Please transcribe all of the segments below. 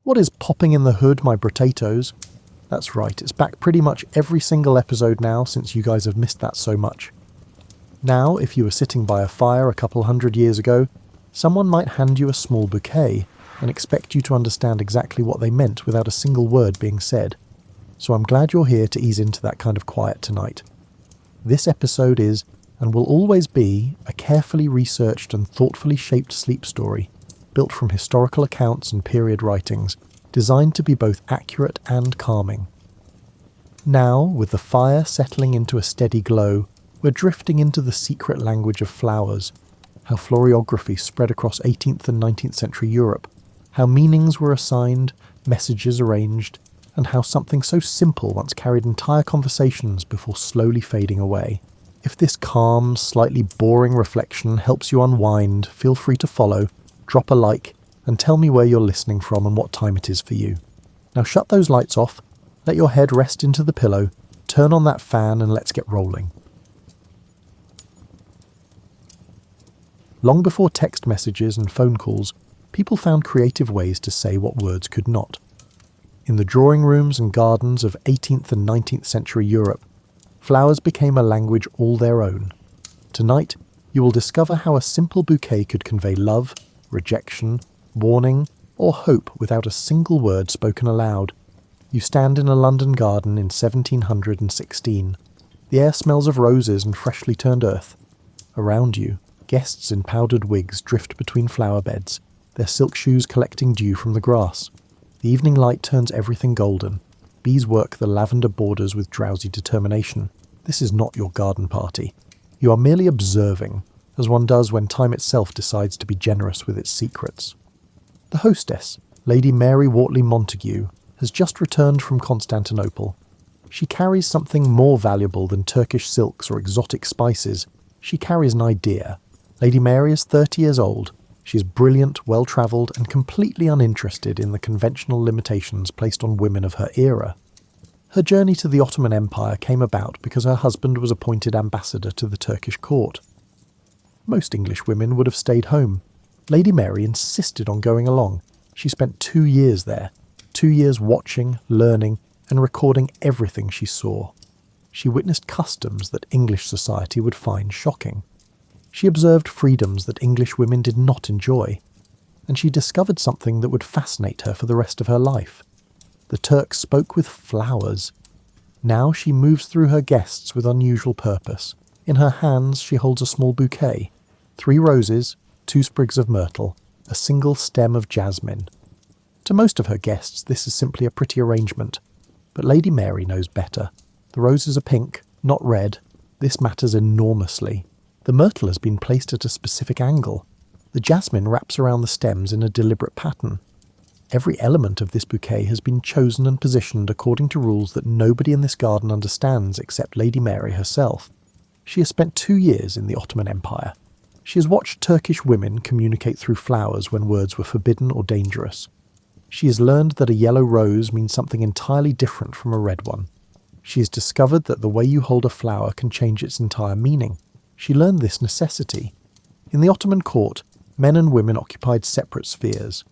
What is popping in the hood, my potatoes? That's right, it's back pretty much every single episode now since you guys have missed that so much. Now, if you were sitting by a fire a couple hundred years ago, someone might hand you a small bouquet and expect you to understand exactly what they meant without a single word being said. So I'm glad you're here to ease into that kind of quiet tonight. This episode is, and will always be, a carefully researched and thoughtfully shaped sleep story, built from historical accounts and period writings, designed to be both accurate and calming. Now, with the fire settling into a steady glow, we're drifting into the secret language of flowers, how florography spread across 18th and 19th century Europe, how meanings were assigned, messages arranged, and how something so simple once carried entire conversations before slowly fading away. If this calm, slightly boring reflection helps you unwind, feel free to follow, drop a like, and tell me where you're listening from and what time it is for you. Now shut those lights off, let your head rest into the pillow, turn on that fan and let's get rolling. Long before text messages and phone calls, people found creative ways to say what words could not. In the drawing rooms and gardens of 18th and 19th century Europe, flowers became a language all their own. Tonight, you will discover how a simple bouquet could convey love, rejection, warning, or hope without a single word spoken aloud. You stand in a London garden in 1716. The air smells of roses and freshly turned earth. Around you, guests in powdered wigs drift between flower beds, their silk shoes collecting dew from the grass. The evening light turns everything golden. Bees work the lavender borders with drowsy determination. This is not your garden party. You are merely observing, as one does when time itself decides to be generous with its secrets. The hostess, Lady Mary Wortley Montague, has just returned from Constantinople. She carries something more valuable than Turkish silks or exotic spices. She carries an idea. Lady Mary is 30 years old. She is brilliant, well-travelled, and completely uninterested in the conventional limitations placed on women of her era. Her journey to the Ottoman Empire came about because her husband was appointed ambassador to the Turkish court. Most English women would have stayed home. Lady Mary insisted on going along. She spent 2 years there, 2 years watching, learning, and recording everything she saw. She witnessed customs that English society would find shocking. She observed freedoms that English women did not enjoy, and she discovered something that would fascinate her for the rest of her life. The Turk spoke with flowers. Now she moves through her guests with unusual purpose. In her hands she holds a small bouquet, 3 roses, 2 sprigs of myrtle, a single stem of jasmine. To most of her guests this is simply a pretty arrangement, but Lady Mary knows better. The roses are pink, not red. This matters enormously. The myrtle has been placed at a specific angle. The jasmine wraps around the stems in a deliberate pattern. Every element of this bouquet has been chosen and positioned according to rules that nobody in this garden understands except Lady Mary herself. She has spent 2 years in the Ottoman Empire. She has watched Turkish women communicate through flowers when words were forbidden or dangerous. She has learned that a yellow rose means something entirely different from a red one. She has discovered that the way you hold a flower can change its entire meaning. She learned this necessity. In the Ottoman court, men and women occupied separate spheres.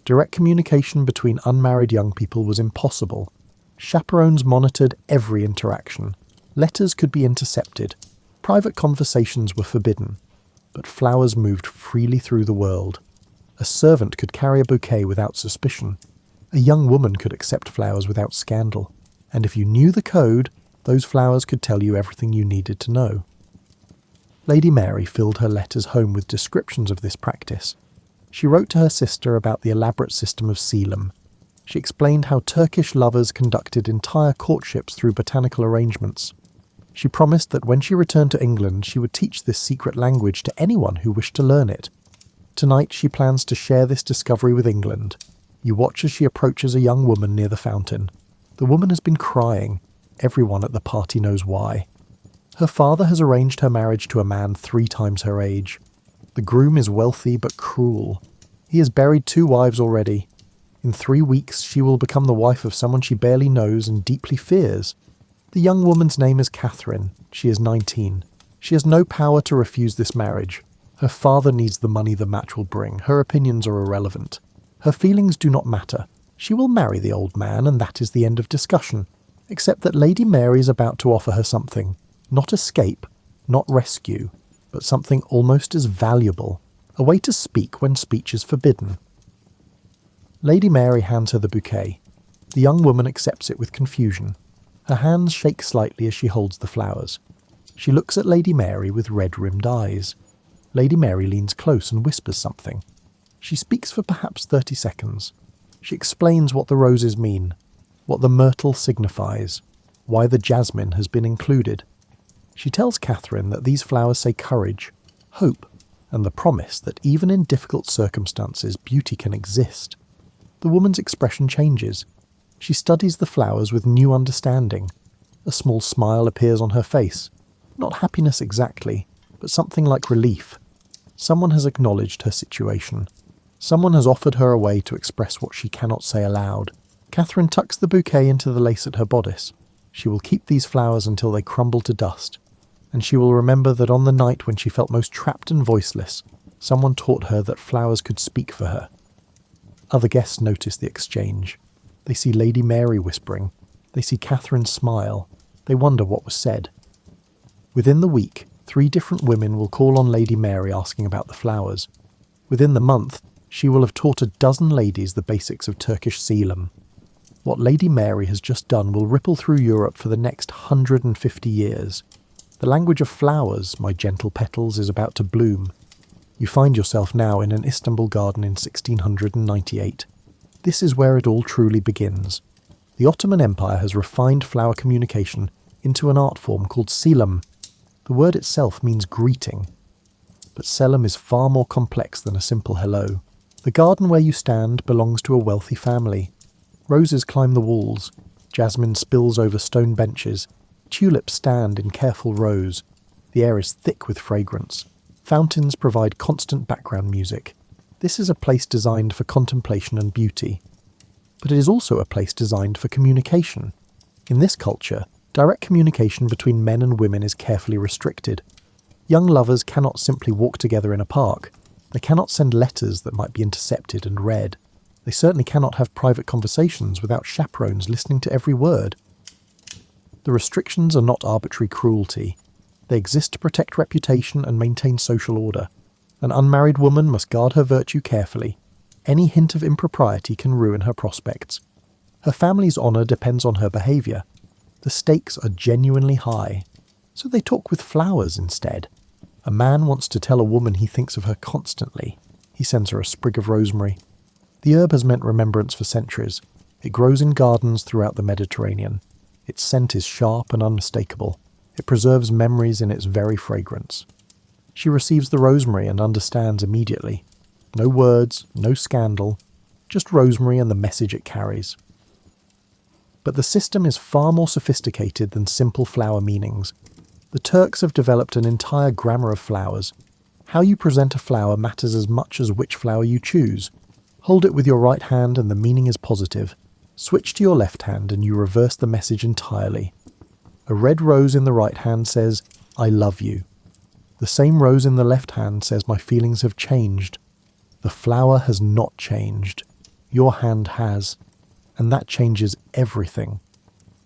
Direct communication between unmarried young people was impossible. Chaperones monitored every interaction. Letters could be intercepted. Private conversations were forbidden. But flowers moved freely through the world. A servant could carry a bouquet without suspicion. A young woman could accept flowers without scandal. And if you knew the code, those flowers could tell you everything you needed to know. Lady Mary filled her letters home with descriptions of this practice. She wrote to her sister about the elaborate system of selim. She explained how Turkish lovers conducted entire courtships through botanical arrangements. She promised that when she returned to England she would teach this secret language to anyone who wished to learn it. Tonight she plans to share this discovery with England. You watch as she approaches a young woman near the fountain. The woman has been crying. Everyone at the party knows why. Her father has arranged her marriage to a man 3 times her age. The groom is wealthy but cruel. He has buried 2 wives already. In 3 weeks she will become the wife of someone she barely knows and deeply fears. The young woman's name is Catherine. She is 19. She has no power to refuse this marriage. Her father needs the money the match will bring. Her opinions are irrelevant. Her feelings do not matter. She will marry the old man, and that is the end of discussion, except that Lady Mary is about to offer her something, not escape, not rescue, but something almost as valuable, a way to speak when speech is forbidden. Lady Mary hands her the bouquet. The young woman accepts it with confusion. Her hands shake slightly as she holds the flowers. She looks at Lady Mary with red-rimmed eyes. Lady Mary leans close and whispers something. She speaks for perhaps 30 seconds. She explains what the roses mean, what the myrtle signifies, why the jasmine has been included. She tells Catherine that these flowers say courage, hope, and the promise that even in difficult circumstances beauty can exist. The woman's expression changes. She studies the flowers with new understanding. A small smile appears on her face. Not happiness exactly, but something like relief. Someone has acknowledged her situation. Someone has offered her a way to express what she cannot say aloud. Catherine tucks the bouquet into the lace at her bodice. She will keep these flowers until they crumble to dust. And she will remember that on the night when she felt most trapped and voiceless, someone taught her that flowers could speak for her. Other guests notice the exchange. They see Lady Mary whispering. They see Catherine smile. They wonder what was said. Within the week, 3 different women will call on Lady Mary asking about the flowers. Within the month, she will have taught a dozen ladies the basics of Turkish selim. What Lady Mary has just done will ripple through Europe for the next 150 years. The language of flowers, my gentle petals, is about to bloom. You find yourself now in an Istanbul garden in 1698. This is where it all truly begins. The Ottoman Empire has refined flower communication into an art form called selam. The word itself means greeting. But selam is far more complex than a simple hello. The garden where you stand belongs to a wealthy family. Roses climb the walls, jasmine spills over stone benches, tulips stand in careful rows. The air is thick with fragrance. Fountains provide constant background music. This is a place designed for contemplation and beauty. But it is also a place designed for communication. In this culture, direct communication between men and women is carefully restricted. Young lovers cannot simply walk together in a park. They cannot send letters that might be intercepted and read. They certainly cannot have private conversations without chaperones listening to every word. The restrictions are not arbitrary cruelty. They exist to protect reputation and maintain social order. An unmarried woman must guard her virtue carefully. Any hint of impropriety can ruin her prospects. Her family's honour depends on her behaviour. The stakes are genuinely high. So they talk with flowers instead. A man wants to tell a woman he thinks of her constantly. He sends her a sprig of rosemary. The herb has meant remembrance for centuries. It grows in gardens throughout the Mediterranean. Its scent is sharp and unmistakable. It preserves memories in its very fragrance. She receives the rosemary and understands immediately. No words, no scandal, just rosemary and the message it carries. But the system is far more sophisticated than simple flower meanings. The Turks have developed an entire grammar of flowers. How you present a flower matters as much as which flower you choose. Hold it with your right hand and the meaning is positive. Switch to your left hand and you reverse the message entirely. A red rose in the right hand says, "I love you." The same rose in the left hand says, "My feelings have changed." The flower has not changed. Your hand has. And that changes everything.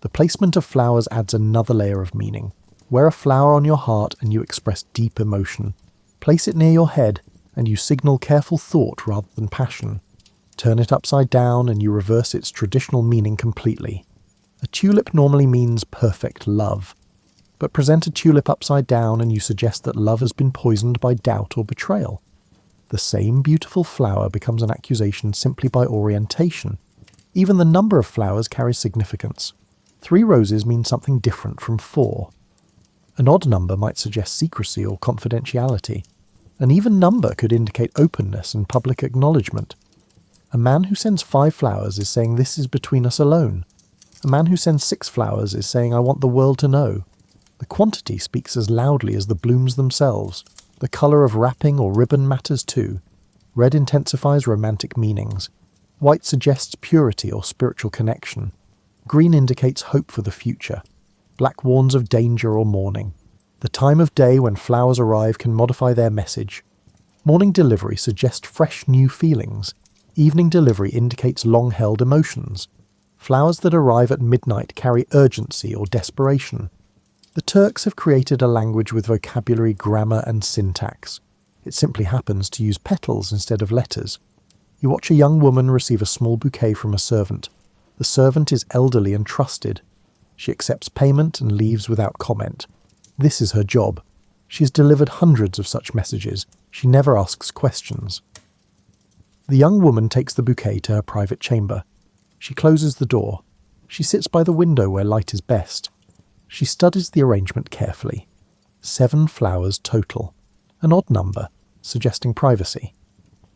The placement of flowers adds another layer of meaning. Wear a flower on your heart and you express deep emotion. Place it near your head and you signal careful thought rather than passion. Turn it upside down and you reverse its traditional meaning completely. A tulip normally means perfect love. But present a tulip upside down and you suggest that love has been poisoned by doubt or betrayal. The same beautiful flower becomes an accusation simply by orientation. Even the number of flowers carries significance. 3 roses mean something different from 4. An odd number might suggest secrecy or confidentiality. An even number could indicate openness and public acknowledgement. A man who sends 5 flowers is saying this is between us alone. A man who sends 6 flowers is saying I want the world to know. The quantity speaks as loudly as the blooms themselves. The colour of wrapping or ribbon matters too. Red intensifies romantic meanings. White suggests purity or spiritual connection. Green indicates hope for the future. Black warns of danger or mourning. The time of day when flowers arrive can modify their message. Morning delivery suggests fresh new feelings. Evening delivery indicates long-held emotions. Flowers that arrive at midnight carry urgency or desperation. The Turks have created a language with vocabulary, grammar and syntax. It simply happens to use petals instead of letters. You watch a young woman receive a small bouquet from a servant. The servant is elderly and trusted. She accepts payment and leaves without comment. This is her job. She has delivered hundreds of such messages. She never asks questions. The young woman takes the bouquet to her private chamber. She closes the door. She sits by the window where light is best. She studies the arrangement carefully. 7 flowers total. An odd number, suggesting privacy.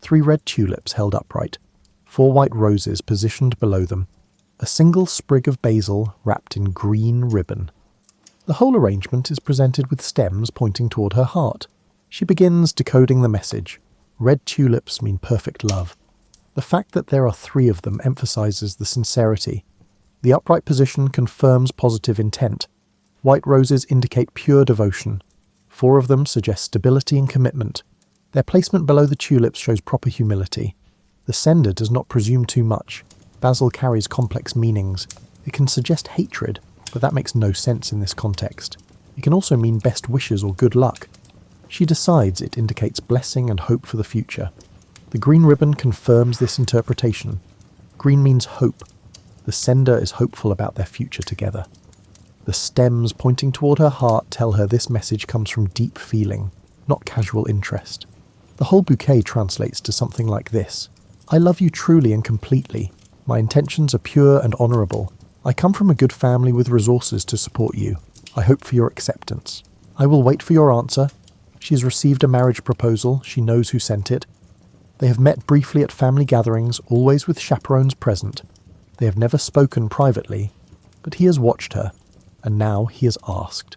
3 red tulips held upright. 4 white roses positioned below them. A single sprig of basil wrapped in green ribbon. The whole arrangement is presented with stems pointing toward her heart. She begins decoding the message. Red tulips mean perfect love. The fact that there are 3 of them emphasizes the sincerity. The upright position confirms positive intent. White roses indicate pure devotion. 4 of them suggest stability and commitment. Their placement below the tulips shows proper humility. The sender does not presume too much. Basil carries complex meanings. It can suggest hatred, but that makes no sense in this context. It can also mean best wishes or good luck. She decides it indicates blessing and hope for the future. The green ribbon confirms this interpretation. Green means hope. The sender is hopeful about their future together. The stems pointing toward her heart tell her this message comes from deep feeling, not casual interest. The whole bouquet translates to something like this. I love you truly and completely. My intentions are pure and honourable. I come from a good family with resources to support you. I hope for your acceptance. I will wait for your answer. She has received a marriage proposal. She knows who sent it. They have met briefly at family gatherings, always with chaperones present. They have never spoken privately, but he has watched her, and now he has asked.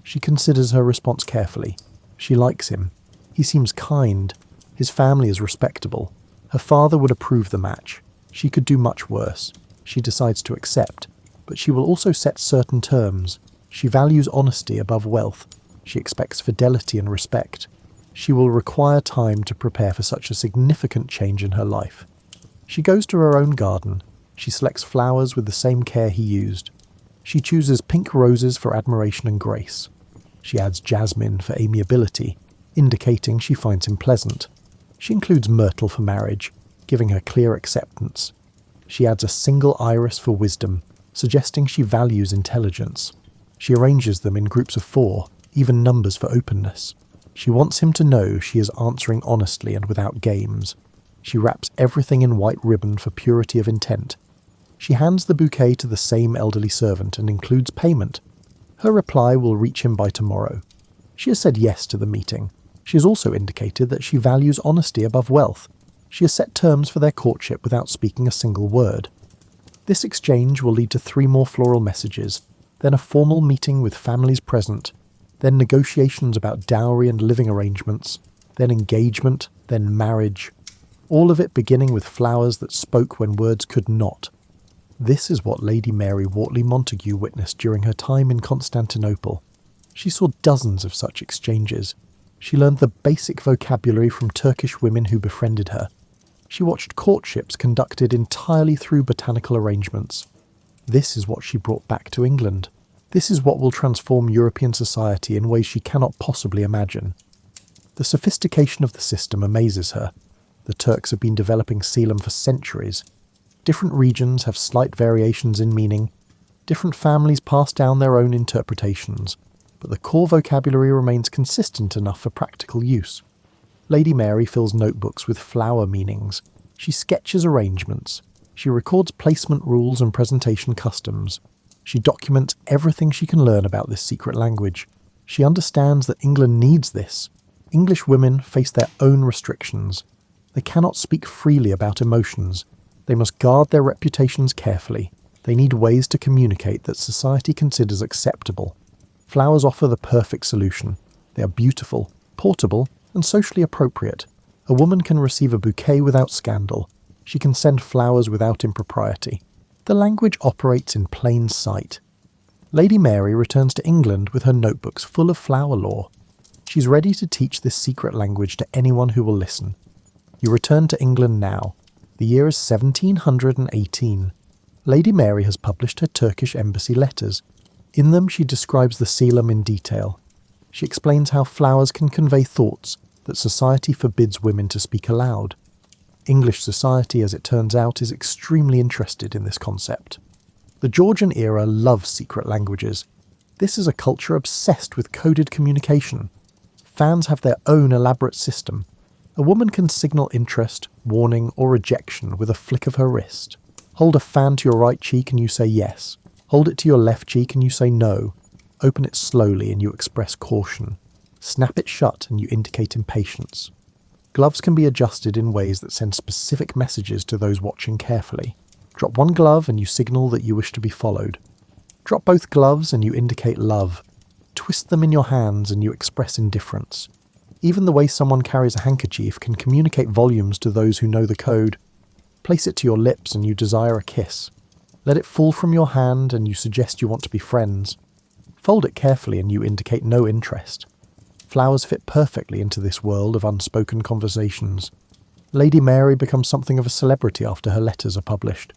She considers her response carefully. She likes him. He seems kind. His family is respectable. Her father would approve the match. She could do much worse. She decides to accept, but she will also set certain terms. She values honesty above wealth. She expects fidelity and respect. She will require time to prepare for such a significant change in her life. She goes to her own garden. She selects flowers with the same care he used. She chooses pink roses for admiration and grace. She adds jasmine for amiability, indicating she finds him pleasant. She includes myrtle for marriage, giving her clear acceptance. She adds a single iris for wisdom, suggesting she values intelligence. She arranges them in groups of 4, even numbers for openness. She wants him to know she is answering honestly and without games. She wraps everything in white ribbon for purity of intent. She hands the bouquet to the same elderly servant and includes payment. Her reply will reach him by tomorrow. She has said yes to the meeting. She has also indicated that she values honesty above wealth. She has set terms for their courtship without speaking a single word. This exchange will lead to 3 more floral messages, then a formal meeting with families present, then negotiations about dowry and living arrangements, then engagement, then marriage. All of it beginning with flowers that spoke when words could not. This is what Lady Mary Wortley Montagu witnessed during her time in Constantinople. She saw dozens of such exchanges. She learned the basic vocabulary from Turkish women who befriended her. She watched courtships conducted entirely through botanical arrangements. This is what she brought back to England. This is what will transform European society in ways she cannot possibly imagine. The sophistication of the system amazes her. The Turks have been developing Selim for centuries. Different regions have slight variations in meaning. Different families pass down their own interpretations, but the core vocabulary remains consistent enough for practical use. Lady Mary fills notebooks with flower meanings. She sketches arrangements. She records placement rules and presentation customs. She documents everything she can learn about this secret language. She understands that England needs this. English women face their own restrictions. They cannot speak freely about emotions. They must guard their reputations carefully. They need ways to communicate that society considers acceptable. Flowers offer the perfect solution. They are beautiful, portable, and socially appropriate. A woman can receive a bouquet without scandal. She can send flowers without impropriety. The language operates in plain sight. Lady Mary returns to England with her notebooks full of flower lore. She's ready to teach this secret language to anyone who will listen. You return to England now. The year is 1718. Lady Mary has published her Turkish embassy letters. In them she describes the coelom in detail. She explains how flowers can convey thoughts that society forbids women to speak aloud. English society, as it turns out, is extremely interested in this concept. The Georgian era loves secret languages. This is a culture obsessed with coded communication. Fans have their own elaborate system. A woman can signal interest, warning, or rejection with a flick of her wrist. Hold a fan to your right cheek and you say yes. Hold it to your left cheek and you say no. Open it slowly and you express caution. Snap it shut and you indicate impatience. Gloves can be adjusted in ways that send specific messages to those watching carefully. Drop one glove and you signal that you wish to be followed. Drop both gloves and you indicate love. Twist them in your hands and you express indifference. Even the way someone carries a handkerchief can communicate volumes to those who know the code. Place it to your lips and you desire a kiss. Let it fall from your hand and you suggest you want to be friends. Fold it carefully and you indicate no interest. Flowers fit perfectly into this world of unspoken conversations. Lady Mary becomes something of a celebrity after her letters are published.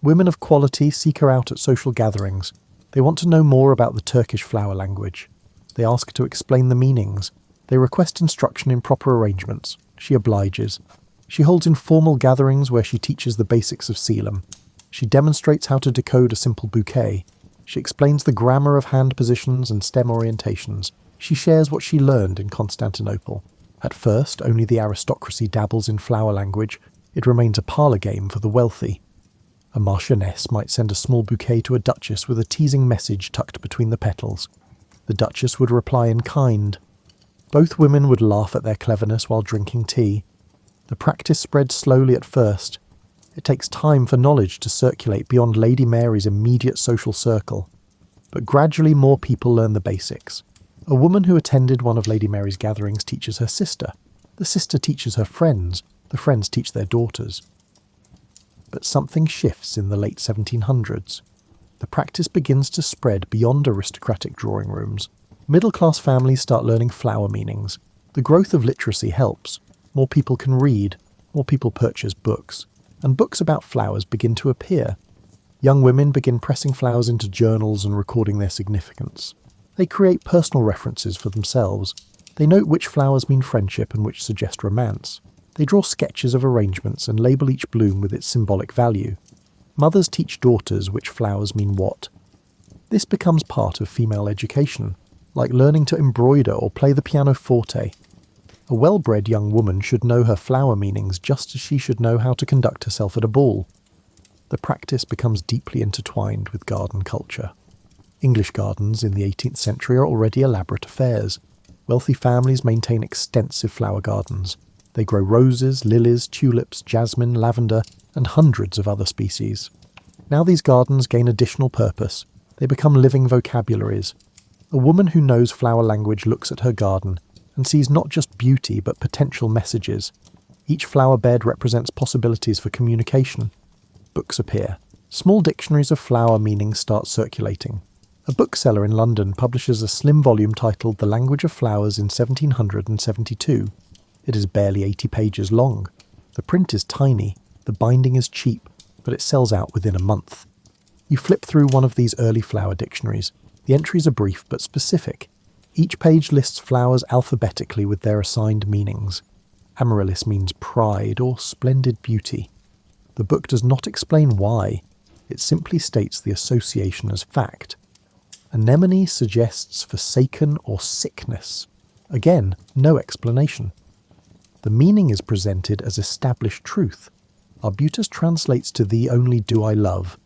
Women of quality seek her out at social gatherings. They want to know more about the Turkish flower language. They ask her to explain the meanings. They request instruction in proper arrangements. She obliges. She holds informal gatherings where she teaches the basics of coelom. She demonstrates how to decode a simple bouquet. She explains the grammar of hand positions and stem orientations. She shares what she learned in Constantinople. At first, only the aristocracy dabbles in flower language. It remains a parlour game for the wealthy. A marchioness might send a small bouquet to a duchess with a teasing message tucked between the petals. The duchess would reply in kind. Both women would laugh at their cleverness while drinking tea. The practice spreads slowly at first. It takes time for knowledge to circulate beyond Lady Mary's immediate social circle. But gradually more people learn the basics. A woman who attended one of Lady Mary's gatherings teaches her sister. The sister teaches her friends. The friends teach their daughters. But something shifts in the late 1700s. The practice begins to spread beyond aristocratic drawing rooms. Middle-class families start learning flower meanings. The growth of literacy helps. More people can read. More people purchase books. And books about flowers begin to appear. Young women begin pressing flowers into journals and recording their significance. They create personal references for themselves. They note which flowers mean friendship and which suggest romance. They draw sketches of arrangements and label each bloom with its symbolic value. Mothers teach daughters which flowers mean what. This becomes part of female education, like learning to embroider or play the pianoforte. A well-bred young woman should know her flower meanings just as she should know how to conduct herself at a ball. The practice becomes deeply intertwined with garden culture. English gardens in the 18th century are already elaborate affairs. Wealthy families maintain extensive flower gardens. They grow roses, lilies, tulips, jasmine, lavender, and hundreds of other species. Now these gardens gain additional purpose. They become living vocabularies. A woman who knows flower language looks at her garden and sees not just beauty but potential messages. Each flower bed represents possibilities for communication. Books appear. Small dictionaries of flower meanings start circulating. A bookseller in London publishes a slim volume titled The Language of Flowers in 1772. It is barely 80 pages long. The print is tiny, the binding is cheap, but it sells out within a month. You flip through one of these early flower dictionaries. The entries are brief but specific. Each page lists flowers alphabetically with their assigned meanings. Amaryllis means pride or splendid beauty. The book does not explain why. It simply states the association as fact. Anemone suggests forsaken or sickness. Again, no explanation. The meaning is presented as established truth. Arbutus translates to thee only do I love.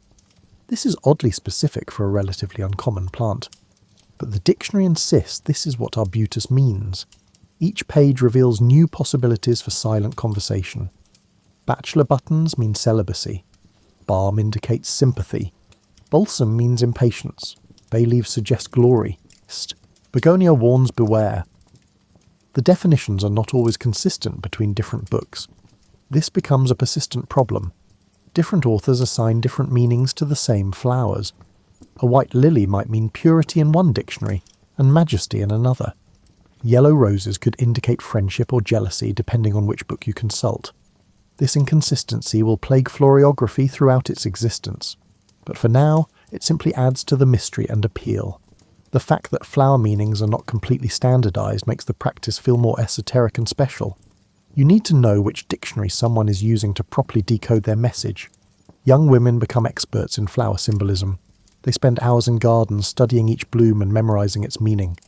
This is oddly specific for a relatively uncommon plant. But the dictionary insists this is what arbutus means. Each page reveals new possibilities for silent conversation. Bachelor buttons mean celibacy. Balm indicates sympathy. Balsam means impatience. Bay leaves suggest glory. Begonia warns beware. The definitions are not always consistent between different books. This becomes a persistent problem. Different authors assign different meanings to the same flowers. A white lily might mean purity in one dictionary and majesty in another. Yellow roses could indicate friendship or jealousy depending on which book you consult. This inconsistency will plague florography throughout its existence, but for now, it simply adds to the mystery and appeal. The fact that flower meanings are not completely standardized makes the practice feel more esoteric and special. You need to know which dictionary someone is using to properly decode their message. Young women become experts in flower symbolism. They spend hours in gardens studying each bloom and memorizing its meaning.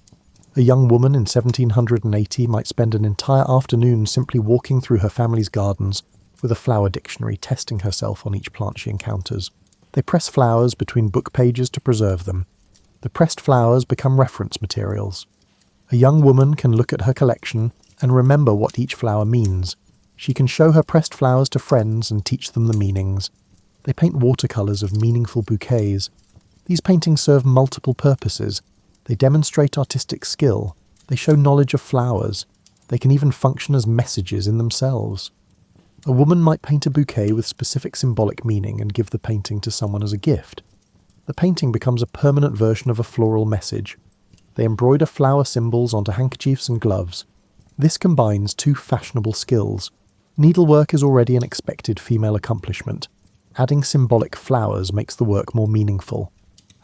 A young woman in 1780 might spend an entire afternoon simply walking through her family's gardens with a flower dictionary, testing herself on each plant she encounters. They press flowers between book pages to preserve them. The pressed flowers become reference materials. A young woman can look at her collection and remember what each flower means. She can show her pressed flowers to friends and teach them the meanings. They paint watercolours of meaningful bouquets. These paintings serve multiple purposes. They demonstrate artistic skill. They show knowledge of flowers. They can even function as messages in themselves. A woman might paint a bouquet with specific symbolic meaning and give the painting to someone as a gift. The painting becomes a permanent version of a floral message. They embroider flower symbols onto handkerchiefs and gloves. This combines two fashionable skills. Needlework is already an expected female accomplishment. Adding symbolic flowers makes the work more meaningful.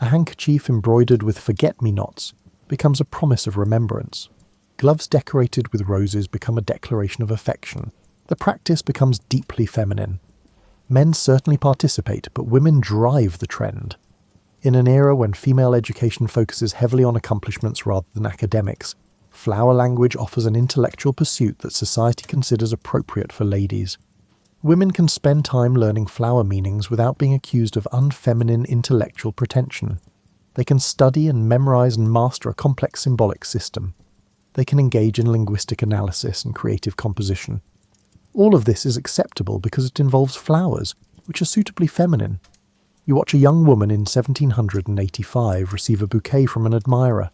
A handkerchief embroidered with forget-me-nots becomes a promise of remembrance. Gloves decorated with roses become a declaration of affection. The practice becomes deeply feminine. Men certainly participate, but women drive the trend. In an era when female education focuses heavily on accomplishments rather than academics, flower language offers an intellectual pursuit that society considers appropriate for ladies. Women can spend time learning flower meanings without being accused of unfeminine intellectual pretension. They can study and memorize and master a complex symbolic system. They can engage in linguistic analysis and creative composition. All of this is acceptable because it involves flowers, which are suitably feminine. You watch a young woman in 1785 receive a bouquet from an admirer.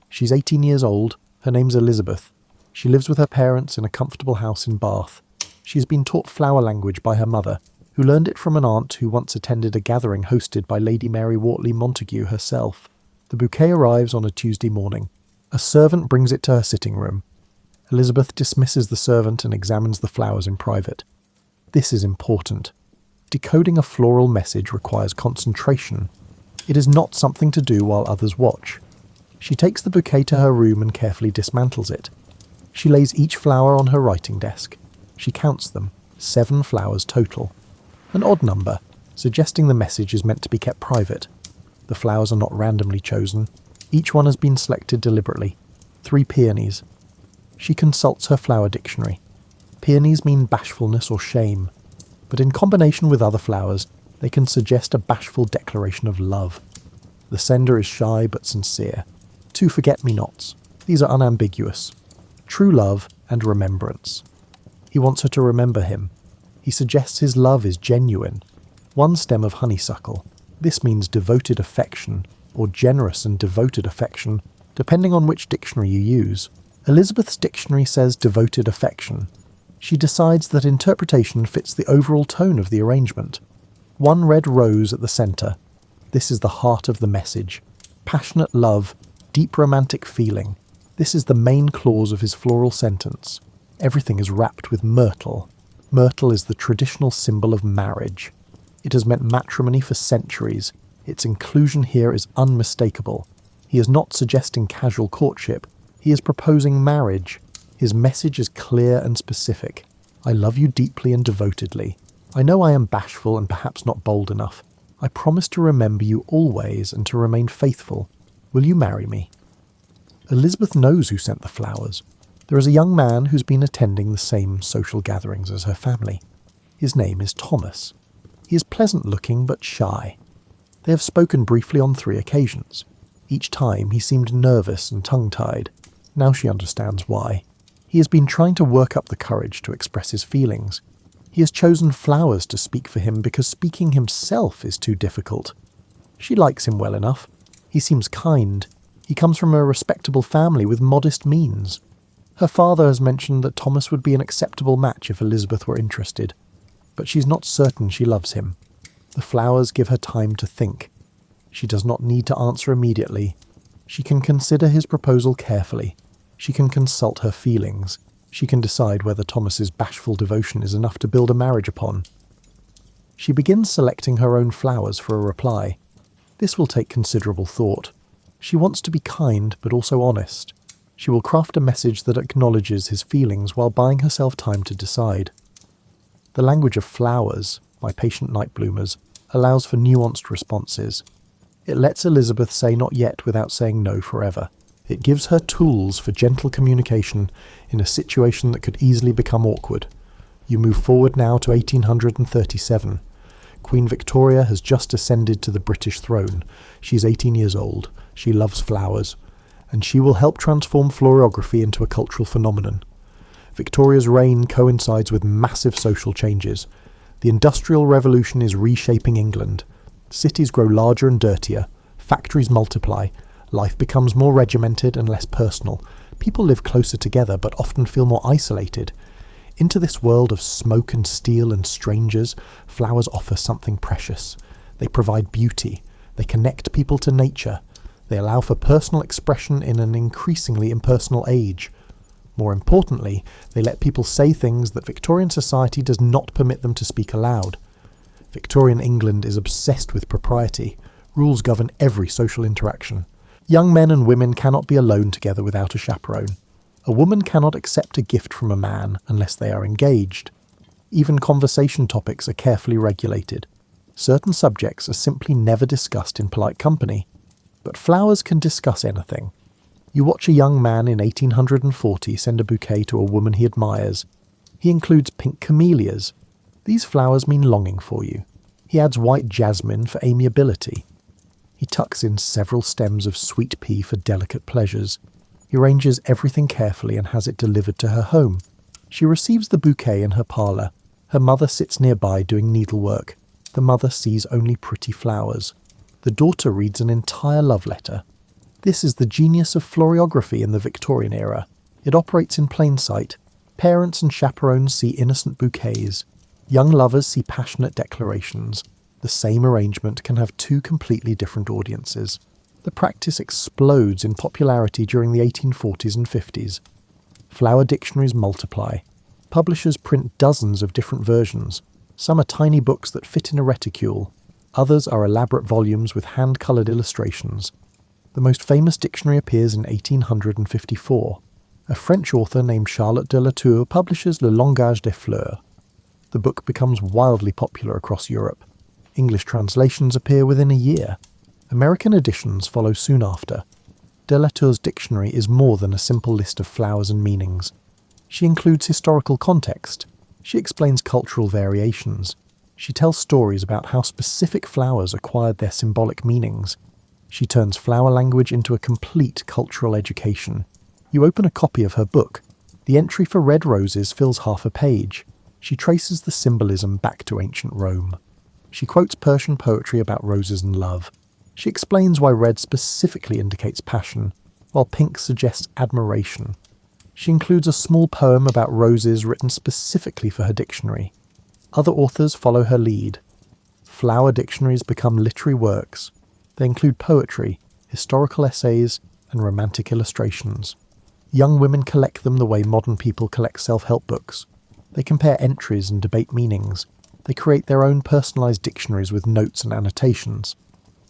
She's 18 years old. Her name's Elizabeth. She lives with her parents in a comfortable house in Bath. She has been taught flower language by her mother, who learned it from an aunt who once attended a gathering hosted by Lady Mary Wortley Montagu herself. The bouquet arrives on a Tuesday morning. A servant brings it to her sitting room. Elizabeth dismisses the servant and examines the flowers in private. This is important. Decoding a floral message requires concentration. It is not something to do while others watch. She takes the bouquet to her room and carefully dismantles it. She lays each flower on her writing desk. She counts them, 7 flowers total. An odd number, suggesting the message is meant to be kept private. The flowers are not randomly chosen. Each one has been selected deliberately. 3 peonies. She consults her flower dictionary. Peonies mean bashfulness or shame, but in combination with other flowers, they can suggest a bashful declaration of love. The sender is shy but sincere. 2 forget-me-nots. These are unambiguous. True love and remembrance. He wants her to remember him. He suggests his love is genuine. 1 stem of honeysuckle. This means devoted affection, or generous and devoted affection, depending on which dictionary you use. Elizabeth's dictionary says devoted affection. She decides that interpretation fits the overall tone of the arrangement. 1 red rose at the centre. This is the heart of the message. Passionate love, deep romantic feeling. This is the main clause of his floral sentence. Everything is wrapped with myrtle. Myrtle is the traditional symbol of marriage. It has meant matrimony for centuries. Its inclusion here is unmistakable. He is not suggesting casual courtship. He is proposing marriage. His message is clear and specific. I love you deeply and devotedly. I know I am bashful and perhaps not bold enough. I promise to remember you always and to remain faithful. Will you marry me? Elizabeth knows who sent the flowers. There is a young man who's been attending the same social gatherings as her family. His name is Thomas. He is pleasant-looking but shy. They have spoken briefly on 3 occasions. Each time he seemed nervous and tongue-tied. Now she understands why. He has been trying to work up the courage to express his feelings. He has chosen flowers to speak for him because speaking himself is too difficult. She likes him well enough. He seems kind. He comes from a respectable family with modest means. Her father has mentioned that Thomas would be an acceptable match if Elizabeth were interested, but she's not certain she loves him. The flowers give her time to think. She does not need to answer immediately. She can consider his proposal carefully. She can consult her feelings. She can decide whether Thomas's bashful devotion is enough to build a marriage upon. She begins selecting her own flowers for a reply. This will take considerable thought. She wants to be kind but also honest. She will craft a message that acknowledges his feelings while buying herself time to decide. The language of flowers, by Patient Night Bloomers, allows for nuanced responses. It lets Elizabeth say not yet without saying no forever. It gives her tools for gentle communication in a situation that could easily become awkward. You move forward now to 1837. Queen Victoria has just ascended to the British throne. She's 18 years old. She loves flowers. And she will help transform florography into a cultural phenomenon. Victoria's reign coincides with massive social changes. The Industrial Revolution is reshaping England. Cities grow larger and dirtier. Factories multiply. Life becomes more regimented and less personal. People live closer together but often feel more isolated. Into this world of smoke and steel and strangers, flowers offer something precious. They provide beauty. They connect people to nature. They allow for personal expression in an increasingly impersonal age. More importantly, they let people say things that Victorian society does not permit them to speak aloud. Victorian England is obsessed with propriety. Rules govern every social interaction. Young men and women cannot be alone together without a chaperone. A woman cannot accept a gift from a man unless they are engaged. Even conversation topics are carefully regulated. Certain subjects are simply never discussed in polite company. But flowers can discuss anything. You watch a young man in 1840 send a bouquet to a woman he admires. He includes pink camellias. These flowers mean longing for you. He adds white jasmine for amiability. He tucks in several stems of sweet pea for delicate pleasures. He arranges everything carefully and has it delivered to her home. She receives the bouquet in her parlour. Her mother sits nearby doing needlework. The mother sees only pretty flowers. The daughter reads an entire love letter. This is the genius of florography in the Victorian era. It operates in plain sight. Parents and chaperones see innocent bouquets. Young lovers see passionate declarations. The same arrangement can have two completely different audiences. The practice explodes in popularity during the 1840s and 50s. Flower dictionaries multiply. Publishers print dozens of different versions. Some are tiny books that fit in a reticule. Others are elaborate volumes with hand-coloured illustrations. The most famous dictionary appears in 1854. A French author named Charlotte de la Tour publishes Le Langage des Fleurs. The book becomes wildly popular across Europe. English translations appear within a year. American editions follow soon after. De la Tour's dictionary is more than a simple list of flowers and meanings. She includes historical context. She explains cultural variations. She tells stories about how specific flowers acquired their symbolic meanings. She turns flower language into a complete cultural education. You open a copy of her book. The entry for red roses fills half a page. She traces the symbolism back to ancient Rome. She quotes Persian poetry about roses and love. She explains why red specifically indicates passion, while pink suggests admiration. She includes a small poem about roses written specifically for her dictionary. Other authors follow her lead. Flower dictionaries become literary works. They include poetry, historical essays, and romantic illustrations. Young women collect them the way modern people collect self-help books. They compare entries and debate meanings. They create their own personalised dictionaries with notes and annotations.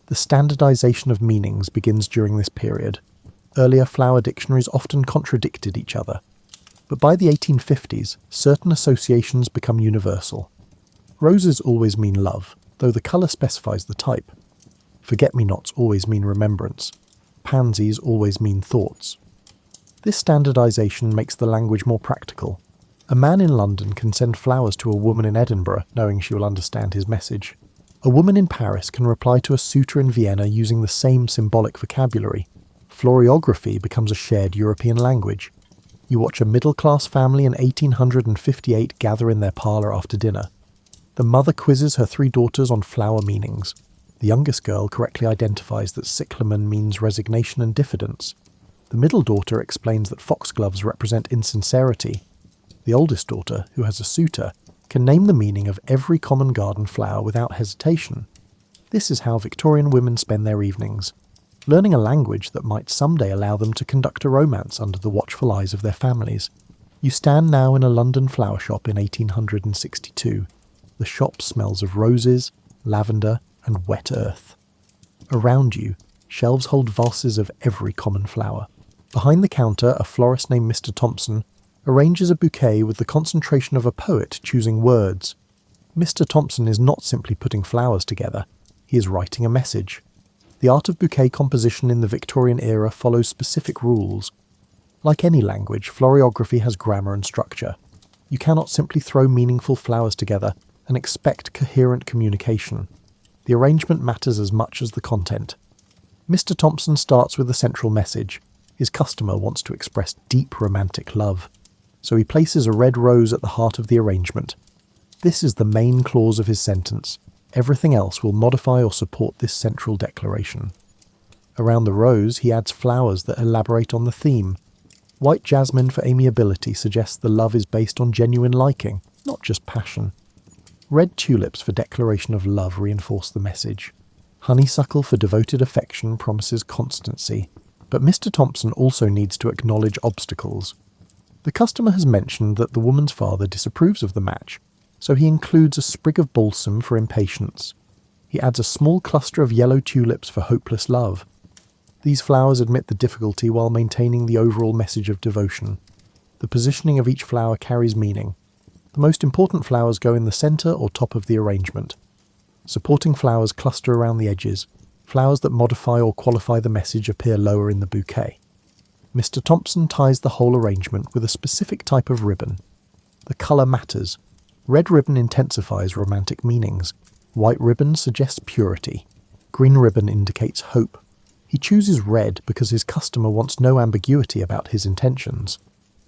The standardization of meanings begins during this period. Earlier flower dictionaries often contradicted each other. But by the 1850s, certain associations become universal. Roses always mean love, though the colour specifies the type. Forget-me-nots always mean remembrance. Pansies always mean thoughts. This standardization makes the language more practical. A man in London can send flowers to a woman in Edinburgh, knowing she will understand his message. A woman in Paris can reply to a suitor in Vienna using the same symbolic vocabulary. Floriography becomes a shared European language. You watch a middle-class family in 1858 gather in their parlour after dinner. The mother quizzes her 3 daughters on flower meanings. The youngest girl correctly identifies that cyclamen means resignation and diffidence. The middle daughter explains that foxgloves represent insincerity. The oldest daughter, who has a suitor, can name the meaning of every common garden flower without hesitation. This is how Victorian women spend their evenings, learning a language that might someday allow them to conduct a romance under the watchful eyes of their families. You stand now in a London flower shop in 1862. The shop smells of roses, lavender, and wet earth. Around you, shelves hold vases of every common flower. Behind the counter, a florist named Mr. Thompson arranges a bouquet with the concentration of a poet choosing words. Mr. Thompson is not simply putting flowers together, he is writing a message. The art of bouquet composition in the Victorian era follows specific rules. Like any language, florography has grammar and structure. You cannot simply throw meaningful flowers together and expect coherent communication. The arrangement matters as much as the content. Mr. Thompson starts with a central message. His customer wants to express deep romantic love, so he places a red rose at the heart of the arrangement. This is the main clause of his sentence. Everything else will modify or support this central declaration. Around the rose, he adds flowers that elaborate on the theme. White jasmine for amiability suggests the love is based on genuine liking, not just passion. Red tulips for declaration of love reinforce the message. Honeysuckle for devoted affection promises constancy. But Mr. Thompson also needs to acknowledge obstacles. The customer has mentioned that the woman's father disapproves of the match, so he includes a sprig of balsam for impatience. He adds a small cluster of yellow tulips for hopeless love. These flowers admit the difficulty while maintaining the overall message of devotion. The positioning of each flower carries meaning. The most important flowers go in the centre or top of the arrangement. Supporting flowers cluster around the edges. Flowers that modify or qualify the message appear lower in the bouquet. Mr. Thompson ties the whole arrangement with a specific type of ribbon. The colour matters. Red ribbon intensifies romantic meanings. White ribbon suggests purity. Green ribbon indicates hope. He chooses red because his customer wants no ambiguity about his intentions.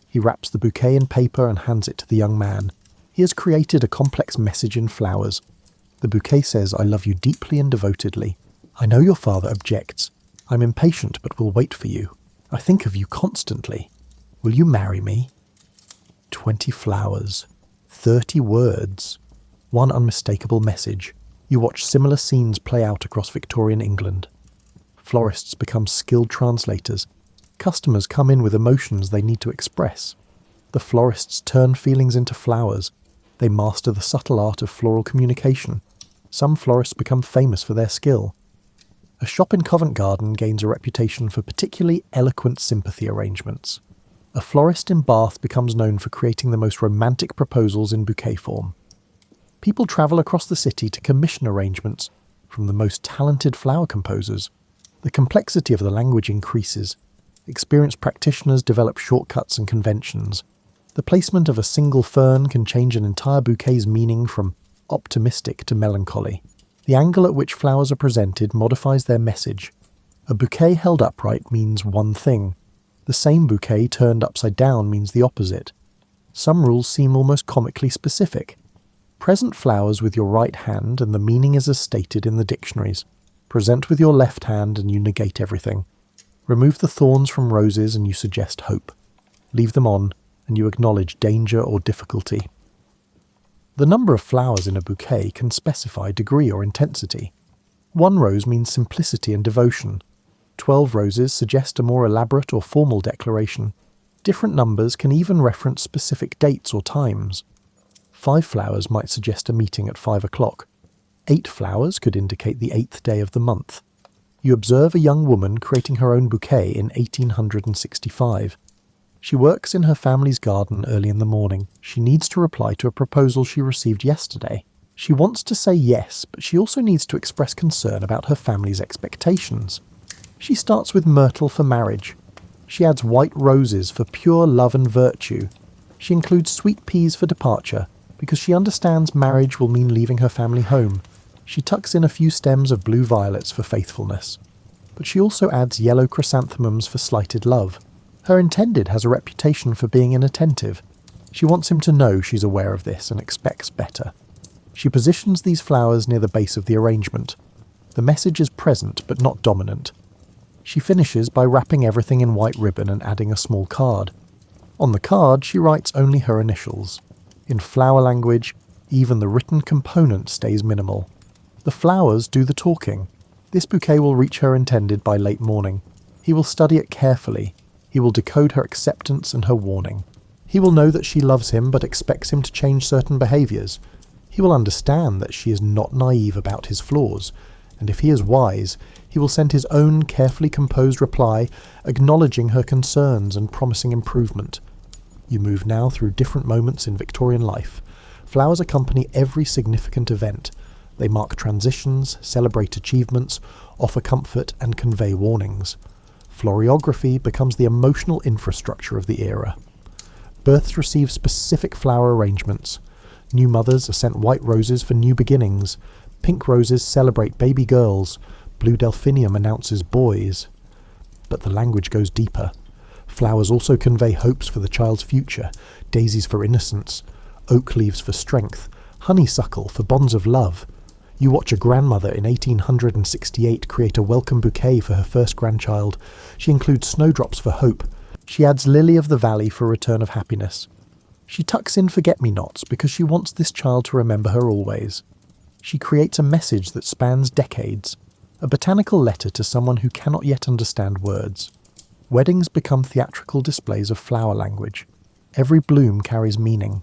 He wraps the bouquet in paper and hands it to the young man. He has created a complex message in flowers. The bouquet says, "I love you deeply and devotedly. I know your father objects. I'm impatient but will wait for you. I think of you constantly. Will you marry me?" 20 flowers. 30 words. One unmistakable message. You watch similar scenes play out across Victorian England. Florists become skilled translators. Customers come in with emotions they need to express. The florists turn feelings into flowers. They master the subtle art of floral communication. Some florists become famous for their skill. A shop in Covent Garden gains a reputation for particularly eloquent sympathy arrangements. A florist in Bath becomes known for creating the most romantic proposals in bouquet form. People travel across the city to commission arrangements from the most talented flower composers. The complexity of the language increases. Experienced practitioners develop shortcuts and conventions. The placement of a single fern can change an entire bouquet's meaning from optimistic to melancholy. The angle at which flowers are presented modifies their message. A bouquet held upright means one thing. The same bouquet turned upside down means the opposite. Some rules seem almost comically specific. Present flowers with your right hand and the meaning is as stated in the dictionaries. Present with your left hand and you negate everything. Remove the thorns from roses and you suggest hope. Leave them on and you acknowledge danger or difficulty. The number of flowers in a bouquet can specify degree or intensity. 1 rose means simplicity and devotion. 12 roses suggest a more elaborate or formal declaration. Different numbers can even reference specific dates or times. 5 flowers might suggest a meeting at 5 o'clock. 8 flowers could indicate the 8th day of the month. You observe a young woman creating her own bouquet in 1865. She works in her family's garden early in the morning. She needs to reply to a proposal she received yesterday. She wants to say yes, but she also needs to express concern about her family's expectations. She starts with myrtle for marriage. She adds white roses for pure love and virtue. She includes sweet peas for departure, because she understands marriage will mean leaving her family home. She tucks in a few stems of blue violets for faithfulness. But she also adds yellow chrysanthemums for slighted love. Her intended has a reputation for being inattentive. She wants him to know she's aware of this and expects better. She positions these flowers near the base of the arrangement. The message is present but not dominant. She finishes by wrapping everything in white ribbon and adding a small card. On the card, she writes only her initials. In flower language, even the written component stays minimal. The flowers do the talking. This bouquet will reach her intended by late morning. He will study it carefully. He will decode her acceptance and her warning. He will know that she loves him but expects him to change certain behaviours. He will understand that she is not naive about his flaws, and if he is wise, he will send his own carefully composed reply acknowledging her concerns and promising improvement. You move now through different moments in Victorian life. Flowers accompany every significant event. They mark transitions, celebrate achievements, offer comfort, and convey warnings. Floriography becomes the emotional infrastructure of the era. Births receive specific flower arrangements. New mothers are sent white roses for new beginnings. Pink roses celebrate baby girls. Blue delphinium announces boys. But the language goes deeper. Flowers also convey hopes for the child's future, daisies for innocence, oak leaves for strength, honeysuckle for bonds of love. You watch a grandmother in 1868 create a welcome bouquet for her first grandchild. She includes snowdrops for hope. She adds lily of the valley for return of happiness. She tucks in forget-me-nots because she wants this child to remember her always. She creates a message that spans decades, a botanical letter to someone who cannot yet understand words. Weddings become theatrical displays of flower language. Every bloom carries meaning.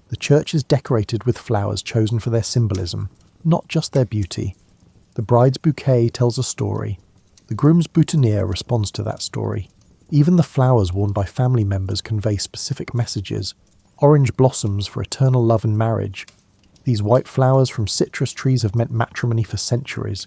The church is decorated with flowers chosen for their symbolism, not just their beauty. The bride's bouquet tells a story. The groom's boutonniere responds to that story. Even the flowers worn by family members convey specific messages. Orange blossoms for eternal love and marriage. These white flowers from citrus trees have meant matrimony for centuries.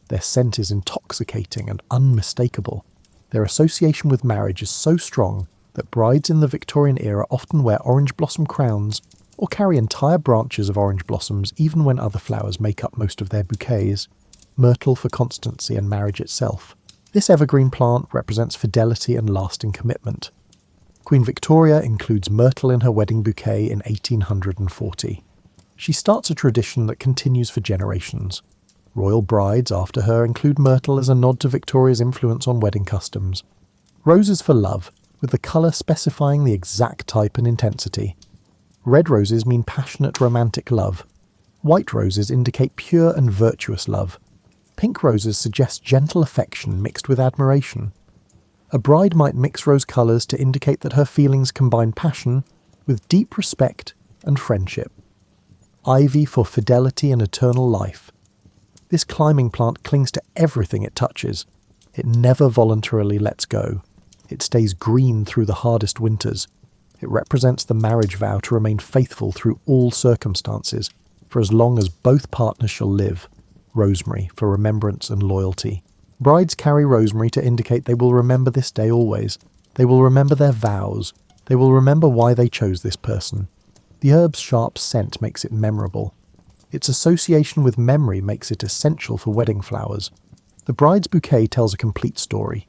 Their scent is intoxicating and unmistakable. Their association with marriage is so strong that brides in the Victorian era often wear orange blossom crowns or carry entire branches of orange blossoms even when other flowers make up most of their bouquets. Myrtle for constancy and marriage itself. This evergreen plant represents fidelity and lasting commitment. Queen Victoria includes myrtle in her wedding bouquet in 1840. She starts a tradition that continues for generations. Royal brides after her include myrtle as a nod to Victoria's influence on wedding customs. Roses for love, with the colour specifying the exact type and intensity. Red roses mean passionate romantic love. White roses indicate pure and virtuous love. Pink roses suggest gentle affection mixed with admiration. A bride might mix rose colours to indicate that her feelings combine passion with deep respect and friendship. Ivy for fidelity and eternal life. This climbing plant clings to everything it touches. It never voluntarily lets go. It stays green through the hardest winters. It represents the marriage vow to remain faithful through all circumstances, for as long as both partners shall live. Rosemary for remembrance and loyalty. Brides carry rosemary to indicate they will remember this day always. They will remember their vows. They will remember why they chose this person. The herb's sharp scent makes it memorable. Its association with memory makes it essential for wedding flowers. The bride's bouquet tells a complete story.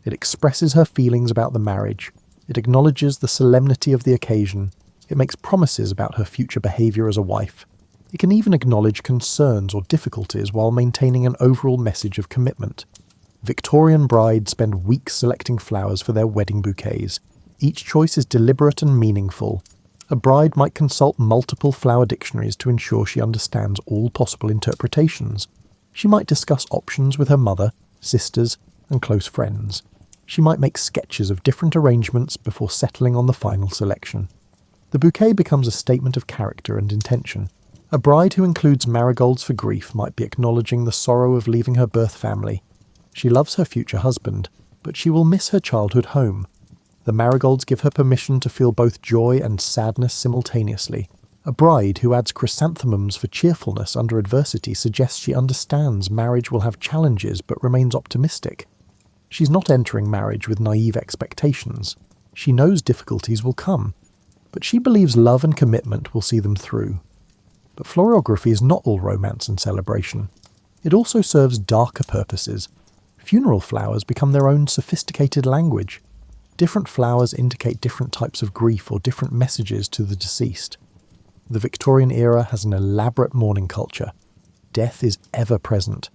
It expresses her feelings about the marriage. It acknowledges the solemnity of the occasion. It makes promises about her future behaviour as a wife. It can even acknowledge concerns or difficulties while maintaining an overall message of commitment. Victorian brides spend weeks selecting flowers for their wedding bouquets. Each choice is deliberate and meaningful. A bride might consult multiple flower dictionaries to ensure she understands all possible interpretations. She might discuss options with her mother, sisters, and close friends. She might make sketches of different arrangements before settling on the final selection. The bouquet becomes a statement of character and intention. A bride who includes marigolds for grief might be acknowledging the sorrow of leaving her birth family. She loves her future husband, but she will miss her childhood home. The marigolds give her permission to feel both joy and sadness simultaneously. A bride who adds chrysanthemums for cheerfulness under adversity suggests she understands marriage will have challenges but remains optimistic. She's not entering marriage with naive expectations. She knows difficulties will come, but she believes love and commitment will see them through. But florography is not all romance and celebration. It also serves darker purposes. Funeral flowers become their own sophisticated language. Different flowers indicate different types of grief or different messages to the deceased. The Victorian era has an elaborate mourning culture. Death is ever present.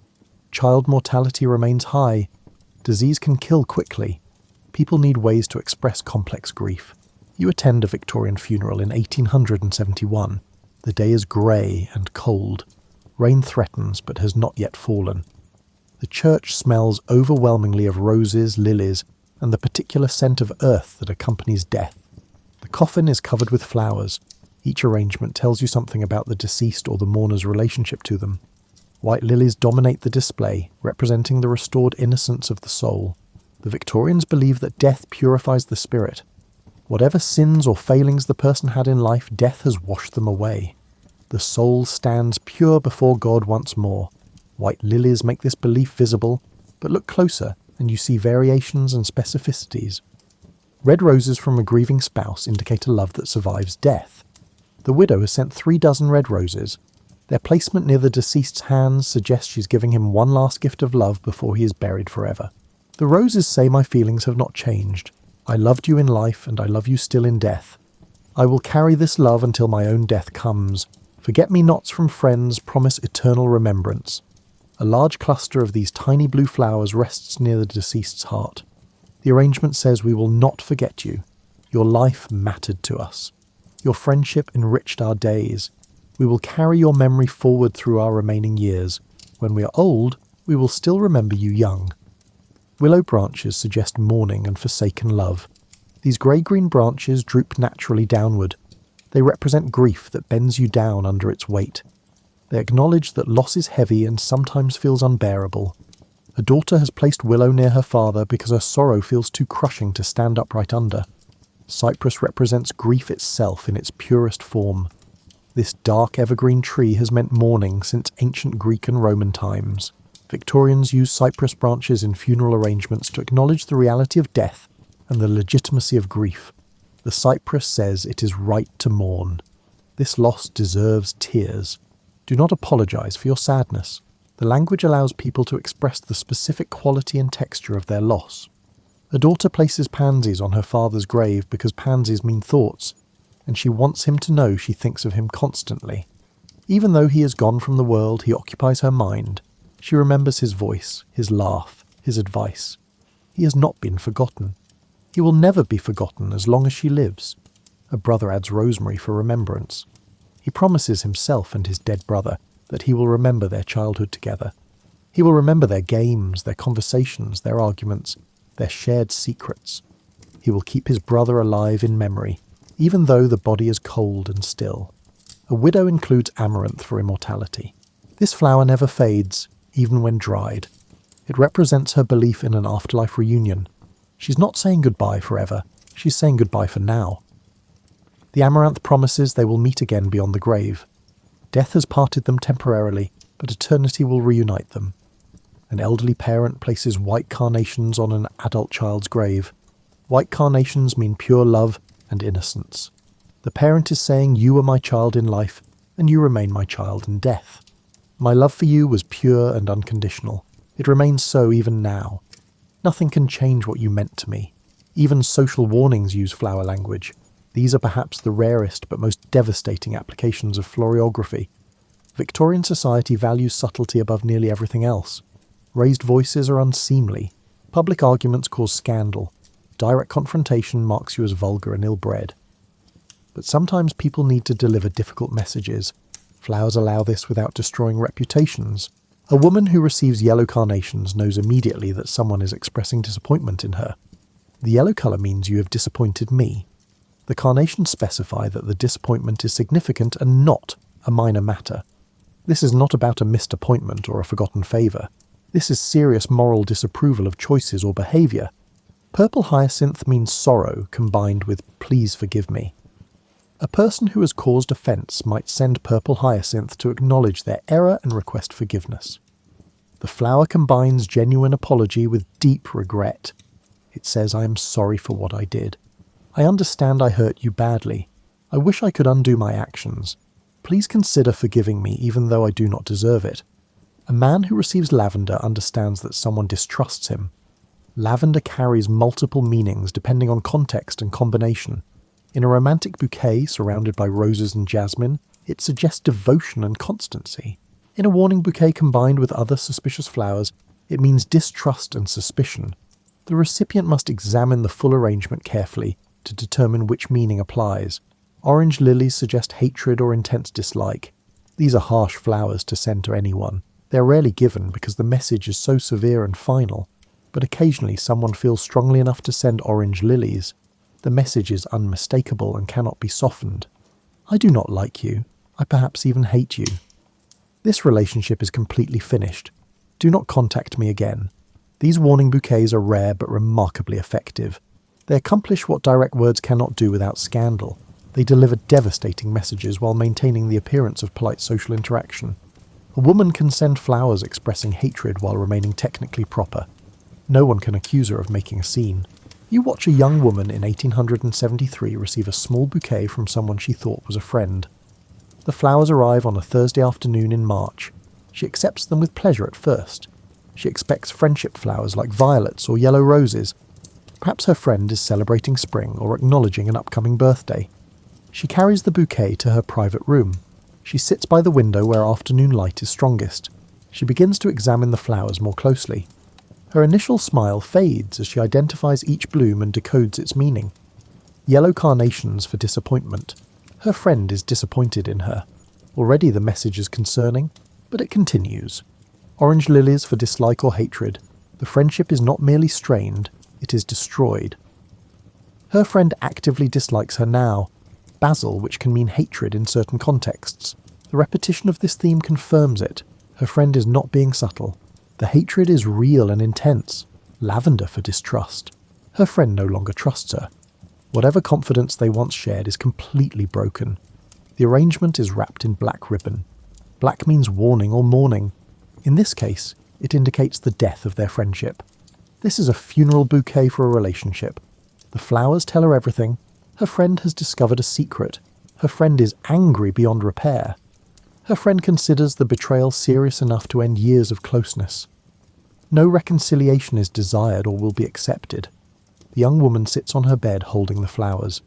Child mortality remains high. Disease can kill quickly. People need ways to express complex grief. You attend a Victorian funeral in 1871. The day is grey and cold. Rain threatens but has not yet fallen. The church smells overwhelmingly of roses, lilies, and the particular scent of earth that accompanies death. The coffin is covered with flowers. Each arrangement tells you something about the deceased or the mourner's relationship to them. White lilies dominate the display, representing the restored innocence of the soul. The Victorians believe that death purifies the spirit. Whatever sins or failings the person had in life, death has washed them away. The soul stands pure before God once more. White lilies make this belief visible, but look closer and you see variations and specificities. Red roses from a grieving spouse indicate a love that survives death. The widow has sent 3 dozen red roses. Their placement near the deceased's hands suggests she's giving him one last gift of love before he is buried forever. The roses say my feelings have not changed. I loved you in life and I love you still in death. I will carry this love until my own death comes. Forget-me-nots from friends promise eternal remembrance. A large cluster of these tiny blue flowers rests near the deceased's heart. The arrangement says we will not forget you. Your life mattered to us. Your friendship enriched our days. We will carry your memory forward through our remaining years. When we are old, we will still remember you young. Willow branches suggest mourning and forsaken love. These grey-green branches droop naturally downward. They represent grief that bends you down under its weight. They acknowledge that loss is heavy and sometimes feels unbearable. A daughter has placed willow near her father because her sorrow feels too crushing to stand upright under. Cypress represents grief itself in its purest form. This dark evergreen tree has meant mourning since ancient Greek and Roman times. Victorians use cypress branches in funeral arrangements to acknowledge the reality of death and the legitimacy of grief. The cypress says it is right to mourn. This loss deserves tears. Do not apologize for your sadness. The language allows people to express the specific quality and texture of their loss. A daughter places pansies on her father's grave because pansies mean thoughts, and she wants him to know she thinks of him constantly. Even though he is gone from the world, he occupies her mind. She remembers his voice, his laugh, his advice. He has not been forgotten. He will never be forgotten as long as she lives. A brother adds rosemary for remembrance. He promises himself and his dead brother that he will remember their childhood together. He will remember their games, their conversations, their arguments, their shared secrets. He will keep his brother alive in memory, even though the body is cold and still. A widow includes amaranth for immortality. This flower never fades, even when dried. It represents her belief in an afterlife reunion. She's not saying goodbye forever, she's saying goodbye for now. The amaranth promises they will meet again beyond the grave. Death has parted them temporarily, but eternity will reunite them. An elderly parent places white carnations on an adult child's grave. White carnations mean pure love and innocence. The parent is saying, you were my child in life, and you remain my child in death. My love for you was pure and unconditional. It remains so even now. Nothing can change what you meant to me. Even social warnings use flower language. These are perhaps the rarest but most devastating applications of floriography. Victorian society values subtlety above nearly everything else. Raised voices are unseemly. Public arguments cause scandal. Direct confrontation marks you as vulgar and ill-bred. But sometimes people need to deliver difficult messages. Flowers allow this without destroying reputations. A woman who receives yellow carnations knows immediately that someone is expressing disappointment in her. The yellow colour means you have disappointed me. The carnations specify that the disappointment is significant and not a minor matter. This is not about a missed appointment or a forgotten favour. This is serious moral disapproval of choices or behaviour. Purple hyacinth means sorrow combined with please forgive me. A person who has caused offence might send purple hyacinth to acknowledge their error and request forgiveness. The flower combines genuine apology with deep regret. It says, I am sorry for what I did. I understand I hurt you badly. I wish I could undo my actions. Please consider forgiving me even though I do not deserve it. A man who receives lavender understands that someone distrusts him. Lavender carries multiple meanings depending on context and combination. In a romantic bouquet surrounded by roses and jasmine, it suggests devotion and constancy. In a warning bouquet combined with other suspicious flowers, it means distrust and suspicion. The recipient must examine the full arrangement carefully to determine which meaning applies. Orange lilies suggest hatred or intense dislike. These are harsh flowers to send to anyone. They are rarely given because the message is so severe and final, but occasionally someone feels strongly enough to send orange lilies. The message is unmistakable and cannot be softened. I do not like you. I perhaps even hate you. This relationship is completely finished. Do not contact me again. These warning bouquets are rare but remarkably effective. They accomplish what direct words cannot do without scandal. They deliver devastating messages while maintaining the appearance of polite social interaction. A woman can send flowers expressing hatred while remaining technically proper. No one can accuse her of making a scene. You watch a young woman in 1873 receive a small bouquet from someone she thought was a friend. The flowers arrive on a Thursday afternoon in March. She accepts them with pleasure at first. She expects friendship flowers like violets or yellow roses. Perhaps her friend is celebrating spring or acknowledging an upcoming birthday. She carries the bouquet to her private room. She sits by the window where afternoon light is strongest. She begins to examine the flowers more closely. Her initial smile fades as she identifies each bloom and decodes its meaning. Yellow carnations for disappointment. Her friend is disappointed in her. Already the message is concerning, but it continues. Orange lilies for dislike or hatred. The friendship is not merely strained, it is destroyed. Her friend actively dislikes her now. Basil, which can mean hatred in certain contexts. The repetition of this theme confirms it. Her friend is not being subtle. The hatred is real and intense. Lavender for distrust. Her friend no longer trusts her. Whatever confidence they once shared is completely broken. The arrangement is wrapped in black ribbon. Black means warning or mourning. In this case, it indicates the death of their friendship. This is a funeral bouquet for a relationship. The flowers tell her everything. Her friend has discovered a secret. Her friend is angry beyond repair. Her friend considers the betrayal serious enough to end years of closeness. No reconciliation is desired or will be accepted. The young woman sits on her bed holding the flowers.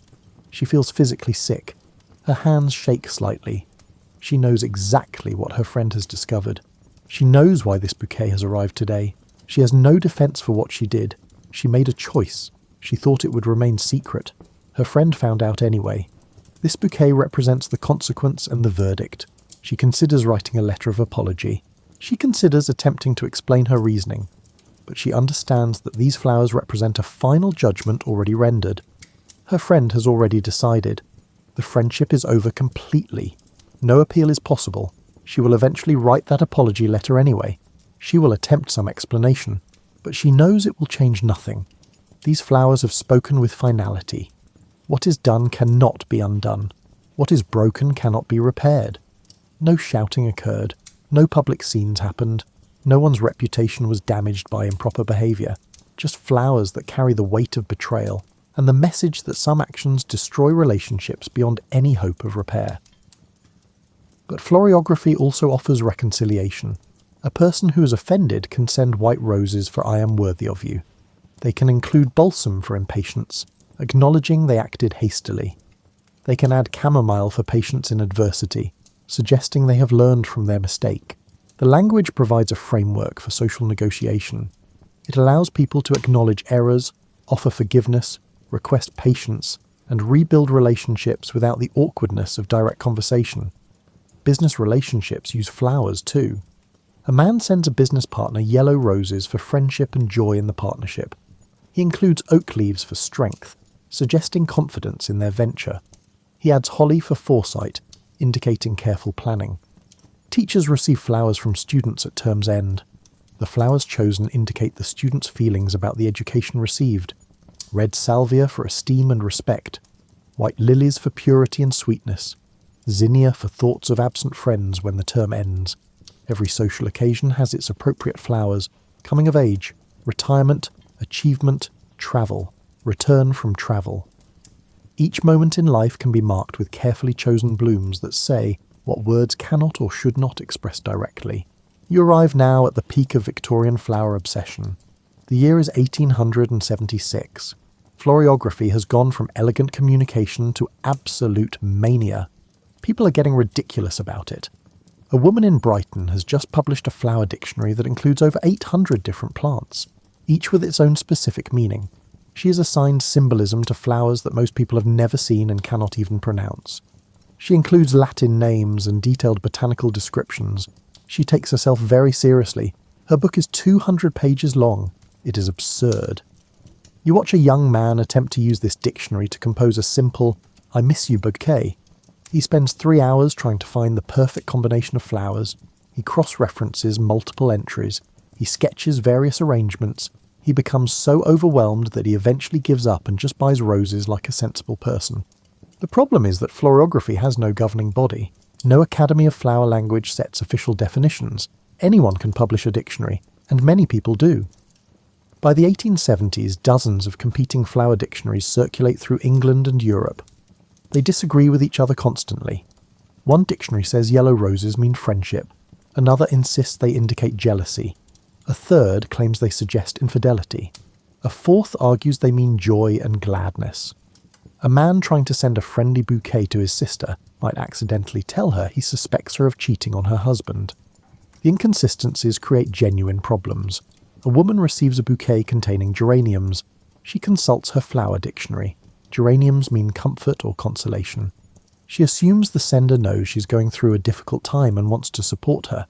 She feels physically sick. Her hands shake slightly. She knows exactly what her friend has discovered. She knows why this bouquet has arrived today. She has no defense for what she did. She made a choice. She thought it would remain secret. Her friend found out anyway. This bouquet represents the consequence and the verdict. She considers writing a letter of apology. She considers attempting to explain her reasoning. But she understands that these flowers represent a final judgment already rendered. Her friend has already decided. The friendship is over completely. No appeal is possible. She will eventually write that apology letter anyway. She will attempt some explanation, but she knows it will change nothing. These flowers have spoken with finality. What is done cannot be undone. What is broken cannot be repaired. No shouting occurred. No public scenes happened. No one's reputation was damaged by improper behaviour. Just flowers that carry the weight of betrayal, and the message that some actions destroy relationships beyond any hope of repair. But floriography also offers reconciliation. A person who is offended can send white roses for "I am worthy of you." They can include balsam for impatience, acknowledging they acted hastily. They can add chamomile for patience in adversity, suggesting they have learned from their mistake. The language provides a framework for social negotiation. It allows people to acknowledge errors, offer forgiveness, request patience, and rebuild relationships without the awkwardness of direct conversation. Business relationships use flowers too. A man sends a business partner yellow roses for friendship and joy in the partnership. He includes oak leaves for strength, suggesting confidence in their venture. He adds holly for foresight, indicating careful planning. Teachers receive flowers from students at term's end. The flowers chosen indicate the student's feelings about the education received. Red salvia for esteem and respect. White lilies for purity and sweetness. Zinnia for thoughts of absent friends when the term ends. Every social occasion has its appropriate flowers: coming of age, retirement, achievement, travel, return from travel. Each moment in life can be marked with carefully chosen blooms that say what words cannot or should not express directly. You arrive now at the peak of Victorian flower obsession. The year is 1876. Floriography has gone from elegant communication to absolute mania. People are getting ridiculous about it. A woman in Brighton has just published a flower dictionary that includes over 800 different plants, each with its own specific meaning. She has assigned symbolism to flowers that most people have never seen and cannot even pronounce. She includes Latin names and detailed botanical descriptions. She takes herself very seriously. Her book is 200 pages long. It is absurd. You watch a young man attempt to use this dictionary to compose a simple, "I miss you" bouquet. He spends 3 hours trying to find the perfect combination of flowers. He cross-references multiple entries. He sketches various arrangements. He becomes so overwhelmed that he eventually gives up and just buys roses like a sensible person. The problem is that florography has no governing body. No Academy of Flower Language sets official definitions. Anyone can publish a dictionary, and many people do. By the 1870s, dozens of competing flower dictionaries circulate through England and Europe. They disagree with each other constantly. One dictionary says yellow roses mean friendship. Another insists they indicate jealousy. A third claims they suggest infidelity. A fourth argues they mean joy and gladness. A man trying to send a friendly bouquet to his sister might accidentally tell her he suspects her of cheating on her husband. The inconsistencies create genuine problems. A woman receives a bouquet containing geraniums. She consults her flower dictionary. Geraniums mean comfort or consolation. She assumes the sender knows she's going through a difficult time and wants to support her.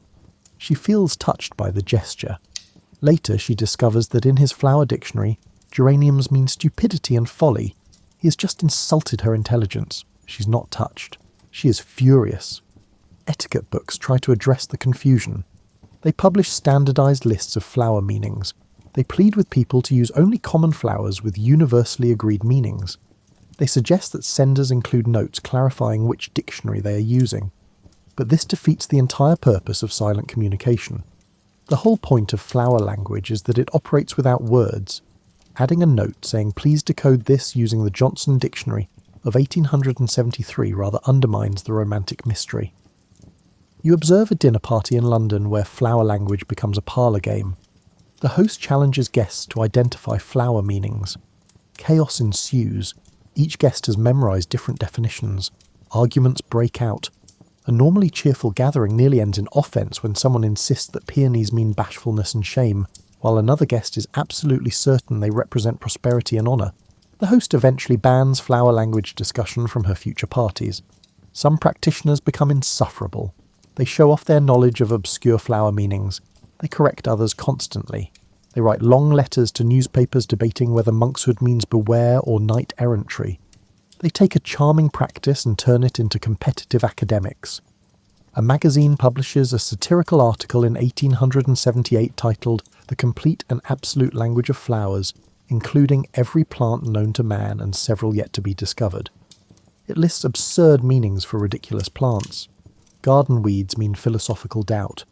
She feels touched by the gesture. Later, she discovers that in his flower dictionary, geraniums mean stupidity and folly. He has just insulted her intelligence. She's not touched. She is furious. Etiquette books try to address the confusion. They publish standardized lists of flower meanings. They plead with people to use only common flowers with universally agreed meanings. They suggest that senders include notes clarifying which dictionary they are using. But this defeats the entire purpose of silent communication. The whole point of flower language is that it operates without words. Adding a note saying please decode this using the Johnson Dictionary of 1873 rather undermines the romantic mystery. You observe a dinner party in London where flower language becomes a parlour game. The host challenges guests to identify flower meanings. Chaos ensues. Each guest has memorised different definitions. Arguments break out. A normally cheerful gathering nearly ends in offence when someone insists that peonies mean bashfulness and shame, while another guest is absolutely certain they represent prosperity and honour. The host eventually bans flower language discussion from her future parties. Some practitioners become insufferable. They show off their knowledge of obscure flower meanings. They correct others constantly. They write long letters to newspapers debating whether monkshood means beware or knight errantry. They take a charming practice and turn it into competitive academics. A magazine publishes a satirical article in 1878 titled The Complete and Absolute Language of Flowers, including every plant known to man and several yet to be discovered. It lists absurd meanings for ridiculous plants. Garden weeds mean philosophical doubt.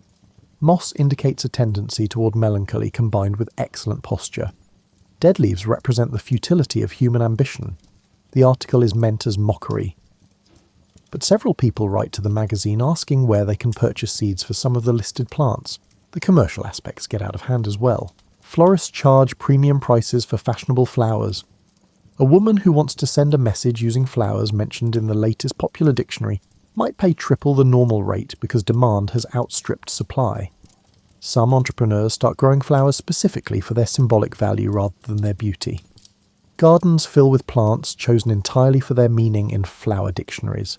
Moss indicates a tendency toward melancholy combined with excellent posture. Dead leaves represent the futility of human ambition. The article is meant as mockery. But several people write to the magazine asking where they can purchase seeds for some of the listed plants. The commercial aspects get out of hand as well. Florists charge premium prices for fashionable flowers. A woman who wants to send a message using flowers mentioned in the latest popular dictionary might pay triple the normal rate because demand has outstripped supply. Some entrepreneurs start growing flowers specifically for their symbolic value rather than their beauty. Gardens fill with plants chosen entirely for their meaning in flower dictionaries.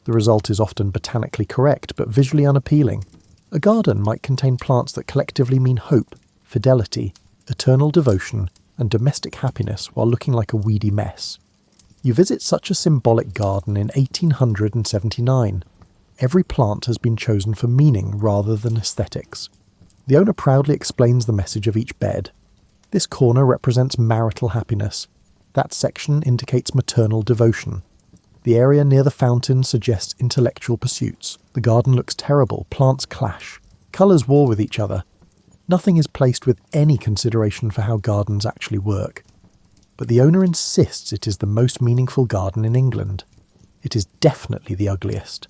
The result is often botanically correct but visually unappealing. A garden might contain plants that collectively mean hope, fidelity, eternal devotion, and domestic happiness while looking like a weedy mess. You visit such a symbolic garden in 1879. Every plant has been chosen for meaning rather than aesthetics. The owner proudly explains the message of each bed. This corner represents marital happiness. That section indicates maternal devotion. The area near the fountain suggests intellectual pursuits. The garden looks terrible, plants clash. Colours war with each other. Nothing is placed with any consideration for how gardens actually work. But the owner insists it is the most meaningful garden in England. It is definitely the ugliest.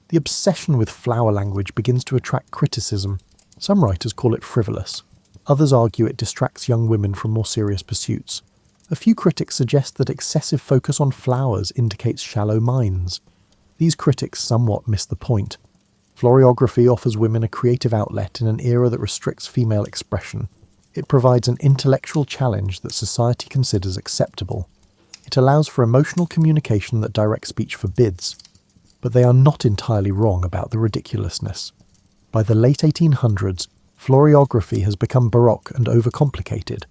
The obsession with flower language begins to attract criticism. Some writers call it frivolous. Others argue it distracts young women from more serious pursuits. A few critics suggest that excessive focus on flowers indicates shallow minds. These critics somewhat miss the point. Floriography offers women a creative outlet in an era that restricts female expression. It provides an intellectual challenge that society considers acceptable. It allows for emotional communication that direct speech forbids. But they are not entirely wrong about the ridiculousness. By the late 1800s, floriography has become baroque and overcomplicated.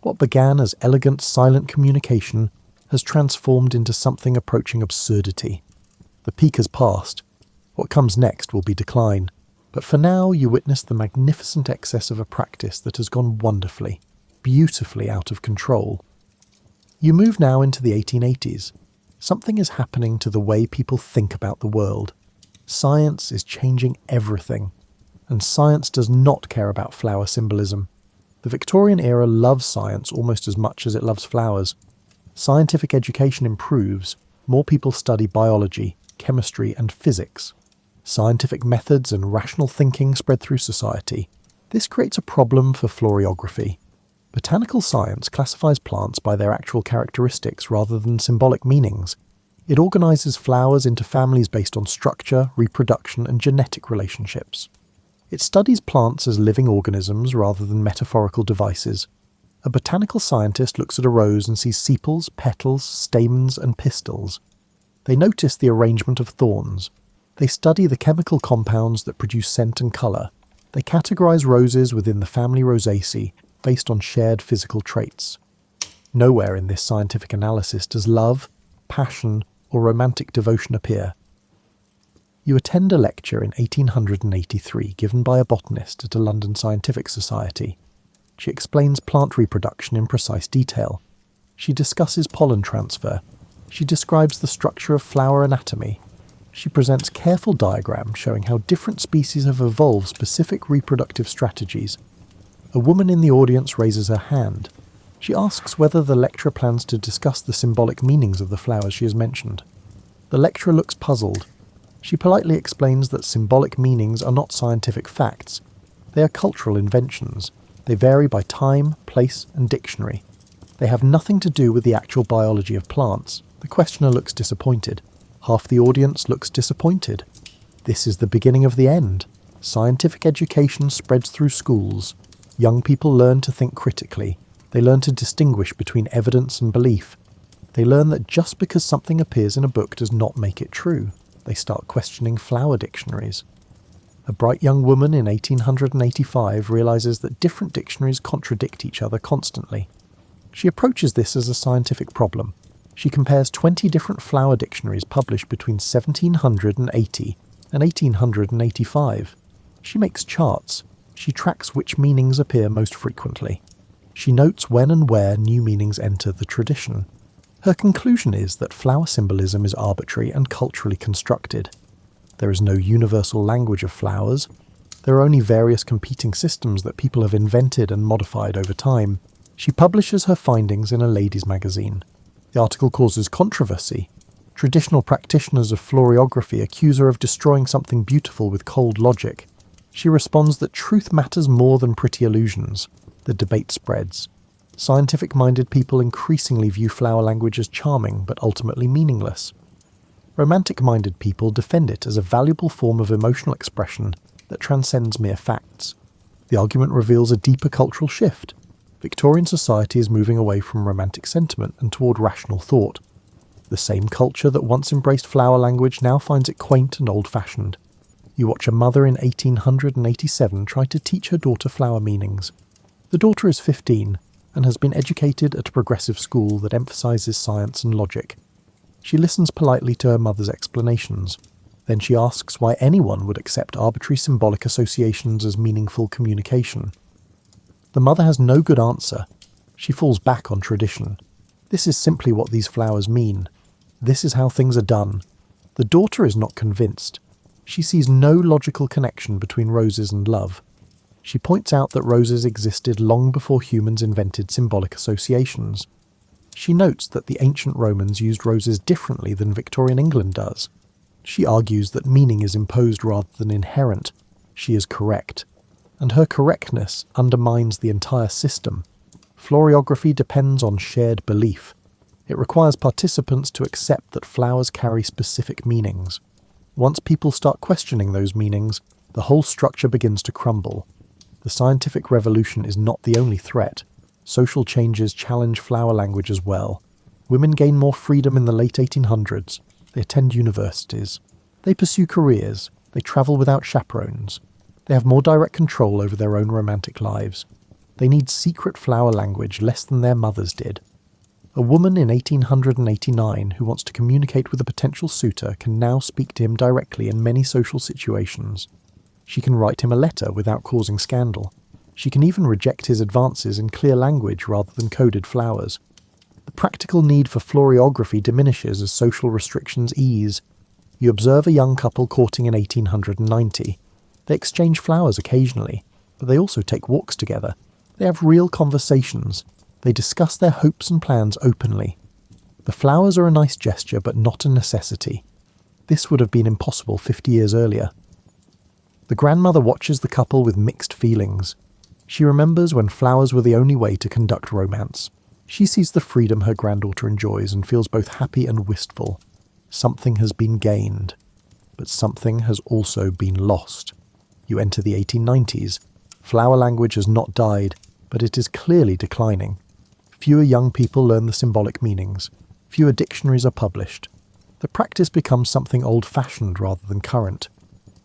What began as elegant, silent communication has transformed into something approaching absurdity. The peak has passed. What comes next will be decline. But for now, you witness the magnificent excess of a practice that has gone wonderfully, beautifully out of control. You move now into the 1880s. Something is happening to the way people think about the world. Science is changing everything. And science does not care about flower symbolism. The Victorian era loves science almost as much as it loves flowers. Scientific education improves. More people study biology, chemistry, and physics. Scientific methods and rational thinking spread through society. This creates a problem for florography. Botanical science classifies plants by their actual characteristics rather than symbolic meanings. It organizes flowers into families based on structure, reproduction, and genetic relationships. It studies plants as living organisms rather than metaphorical devices. A botanical scientist looks at a rose and sees sepals, petals, stamens, and pistils. They notice the arrangement of thorns. They study the chemical compounds that produce scent and colour. They categorize roses within the family Rosaceae based on shared physical traits. Nowhere in this scientific analysis does love, passion, or romantic devotion appear. You attend a lecture in 1883 given by a botanist at a London scientific society. She explains plant reproduction in precise detail. She discusses pollen transfer. She describes the structure of flower anatomy. She presents careful diagrams showing how different species have evolved specific reproductive strategies. A woman in the audience raises her hand. She asks whether the lecturer plans to discuss the symbolic meanings of the flowers she has mentioned. The lecturer looks puzzled. She politely explains that symbolic meanings are not scientific facts. They are cultural inventions. They vary by time, place, and dictionary. They have nothing to do with the actual biology of plants. The questioner looks disappointed. Half the audience looks disappointed. This is the beginning of the end. Scientific education spreads through schools. Young people learn to think critically. They learn to distinguish between evidence and belief. They learn that just because something appears in a book does not make it true. They start questioning flower dictionaries. A bright young woman in 1885 realizes that different dictionaries contradict each other constantly. She approaches this as a scientific problem. She compares 20 different flower dictionaries published between 1780 and 1885. She makes charts. She tracks which meanings appear most frequently. She notes when and where new meanings enter the tradition. Her conclusion is that flower symbolism is arbitrary and culturally constructed. There is no universal language of flowers. There are only various competing systems that people have invented and modified over time. She publishes her findings in a ladies' magazine. The article causes controversy. Traditional practitioners of florography accuse her of destroying something beautiful with cold logic. She responds that truth matters more than pretty illusions. The debate spreads. Scientific-minded people increasingly view flower language as charming but ultimately meaningless. Romantic-minded people defend it as a valuable form of emotional expression that transcends mere facts. The argument reveals a deeper cultural shift. Victorian society is moving away from romantic sentiment and toward rational thought. The same culture that once embraced flower language now finds it quaint and old-fashioned. You watch a mother in 1887 try to teach her daughter flower meanings. The daughter is 15 and has been educated at a progressive school that emphasizes science and logic. She listens politely to her mother's explanations. Then she asks why anyone would accept arbitrary symbolic associations as meaningful communication. The mother has no good answer. She falls back on tradition. This is simply what these flowers mean. This is how things are done. The daughter is not convinced. She sees no logical connection between roses and love. She points out that roses existed long before humans invented symbolic associations. She notes that the ancient Romans used roses differently than Victorian England does. She argues that meaning is imposed rather than inherent. She is correct. And her correctness undermines the entire system. Florography depends on shared belief. It requires participants to accept that flowers carry specific meanings. Once people start questioning those meanings, the whole structure begins to crumble. The scientific revolution is not the only threat. Social changes challenge flower language as well. Women gain more freedom in the late 1800s. They attend universities. They pursue careers. They travel without chaperones. They have more direct control over their own romantic lives. They need secret flower language less than their mothers did. A woman in 1889 who wants to communicate with a potential suitor can now speak to him directly in many social situations. She can write him a letter without causing scandal. She can even reject his advances in clear language rather than coded flowers. The practical need for florography diminishes as social restrictions ease. You observe a young couple courting in 1890. They exchange flowers occasionally, but they also take walks together. They have real conversations. They discuss their hopes and plans openly. The flowers are a nice gesture, but not a necessity. This would have been impossible 50 years earlier. The grandmother watches the couple with mixed feelings. She remembers when flowers were the only way to conduct romance. She sees the freedom her granddaughter enjoys and feels both happy and wistful. Something has been gained, but something has also been lost. You enter the 1890s. Flower language has not died, but it is clearly declining. Fewer young people learn the symbolic meanings. Fewer dictionaries are published. The practice becomes something old-fashioned rather than current.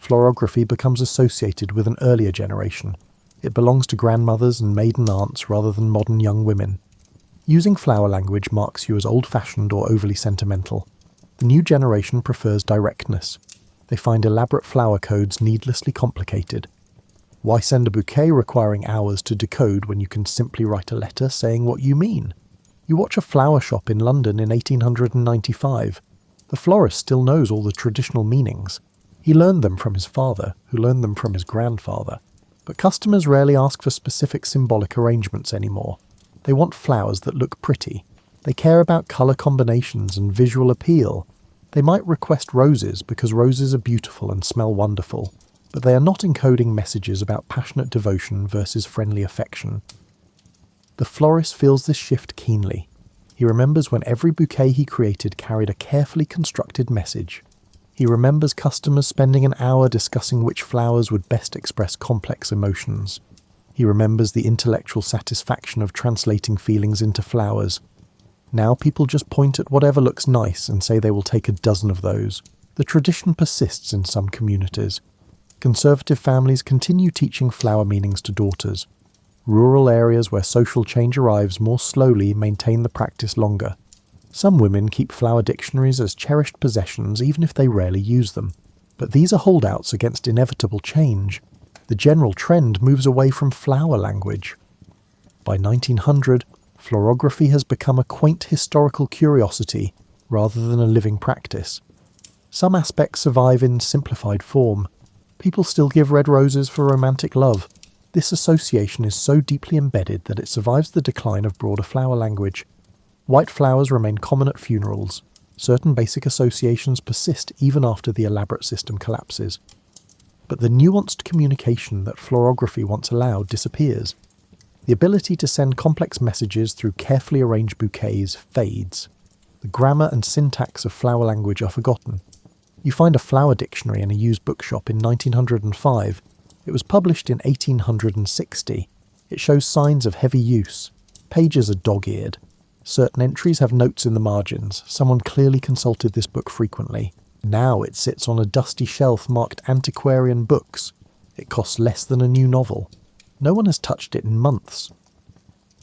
Florography becomes associated with an earlier generation. It belongs to grandmothers and maiden aunts rather than modern young women. Using flower language marks you as old-fashioned or overly sentimental. The new generation prefers directness. They find elaborate flower codes needlessly complicated. Why send a bouquet requiring hours to decode when you can simply write a letter saying what you mean? You watch a flower shop in London in 1895. The florist still knows all the traditional meanings. He learned them from his father, who learned them from his grandfather. But customers rarely ask for specific symbolic arrangements anymore. They want flowers that look pretty. They care about colour combinations and visual appeal. They might request roses because roses are beautiful and smell wonderful, but they are not encoding messages about passionate devotion versus friendly affection. The florist feels this shift keenly. He remembers when every bouquet he created carried a carefully constructed message. He remembers customers spending an hour discussing which flowers would best express complex emotions. He remembers the intellectual satisfaction of translating feelings into flowers. Now people just point at whatever looks nice and say they will take a dozen of those. The tradition persists in some communities. Conservative families continue teaching flower meanings to daughters. Rural areas where social change arrives more slowly maintain the practice longer. Some women keep flower dictionaries as cherished possessions even if they rarely use them. But these are holdouts against inevitable change. The general trend moves away from flower language. By 1900, florography has become a quaint historical curiosity rather than a living practice. Some aspects survive in simplified form. People still give red roses for romantic love. This association is so deeply embedded that it survives the decline of broader flower language. White flowers remain common at funerals. Certain basic associations persist even after the elaborate system collapses. But the nuanced communication that florography once allowed disappears. The ability to send complex messages through carefully arranged bouquets fades. The grammar and syntax of flower language are forgotten. You find a flower dictionary in a used bookshop in 1905. It was published in 1860. It shows signs of heavy use. Pages are dog-eared. Certain entries have notes in the margins. Someone clearly consulted this book frequently. Now it sits on a dusty shelf marked antiquarian books. It costs less than a new novel. No one has touched it in months.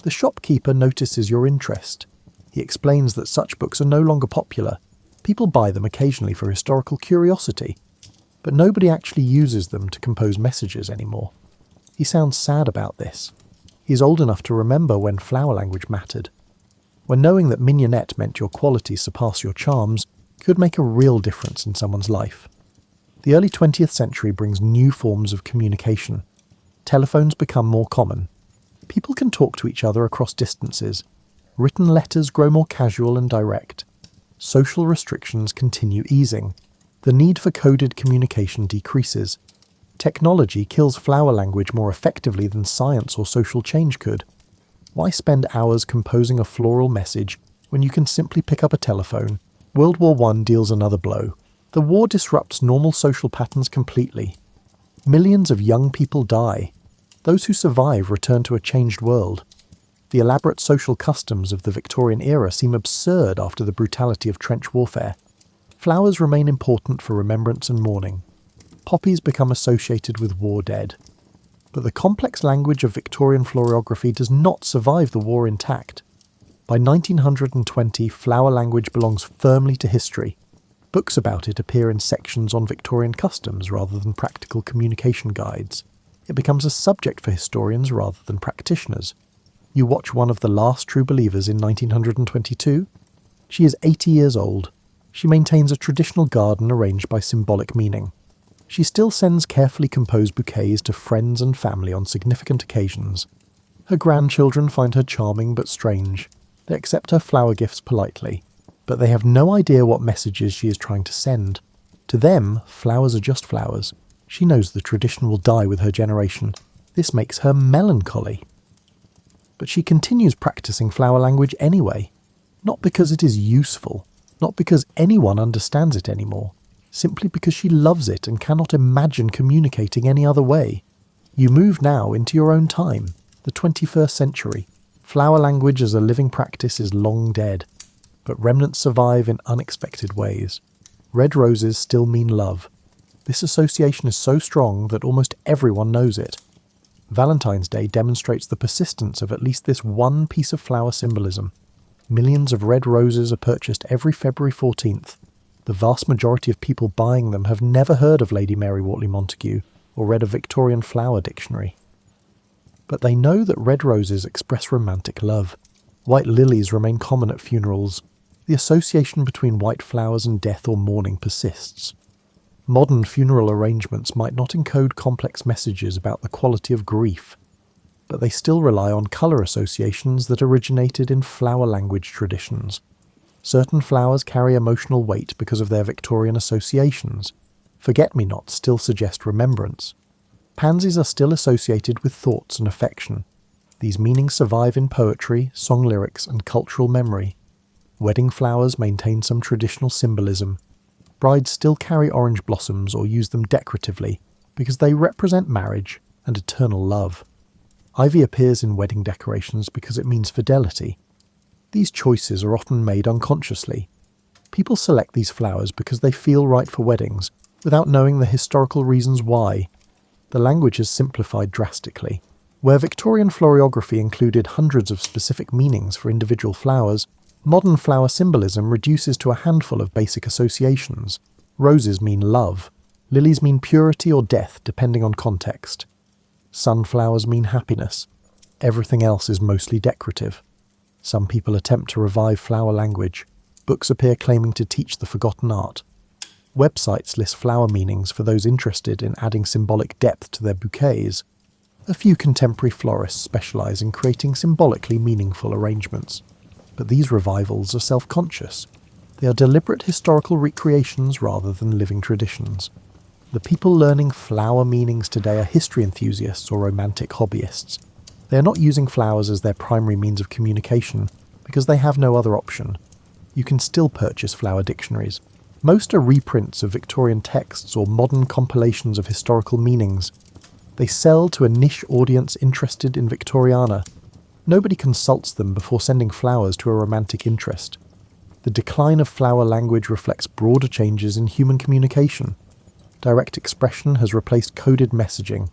The shopkeeper notices your interest. He explains that such books are no longer popular. People buy them occasionally for historical curiosity, but nobody actually uses them to compose messages anymore. He sounds sad about this. He is old enough to remember when flower language mattered, when knowing that mignonette meant your qualities surpass your charms could make a real difference in someone's life. The early 20th century brings new forms of communication. Telephones become more common. People can talk to each other across distances. Written letters grow more casual and direct. Social restrictions continue easing. The need for coded communication decreases. Technology kills flower language more effectively than science or social change could. Why spend hours composing a floral message when you can simply pick up a telephone? World War I deals another blow. The war disrupts normal social patterns completely. Millions of young people die. Those who survive return to a changed world. The elaborate social customs of the Victorian era seem absurd after the brutality of trench warfare. Flowers remain important for remembrance and mourning. Poppies become associated with war dead. But the complex language of Victorian florography does not survive the war intact. By 1920, flower language belongs firmly to history. Books about it appear in sections on Victorian customs rather than practical communication guides. It becomes a subject for historians rather than practitioners. You watch One of the Last True Believers in 1922. She is 80 years old. She maintains a traditional garden arranged by symbolic meaning. She still sends carefully composed bouquets to friends and family on significant occasions. Her grandchildren find her charming but strange. They accept her flower gifts politely, but they have no idea what messages she is trying to send. To them, flowers are just flowers. She knows the tradition will die with her generation. This makes her melancholy. But she continues practicing flower language anyway. Not because it is useful, not because anyone understands it anymore, simply because she loves it and cannot imagine communicating any other way. You move now into your own time, the 21st century. Flower language as a living practice is long dead, but remnants survive in unexpected ways. Red roses still mean love. This association is so strong that almost everyone knows it. Valentine's Day demonstrates the persistence of at least this one piece of flower symbolism. Millions of red roses are purchased every February 14th. The vast majority of people buying them have never heard of Lady Mary Wortley Montagu or read a Victorian flower dictionary. But they know that red roses express romantic love. White lilies remain common at funerals. The association between white flowers and death or mourning persists. Modern funeral arrangements might not encode complex messages about the quality of grief, but they still rely on colour associations that originated in flower language traditions. Certain flowers carry emotional weight because of their Victorian associations. Forget-me-nots still suggest remembrance. Pansies are still associated with thoughts and affection. These meanings survive in poetry, song lyrics, and cultural memory. Wedding flowers maintain some traditional symbolism. Brides still carry orange blossoms or use them decoratively because they represent marriage and eternal love. Ivy appears in wedding decorations because it means fidelity. These choices are often made unconsciously. People select these flowers because they feel right for weddings, without knowing the historical reasons why. The language has simplified drastically. Where Victorian florography included hundreds of specific meanings for individual flowers, modern flower symbolism reduces to a handful of basic associations. Roses mean love. Lilies mean purity or death, depending on context. Sunflowers mean happiness. Everything else is mostly decorative. Some people attempt to revive flower language. Books appear claiming to teach the forgotten art. Websites list flower meanings for those interested in adding symbolic depth to their bouquets. A few contemporary florists specialise in creating symbolically meaningful arrangements. But these revivals are self-conscious. They are deliberate historical recreations rather than living traditions. The people learning flower meanings today are history enthusiasts or romantic hobbyists. They are not using flowers as their primary means of communication because they have no other option. You can still purchase flower dictionaries. Most are reprints of Victorian texts or modern compilations of historical meanings. They sell to a niche audience interested in Victoriana. Nobody consults them before sending flowers to a romantic interest. The decline of flower language reflects broader changes in human communication. Direct expression has replaced coded messaging.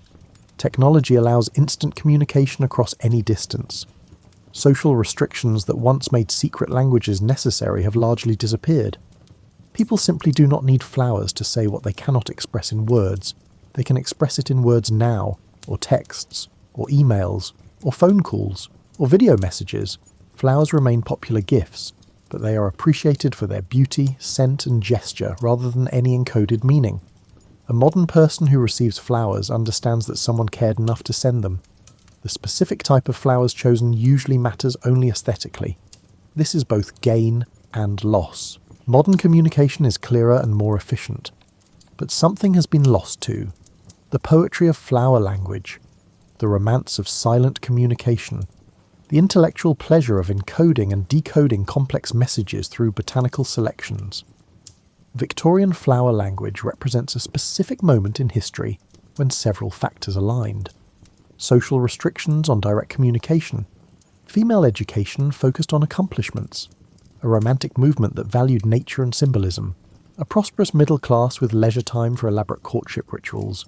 Technology allows instant communication across any distance. Social restrictions that once made secret languages necessary have largely disappeared. People simply do not need flowers to say what they cannot express in words. They can express it in words now, or texts, or emails, or phone calls, or video messages. Flowers remain popular gifts, but they are appreciated for their beauty, scent, and gesture rather than any encoded meaning. A modern person who receives flowers understands that someone cared enough to send them. The specific type of flowers chosen usually matters only aesthetically. This is both gain and loss. Modern communication is clearer and more efficient. But something has been lost too. The poetry of flower language, the romance of silent communication, the intellectual pleasure of encoding and decoding complex messages through botanical selections. Victorian flower language represents a specific moment in history when several factors aligned. Social restrictions on direct communication, female education focused on accomplishments, a romantic movement that valued nature and symbolism, a prosperous middle class with leisure time for elaborate courtship rituals.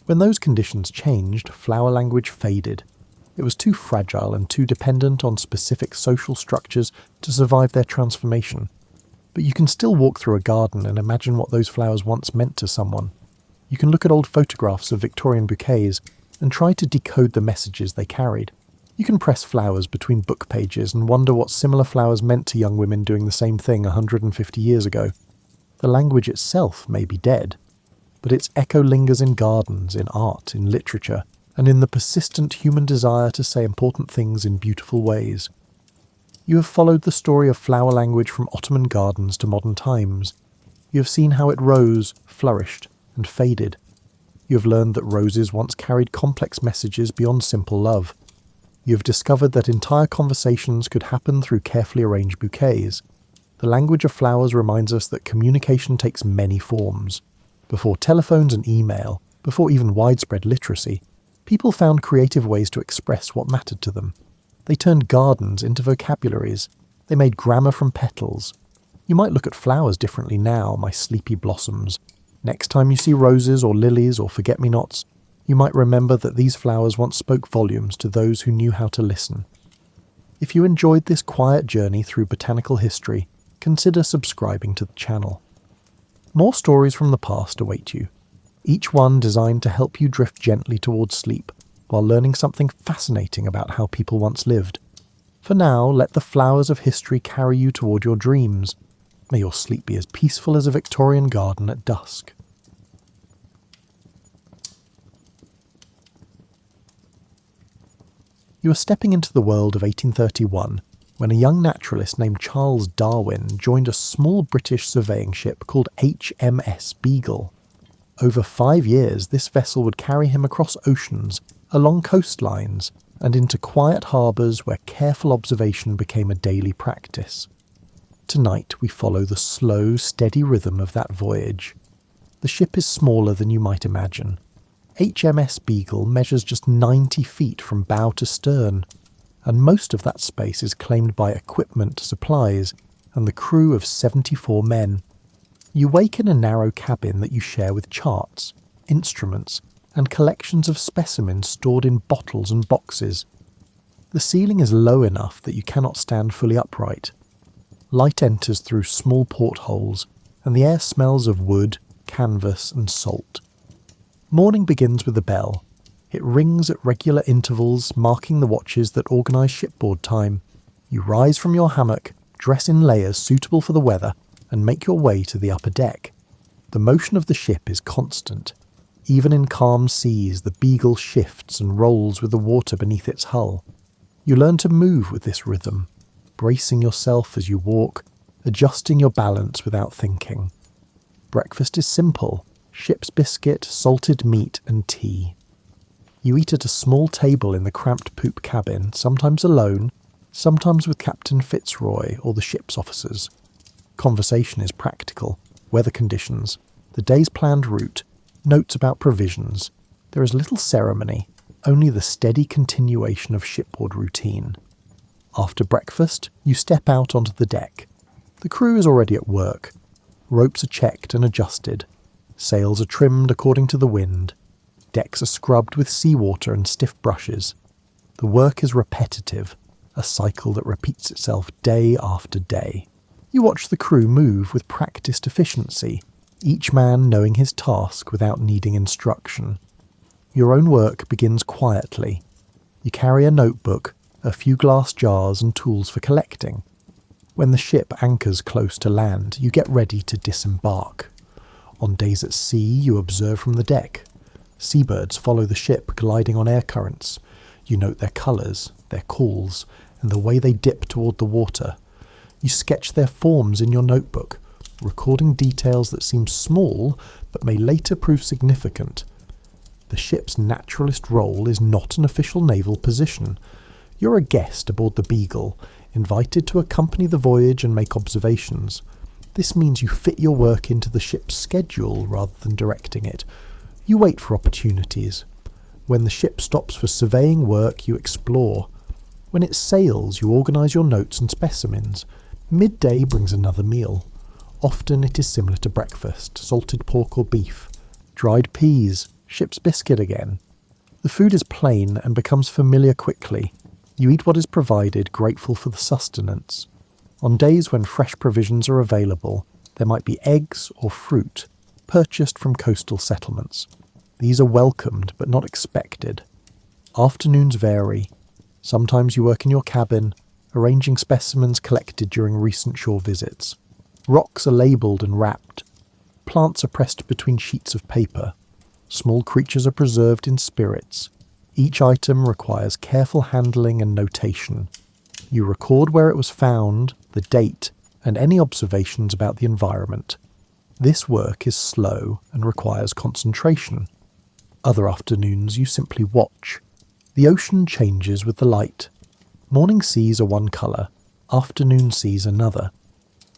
When those conditions changed, flower language faded. It was too fragile and too dependent on specific social structures to survive their transformation. But you can still walk through a garden and imagine what those flowers once meant to someone. You can look at old photographs of Victorian bouquets and try to decode the messages they carried. You can press flowers between book pages and wonder what similar flowers meant to young women doing the same thing 150 years ago. The language itself may be dead, but its echo lingers in gardens, in art, in literature, and in the persistent human desire to say important things in beautiful ways. You have followed the story of flower language from Ottoman gardens to modern times. You have seen how it rose, flourished, and faded. You have learned that roses once carried complex messages beyond simple love. You have discovered that entire conversations could happen through carefully arranged bouquets. The language of flowers reminds us that communication takes many forms. Before telephones and email, before even widespread literacy, people found creative ways to express what mattered to them. They turned gardens into vocabularies. They made grammar from petals. You might look at flowers differently now, my sleepy blossoms. Next time you see roses or lilies or forget-me-nots, you might remember that these flowers once spoke volumes to those who knew how to listen. If you enjoyed this quiet journey through botanical history, consider subscribing to the channel. More stories from the past await you, each one designed to help you drift gently towards sleep, while learning something fascinating about how people once lived. For now, let the flowers of history carry you toward your dreams. May your sleep be as peaceful as a Victorian garden at dusk. You are stepping into the world of 1831, when a young naturalist named Charles Darwin joined a small British surveying ship called HMS Beagle. Over 5 years, this vessel would carry him across oceans, along coastlines, and into quiet harbours where careful observation became a daily practice. Tonight we follow the slow, steady rhythm of that voyage. The ship is smaller than you might imagine. HMS Beagle measures just 90 feet from bow to stern, and most of that space is claimed by equipment, supplies, and the crew of 74 men. You wake in a narrow cabin that you share with charts, instruments, and collections of specimens stored in bottles and boxes. The ceiling is low enough that you cannot stand fully upright. Light enters through small portholes, and the air smells of wood, canvas, and salt. Morning begins with a bell. It rings at regular intervals, marking the watches that organise shipboard time. You rise from your hammock, dress in layers suitable for the weather, and make your way to the upper deck. The motion of the ship is constant. Even in calm seas, the Beagle shifts and rolls with the water beneath its hull. You learn to move with this rhythm, bracing yourself as you walk, adjusting your balance without thinking. Breakfast is simple: ship's biscuit, salted meat, and tea. You eat at a small table in the cramped poop cabin, sometimes alone, sometimes with Captain Fitzroy or the ship's officers. Conversation is practical: weather conditions, the day's planned route, notes about provisions. There is little ceremony, only the steady continuation of shipboard routine. After breakfast, you step out onto the deck. The crew is already at work. Ropes are checked and adjusted. Sails are trimmed according to the wind. Decks are scrubbed with seawater and stiff brushes. The work is repetitive, a cycle that repeats itself day after day. You watch the crew move with practiced efficiency, each man knowing his task without needing instruction. Your own work begins quietly. You carry a notebook, a few glass jars and tools for collecting. When the ship anchors close to land, you get ready to disembark. On days at sea, you observe from the deck. Seabirds follow the ship, gliding on air currents. You note their colours, their calls, and the way they dip toward the water. You sketch their forms in your notebook, recording details that seem small but may later prove significant. The ship's naturalist role is not an official naval position. You're a guest aboard the Beagle, invited to accompany the voyage and make observations. This means you fit your work into the ship's schedule rather than directing it. You wait for opportunities. When the ship stops for surveying work, you explore. When it sails, you organise your notes and specimens. Midday brings another meal. Often it is similar to breakfast: salted pork or beef, dried peas, Ship's biscuit again. The food is plain and becomes familiar quickly. You eat what is provided, grateful for the sustenance. On days when fresh provisions are available, there might be eggs or fruit, purchased from coastal settlements. These are welcomed but not expected. Afternoons vary. Sometimes you work in your cabin, arranging specimens collected during recent shore visits. Rocks are labelled and wrapped. Plants are pressed between sheets of paper. Small creatures are preserved in spirits. Each item requires careful handling and notation. You record where it was found, the date, and any observations about the environment. This work is slow and requires concentration. Other afternoons you simply watch. The ocean changes with the light. Morning seas are one colour, afternoon seas another.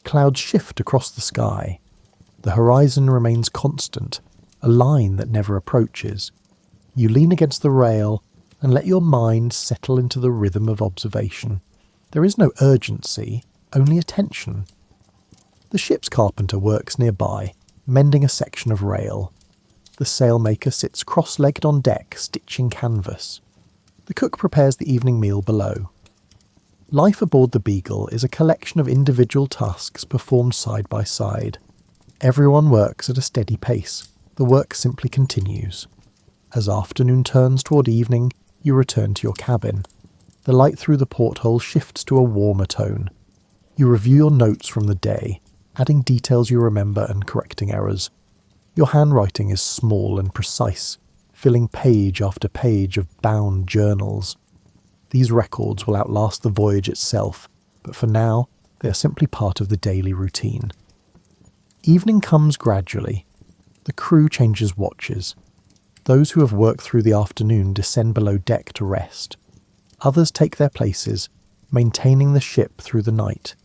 Clouds shift across the sky. The horizon remains constant, a line that never approaches. You lean against the rail and let your mind settle into the rhythm of observation. There is no urgency, only attention. The ship's carpenter works nearby, mending a section of rail. The sailmaker sits cross-legged on deck, stitching canvas. The cook prepares the evening meal below. Life aboard the Beagle is a collection of individual tasks performed side by side. Everyone works at a steady pace. The work simply continues. As afternoon turns toward evening, you return to your cabin. The light through the porthole shifts to a warmer tone. You review your notes from the day, adding details you remember and correcting errors. Your handwriting is small and precise, filling page after page of bound journals. These records will outlast the voyage itself, but for now, they are simply part of the daily routine. Evening comes gradually. The crew changes watches. Those who have worked through the afternoon descend below deck to rest. Others take their places, maintaining the ship through the night.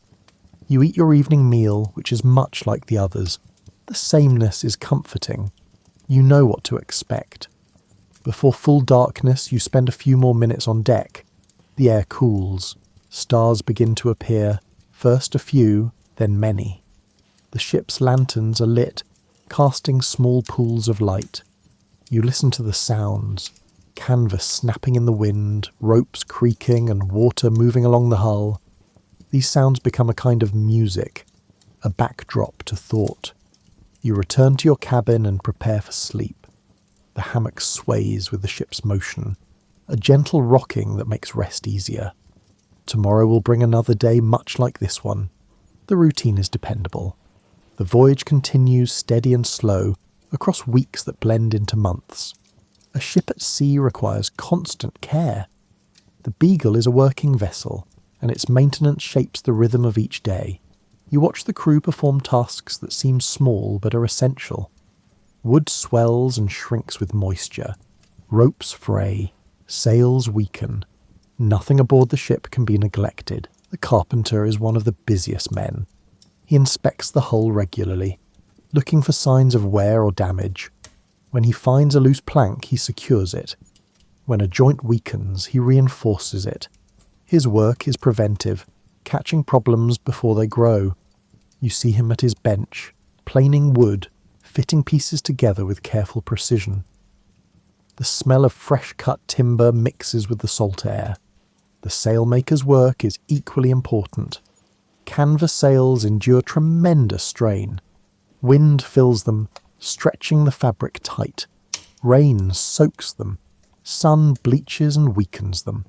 You eat your evening meal, which is much like the others. The sameness is comforting. You know what to expect. Before full darkness, you spend a few more minutes on deck. The air cools. Stars begin to appear, first a few, then many. The ship's lanterns are lit, casting small pools of light. You listen to the sounds, canvas snapping in the wind, ropes creaking and water moving along the hull. These sounds become a kind of music, a backdrop to thought. You return to your cabin and prepare for sleep. The hammock sways with the ship's motion, a gentle rocking that makes rest easier. Tomorrow will bring another day much like this one. The routine is dependable. The voyage continues steady and slow, across weeks that blend into months. A ship at sea requires constant care. The Beagle is a working vessel, and its maintenance shapes the rhythm of each day. You watch the crew perform tasks that seem small but are essential. Wood swells and shrinks with moisture. Ropes fray. Sails weaken. Nothing aboard the ship can be neglected. The carpenter is one of the busiest men. He inspects the hull regularly, looking for signs of wear or damage. When he finds a loose plank, he secures it. When a joint weakens, he reinforces it. His work is preventive, catching problems before they grow. You see him at his bench, planing wood, fitting pieces together with careful precision. The smell of fresh-cut timber mixes with the salt air. The sailmaker's work is equally important. Canvas sails endure tremendous strain. Wind fills them, stretching the fabric tight. Rain soaks them. Sun bleaches and weakens them.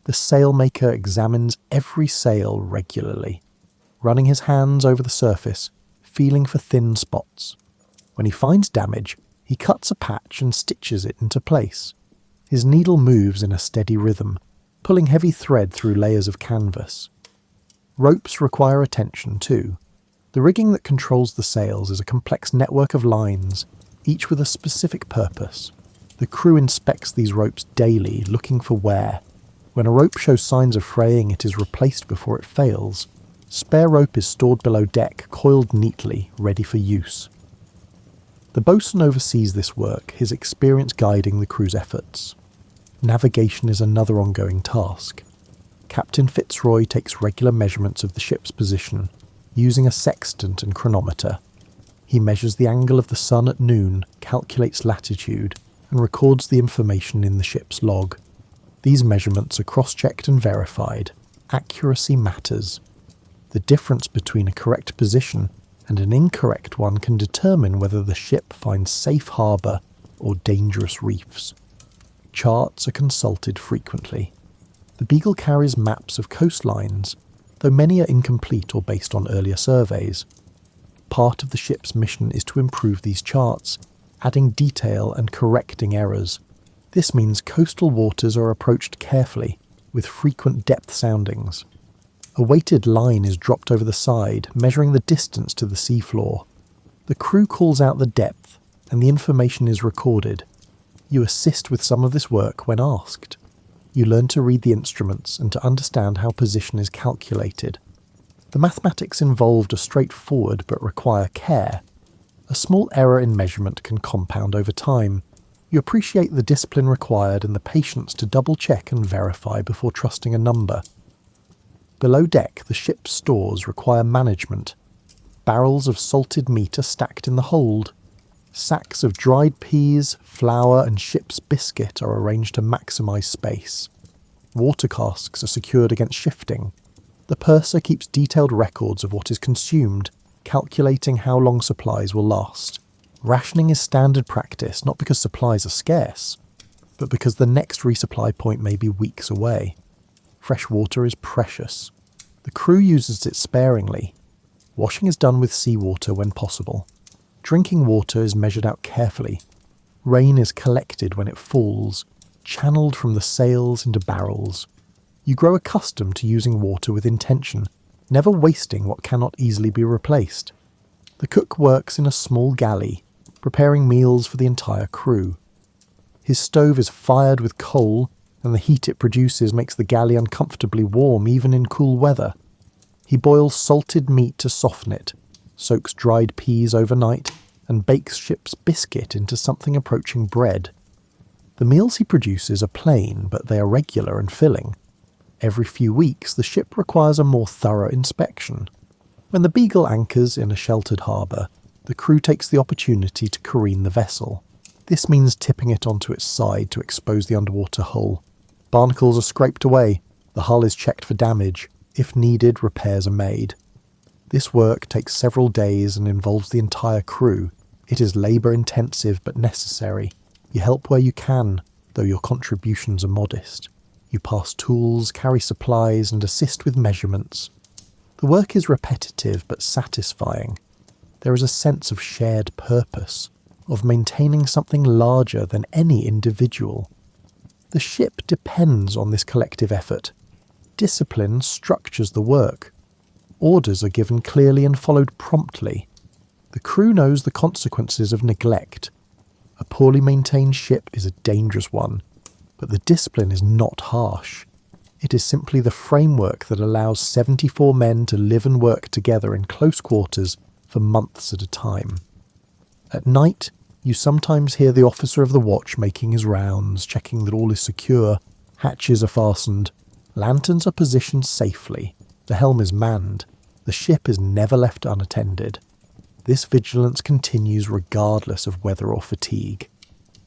The sailmaker examines every sail regularly, running his hands over the surface, feeling for thin spots. When he finds damage, he cuts a patch and stitches it into place. His needle moves in a steady rhythm, pulling heavy thread through layers of canvas. Ropes require attention too. The rigging that controls the sails is a complex network of lines, each with a specific purpose. The crew inspects these ropes daily, looking for wear. When a rope shows signs of fraying, it is replaced before it fails. Spare rope is stored below deck, coiled neatly, ready for use. The boatswain oversees this work, his experience guiding the crew's efforts. Navigation is another ongoing task. Captain Fitzroy takes regular measurements of the ship's position, using a sextant and chronometer. He measures the angle of the sun at noon, calculates latitude, and records the information in the ship's log. These measurements are cross-checked and verified. Accuracy matters. The difference between a correct position and an incorrect one can determine whether the ship finds safe harbour or dangerous reefs. Charts are consulted frequently. The Beagle carries maps of coastlines, though many are incomplete or based on earlier surveys. Part of the ship's mission is to improve these charts, adding detail and correcting errors. This means coastal waters are approached carefully, with frequent depth soundings. A weighted line is dropped over the side, measuring the distance to the seafloor. The crew calls out the depth, and the information is recorded. You assist with some of this work when asked. You learn to read the instruments and to understand how position is calculated. The mathematics involved are straightforward but require care. A small error in measurement can compound over time. You appreciate the discipline required and the patience to double-check and verify before trusting a number. Below deck, the ship's stores require management. Barrels of salted meat are stacked in the hold. Sacks of dried peas, flour and ship's biscuit are arranged to maximise space. Water casks are secured against shifting. The purser keeps detailed records of what is consumed, calculating how long supplies will last. Rationing is standard practice, not because supplies are scarce, but because the next resupply point may be weeks away. Fresh water is precious. The crew uses it sparingly. Washing is done with seawater when possible. Drinking water is measured out carefully. Rain is collected when it falls, channeled from the sails into barrels. You grow accustomed to using water with intention, never wasting what cannot easily be replaced. The cook works in a small galley, preparing meals for the entire crew. His stove is fired with coal, and the heat it produces makes the galley uncomfortably warm even in cool weather. He boils salted meat to soften it, soaks dried peas overnight, and bakes ship's biscuit into something approaching bread. The meals he produces are plain, but they are regular and filling. Every few weeks, the ship requires a more thorough inspection. When the Beagle anchors in a sheltered harbour, the crew takes the opportunity to careen the vessel. This means tipping it onto its side to expose the underwater hull. Barnacles are scraped away, the hull is checked for damage. If needed, repairs are made. This work takes several days and involves the entire crew. It is labour-intensive but necessary. You help where you can, though your contributions are modest. You pass tools, carry supplies, and assist with measurements. The work is repetitive but satisfying. There is a sense of shared purpose, of maintaining something larger than any individual. The ship depends on this collective effort. Discipline structures the work. Orders are given clearly and followed promptly. The crew knows the consequences of neglect. A poorly maintained ship is a dangerous one, but the discipline is not harsh. It is simply the framework that allows 74 men to live and work together in close quarters for months at a time. At night, you sometimes hear the officer of the watch making his rounds, checking that all is secure, hatches are fastened, lanterns are positioned safely, the helm is manned, the ship is never left unattended. This vigilance continues regardless of weather or fatigue.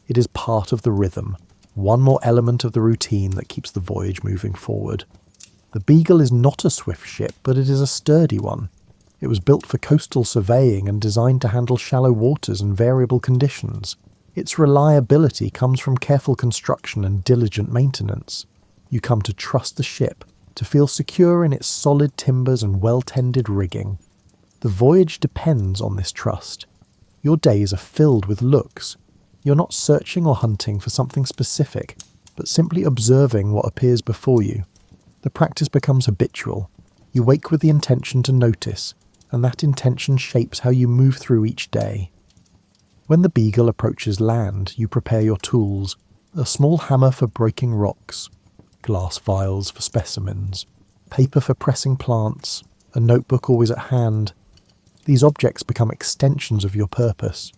It is part of the rhythm, one more element of the routine that keeps the voyage moving forward. The Beagle is not a swift ship, but it is a sturdy one. It was built for coastal surveying and designed to handle shallow waters and variable conditions. Its reliability comes from careful construction and diligent maintenance. You come to trust the ship, to feel secure in its solid timbers and well-tended rigging. The voyage depends on this trust. Your days are filled with looks. You're not searching or hunting for something specific, but simply observing what appears before you. The practice becomes habitual. You wake with the intention to notice, and that intention shapes how you move through each day. When the Beagle approaches land, you prepare your tools, a small hammer for breaking rocks, glass vials for specimens, paper for pressing plants, a notebook always at hand. These objects become extensions of your purpose.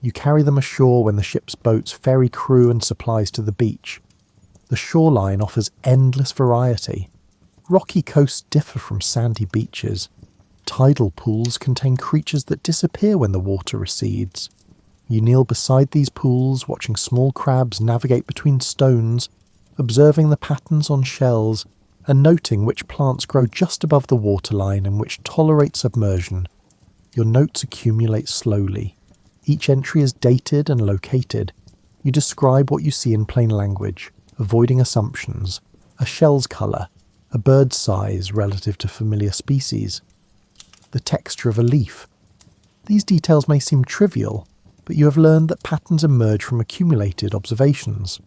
You carry them ashore when the ship's boats ferry crew and supplies to the beach. The shoreline offers endless variety. Rocky coasts differ from sandy beaches. Tidal pools contain creatures that disappear when the water recedes. You kneel beside these pools, watching small crabs navigate between stones, observing the patterns on shells, and noting which plants grow just above the waterline and which tolerate submersion. Your notes accumulate slowly. Each entry is dated and located. You describe what you see in plain language, avoiding assumptions, a shell's colour, a bird's size relative to familiar species, the texture of a leaf. These details may seem trivial, but you have learned that patterns emerge from accumulated observations.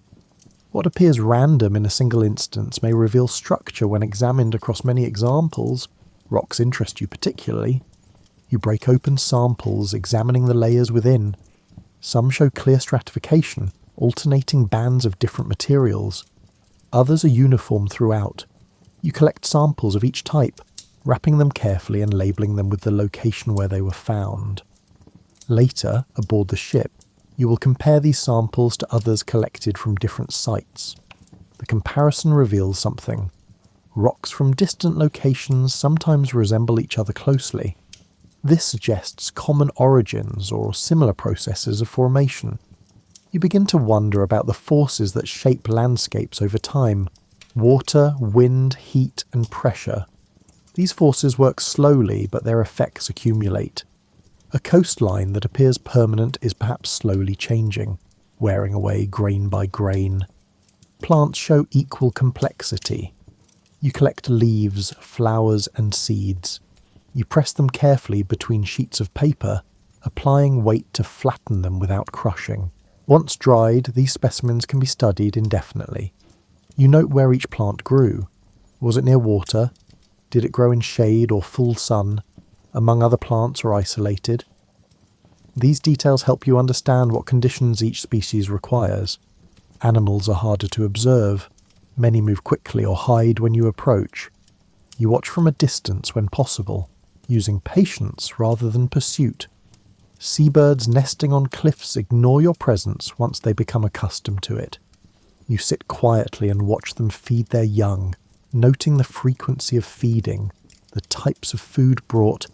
What appears random in a single instance may reveal structure when examined across many examples. Rocks interest you particularly. You break open samples, examining the layers within. Some show clear stratification, alternating bands of different materials. Others are uniform throughout. You collect samples of each type, wrapping them carefully and labelling them with the location where they were found. Later, aboard the ship, you will compare these samples to others collected from different sites. The comparison reveals something. Rocks from distant locations sometimes resemble each other closely. This suggests common origins or similar processes of formation. You begin to wonder about the forces that shape landscapes over time. Water, wind, heat, and pressure. These forces work slowly, but their effects accumulate. A coastline that appears permanent is perhaps slowly changing, wearing away grain by grain. Plants show equal complexity. You collect leaves, flowers, and seeds. You press them carefully between sheets of paper, applying weight to flatten them without crushing. Once dried, these specimens can be studied indefinitely. You note where each plant grew. Was it near water? Did it grow in shade or full sun, among other plants or isolated? These details help you understand what conditions each species requires. Animals are harder to observe. Many move quickly or hide when you approach. You watch from a distance when possible, using patience rather than pursuit. Seabirds nesting on cliffs ignore your presence once they become accustomed to it. You sit quietly and watch them feed their young, noting the frequency of feeding, the types of food brought,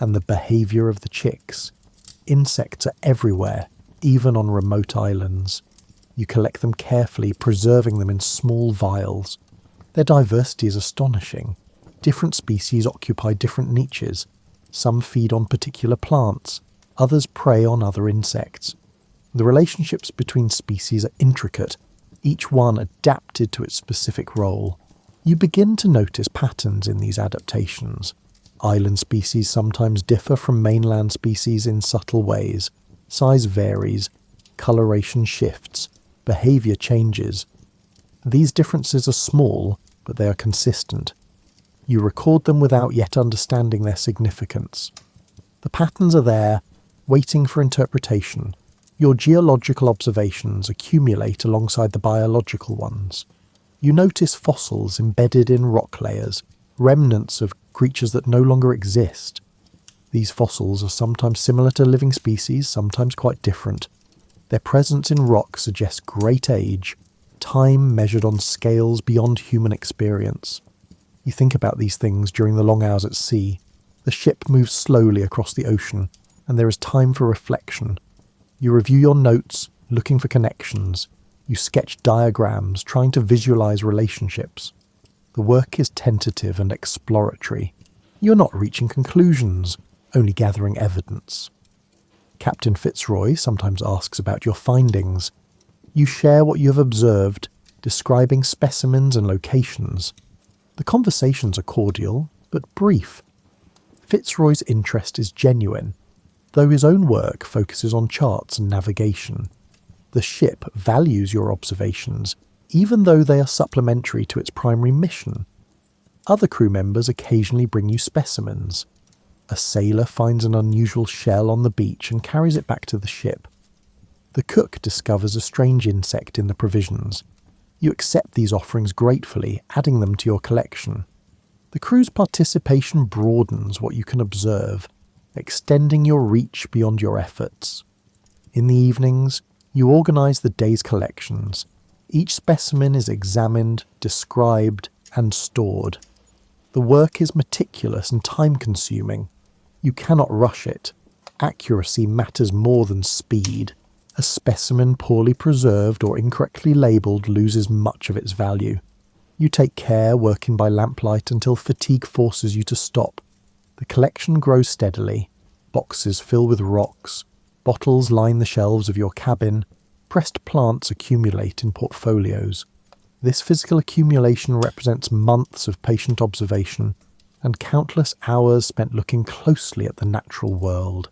and the behaviour of the chicks. Insects are everywhere, even on remote islands. You collect them carefully, preserving them in small vials. Their diversity is astonishing. Different species occupy different niches. Some feed on particular plants, others prey on other insects. The relationships between species are intricate, each one adapted to its specific role. You begin to notice patterns in these adaptations. Island species sometimes differ from mainland species in subtle ways. Size varies, coloration shifts, behaviour changes. These differences are small, but they are consistent. You record them without yet understanding their significance. The patterns are there, waiting for interpretation. Your geological observations accumulate alongside the biological ones. You notice fossils embedded in rock layers, remnants of creatures that no longer exist. These fossils are sometimes similar to living species, sometimes quite different. Their presence in rock suggests great age, time measured on scales beyond human experience. You think about these things during the long hours at sea. The ship moves slowly across the ocean, and there is time for reflection. You review your notes, looking for connections. You sketch diagrams, trying to visualize relationships. The work is tentative and exploratory. You're not reaching conclusions, only gathering evidence. Captain Fitzroy sometimes asks about your findings. You share what you have observed, describing specimens and locations. The conversations are cordial, but brief. Fitzroy's interest is genuine, though his own work focuses on charts and navigation. The ship values your observations, even though they are supplementary to its primary mission. Other crew members occasionally bring you specimens. A sailor finds an unusual shell on the beach and carries it back to the ship. The cook discovers a strange insect in the provisions. You accept these offerings gratefully, adding them to your collection. The crew's participation broadens what you can observe, extending your reach beyond your efforts. In the evenings, you organise the day's collections. Each specimen is examined, described, and stored. The work is meticulous and time-consuming. You cannot rush it. Accuracy matters more than speed. A specimen poorly preserved or incorrectly labelled loses much of its value. You take care working by lamplight until fatigue forces you to stop. The collection grows steadily. Boxes fill with rocks. Bottles line the shelves of your cabin. Pressed plants accumulate in portfolios. This physical accumulation represents months of patient observation and countless hours spent looking closely at the natural world.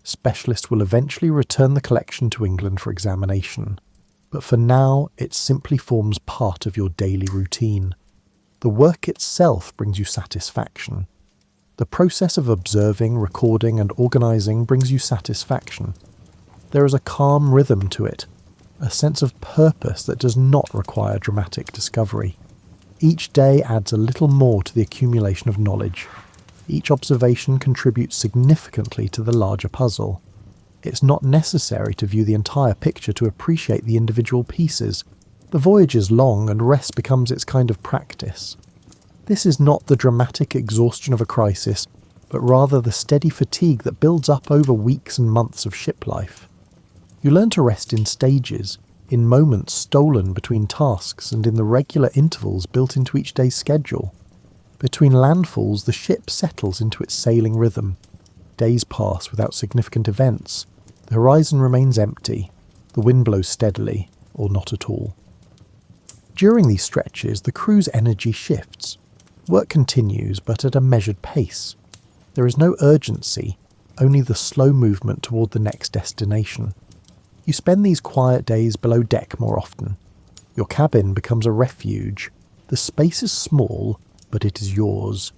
Specialists will eventually return the collection to England for examination, but for now it simply forms part of your daily routine. The work itself brings you satisfaction. The process of observing, recording and organising brings you satisfaction. There is a calm rhythm to it, a sense of purpose that does not require dramatic discovery. Each day adds a little more to the accumulation of knowledge. Each observation contributes significantly to the larger puzzle. It's not necessary to view the entire picture to appreciate the individual pieces. The voyage is long and rest becomes its kind of practice. This is not the dramatic exhaustion of a crisis, but rather the steady fatigue that builds up over weeks and months of ship life. You learn to rest in stages, in moments stolen between tasks and in the regular intervals built into each day's schedule. Between landfalls, the ship settles into its sailing rhythm. Days pass without significant events. The horizon remains empty. The wind blows steadily, or not at all. During these stretches, the crew's energy shifts. Work continues, but at a measured pace. There is no urgency, only the slow movement toward the next destination. You spend these quiet days below deck more often. Your cabin becomes a refuge. The space is small, but it is yours.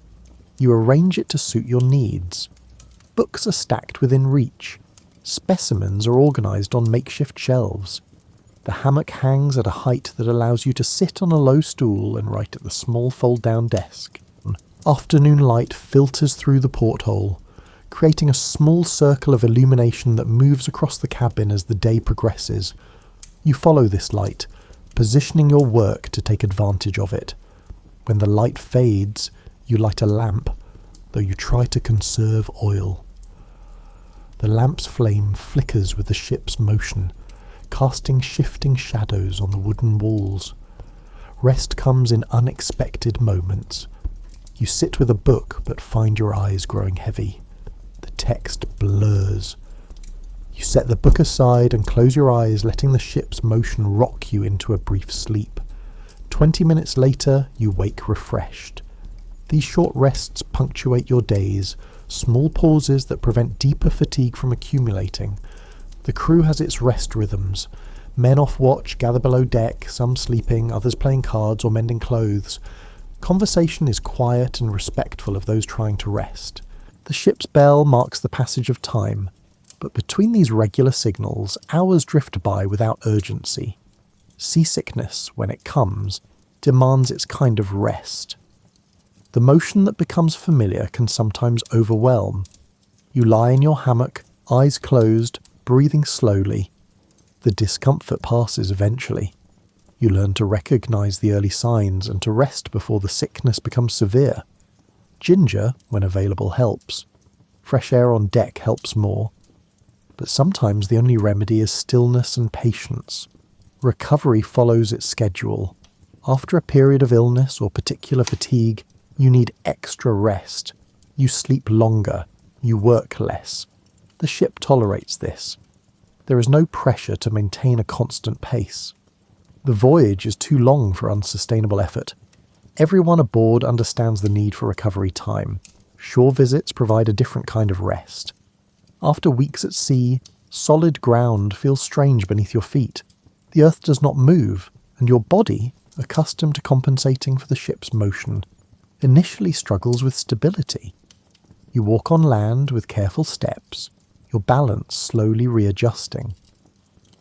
You arrange it to suit your needs. Books are stacked within reach. Specimens are organised on makeshift shelves. The hammock hangs at a height that allows you to sit on a low stool and write at the small fold-down desk. Afternoon light filters through the porthole, creating a small circle of illumination that moves across the cabin as the day progresses. You follow this light, positioning your work to take advantage of it. When the light fades, you light a lamp, though you try to conserve oil. The lamp's flame flickers with the ship's motion, casting shifting shadows on the wooden walls. Rest comes in unexpected moments. You sit with a book, but find your eyes growing heavy. The text blurs. You set the book aside and close your eyes, letting the ship's motion rock you into a brief sleep. 20 minutes later, you wake refreshed. These short rests punctuate your days, small pauses that prevent deeper fatigue from accumulating. The crew has its rest rhythms. Men off watch gather below deck, some sleeping, others playing cards or mending clothes. Conversation is quiet and respectful of those trying to rest. The ship's bell marks the passage of time, but between these regular signals, hours drift by without urgency. Seasickness, when it comes, demands its kind of rest. The motion that becomes familiar can sometimes overwhelm. You lie in your hammock, eyes closed, breathing slowly. The discomfort passes eventually. You learn to recognise the early signs and to rest before the sickness becomes severe. Ginger, when available, helps. Fresh air on deck helps more. But sometimes the only remedy is stillness and patience. Recovery follows its schedule. After a period of illness or particular fatigue, you need extra rest. You sleep longer. You work less. The ship tolerates this. There is no pressure to maintain a constant pace. The voyage is too long for unsustainable effort. Everyone aboard understands the need for recovery time. Shore visits provide a different kind of rest. After weeks at sea, solid ground feels strange beneath your feet. The earth does not move, and your body, accustomed to compensating for the ship's motion, initially struggles with stability. You walk on land with careful steps, your balance slowly readjusting.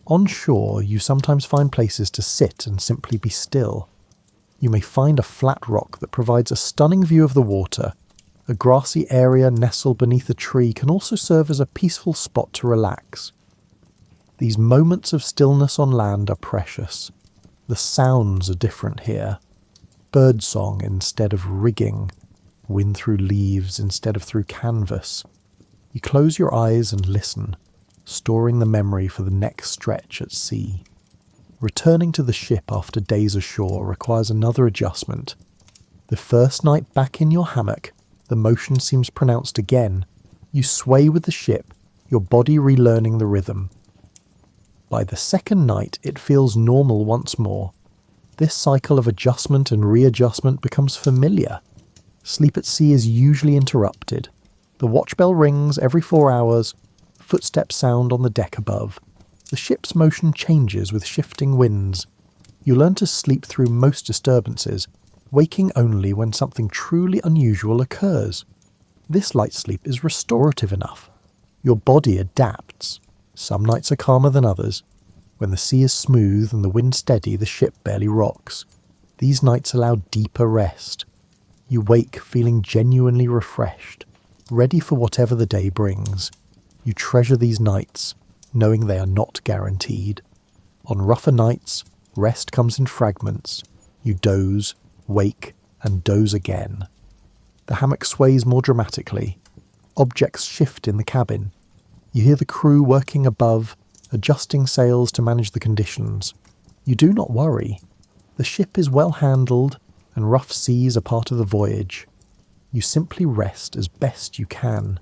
On shore, you sometimes find places to sit and simply be still. You may find a flat rock that provides a stunning view of the water. A grassy area nestled beneath a tree can also serve as a peaceful spot to relax. These moments of stillness on land are precious. The sounds are different here. Birdsong instead of rigging, wind through leaves instead of through canvas. You close your eyes and listen, storing the memory for the next stretch at sea. Returning to the ship after days ashore requires another adjustment. The first night back in your hammock, the motion seems pronounced again. You sway with the ship, your body relearning the rhythm. By the second night, it feels normal once more. This cycle of adjustment and readjustment becomes familiar. Sleep at sea is usually interrupted. The watch bell rings every 4 hours, footsteps sound on the deck above. The ship's motion changes with shifting winds. You learn to sleep through most disturbances, waking only when something truly unusual occurs. This light sleep is restorative enough. Your body adapts. Some nights are calmer than others. When the sea is smooth and the wind steady, the ship barely rocks. These nights allow deeper rest. You wake feeling genuinely refreshed, ready for whatever the day brings. You treasure these nights, knowing they are not guaranteed. On rougher nights, rest comes in fragments. You doze, wake, and doze again. The hammock sways more dramatically. Objects shift in the cabin. You hear the crew working above, adjusting sails to manage the conditions. You do not worry. The ship is well handled, and rough seas are part of the voyage. You simply rest as best you can.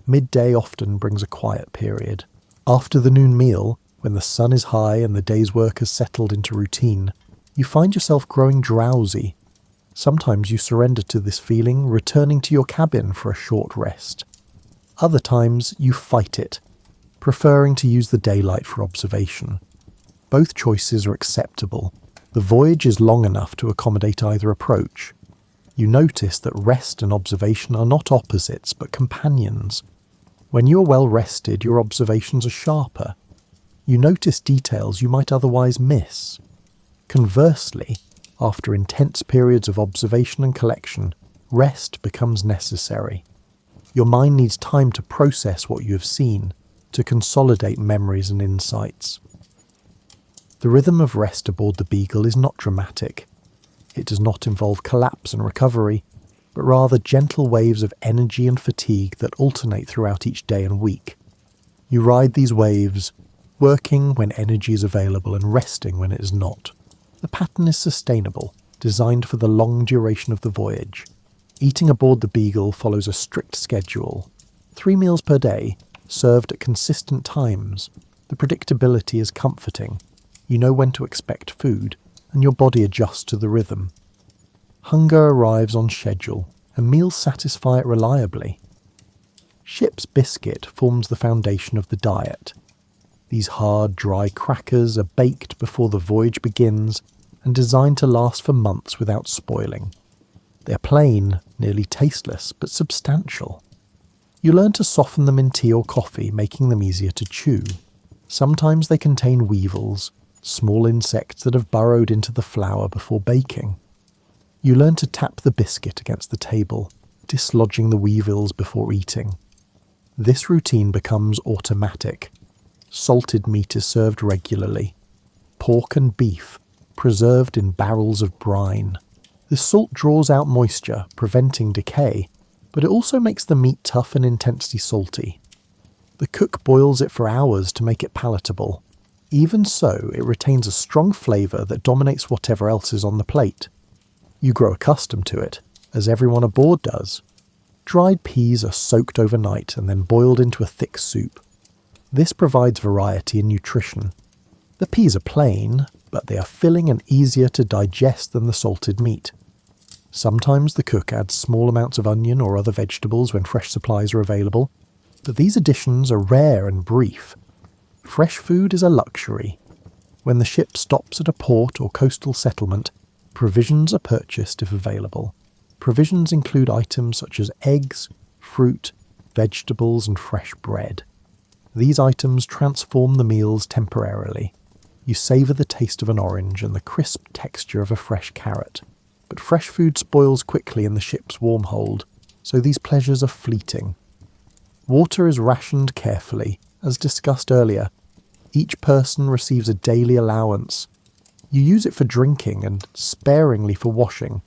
Midday often brings a quiet period. After the noon meal, when the sun is high and the day's work has settled into routine, you find yourself growing drowsy. Sometimes you surrender to this feeling, returning to your cabin for a short rest. Other times you fight it, preferring to use the daylight for observation. Both choices are acceptable. The voyage is long enough to accommodate either approach. You notice that rest and observation are not opposites but companions. When you are well rested, your observations are sharper. You notice details you might otherwise miss. Conversely, after intense periods of observation and collection, rest becomes necessary. Your mind needs time to process what you have seen, to consolidate memories and insights. The rhythm of rest aboard the Beagle is not dramatic. It does not involve collapse and recovery, but rather gentle waves of energy and fatigue that alternate throughout each day and week. You ride these waves, working when energy is available and resting when it is not. The pattern is sustainable, designed for the long duration of the voyage. Eating aboard the Beagle follows a strict schedule. 3 meals per day, served at consistent times. The predictability is comforting. You know when to expect food, and your body adjusts to the rhythm. Hunger arrives on schedule, and meals satisfy it reliably. Ship's biscuit forms the foundation of the diet. These hard, dry crackers are baked before the voyage begins and designed to last for months without spoiling. They are plain, nearly tasteless, but substantial. You learn to soften them in tea or coffee, making them easier to chew. Sometimes they contain weevils, small insects that have burrowed into the flour before baking. You learn to tap the biscuit against the table, dislodging the weevils before eating. This routine becomes automatic. Salted meat is served regularly. Pork and beef, preserved in barrels of brine. The salt draws out moisture, preventing decay, but it also makes the meat tough and intensely salty. The cook boils it for hours to make it palatable. Even so, it retains a strong flavour that dominates whatever else is on the plate. You grow accustomed to it, as everyone aboard does. Dried peas are soaked overnight and then boiled into a thick soup. This provides variety in nutrition. The peas are plain, but they are filling and easier to digest than the salted meat. Sometimes the cook adds small amounts of onion or other vegetables when fresh supplies are available, but these additions are rare and brief. Fresh food is a luxury. When the ship stops at a port or coastal settlement, provisions are purchased if available. Provisions include items such as eggs, fruit, vegetables, and fresh bread. These items transform the meals temporarily. You savour the taste of an orange and the crisp texture of a fresh carrot. But fresh food spoils quickly in the ship's warm hold, so these pleasures are fleeting. Water is rationed carefully. As discussed earlier, each person receives a daily allowance. You use it for drinking and sparingly for washing.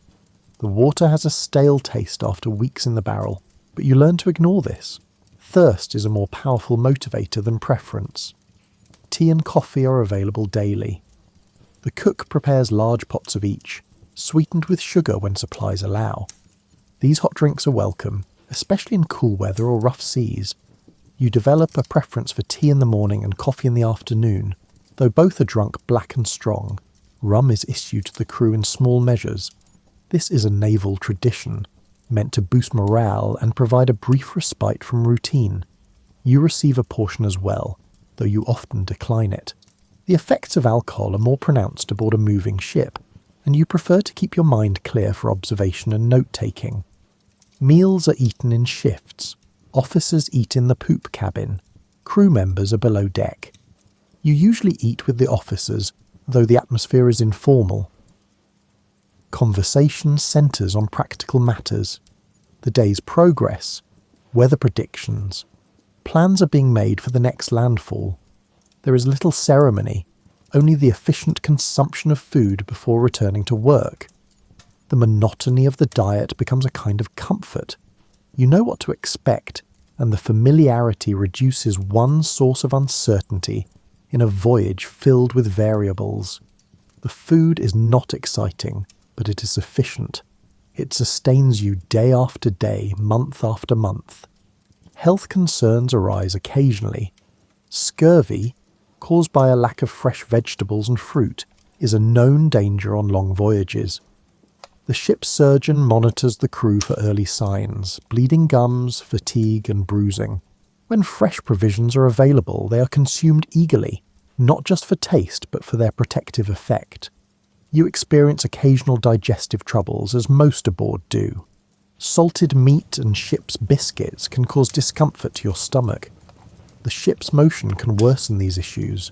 The water has a stale taste after weeks in the barrel, but you learn to ignore this. Thirst is a more powerful motivator than preference. Tea and coffee are available daily. The cook prepares large pots of each, sweetened with sugar when supplies allow. These hot drinks are welcome, especially in cool weather or rough seas. You develop a preference for tea in the morning and coffee in the afternoon, though both are drunk black and strong. Rum is issued to the crew in small measures. This is a naval tradition, meant to boost morale and provide a brief respite from routine. You receive a portion as well, though you often decline it. The effects of alcohol are more pronounced aboard a moving ship, and you prefer to keep your mind clear for observation and note-taking. Meals are eaten in shifts. Officers eat in the poop cabin. Crew members are below deck. You usually eat with the officers, though the atmosphere is informal. Conversation centres on practical matters. The day's progress, weather predictions. Plans are being made for the next landfall. There is little ceremony, only the efficient consumption of food before returning to work. The monotony of the diet becomes a kind of comfort. You know what to expect, and the familiarity reduces one source of uncertainty in a voyage filled with variables. The food is not exciting, but it is sufficient. It sustains you day after day, month after month. Health concerns arise occasionally. Scurvy, caused by a lack of fresh vegetables and fruit, is a known danger on long voyages. The ship's surgeon monitors the crew for early signs, bleeding gums, fatigue and bruising. When fresh provisions are available, they are consumed eagerly, not just for taste but for their protective effect. You experience occasional digestive troubles, as most aboard do. Salted meat and ship's biscuits can cause discomfort to your stomach. The ship's motion can worsen these issues.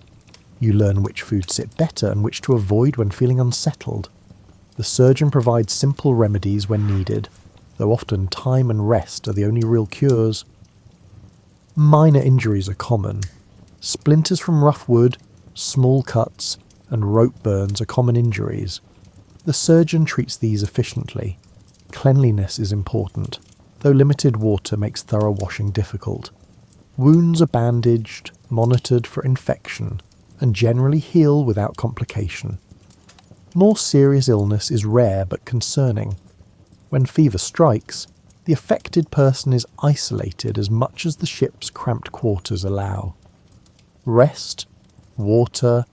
You learn which foods sit better and which to avoid when feeling unsettled. The surgeon provides simple remedies when needed, though often time and rest are the only real cures. Minor injuries are common. Splinters from rough wood, small cuts, and rope burns are common injuries. The surgeon treats these efficiently. Cleanliness is important, though limited water makes thorough washing difficult. Wounds are bandaged, monitored for infection, and generally heal without complication. More serious illness is rare but concerning. When fever strikes, the affected person is isolated as much as the ship's cramped quarters allow. Rest, water,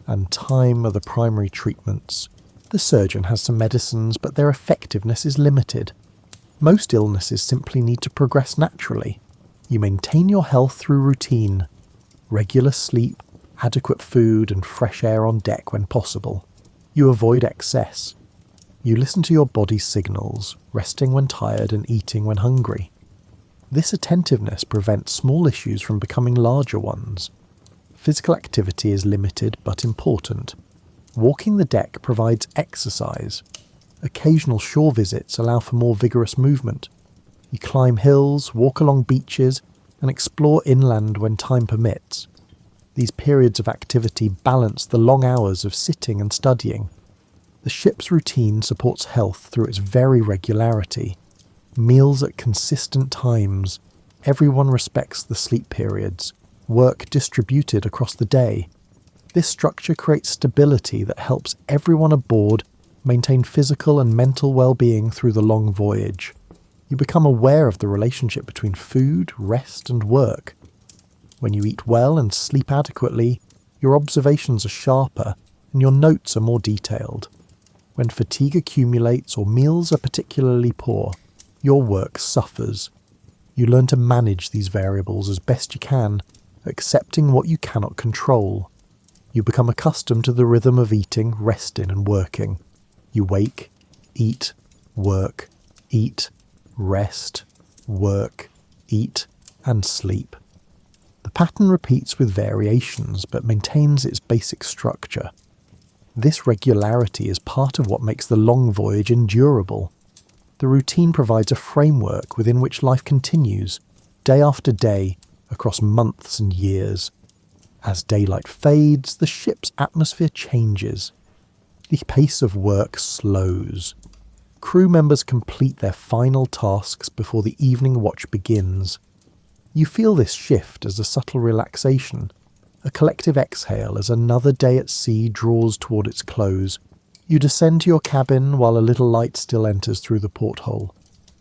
and time are the primary treatments. The surgeon has some medicines, but their effectiveness is limited. Most illnesses simply need to progress naturally. You maintain your health through routine, regular sleep, adequate food, and fresh air on deck when possible. You avoid excess. You listen to your body's signals, resting when tired and eating when hungry. This attentiveness prevents small issues from becoming larger ones. Physical activity is limited but important. Walking the deck provides exercise. Occasional shore visits allow for more vigorous movement. You climb hills, walk along beaches, and explore inland when time permits. These periods of activity balance the long hours of sitting and studying. The ship's routine supports health through its very regularity. Meals at consistent times. Everyone respects the sleep periods. Work distributed across the day. This structure creates stability that helps everyone aboard maintain physical and mental well-being through the long voyage. You become aware of the relationship between food, rest, and work. When you eat well and sleep adequately, your observations are sharper and your notes are more detailed. When fatigue accumulates or meals are particularly poor, your work suffers. You learn to manage these variables as best you can, accepting what you cannot control. You become accustomed to the rhythm of eating, resting, and working. You wake, eat, work, rest, work, eat, and sleep. The pattern repeats with variations, but maintains its basic structure. This regularity is part of what makes the long voyage endurable. The routine provides a framework within which life continues, day after day, across months and years. As daylight fades, the ship's atmosphere changes. The pace of work slows. Crew members complete their final tasks before the evening watch begins. You feel this shift as a subtle relaxation, a collective exhale as another day at sea draws toward its close. You descend to your cabin while a little light still enters through the porthole.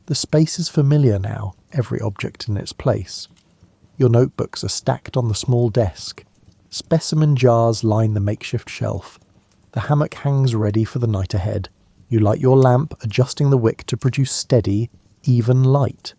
The space is familiar now, every object in its place. Your notebooks are stacked on the small desk. Specimen jars line the makeshift shelf. The hammock hangs ready for the night ahead. You light your lamp, adjusting the wick to produce steady, even light.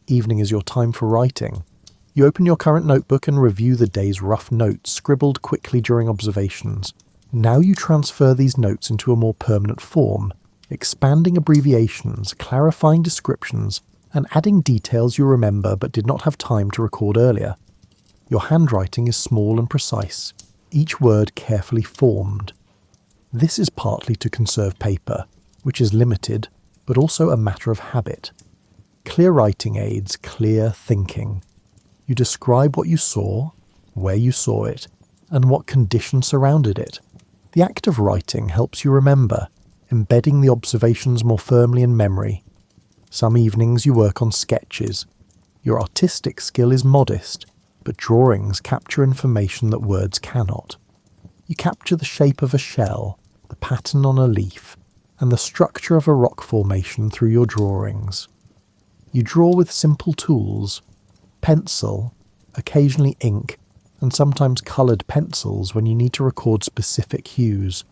Evening is your time for writing. You open your current notebook and review the day's rough notes, scribbled quickly during observations. Now you transfer these notes into a more permanent form, expanding abbreviations, clarifying descriptions, and adding details you remember but did not have time to record earlier. Your handwriting is small and precise, each word carefully formed. This is partly to conserve paper, which is limited, but also a matter of habit. Clear writing aids clear thinking. You describe what you saw, where you saw it, and what conditions surrounded it. The act of writing helps you remember, embedding the observations more firmly in memory. Some evenings you work on sketches. Your artistic skill is modest, but drawings capture information that words cannot. You capture the shape of a shell, the pattern on a leaf, and the structure of a rock formation through your drawings. You draw with simple tools, pencil, occasionally ink, and sometimes coloured pencils when you need to record specific hues.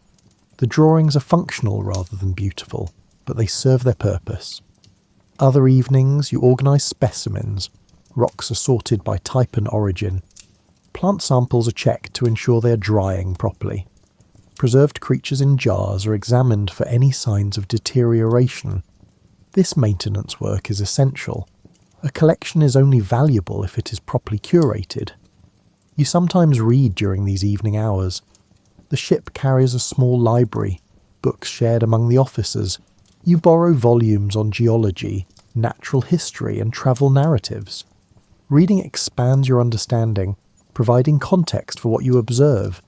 The drawings are functional rather than beautiful, but they serve their purpose. Other evenings you organise specimens. Rocks are sorted by type and origin. Plant samples are checked to ensure they are drying properly. Preserved creatures in jars are examined for any signs of deterioration. This maintenance work is essential. A collection is only valuable if it is properly curated. You sometimes read during these evening hours. The ship carries a small library, books shared among the officers. You borrow volumes on geology, natural history, and travel narratives. Reading expands your understanding, providing context for what you observe.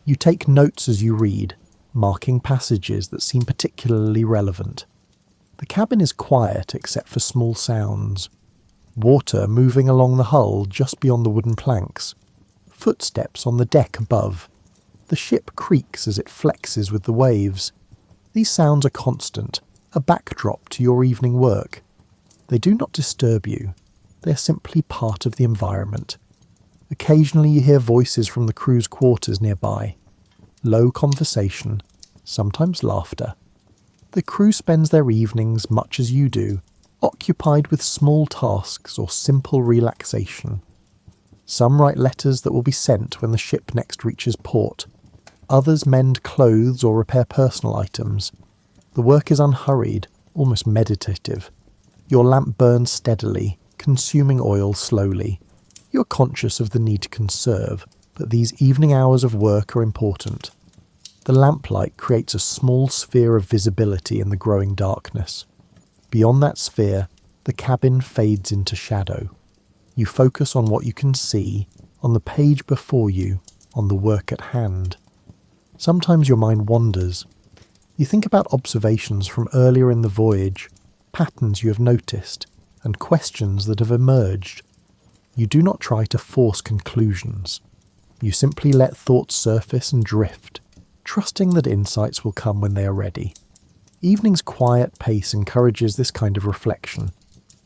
You take notes as you read, marking passages that seem particularly relevant. The cabin is quiet except for small sounds. Water moving along the hull just beyond the wooden planks. Footsteps on the deck above. The ship creaks as it flexes with the waves. These sounds are constant, a backdrop to your evening work. They do not disturb you. They are simply part of the environment. Occasionally you hear voices from the crew's quarters nearby. Low conversation, sometimes laughter. The crew spends their evenings much as you do, occupied with small tasks or simple relaxation. Some write letters that will be sent when the ship next reaches port. Others mend clothes or repair personal items. The work is unhurried, almost meditative. Your lamp burns steadily, consuming oil slowly. You are conscious of the need to conserve, but these evening hours of work are important. The lamplight creates a small sphere of visibility in the growing darkness. Beyond that sphere, the cabin fades into shadow. You focus on what you can see, on the page before you, on the work at hand. Sometimes your mind wanders. You think about observations from earlier in the voyage, patterns you have noticed, and questions that have emerged. You do not try to force conclusions. You simply let thoughts surface and drift, trusting that insights will come when they are ready. Evening's quiet pace encourages this kind of reflection.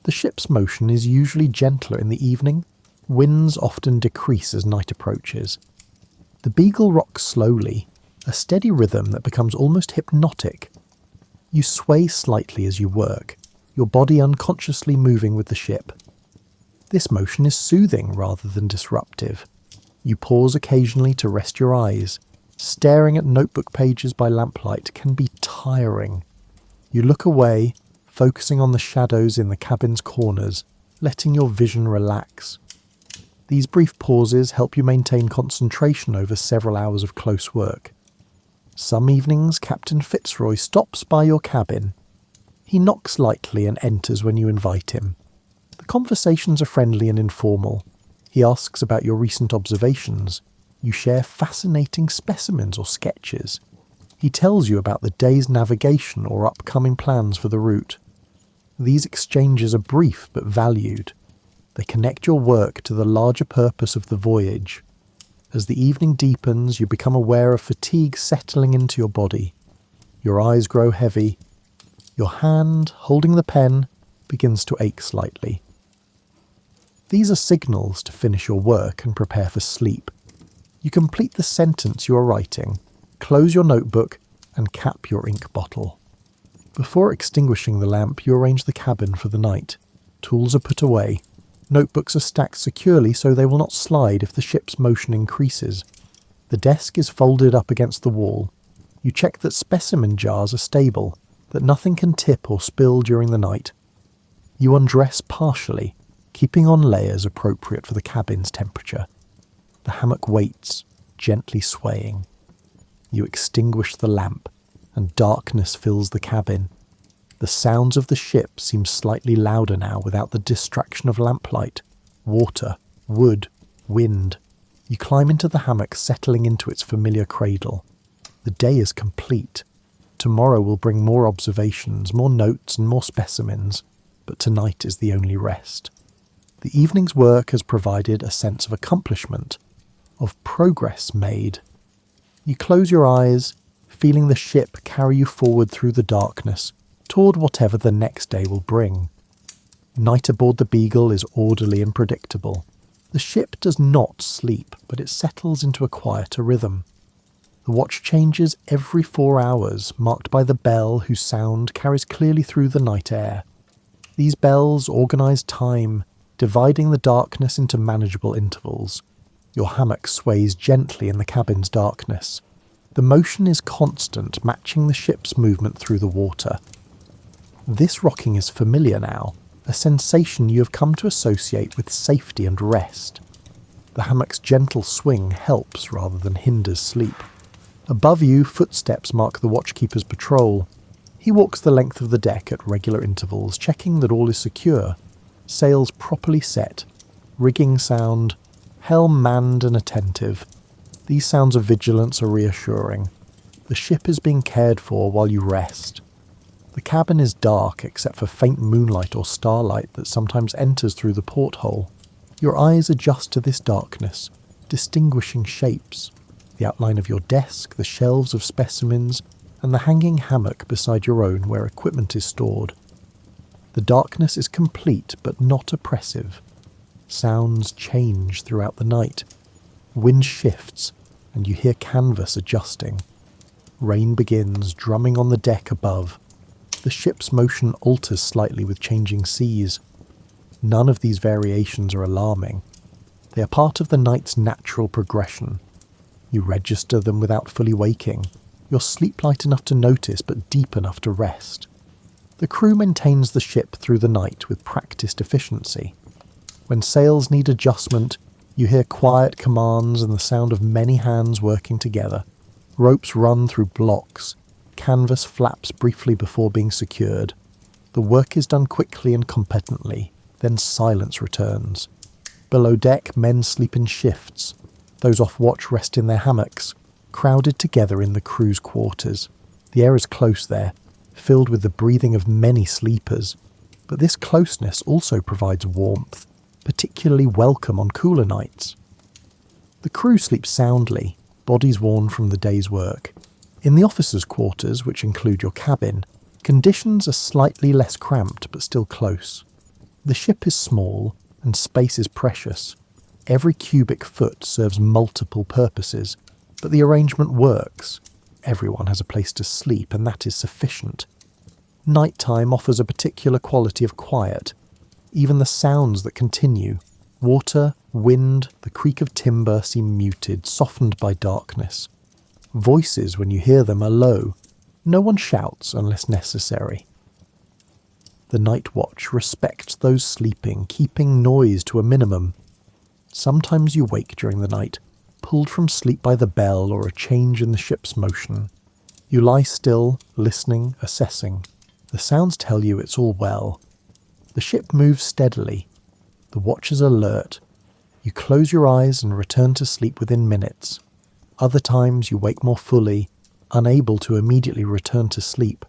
The ship's motion is usually gentler in the evening. Winds often decrease as night approaches. The Beagle rocks slowly, a steady rhythm that becomes almost hypnotic. You sway slightly as you work, your body unconsciously moving with the ship. This motion is soothing rather than disruptive. You pause occasionally to rest your eyes. Staring at notebook pages by lamplight can be tiring. You look away, focusing on the shadows in the cabin's corners, letting your vision relax. These brief pauses help you maintain concentration over several hours of close work. Some evenings, Captain Fitzroy stops by your cabin. He knocks lightly and enters when you invite him. The conversations are friendly and informal. He asks about your recent observations. You share fascinating specimens or sketches. He tells you about the day's navigation or upcoming plans for the route. These exchanges are brief but valued. They connect your work to the larger purpose of the voyage. As the evening deepens, you become aware of fatigue settling into your body. Your eyes grow heavy. Your hand, holding the pen, begins to ache slightly. These are signals to finish your work and prepare for sleep. You complete the sentence you are writing, close your notebook, and cap your ink bottle. Before extinguishing the lamp, you arrange the cabin for the night. Tools are put away. Notebooks are stacked securely so they will not slide if the ship's motion increases. The desk is folded up against the wall. You check that specimen jars are stable, that nothing can tip or spill during the night. You undress partially, keeping on layers appropriate for the cabin's temperature. The hammock waits, gently swaying. You extinguish the lamp, and darkness fills the cabin. The sounds of the ship seem slightly louder now without the distraction of lamplight, water, wood, wind. You climb into the hammock, settling into its familiar cradle. The day is complete. Tomorrow will bring more observations, more notes and more specimens, but tonight is the only rest. The evening's work has provided a sense of accomplishment, of progress made. You close your eyes, feeling the ship carry you forward through the darkness, toward whatever the next day will bring. Night aboard the Beagle is orderly and predictable. The ship does not sleep, but it settles into a quieter rhythm. The watch changes every 4 hours, marked by the bell whose sound carries clearly through the night air. These bells organise time, dividing the darkness into manageable intervals. Your hammock sways gently in the cabin's darkness. The motion is constant, matching the ship's movement through the water. This rocking is familiar now, a sensation you have come to associate with safety and rest. The hammock's gentle swing helps rather than hinders sleep. Above you, footsteps mark the watchkeeper's patrol. He walks the length of the deck at regular intervals, checking that all is secure. Sails properly set. Rigging sound. Helm manned and attentive. These sounds of vigilance are reassuring. The ship is being cared for while you rest. The cabin is dark except for faint moonlight or starlight that sometimes enters through the porthole. Your eyes adjust to this darkness, distinguishing shapes. The outline of your desk, the shelves of specimens, and the hanging hammock beside your own where equipment is stored. The darkness is complete but not oppressive. Sounds change throughout the night. Wind shifts, and you hear canvas adjusting. Rain begins, drumming on the deck above. The ship's motion alters slightly with changing seas. None of these variations are alarming. They are part of the night's natural progression. You register them without fully waking. You're sleep light enough to notice, but deep enough to rest. The crew maintains the ship through the night with practiced efficiency. When sails need adjustment, you hear quiet commands and the sound of many hands working together. Ropes run through blocks. Canvas flaps briefly before being secured. The work is done quickly and competently, then silence returns. Below deck, men sleep in shifts. Those off watch rest in their hammocks, crowded together in the crew's quarters. The air is close there, filled with the breathing of many sleepers. But this closeness also provides warmth, particularly welcome on cooler nights. The crew sleep soundly, bodies worn from the day's work. In the officers' quarters, which include your cabin, conditions are slightly less cramped but still close. The ship is small and space is precious. Every cubic foot serves multiple purposes, but the arrangement works. Everyone has a place to sleep, and that is sufficient. Nighttime offers a particular quality of quiet. Even the sounds that continue, water, wind, the creak of timber, seem muted, softened by darkness. Voices, when you hear them, are low. No one shouts unless necessary. The night watch respects those sleeping, keeping noise to a minimum. Sometimes you wake during the night, pulled from sleep by the bell or a change in the ship's motion. You lie still, listening, assessing. The sounds tell you it's all well. The ship moves steadily. The watch is alert. You close your eyes and return to sleep within minutes. Other times you wake more fully, unable to immediately return to sleep.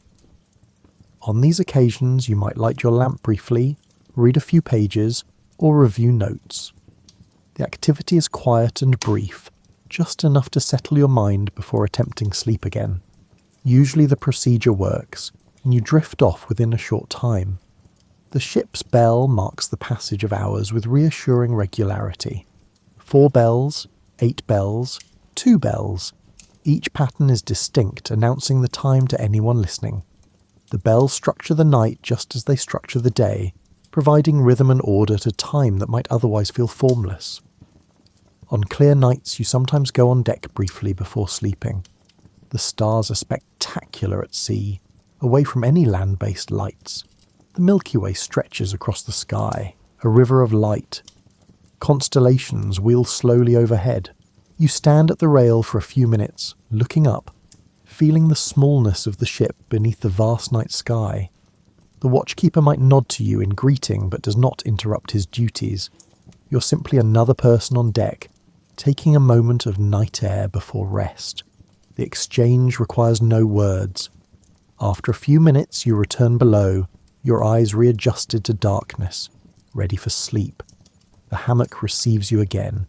On these occasions, you might light your lamp briefly, read a few pages, or review notes. The activity is quiet and brief, just enough to settle your mind before attempting sleep again. Usually the procedure works, and you drift off within a short time. The ship's bell marks the passage of hours with reassuring regularity. 4 bells, 8 bells, 2 bells. Each pattern is distinct, announcing the time to anyone listening. The bells structure the night just as they structure the day, providing rhythm and order to time that might otherwise feel formless. On clear nights, you sometimes go on deck briefly before sleeping. The stars are spectacular at sea, away from any land-based lights. The Milky Way stretches across the sky, a river of light. Constellations wheel slowly overhead. You stand at the rail for a few minutes, looking up, feeling the smallness of the ship beneath the vast night sky. The watchkeeper might nod to you in greeting but does not interrupt his duties. You're simply another person on deck, taking a moment of night air before rest. The exchange requires no words. After a few minutes you return below, your eyes readjusted to darkness, ready for sleep. The hammock receives you again.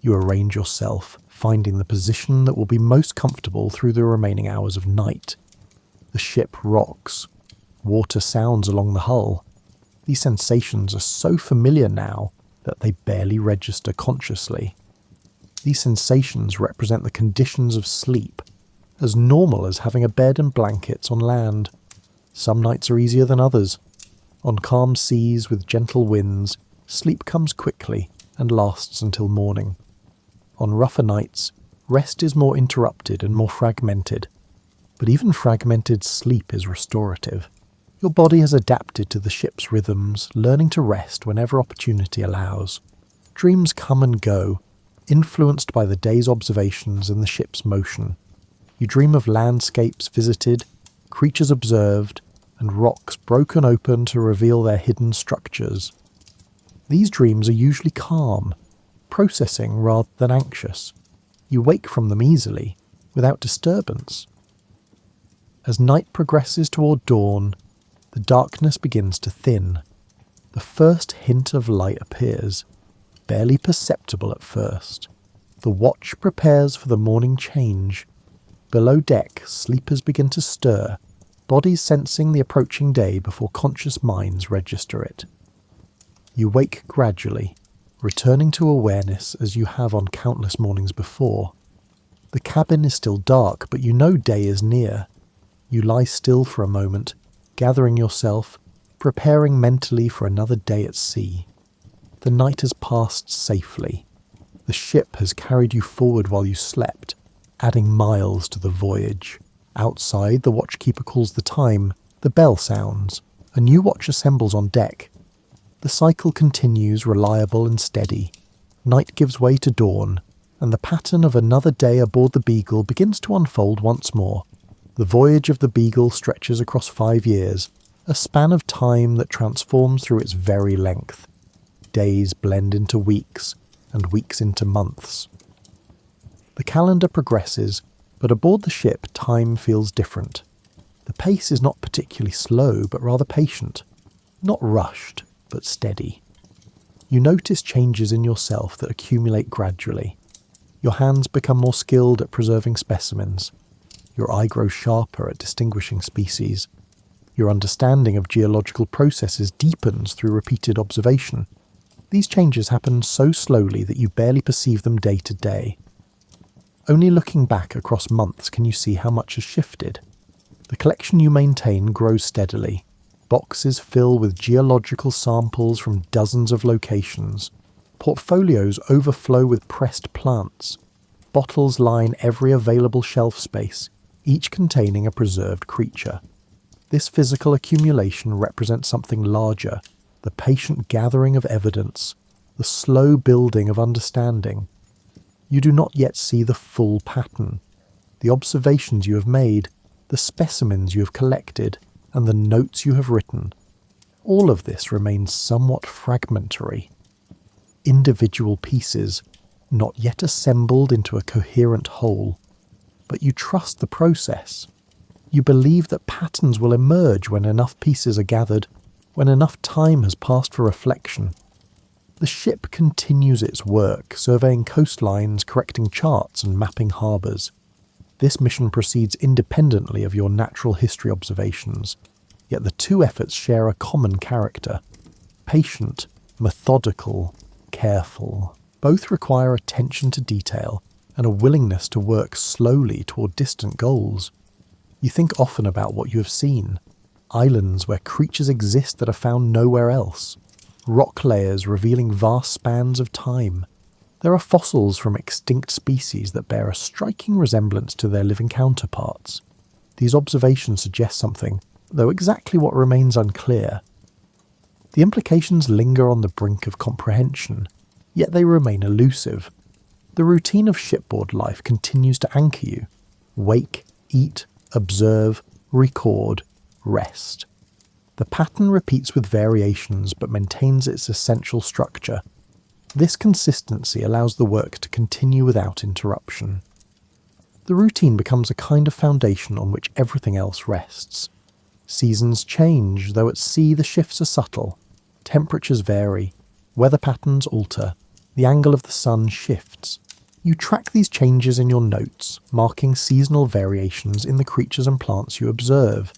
You arrange yourself, finding the position that will be most comfortable through the remaining hours of night. The ship rocks. Water sounds along the hull. These sensations are so familiar now that they barely register consciously. These sensations represent the conditions of sleep, as normal as having a bed and blankets on land. Some nights are easier than others. On calm seas with gentle winds, sleep comes quickly and lasts until morning. On rougher nights, rest is more interrupted and more fragmented. But even fragmented sleep is restorative. Your body has adapted to the ship's rhythms, learning to rest whenever opportunity allows. Dreams come and go, influenced by the day's observations and the ship's motion. You dream of landscapes visited, creatures observed, and rocks broken open to reveal their hidden structures. These dreams are usually calm, processing rather than anxious. You wake from them easily, without disturbance. As night progresses toward dawn, the darkness begins to thin. The first hint of light appears, barely perceptible at first. The watch prepares for the morning change. Below deck, sleepers begin to stir, bodies sensing the approaching day before conscious minds register it. You wake gradually, returning to awareness as you have on countless mornings before. The cabin is still dark, but you know day is near. You lie still for a moment, gathering yourself, preparing mentally for another day at sea. The night has passed safely. The ship has carried you forward while you slept, adding miles to the voyage. Outside, the watchkeeper calls the time, the bell sounds, a new watch assembles on deck. The cycle continues reliable and steady. Night gives way to dawn, and the pattern of another day aboard the Beagle begins to unfold once more. The voyage of the Beagle stretches across 5 years, a span of time that transforms through its very length. Days blend into weeks, and weeks into months. The calendar progresses, but aboard the ship time feels different. The pace is not particularly slow, but rather patient. Not rushed, but steady. You notice changes in yourself that accumulate gradually. Your hands become more skilled at preserving specimens. Your eye grows sharper at distinguishing species. Your understanding of geological processes deepens through repeated observation. These changes happen so slowly that you barely perceive them day to day. Only looking back across months can you see how much has shifted. The collection you maintain grows steadily. Boxes fill with geological samples from dozens of locations. Portfolios overflow with pressed plants. Bottles line every available shelf space, each containing a preserved creature. This physical accumulation represents something larger, the patient gathering of evidence, the slow building of understanding. You do not yet see the full pattern, the observations you have made, the specimens you have collected, and the notes you have written. All of this remains somewhat fragmentary. Individual pieces, not yet assembled into a coherent whole. but you trust the process. You believe that patterns will emerge when enough pieces are gathered, when enough time has passed for reflection. The ship continues its work, surveying coastlines, correcting charts, and mapping harbours. This mission proceeds independently of your natural history observations, yet the two efforts share a common character: patient, methodical, careful. Both require attention to detail and a willingness to work slowly toward distant goals. You think often about what you have seen: islands where creatures exist that are found nowhere else, rock layers revealing vast spans of time. There are fossils from extinct species that bear a striking resemblance to their living counterparts. These observations suggest something, though exactly what remains unclear. The implications linger on the brink of comprehension, yet they remain elusive. The routine of shipboard life continues to anchor you. Wake, eat, observe, record, rest. The pattern repeats with variations but maintains its essential structure. This consistency allows the work to continue without interruption. The routine becomes a kind of foundation on which everything else rests. Seasons change, though at sea the shifts are subtle. Temperatures vary, weather patterns alter, the angle of the sun shifts. You track these changes in your notes, marking seasonal variations in the creatures and plants you observe.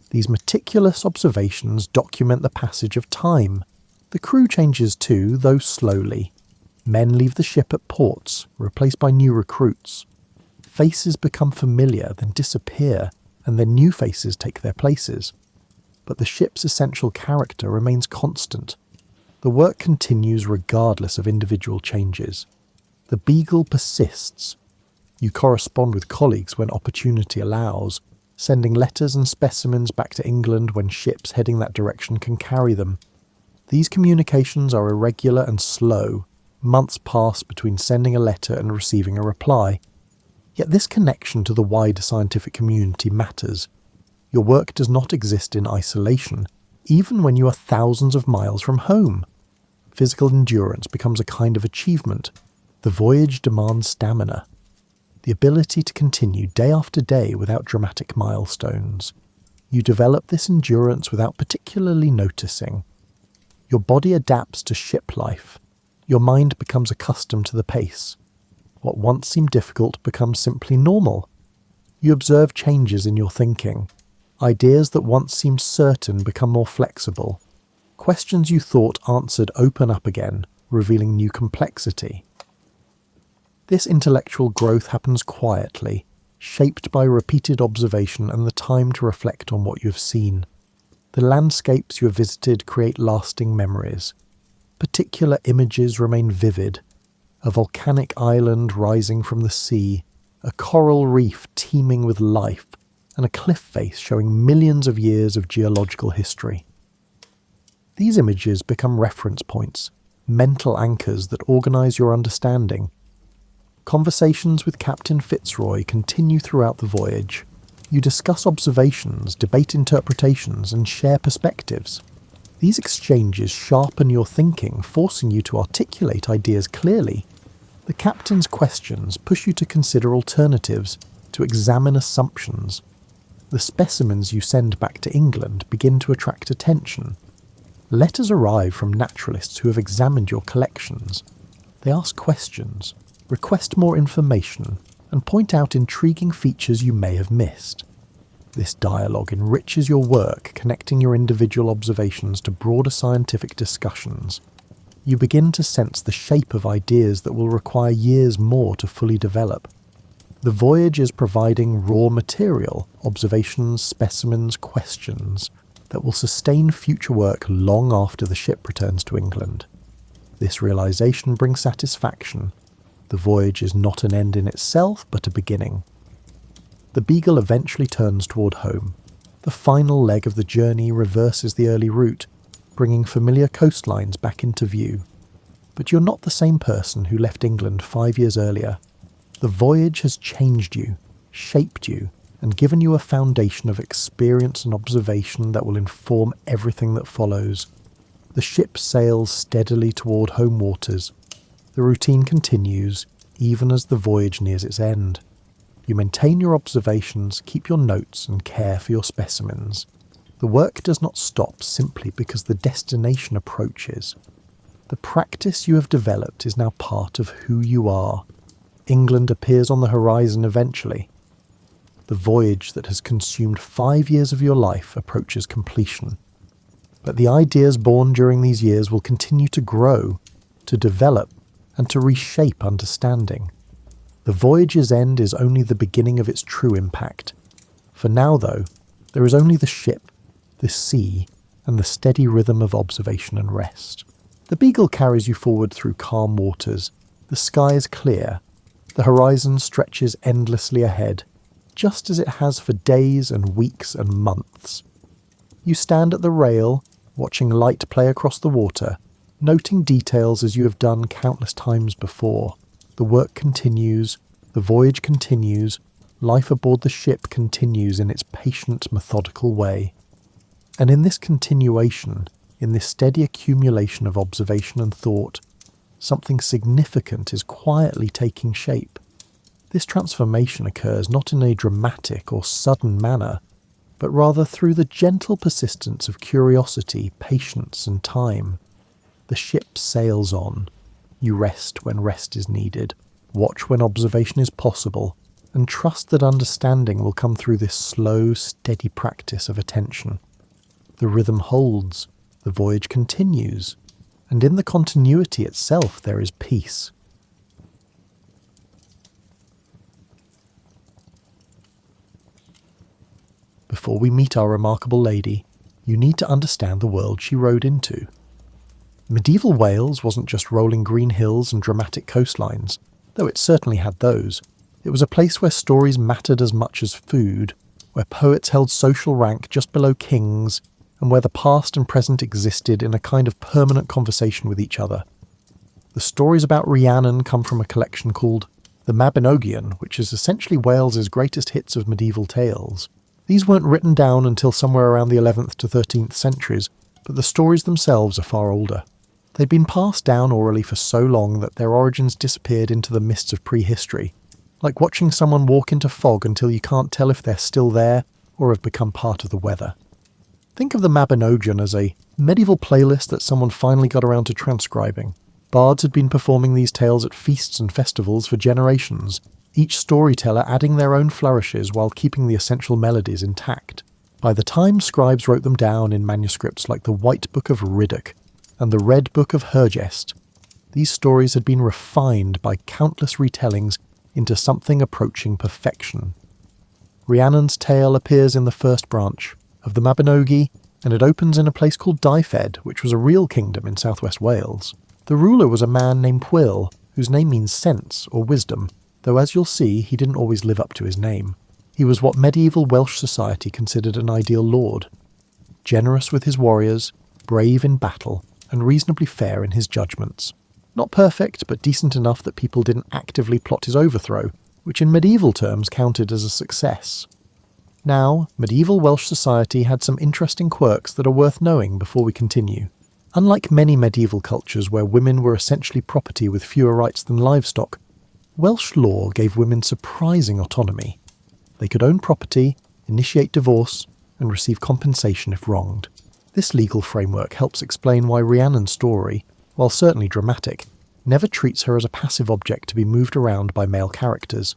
These meticulous observations document the passage of time. The crew changes too, though slowly. Men leave the ship at ports, replaced by new recruits. Faces become familiar, then disappear, and then new faces take their places. But the ship's essential character remains constant. The work continues regardless of individual changes. The Beagle persists. You correspond with colleagues when opportunity allows, sending letters and specimens back to England when ships heading that direction can carry them. These communications are irregular and slow. Months pass between sending a letter and receiving a reply. Yet this connection to the wider scientific community matters. Your work does not exist in isolation, even when you are thousands of miles from home. Physical endurance becomes a kind of achievement. The voyage demands stamina, the ability to continue day after day without dramatic milestones. You develop this endurance without particularly noticing. Your body adapts to ship life. Your mind becomes accustomed to the pace. What once seemed difficult becomes simply normal. You observe changes in your thinking. Ideas that once seemed certain become more flexible. Questions you thought answered open up again, revealing new complexity. This intellectual growth happens quietly, shaped by repeated observation and the time to reflect on what you have seen. The landscapes you have visited create lasting memories. Particular images remain vivid. A volcanic island rising from the sea, a coral reef teeming with life, and a cliff face showing millions of years of geological history. These images become reference points, mental anchors that organise your understanding. Conversations with Captain Fitzroy continue throughout the voyage. You discuss observations, debate interpretations, and share perspectives. These exchanges sharpen your thinking, forcing you to articulate ideas clearly. The captain's questions push you to consider alternatives, to examine assumptions. The specimens you send back to England begin to attract attention. Letters arrive from naturalists who have examined your collections. They ask questions, request more information, and point out intriguing features you may have missed. This dialogue enriches your work, connecting your individual observations to broader scientific discussions. You begin to sense the shape of ideas that will require years more to fully develop. The voyage is providing raw material, observations, specimens, questions, that will sustain future work long after the ship returns to England. This realization brings satisfaction. The voyage is not an end in itself, but a beginning. The Beagle eventually turns toward home. The final leg of the journey reverses the early route, bringing familiar coastlines back into view. But you're not the same person who left England 5 years earlier. The voyage has changed you, shaped you, and given you a foundation of experience and observation that will inform everything that follows. The ship sails steadily toward home waters. The routine continues, even as the voyage nears its end. You maintain your observations, keep your notes, and care for your specimens. The work does not stop simply because the destination approaches. The practice you have developed is now part of who you are. England appears on the horizon eventually. The voyage that has consumed 5 years of your life approaches completion. But the ideas born during these years will continue to grow, to develop, and to reshape understanding. The voyage's end is only the beginning of its true impact. For now, though, there is only the ship, the sea, and the steady rhythm of observation and rest. The Beagle carries you forward through calm waters. The sky is clear. The horizon stretches endlessly ahead, just as it has for days and weeks and months. You stand at the rail, watching light play across the water, noting details as you have done countless times before. The work continues, the voyage continues, life aboard the ship continues in its patient, methodical way. And in this continuation, in this steady accumulation of observation and thought, something significant is quietly taking shape. This transformation occurs not in a dramatic or sudden manner, but rather through the gentle persistence of curiosity, patience, and time. The ship sails on. You rest when rest is needed, watch when observation is possible, and trust that understanding will come through this slow, steady practice of attention. The rhythm holds, the voyage continues, and in the continuity itself there is peace. Before we meet our remarkable lady, you need to understand the world she rode into. Medieval Wales wasn't just rolling green hills and dramatic coastlines, though it certainly had those. It was a place where stories mattered as much as food, where poets held social rank just below kings, and where the past and present existed in a kind of permanent conversation with each other. The stories about Rhiannon come from a collection called The Mabinogion, which is essentially Wales's greatest hits of medieval tales. These weren't written down until somewhere around the 11th to 13th centuries, but the stories themselves are far older. They'd been passed down orally for so long that their origins disappeared into the mists of prehistory, like watching someone walk into fog until you can't tell if they're still there or have become part of the weather. Think of the Mabinogion as a medieval playlist that someone finally got around to transcribing. Bards had been performing these tales at feasts and festivals for generations, each storyteller adding their own flourishes while keeping the essential melodies intact. By the time scribes wrote them down in manuscripts like the White Book of Riddoch and the Red Book of Hergest, these stories had been refined by countless retellings into something approaching perfection. Rhiannon's tale appears in the first branch of the Mabinogi, and it opens in a place called Dyfed, which was a real kingdom in southwest Wales. The ruler was a man named Pwyll, whose name means sense or wisdom, though as you'll see, he didn't always live up to his name. He was what medieval Welsh society considered an ideal lord. Generous with his warriors, brave in battle, and reasonably fair in his judgments. Not perfect, but decent enough that people didn't actively plot his overthrow, which in medieval terms counted as a success. Now, medieval Welsh society had some interesting quirks that are worth knowing before we continue. Unlike many medieval cultures where women were essentially property with fewer rights than livestock, Welsh law gave women surprising autonomy. They could own property, initiate divorce, and receive compensation if wronged. This legal framework helps explain why Rhiannon's story, while certainly dramatic, never treats her as a passive object to be moved around by male characters.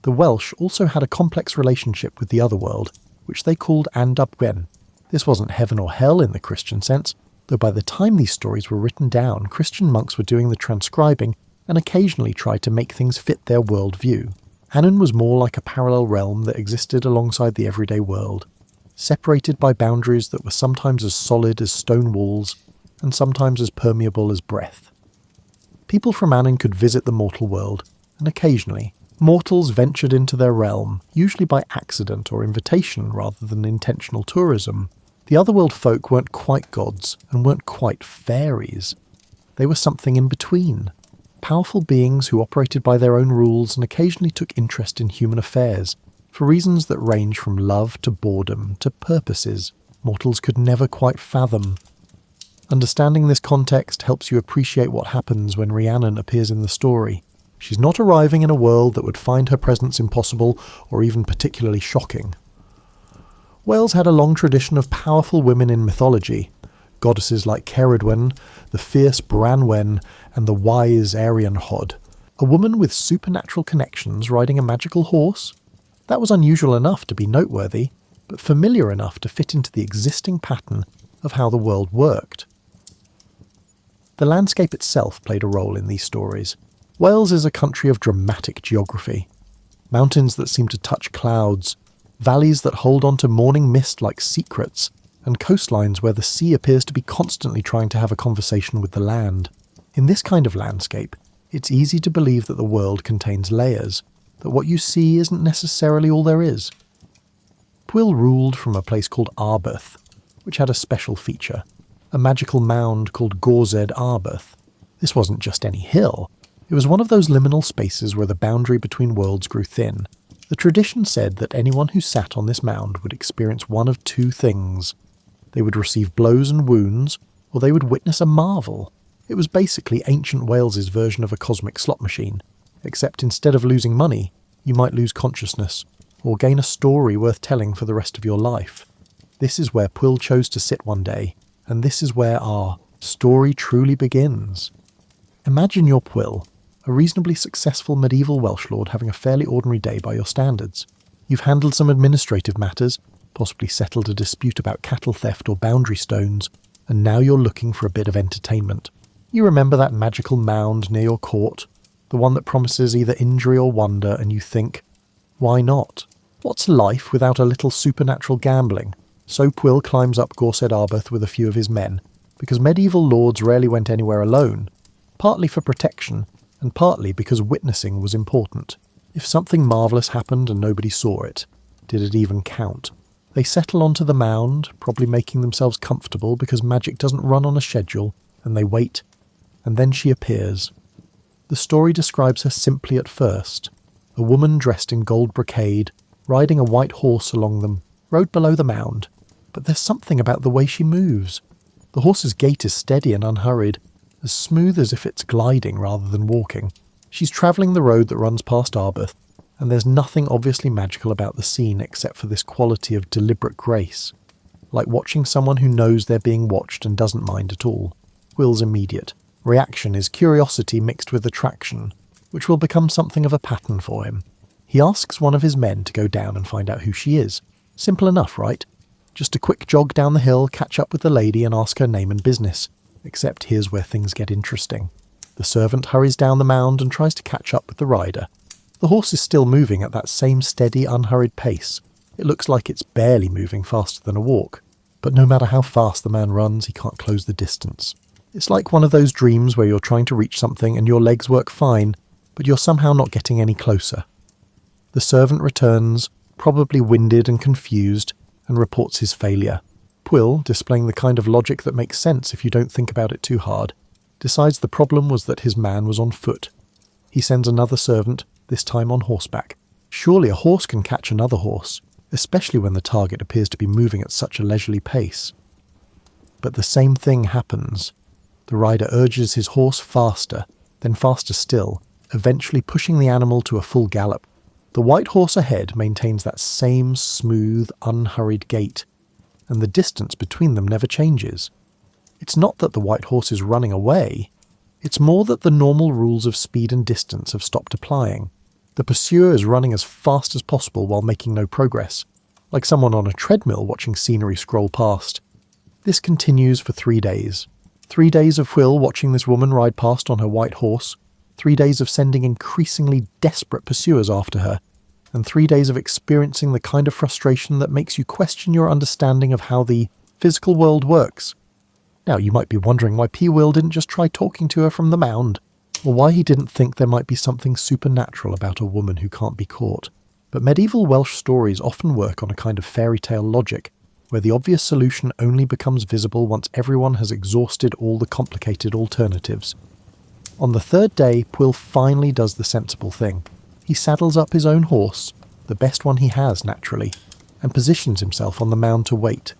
The Welsh also had a complex relationship with the otherworld, which they called Andabwen. This wasn't heaven or hell in the Christian sense, though by the time these stories were written down, Christian monks were doing the transcribing and occasionally tried to make things fit their worldview. Annan was more like a parallel realm that existed alongside the everyday world, separated by boundaries that were sometimes as solid as stone walls and sometimes as permeable as breath. People from Annan could visit the mortal world, and occasionally, mortals ventured into their realm, usually by accident or invitation rather than intentional tourism. The otherworld folk weren't quite gods and weren't quite fairies. They were something in between. Powerful beings who operated by their own rules and occasionally took interest in human affairs, for reasons that range from love to boredom to purposes mortals could never quite fathom. Understanding this context helps you appreciate what happens when Rhiannon appears in the story. She's not arriving in a world that would find her presence impossible or even particularly shocking. Wales had a long tradition of powerful women in mythology, goddesses like Ceridwen, the fierce Branwen, and the wise Arianrhod. A woman with supernatural connections riding a magical horse? That was unusual enough to be noteworthy, but familiar enough to fit into the existing pattern of how the world worked. The landscape itself played a role in these stories. Wales is a country of dramatic geography. Mountains that seem to touch clouds, valleys that hold on to morning mist like secrets, and coastlines where the sea appears to be constantly trying to have a conversation with the land. In this kind of landscape, it's easy to believe that the world contains layers, that what you see isn't necessarily all there is. Pwyll ruled from a place called Arbeth, which had a special feature, a magical mound called Gorsedd Arbeth. This wasn't just any hill. It was one of those liminal spaces where the boundary between worlds grew thin. The tradition said that anyone who sat on this mound would experience one of two things. They would receive blows and wounds, or they would witness a marvel. It was basically ancient Wales's version of a cosmic slot machine, except instead of losing money, you might lose consciousness, or gain a story worth telling for the rest of your life. This is where Pwyll chose to sit one day, and this is where our story truly begins. Imagine you're Pwyll, a reasonably successful medieval Welsh lord having a fairly ordinary day by your standards. You've handled some administrative matters, possibly settled a dispute about cattle theft or boundary stones, and now you're looking for a bit of entertainment. You remember that magical mound near your court, the one that promises either injury or wonder, and you think, why not? What's life without a little supernatural gambling? So Pwyll climbs up Gorsedd Arbeth with a few of his men, because medieval lords rarely went anywhere alone, partly for protection, and partly because witnessing was important. If something marvellous happened and nobody saw it, did it even count? They settle onto the mound, probably making themselves comfortable because magic doesn't run on a schedule, and they wait, and then she appears. The story describes her simply at first. A woman dressed in gold brocade, riding a white horse along them, rode below the mound. But there's something about the way she moves. The horse's gait is steady and unhurried, as smooth as if it's gliding rather than walking. She's travelling the road that runs past Arbeth, and there's nothing obviously magical about the scene except for this quality of deliberate grace, like watching someone who knows they're being watched and doesn't mind at all. Pwyll's immediate reaction is curiosity mixed with attraction, which will become something of a pattern for him. He asks one of his men to go down and find out who she is. Simple enough, right? Just a quick jog down the hill, catch up with the lady and ask her name and business. Except here's where things get interesting. The servant hurries down the mound and tries to catch up with the rider. The horse is still moving at that same steady, unhurried pace. It looks like it's barely moving faster than a walk. But no matter how fast the man runs, he can't close the distance. It's like one of those dreams where you're trying to reach something and your legs work fine, but you're somehow not getting any closer. The servant returns, probably winded and confused, and reports his failure. Pwyll, displaying the kind of logic that makes sense if you don't think about it too hard, decides the problem was that his man was on foot. He sends another servant, this time on horseback. Surely a horse can catch another horse, especially when the target appears to be moving at such a leisurely pace. But the same thing happens. The rider urges his horse faster, then faster still, eventually pushing the animal to a full gallop. The white horse ahead maintains that same smooth, unhurried gait, and the distance between them never changes. It's not that the white horse is running away, it's more that the normal rules of speed and distance have stopped applying. The pursuer is running as fast as possible while making no progress, like someone on a treadmill watching scenery scroll past. This continues for 3 days. 3 days of Pwyll watching this woman ride past on her white horse, 3 days of sending increasingly desperate pursuers after her, and 3 days of experiencing the kind of frustration that makes you question your understanding of how the physical world works. Now you might be wondering why Pwyll didn't just try talking to her from the mound, or why he didn't think there might be something supernatural about a woman who can't be caught. But medieval Welsh stories often work on a kind of fairy tale logic, where the obvious solution only becomes visible once everyone has exhausted all the complicated alternatives. On the third day, Pwyll finally does the sensible thing. He saddles up his own horse, the best one he has naturally, and positions himself on the mound to wait.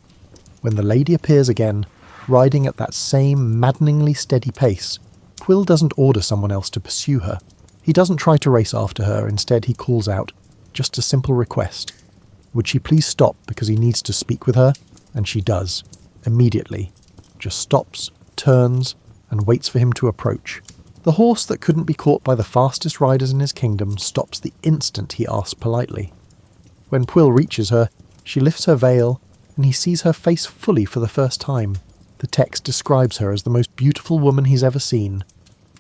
When the lady appears again, riding at that same maddeningly steady pace, Pwyll doesn't order someone else to pursue her. He doesn't try to race after her, instead he calls out, just a simple request. Would she please stop because he needs to speak with her? And she does, immediately. Just stops, turns, and waits for him to approach. The horse that couldn't be caught by the fastest riders in his kingdom stops the instant he asks politely. When Pwyll reaches her, she lifts her veil, and he sees her face fully for the first time. The text describes her as the most beautiful woman he's ever seen.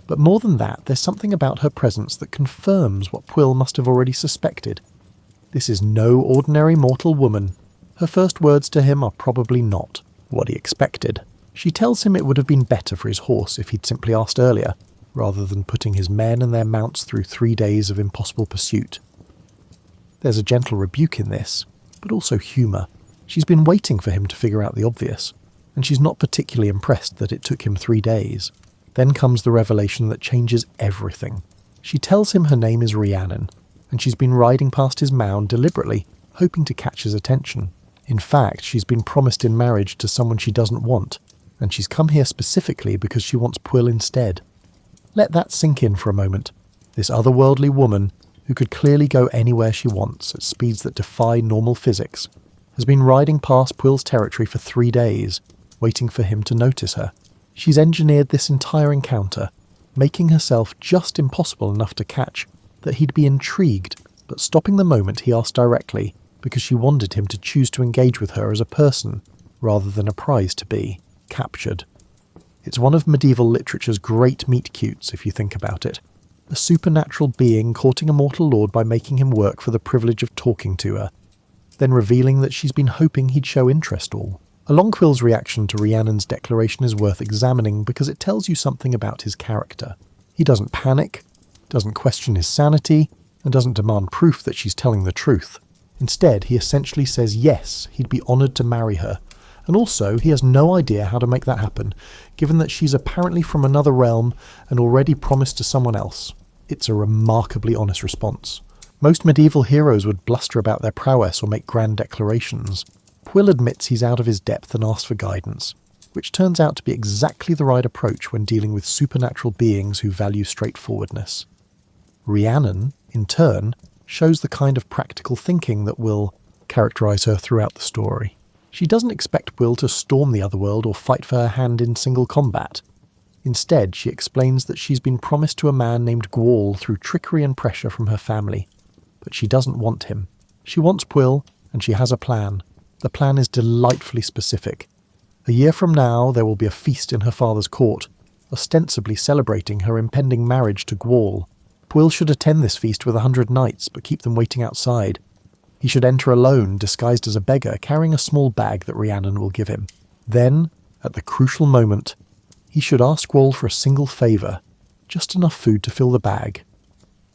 But more than that, there's something about her presence that confirms what Pwyll must have already suspected. This is no ordinary mortal woman. Her first words to him are probably not what he expected. She tells him it would have been better for his horse if he'd simply asked earlier, rather than putting his men and their mounts through 3 days of impossible pursuit. There's a gentle rebuke in this, but also humour. She's been waiting for him to figure out the obvious, and she's not particularly impressed that it took him 3 days. Then comes the revelation that changes everything. She tells him her name is Rhiannon, and she's been riding past his mound deliberately, hoping to catch his attention. In fact, she's been promised in marriage to someone she doesn't want, and she's come here specifically because she wants Pwyll instead. Let that sink in for a moment. This otherworldly woman, who could clearly go anywhere she wants at speeds that defy normal physics, has been riding past Pwyll's territory for 3 days, waiting for him to notice her. She's engineered this entire encounter, making herself just impossible enough to catch that he'd be intrigued, but stopping the moment he asked directly, because she wanted him to choose to engage with her as a person, rather than a prize to be captured. It's one of medieval literature's great meet-cutes, if you think about it. A supernatural being courting a mortal lord by making him work for the privilege of talking to her, then revealing that she's been hoping he'd show interest all. Pwyll's reaction to Rhiannon's declaration is worth examining because it tells you something about his character. He doesn't panic, doesn't question his sanity, and doesn't demand proof that she's telling the truth. Instead, he essentially says yes, he'd be honoured to marry her, and also he has no idea how to make that happen, given that she's apparently from another realm and already promised to someone else. It's a remarkably honest response. Most medieval heroes would bluster about their prowess or make grand declarations. Pwyll admits he's out of his depth and asks for guidance, which turns out to be exactly the right approach when dealing with supernatural beings who value straightforwardness. Rhiannon, in turn, shows the kind of practical thinking that will characterise her throughout the story. She doesn't expect Pwyll to storm the otherworld or fight for her hand in single combat. Instead, she explains that she's been promised to a man named Gwall through trickery and pressure from her family. But she doesn't want him. She wants Pwyll, and she has a plan. The plan is delightfully specific. A year from now, there will be a feast in her father's court, ostensibly celebrating her impending marriage to Gwall. Pwyll should attend this feast with 100 knights, but keep them waiting outside. He should enter alone, disguised as a beggar, carrying a small bag that Rhiannon will give him. Then, at the crucial moment, he should ask Gwall for a single favour, just enough food to fill the bag.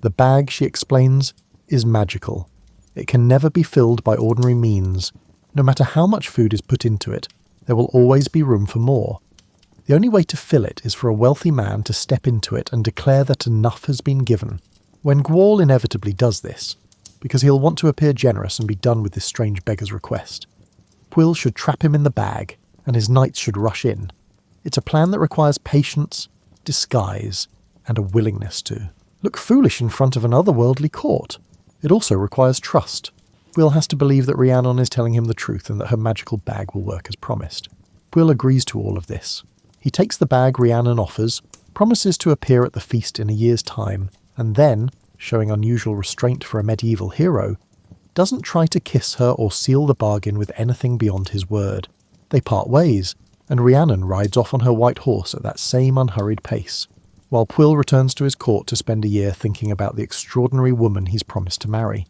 The bag, she explains, is magical. It can never be filled by ordinary means. No matter how much food is put into it, there will always be room for more. The only way to fill it is for a wealthy man to step into it and declare that enough has been given. When Gwall inevitably does this, because he'll want to appear generous and be done with this strange beggar's request, Pwyll should trap him in the bag, and his knights should rush in. It's a plan that requires patience, disguise, and a willingness to look foolish in front of an otherworldly court. It also requires trust. Pwyll has to believe that Rhiannon is telling him the truth and that her magical bag will work as promised. Pwyll agrees to all of this. He takes the bag Rhiannon offers, promises to appear at the feast in a year's time, and then, showing unusual restraint for a medieval hero, doesn't try to kiss her or seal the bargain with anything beyond his word. They part ways, and Rhiannon rides off on her white horse at that same unhurried pace, while Pwyll returns to his court to spend a year thinking about the extraordinary woman he's promised to marry.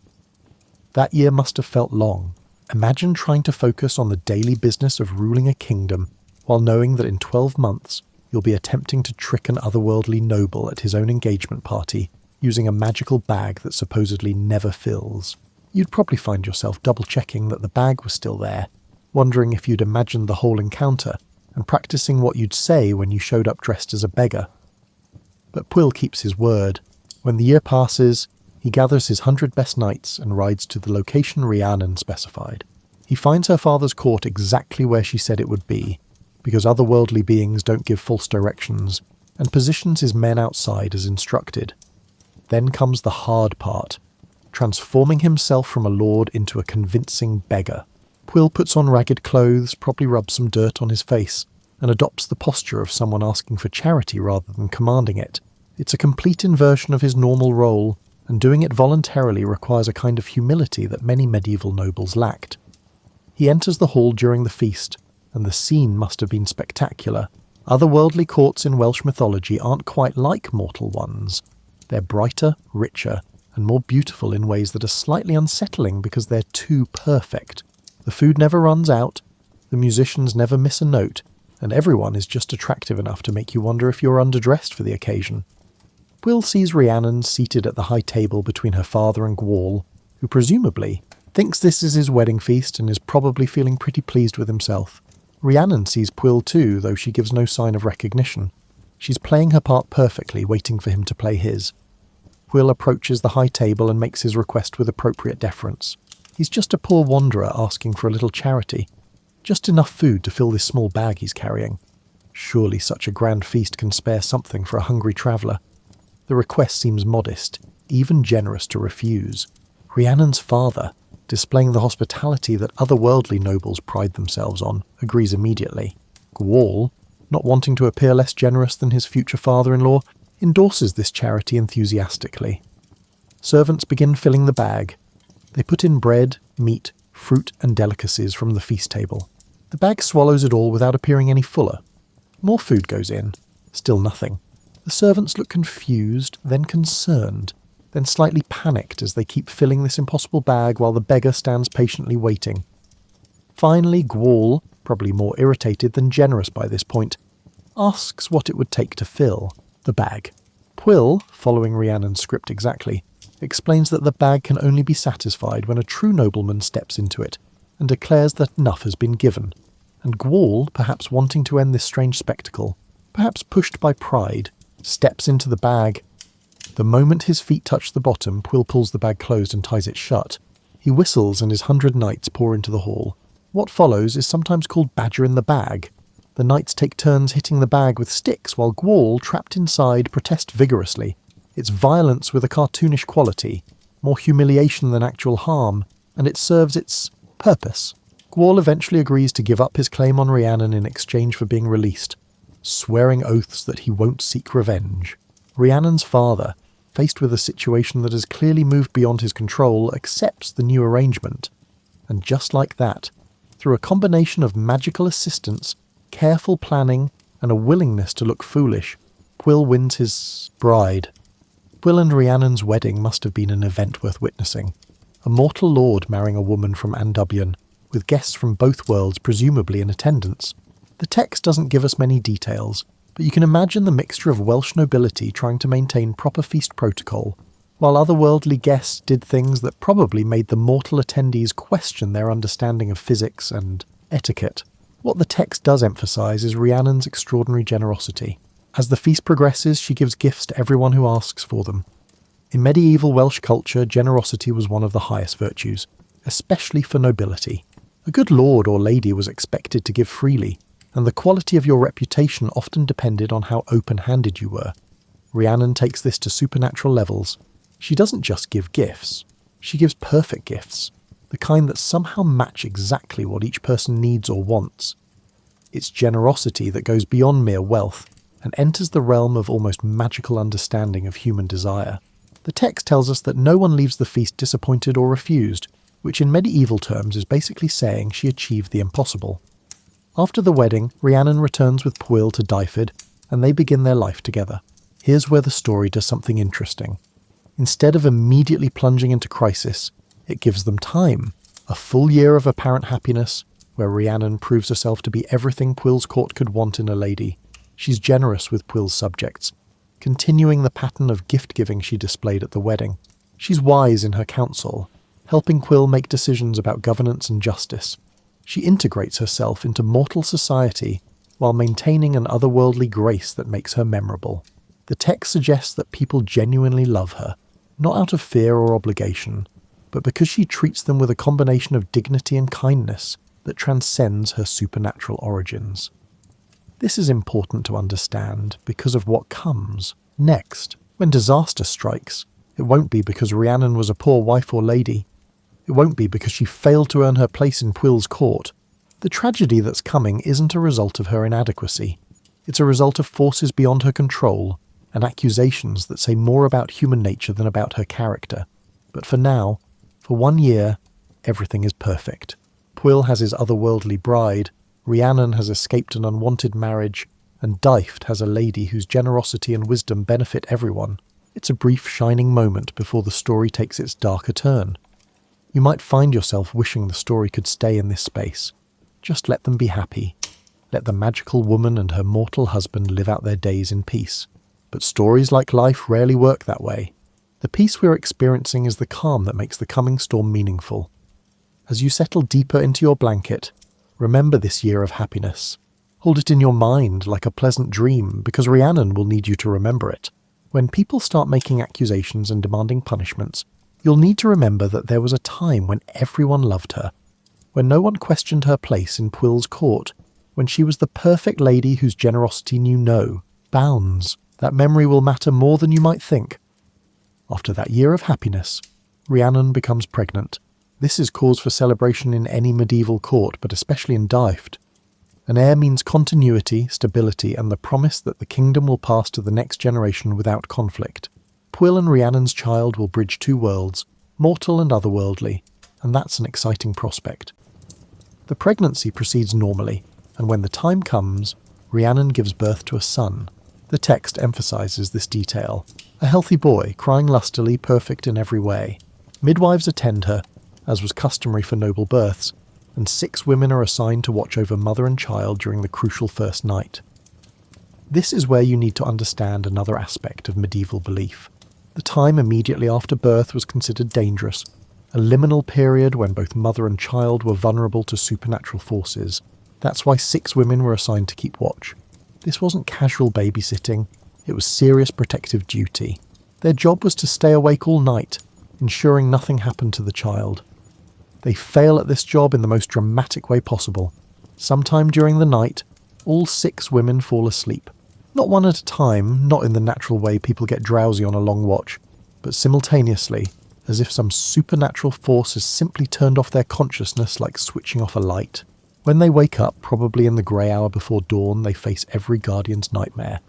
That year must have felt long. Imagine trying to focus on the daily business of ruling a kingdom, while knowing that in 12 months you'll be attempting to trick an otherworldly noble at his own engagement party, using a magical bag that supposedly never fills. You'd probably find yourself double-checking that the bag was still there, wondering if you'd imagined the whole encounter, and practicing what you'd say when you showed up dressed as a beggar. But Pwyll keeps his word. When the year passes, he gathers his 100 best knights and rides to the location Rhiannon specified. He finds her father's court exactly where she said it would be, because otherworldly beings don't give false directions, and positions his men outside as instructed. Then comes the hard part, transforming himself from a lord into a convincing beggar. Pwyll puts on ragged clothes, probably rubs some dirt on his face, and adopts the posture of someone asking for charity rather than commanding it. It's a complete inversion of his normal role, and doing it voluntarily requires a kind of humility that many medieval nobles lacked. He enters the hall during the feast, and the scene must have been spectacular. Otherworldly courts in Welsh mythology aren't quite like mortal ones. They're brighter, richer, and more beautiful in ways that are slightly unsettling because they're too perfect. The food never runs out, the musicians never miss a note, and everyone is just attractive enough to make you wonder if you're underdressed for the occasion. Pwyll sees Rhiannon seated at the high table between her father and Gwal, who presumably thinks this is his wedding feast and is probably feeling pretty pleased with himself. Rhiannon sees Pwyll too, though she gives no sign of recognition. She's playing her part perfectly, waiting for him to play his. Pwyll approaches the high table and makes his request with appropriate deference. He's just a poor wanderer asking for a little charity. Just enough food to fill this small bag he's carrying. Surely such a grand feast can spare something for a hungry traveller. The request seems modest, even generous to refuse. Rhiannon's father, displaying the hospitality that otherworldly nobles pride themselves on, agrees immediately. Gwal, not wanting to appear less generous than his future father-in-law, endorses this charity enthusiastically. Servants begin filling the bag. They put in bread, meat, fruit and delicacies from the feast table. The bag swallows it all without appearing any fuller. More food goes in. Still nothing. The servants look confused, then concerned, then slightly panicked as they keep filling this impossible bag while the beggar stands patiently waiting. Finally, Gwal, probably more irritated than generous by this point, asks what it would take to fill the bag. Pwyll, following Rhiannon's script exactly, explains that the bag can only be satisfied when a true nobleman steps into it and declares that enough has been given. And Gwal, perhaps wanting to end this strange spectacle, perhaps pushed by pride, steps into the bag. The moment his feet touch the bottom, Pwyll pulls the bag closed and ties it shut. He whistles and his 100 knights pour into the hall. What follows is sometimes called Badger in the Bag. The knights take turns hitting the bag with sticks while Gwal, trapped inside, protests vigorously. It's violence with a cartoonish quality, more humiliation than actual harm, and it serves its purpose. Gwal eventually agrees to give up his claim on Rhiannon in exchange for being released, swearing oaths that he won't seek revenge. Rhiannon's father, faced with a situation that has clearly moved beyond his control, accepts the new arrangement. And just like that, through a combination of magical assistance, careful planning, and a willingness to look foolish, Pwyll wins his bride. Pwyll and Rhiannon's wedding must have been an event worth witnessing. A mortal lord marrying a woman from Andubian, with guests from both worlds presumably in attendance. The text doesn't give us many details, but you can imagine the mixture of Welsh nobility trying to maintain proper feast protocol, while otherworldly guests did things that probably made the mortal attendees question their understanding of physics and etiquette. What the text does emphasise is Rhiannon's extraordinary generosity. As the feast progresses, she gives gifts to everyone who asks for them. In medieval Welsh culture, generosity was one of the highest virtues, especially for nobility. A good lord or lady was expected to give freely, and the quality of your reputation often depended on how open-handed you were. Rhiannon takes this to supernatural levels. She doesn't just give gifts, she gives perfect gifts, the kind that somehow match exactly what each person needs or wants. It's generosity that goes beyond mere wealth and enters the realm of almost magical understanding of human desire. The text tells us that no one leaves the feast disappointed or refused, which in medieval terms is basically saying she achieved the impossible. After the wedding, Rhiannon returns with Pwyll to Dyfed, and they begin their life together. Here's where the story does something interesting. Instead of immediately plunging into crisis, it gives them time, a full year of apparent happiness, where Rhiannon proves herself to be everything Pwyll's court could want in a lady. She's generous with Pwyll's subjects, continuing the pattern of gift-giving she displayed at the wedding. She's wise in her counsel, helping Pwyll make decisions about governance and justice. She integrates herself into mortal society while maintaining an otherworldly grace that makes her memorable. The text suggests that people genuinely love her, not out of fear or obligation, but because she treats them with a combination of dignity and kindness that transcends her supernatural origins. This is important to understand because of what comes next. When disaster strikes, It won't be because Rhiannon was a poor wife or lady. It won't be because she failed to earn her place in Pwyll's court. The tragedy that's coming isn't a result of her inadequacy. It's a result of forces beyond her control and accusations that say more about human nature than about her character. But for now, for 1 year, everything is perfect. Pwyll has his otherworldly bride, Rhiannon has escaped an unwanted marriage, and Dyfed has a lady whose generosity and wisdom benefit everyone. It's a brief shining moment before the story takes its darker turn. You might find yourself wishing the story could stay in this space. Just let them be happy. Let the magical woman and her mortal husband live out their days in peace. But stories like life rarely work that way. The peace we're experiencing is the calm that makes the coming storm meaningful. As you settle deeper into your blanket, remember this year of happiness. Hold it in your mind like a pleasant dream, because Rhiannon will need you to remember it. When people start making accusations and demanding punishments, you'll need to remember that there was a time when everyone loved her, when no one questioned her place in Pwyll's court, when she was the perfect lady whose generosity knew no bounds. That memory will matter more than you might think. After that year of happiness, Rhiannon becomes pregnant. This is cause for celebration in any medieval court, but especially in Dyfed. An heir means continuity, stability, and the promise that the kingdom will pass to the next generation without conflict. Pwyll and Rhiannon's child will bridge two worlds, mortal and otherworldly, and that's an exciting prospect. The pregnancy proceeds normally, and when the time comes, Rhiannon gives birth to a son. The text emphasizes this detail. A healthy boy, crying lustily, perfect in every way. Midwives attend her, as was customary for noble births, and 6 women are assigned to watch over mother and child during the crucial first night. This is where you need to understand another aspect of medieval belief. The time immediately after birth was considered dangerous, a liminal period when both mother and child were vulnerable to supernatural forces. That's why 6 women were assigned to keep watch. This wasn't casual babysitting, it was serious protective duty. Their job was to stay awake all night, ensuring nothing happened to the child. They fail at this job in the most dramatic way possible. Sometime during the night, all 6 women fall asleep. Not one at a time, not in the natural way people get drowsy on a long watch, but simultaneously, as if some supernatural force has simply turned off their consciousness like switching off a light. When they wake up, probably in the grey hour before dawn, they face every guardian's nightmare.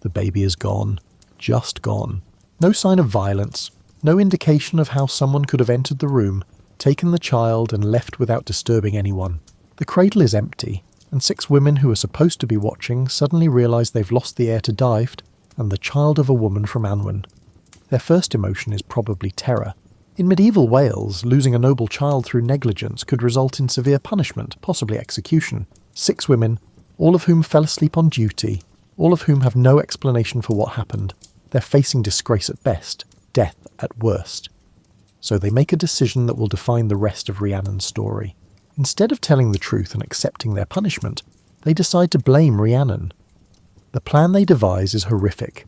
The baby is gone. Just gone. No sign of violence. No indication of how someone could have entered the room, taken the child, and left without disturbing anyone. The cradle is empty, and 6 women who are supposed to be watching suddenly realise they've lost the heir to Dyfed and the child of a woman from Unwind. Their first emotion is probably terror. In medieval Wales, losing a noble child through negligence could result in severe punishment, possibly execution. 6 women, all of whom fell asleep on duty, all of whom have no explanation for what happened. They're facing disgrace at best, death at worst. So they make a decision that will define the rest of Rhiannon's story. Instead of telling the truth and accepting their punishment, they decide to blame Rhiannon. The plan they devise is horrific.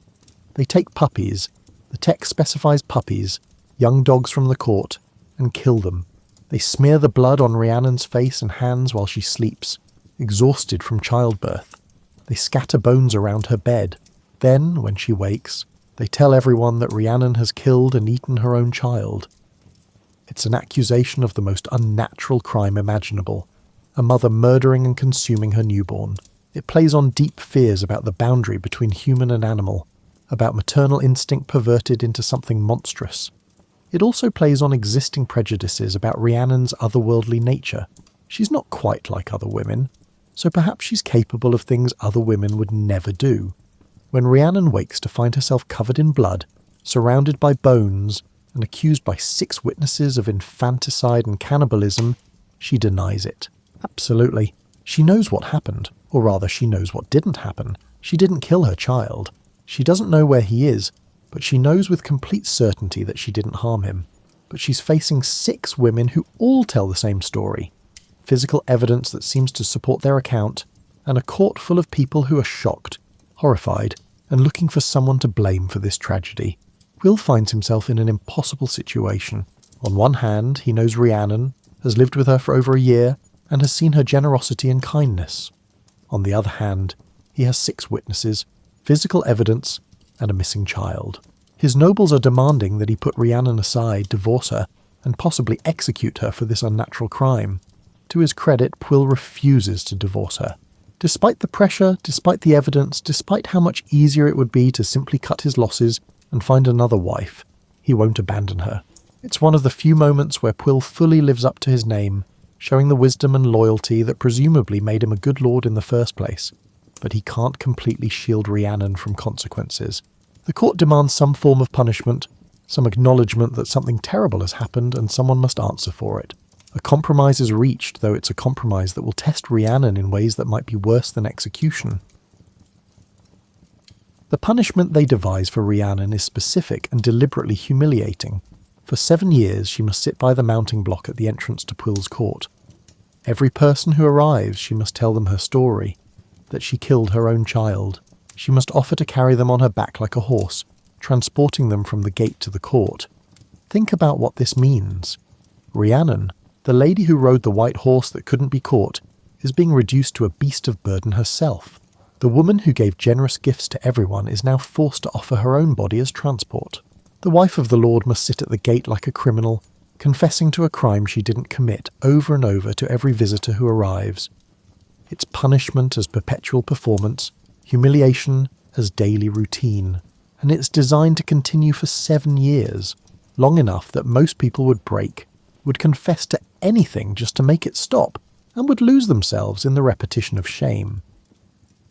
They take puppies, the text specifies puppies, young dogs from the court, and kill them. They smear the blood on Rhiannon's face and hands while she sleeps, exhausted from childbirth. They scatter bones around her bed. Then, when she wakes, they tell everyone that Rhiannon has killed and eaten her own child. It's an accusation of the most unnatural crime imaginable, a mother murdering and consuming her newborn. It plays on deep fears about the boundary between human and animal, about maternal instinct perverted into something monstrous. It also plays on existing prejudices about Rhiannon's otherworldly nature. She's not quite like other women, so perhaps she's capable of things other women would never do. When Rhiannon wakes to find herself covered in blood, surrounded by bones, and accused by 6 witnesses of infanticide and cannibalism, she denies it. Absolutely. She knows what happened, or rather she knows what didn't happen. She didn't kill her child. She doesn't know where he is, but she knows with complete certainty that she didn't harm him. But she's facing 6 women who all tell the same story. Physical evidence that seems to support their account, and a court full of people who are shocked, horrified, and looking for someone to blame for this tragedy. Will finds himself in an impossible situation. On one hand, he knows Rhiannon, has lived with her for over a year, and has seen her generosity and kindness. On the other hand, he has 6 witnesses, physical evidence, and a missing child. His nobles are demanding that he put Rhiannon aside, divorce her, and possibly execute her for this unnatural crime. To his credit, Pwyll refuses to divorce her. Despite the pressure, despite the evidence, despite how much easier it would be to simply cut his losses and find another wife, he won't abandon her. It's one of the few moments where Pwyll fully lives up to his name, showing the wisdom and loyalty that presumably made him a good lord in the first place. But he can't completely shield Rhiannon from consequences. The court demands some form of punishment, some acknowledgement that something terrible has happened and someone must answer for it. A compromise is reached, though it's a compromise that will test Rhiannon in ways that might be worse than execution. The punishment they devise for Rhiannon is specific and deliberately humiliating. For 7 years she must sit by the mounting block at the entrance to Pwyll's court. Every person who arrives she must tell them her story, that she killed her own child. She must offer to carry them on her back like a horse, transporting them from the gate to the court. Think about what this means. Rhiannon, the lady who rode the white horse that couldn't be caught, is being reduced to a beast of burden herself. The woman who gave generous gifts to everyone is now forced to offer her own body as transport. The wife of the Lord must sit at the gate like a criminal, confessing to a crime she didn't commit over and over to every visitor who arrives. It's punishment as perpetual performance, humiliation as daily routine, and it's designed to continue for 7 years, long enough that most people would break, would confess to anything just to make it stop, and would lose themselves in the repetition of shame.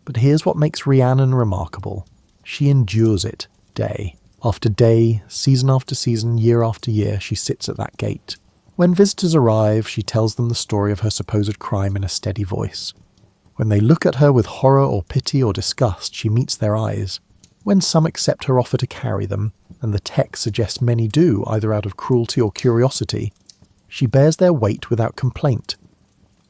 But here's what makes Rhiannon remarkable. She endures it day after day, season after season, year after year. She sits at that gate. When visitors arrive, she tells them the story of her supposed crime in a steady voice. When they look at her with horror or pity or disgust, she meets their eyes. When some accept her offer to carry them, and the text suggests many do, either out of cruelty or curiosity, she bears their weight without complaint.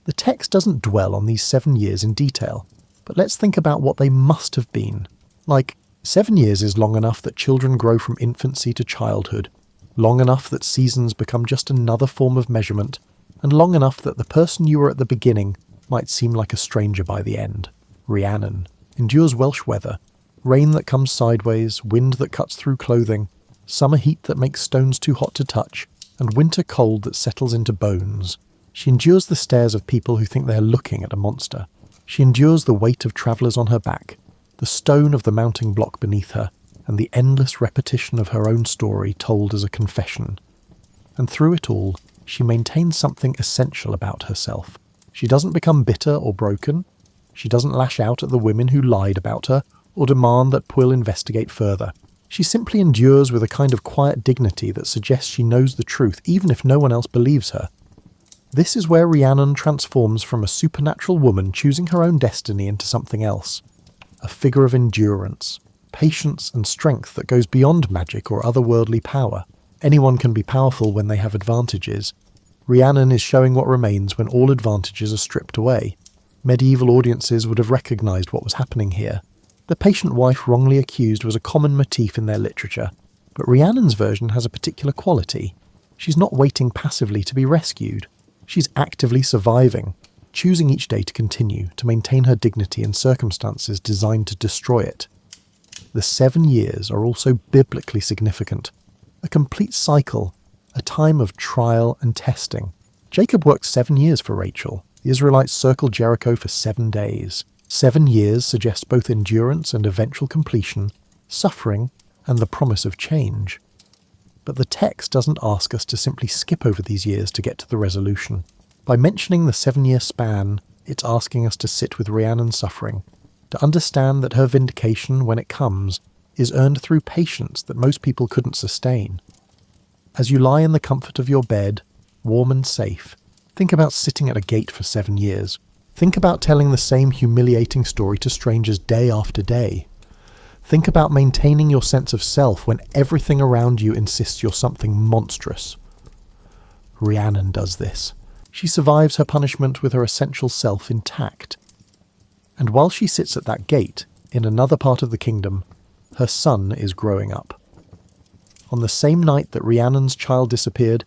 The text doesn't dwell on these 7 years in detail, but let's think about what they must have been. Like, 7 years is long enough that children grow from infancy to childhood, long enough that seasons become just another form of measurement, and long enough that the person you were at the beginning might seem like a stranger by the end. Rhiannon endures Welsh weather, rain that comes sideways, wind that cuts through clothing, summer heat that makes stones too hot to touch, and winter cold that settles into bones. She endures the stares of people who think they are looking at a monster. She endures the weight of travellers on her back, the stone of the mounting block beneath her, and the endless repetition of her own story told as a confession. And through it all, she maintains something essential about herself. She doesn't become bitter or broken. She doesn't lash out at the women who lied about her, or demand that Pwyll investigate further. She simply endures with a kind of quiet dignity that suggests she knows the truth, even if no one else believes her. This is where Rhiannon transforms from a supernatural woman choosing her own destiny into something else. A figure of endurance, patience and strength that goes beyond magic or otherworldly power. Anyone can be powerful when they have advantages. Rhiannon is showing what remains when all advantages are stripped away. Medieval audiences would have recognised what was happening here. The patient wife wrongly accused was a common motif in their literature, but Rhiannon's version has a particular quality. She's not waiting passively to be rescued. She's actively surviving, choosing each day to continue, to maintain her dignity in circumstances designed to destroy it. The 7 years are also biblically significant. A complete cycle, a time of trial and testing. Jacob worked 7 years for Rachel. The Israelites circled Jericho for 7 days. 7 years suggests both endurance and eventual completion, suffering, and the promise of change. But the text doesn't ask us to simply skip over these years to get to the resolution. By mentioning the 7-year span, it's asking us to sit with Rhiannon's suffering, to understand that her vindication, when it comes, is earned through patience that most people couldn't sustain. As you lie in the comfort of your bed, warm and safe, think about sitting at a gate for 7 years. Think about telling the same humiliating story to strangers day after day. Think about maintaining your sense of self when everything around you insists you're something monstrous. Rhiannon does this. She survives her punishment with her essential self intact. And while she sits at that gate, in another part of the kingdom, her son is growing up. On the same night that Rhiannon's child disappeared,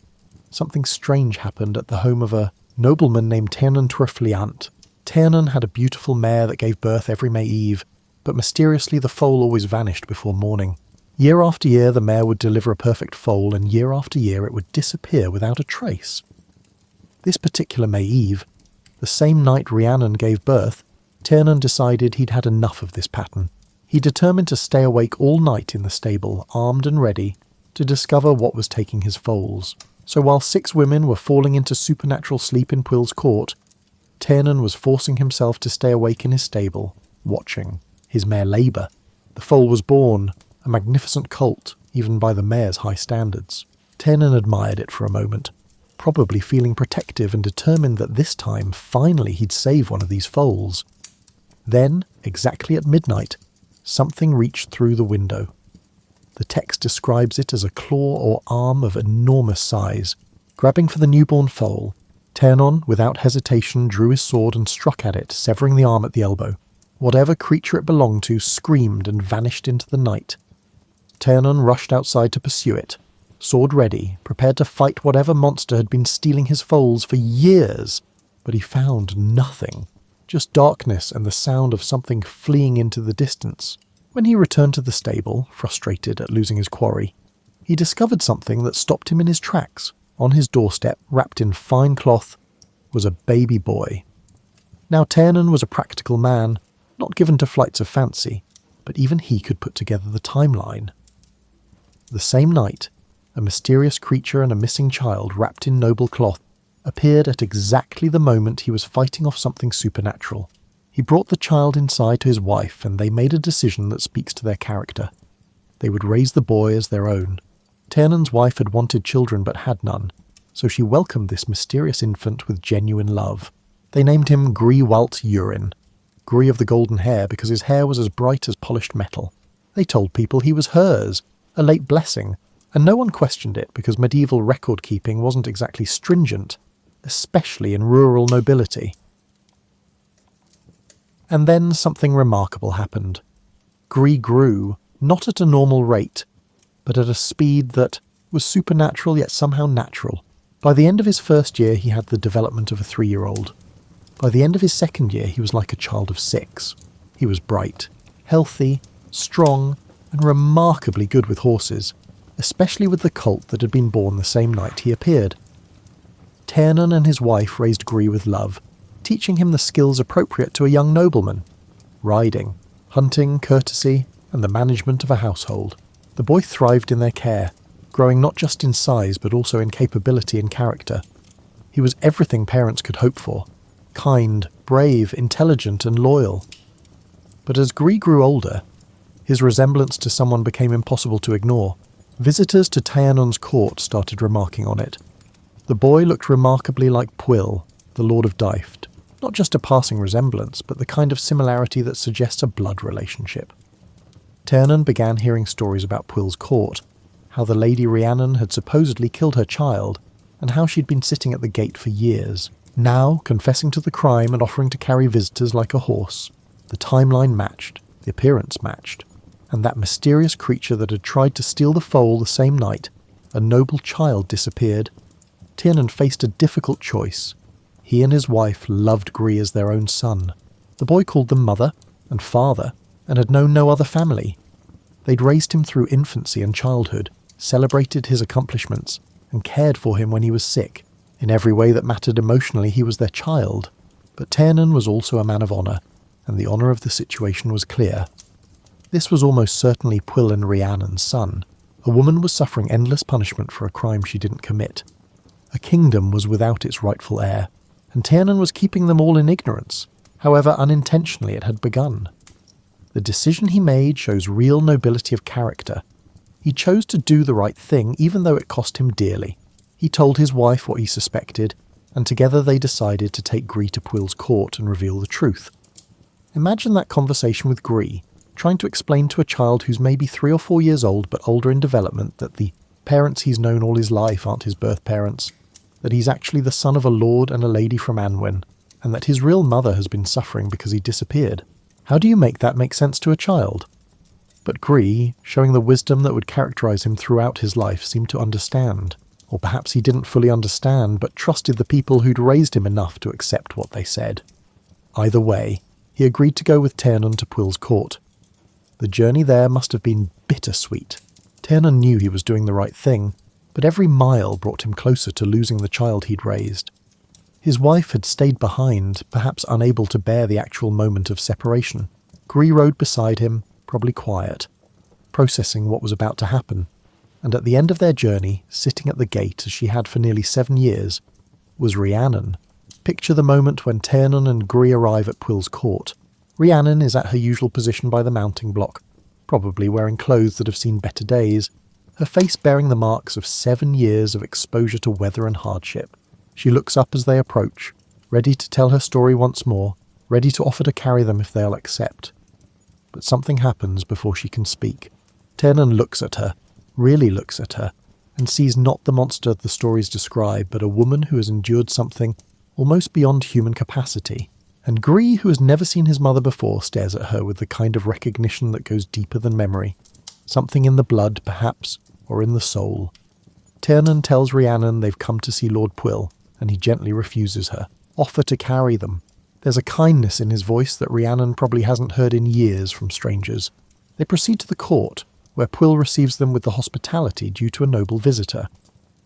something strange happened at the home of a nobleman named Tiernan Twrfliant. Tiernan had a beautiful mare that gave birth every May Eve, but mysteriously the foal always vanished before morning. Year after year the mare would deliver a perfect foal, and year after year it would disappear without a trace. This particular May Eve, the same night Rhiannon gave birth, Tiernan decided he'd had enough of this pattern. He determined to stay awake all night in the stable, armed and ready, to discover what was taking his foals. So while 6 women were falling into supernatural sleep in Pwll's court, Tiernan was forcing himself to stay awake in his stable, watching his mare labour. The foal was born, a magnificent colt, even by the mare's high standards. Tiernan admired it for a moment, probably feeling protective and determined that this time, finally, he'd save one of these foals. Then, exactly at midnight, something reached through the window. The text describes it as a claw or arm of enormous size. Grabbing for the newborn foal, Tiernan, without hesitation, drew his sword and struck at it, severing the arm at the elbow. Whatever creature it belonged to screamed and vanished into the night. Tiernan rushed outside to pursue it, sword ready, prepared to fight whatever monster had been stealing his foals for years. But he found nothing, just darkness and the sound of something fleeing into the distance. When he returned to the stable, frustrated at losing his quarry, he discovered something that stopped him in his tracks. On his doorstep, wrapped in fine cloth, was a baby boy. Now Tiernan was a practical man, not given to flights of fancy, but even he could put together the timeline. The same night, a mysterious creature and a missing child wrapped in noble cloth appeared at exactly the moment he was fighting off something supernatural. He brought the child inside to his wife, and they made a decision that speaks to their character. They would raise the boy as their own. Tiernan's wife had wanted children but had none, so she welcomed this mysterious infant with genuine love. They named him Gree-Walt Urine, Gree of the golden hair because his hair was as bright as polished metal. They told people he was hers, a late blessing, and no one questioned it because medieval record-keeping wasn't exactly stringent, especially in rural nobility. And then something remarkable happened. Gree grew, not at a normal rate, but at a speed that was supernatural yet somehow natural. By the end of his first year he had the development of a 3-year-old. By the end of his second year he was like a child of 6. He was bright, healthy, strong, and remarkably good with horses, especially with the colt that had been born the same night he appeared. Tiernan and his wife raised Gree with love, teaching him the skills appropriate to a young nobleman: riding, hunting, courtesy, and the management of a household. The boy thrived in their care, growing not just in size but also in capability and character. He was everything parents could hope for: kind, brave, intelligent, and loyal. But as Gree grew older, his resemblance to someone became impossible to ignore. Visitors to Tiernan's court started remarking on it. The boy looked remarkably like Pwyll, the Lord of Dyfed. Not just a passing resemblance, but the kind of similarity that suggests a blood relationship. Tiernan began hearing stories about Pwyll's court, how the Lady Rhiannon had supposedly killed her child, and how she'd been sitting at the gate for years, now confessing to the crime and offering to carry visitors like a horse. The timeline matched, the appearance matched, and that mysterious creature that had tried to steal the foal the same night, a noble child, disappeared. Tiernan faced a difficult choice. He and his wife loved Gree as their own son. The boy called them mother and father and had known no other family. They'd raised him through infancy and childhood, celebrated his accomplishments, and cared for him when he was sick. In every way that mattered emotionally, he was their child. But Tiernan was also a man of honour, and the honour of the situation was clear. This was almost certainly Pwyll and Rhiannon's son. A woman was suffering endless punishment for a crime she didn't commit. A kingdom was without its rightful heir, and Tiernan was keeping them all in ignorance, however unintentionally it had begun. The decision he made shows real nobility of character. He chose to do the right thing even though it cost him dearly. He told his wife what he suspected, and together they decided to take Gree to Pwyll's court and reveal the truth. Imagine that conversation with Gree, trying to explain to a child who's maybe 3 or 4 years old but older in development that the parents he's known all his life aren't his birth parents, that he's actually the son of a lord and a lady from Unwind, and that his real mother has been suffering because he disappeared. How do you make that make sense to a child? But Gree, showing the wisdom that would characterize him throughout his life, seemed to understand. Or perhaps he didn't fully understand, but trusted the people who'd raised him enough to accept what they said. Either way, he agreed to go with Tiernan to Pwyll's court. The journey there must have been bittersweet. Tiernan knew he was doing the right thing, but every mile brought him closer to losing the child he'd raised. His wife had stayed behind, perhaps unable to bear the actual moment of separation. Gree rode beside him, probably quiet, processing what was about to happen. And at the end of their journey, sitting at the gate as she had for nearly 7 years, was Rhiannon. Picture the moment when Tiernan and Gree arrive at Pwll's court. Rhiannon is at her usual position by the mounting block, probably wearing clothes that have seen better days, her face bearing the marks of 7 years of exposure to weather and hardship. She looks up as they approach, ready to tell her story once more, ready to offer to carry them if they'll accept. But something happens before she can speak. Tiernan looks at her, really looks at her, and sees not the monster the stories describe, but a woman who has endured something almost beyond human capacity. And Gree, who has never seen his mother before, stares at her with the kind of recognition that goes deeper than memory. Something in the blood, perhaps, or in the soul. Tiernan tells Rhiannon they've come to see Lord Pwyll, and he gently refuses her. Offer to carry them. There's a kindness in his voice that Rhiannon probably hasn't heard in years from strangers. They proceed to the court, where Pwyll receives them with the hospitality due to a noble visitor.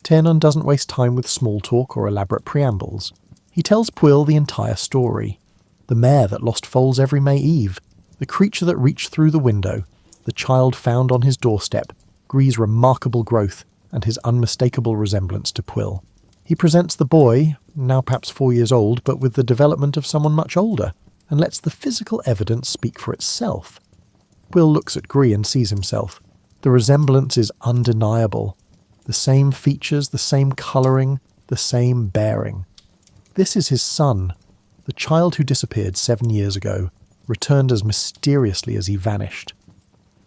Tiernan doesn't waste time with small talk or elaborate preambles. He tells Pwyll the entire story. The mare that lost foals every May Eve, the creature that reached through the window, the child found on his doorstep, Gree's remarkable growth, and his unmistakable resemblance to Pwyll. He presents the boy, now perhaps 4 years old, but with the development of someone much older, and lets the physical evidence speak for itself. Pwyll looks at Gree and sees himself. The resemblance is undeniable. The same features, the same colouring, the same bearing. This is his son, the child who disappeared 7 years ago, returned as mysteriously as he vanished.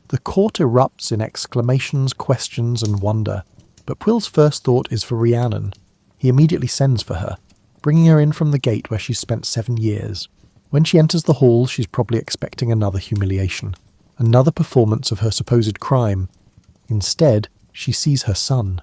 The court erupts in exclamations, questions, and wonder, but Pwyll's first thought is for Rhiannon. He immediately sends for her, bringing her in from the gate where she's spent 7 years. When she enters the hall, she's probably expecting another humiliation, another performance of her supposed crime. Instead, she sees her son.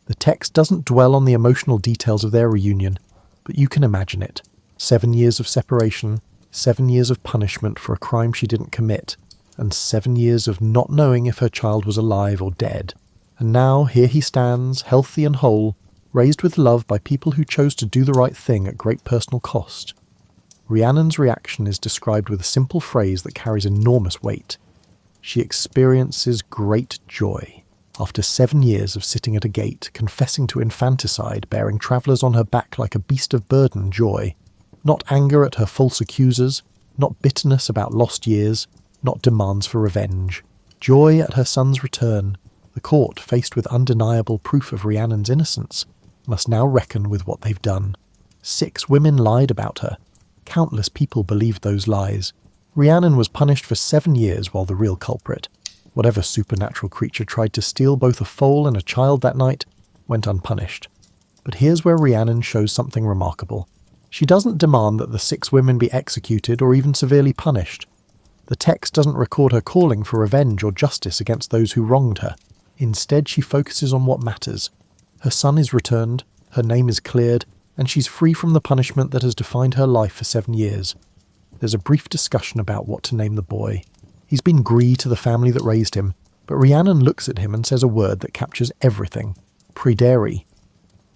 The text doesn't dwell on the emotional details of their reunion, but you can imagine it. 7 years of separation, 7 years of punishment for a crime she didn't commit, and 7 years of not knowing if her child was alive or dead. And now here he stands, healthy and whole, raised with love by people who chose to do the right thing at great personal cost. Rhiannon's reaction is described with a simple phrase that carries enormous weight. She experiences great joy. After 7 years of sitting at a gate, confessing to infanticide, bearing travellers on her back like a beast of burden, joy. Not anger at her false accusers, not bitterness about lost years, not demands for revenge. Joy at her son's return. The court, faced with undeniable proof of Rhiannon's innocence, must now reckon with what they've done. 6 women lied about her. Countless people believed those lies. Rhiannon was punished for 7 years while the real culprit, whatever supernatural creature tried to steal both a foal and a child that night, went unpunished. But here's where Rhiannon shows something remarkable. She doesn't demand that the 6 women be executed or even severely punished. The text doesn't record her calling for revenge or justice against those who wronged her. Instead, she focuses on what matters. Her son is returned, her name is cleared, and she's free from the punishment that has defined her life for 7 years. There's a brief discussion about what to name the boy. He's been Gree to the family that raised him, but Rhiannon looks at him and says a word that captures everything. Pryderi.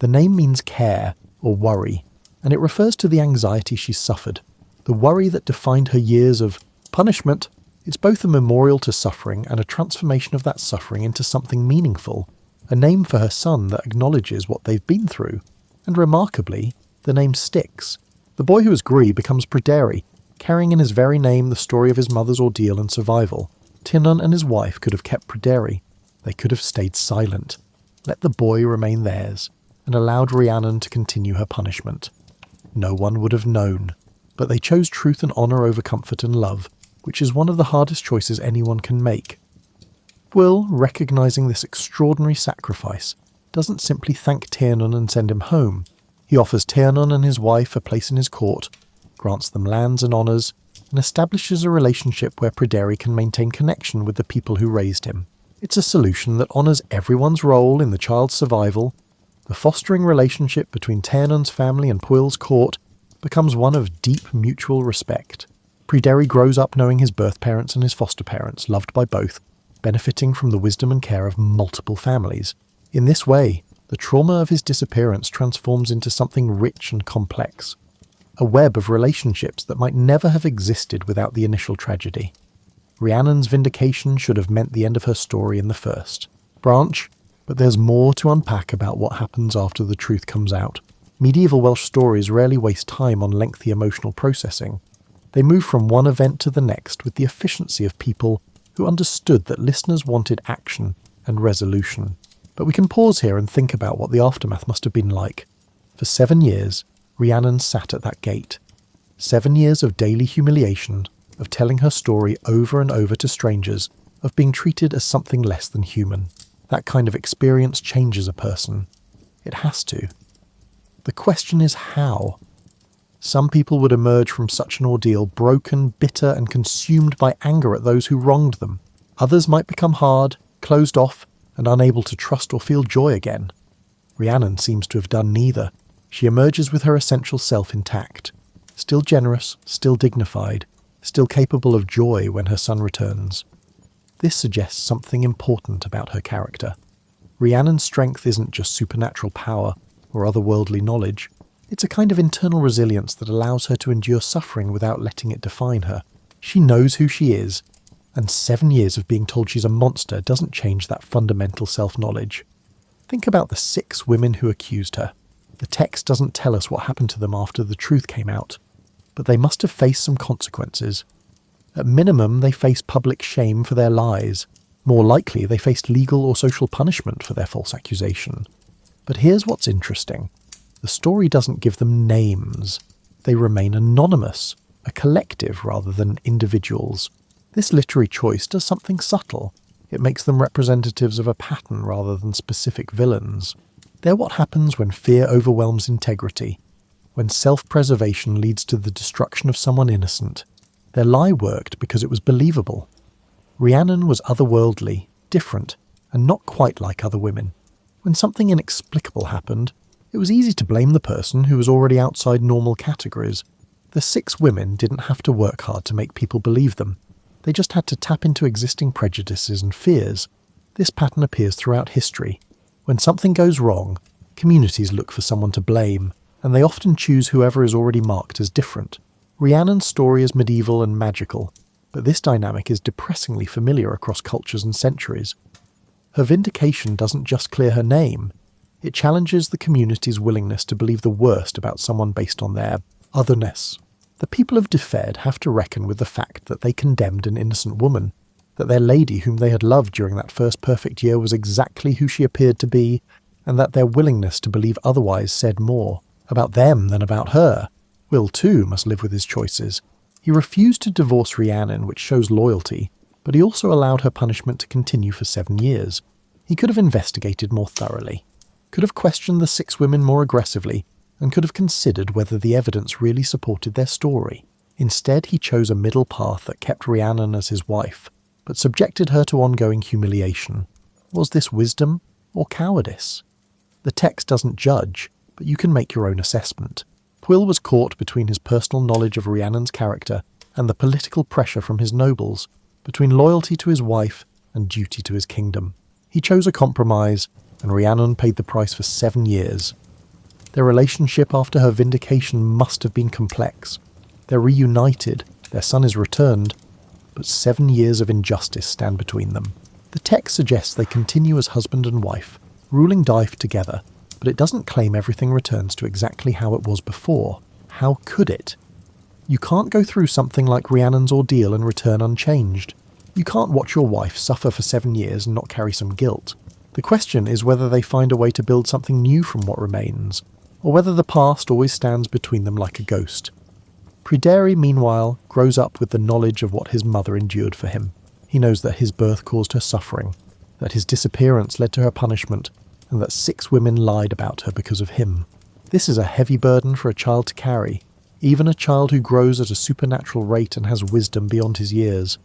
The name means care, or worry, and it refers to the anxiety she's suffered. The worry that defined her years of punishment. It's both a memorial to suffering and a transformation of that suffering into something meaningful, a name for her son that acknowledges what they've been through. And remarkably, the name sticks. The boy who is Gree becomes Pryderi, carrying in his very name the story of his mother's ordeal and survival. Tiernan and his wife could have kept Pryderi. They could have stayed silent, let the boy remain theirs, and allowed Rhiannon to continue her punishment. No one would have known, but they chose truth and honour over comfort and love, which is one of the hardest choices anyone can make. Pwyll, recognising this extraordinary sacrifice, doesn't simply thank Tiernan and send him home. He offers Tiernan and his wife a place in his court, grants them lands and honours, and establishes a relationship where Pryderi can maintain connection with the people who raised him. It's a solution that honours everyone's role in the child's survival. The fostering relationship between Tiernan's family and Pwyll's court becomes one of deep mutual respect. Pryderi grows up knowing his birth parents and his foster parents, loved by both, benefiting from the wisdom and care of multiple families. In this way, the trauma of his disappearance transforms into something rich and complex, a web of relationships that might never have existed without the initial tragedy. Rhiannon's vindication should have meant the end of her story in the first branch, but there's more to unpack about what happens after the truth comes out. Medieval Welsh stories rarely waste time on lengthy emotional processing. They move from one event to the next with the efficiency of people who understood that listeners wanted action and resolution. But we can pause here and think about what the aftermath must have been like. For 7 years, Rhiannon sat at that gate. 7 years of daily humiliation, of telling her story over and over to strangers, of being treated as something less than human. That kind of experience changes a person. It has to. The question is how. Some people would emerge from such an ordeal broken, bitter, and consumed by anger at those who wronged them. Others might become hard, closed off, and unable to trust or feel joy again. Rhiannon seems to have done neither. She emerges with her essential self intact, still generous, still dignified, still capable of joy when her son returns. This suggests something important about her character. Rhiannon's strength isn't just supernatural power or otherworldly knowledge. It's a kind of internal resilience that allows her to endure suffering without letting it define her. She knows who she is, and 7 years of being told she's a monster doesn't change that fundamental self-knowledge. Think about the 6 women who accused her. The text doesn't tell us what happened to them after the truth came out, but they must have faced some consequences. At minimum, they faced public shame for their lies. More likely, they faced legal or social punishment for their false accusation. But here's what's interesting. The story doesn't give them names. They remain anonymous, a collective rather than individuals. This literary choice does something subtle. It makes them representatives of a pattern rather than specific villains. They're what happens when fear overwhelms integrity, when self-preservation leads to the destruction of someone innocent. Their lie worked because it was believable. Rhiannon was otherworldly, different, and not quite like other women. When something inexplicable happened, it was easy to blame the person who was already outside normal categories. The 6 women didn't have to work hard to make people believe them. They just had to tap into existing prejudices and fears. This pattern appears throughout history. When something goes wrong, communities look for someone to blame, and they often choose whoever is already marked as different. Rhiannon's story is medieval and magical, but this dynamic is depressingly familiar across cultures and centuries. Her vindication doesn't just clear her name, it challenges the community's willingness to believe the worst about someone based on their otherness. The people of Dyfed have to reckon with the fact that they condemned an innocent woman, that their lady whom they had loved during that first perfect year was exactly who she appeared to be, and that their willingness to believe otherwise said more about them than about her. Will, too, must live with his choices. He refused to divorce Rhiannon, which shows loyalty, but he also allowed her punishment to continue for 7 years. He could have investigated more thoroughly, could have questioned the 6 women more aggressively, and could have considered whether the evidence really supported their story. Instead, he chose a middle path that kept Rhiannon as his wife, but subjected her to ongoing humiliation. Was this wisdom or cowardice? The text doesn't judge, but you can make your own assessment. Pwyll was caught between his personal knowledge of Rhiannon's character and the political pressure from his nobles, between loyalty to his wife and duty to his kingdom. He chose a compromise, and Rhiannon paid the price for 7 years. Their relationship after her vindication must have been complex. They're reunited, their son is returned, but 7 years of injustice stand between them. The text suggests they continue as husband and wife, ruling Dyfed together, but it doesn't claim everything returns to exactly how it was before. How could it? You can't go through something like Rhiannon's ordeal and return unchanged. You can't watch your wife suffer for 7 years and not carry some guilt. The question is whether they find a way to build something new from what remains, or whether the past always stands between them like a ghost. Pryderi, meanwhile, grows up with the knowledge of what his mother endured for him. He knows that his birth caused her suffering, that his disappearance led to her punishment, and that 6 women lied about her because of him. This is a heavy burden for a child to carry, even a child who grows at a supernatural rate and has wisdom beyond his years.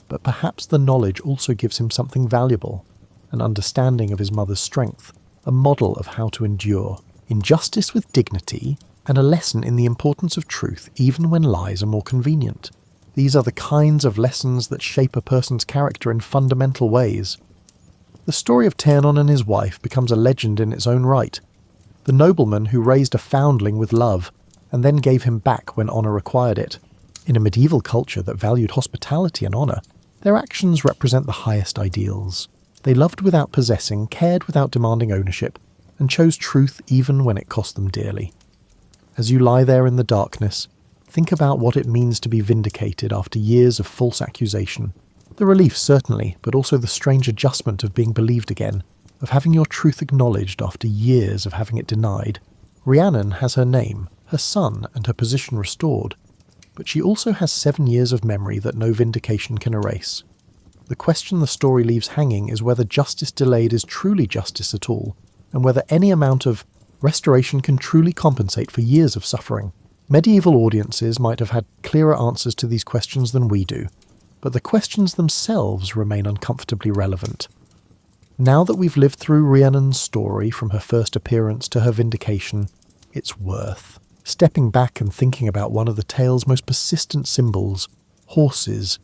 But perhaps the knowledge also gives him something valuable, an understanding of his mother's strength, a model of how to endure. Injustice with dignity and a lesson in the importance of truth even when lies are more convenient. These are the kinds of lessons that shape a person's character in fundamental ways. The story of Rhiannon and his wife becomes a legend in its own right. The nobleman who raised a foundling with love and then gave him back when honour required it. In a medieval culture that valued hospitality and honour, their actions represent the highest ideals. They loved without possessing, cared without demanding ownership, and chose truth even when it cost them dearly. As you lie there in the darkness, think about what it means to be vindicated after years of false accusation. The relief certainly, but also the strange adjustment of being believed again, of having your truth acknowledged after years of having it denied. Rhiannon has her name, her son, and her position restored, but she also has 7 years of memory that no vindication can erase. The question the story leaves hanging is whether justice delayed is truly justice at all, and whether any amount of restoration can truly compensate for years of suffering. Medieval audiences might have had clearer answers to these questions than we do, but the questions themselves remain uncomfortably relevant. Now that we've lived through Rhiannon's story from her first appearance to her vindication, it's worth stepping back and thinking about one of the tale's most persistent symbols, horses.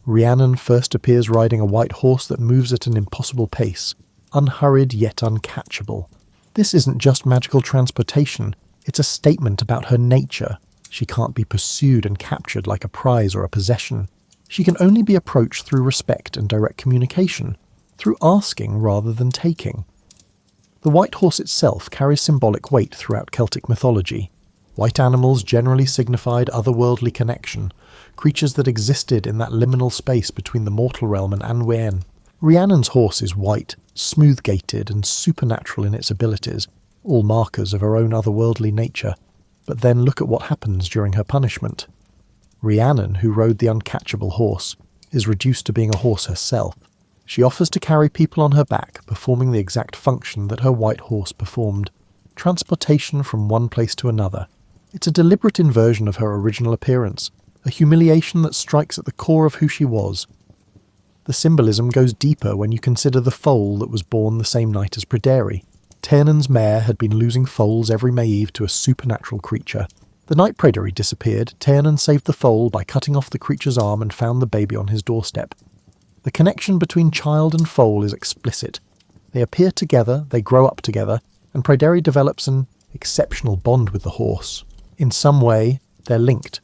Rhiannon first appears riding a white horse that moves at an impossible pace, unhurried yet uncatchable. This isn't just magical transportation, it's a statement about her nature. She can't be pursued and captured like a prize or a possession. She can only be approached through respect and direct communication, through asking rather than taking. The white horse itself carries symbolic weight throughout Celtic mythology. White animals generally signified otherworldly connection, creatures that existed in that liminal space between the mortal realm and Unwind. Rhiannon's horse is white, smooth-gaited and supernatural in its abilities, all markers of her own otherworldly nature. But then look at what happens during her punishment. Rhiannon, who rode the uncatchable horse, is reduced to being a horse herself. She offers to carry people on her back, performing the exact function that her white horse performed. Transportation from one place to another. It's a deliberate inversion of her original appearance, a humiliation that strikes at the core of who she was. The symbolism goes deeper when you consider the foal that was born the same night as Pryderi. Rhiannon's mare had been losing foals every May Eve to a supernatural creature. The night Pryderi disappeared, Rhiannon saved the foal by cutting off the creature's arm and found the baby on his doorstep. The connection between child and foal is explicit. They appear together, they grow up together, and Pryderi develops an exceptional bond with the horse. In some way, they're linked,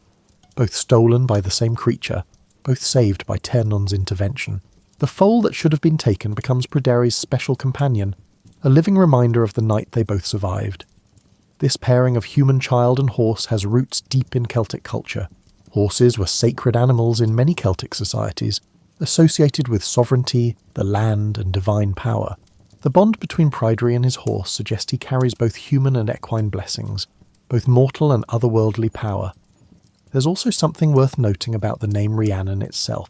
both stolen by the same creature, both saved by Rhiannon's intervention. The foal that should have been taken becomes Pryderi's special companion, a living reminder of the night they both survived. This pairing of human child and horse has roots deep in Celtic culture. Horses were sacred animals in many Celtic societies, associated with sovereignty, the land, and divine power. The bond between Pryderi and his horse suggests he carries both human and equine blessings, both mortal and otherworldly power. There's also something worth noting about the name Rhiannon itself.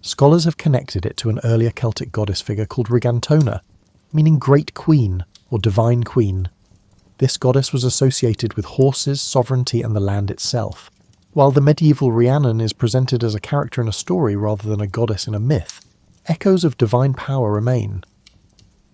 Scholars have connected it to an earlier Celtic goddess figure called Rigantona, meaning Great Queen or Divine Queen. This goddess was associated with horses, sovereignty, and the land itself. While the medieval Rhiannon is presented as a character in a story rather than a goddess in a myth, echoes of divine power remain.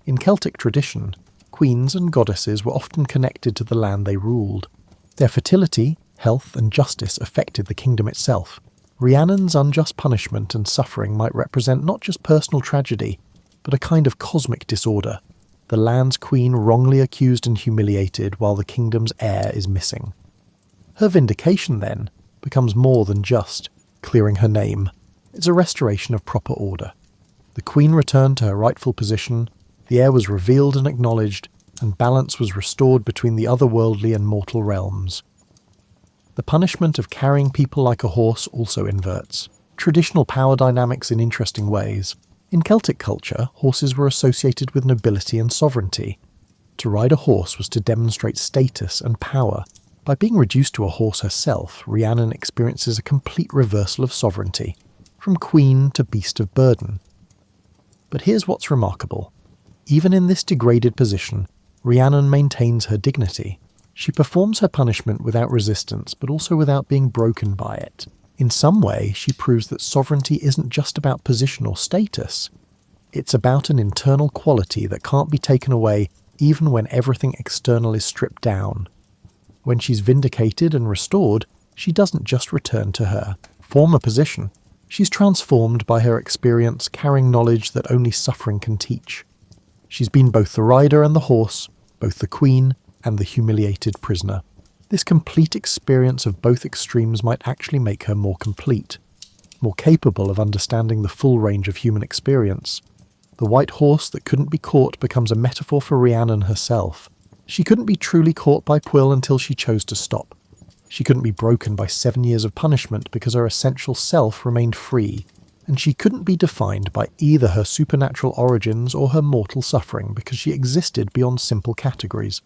In Celtic tradition, queens and goddesses were often connected to the land they ruled. Their fertility, health, and justice affected the kingdom itself. Rhiannon's unjust punishment and suffering might represent not just personal tragedy, but a kind of cosmic disorder. The land's queen wrongly accused and humiliated while the kingdom's heir is missing. Her vindication, then, becomes more than just clearing her name. It's a restoration of proper order. The queen returned to her rightful position, the heir was revealed and acknowledged, and balance was restored between the otherworldly and mortal realms. The punishment of carrying people like a horse also inverts traditional power dynamics in interesting ways. In Celtic culture, horses were associated with nobility and sovereignty. To ride a horse was to demonstrate status and power. By being reduced to a horse herself, Rhiannon experiences a complete reversal of sovereignty, from queen to beast of burden. But here's what's remarkable. Even in this degraded position, Rhiannon maintains her dignity. She performs her punishment without resistance, but also without being broken by it. In some way, she proves that sovereignty isn't just about position or status. It's about an internal quality that can't be taken away even when everything external is stripped down. When she's vindicated and restored, she doesn't just return to her former position. She's transformed by her experience, carrying knowledge that only suffering can teach. She's been both the rider and the horse, both the queen and the humiliated prisoner. This complete experience of both extremes might actually make her more complete, more capable of understanding the full range of human experience. The white horse that couldn't be caught becomes a metaphor for Rhiannon herself. She couldn't be truly caught by Pwyll until she chose to stop. She couldn't be broken by 7 years of punishment because her essential self remained free, and she couldn't be defined by either her supernatural origins or her mortal suffering because she existed beyond simple categories.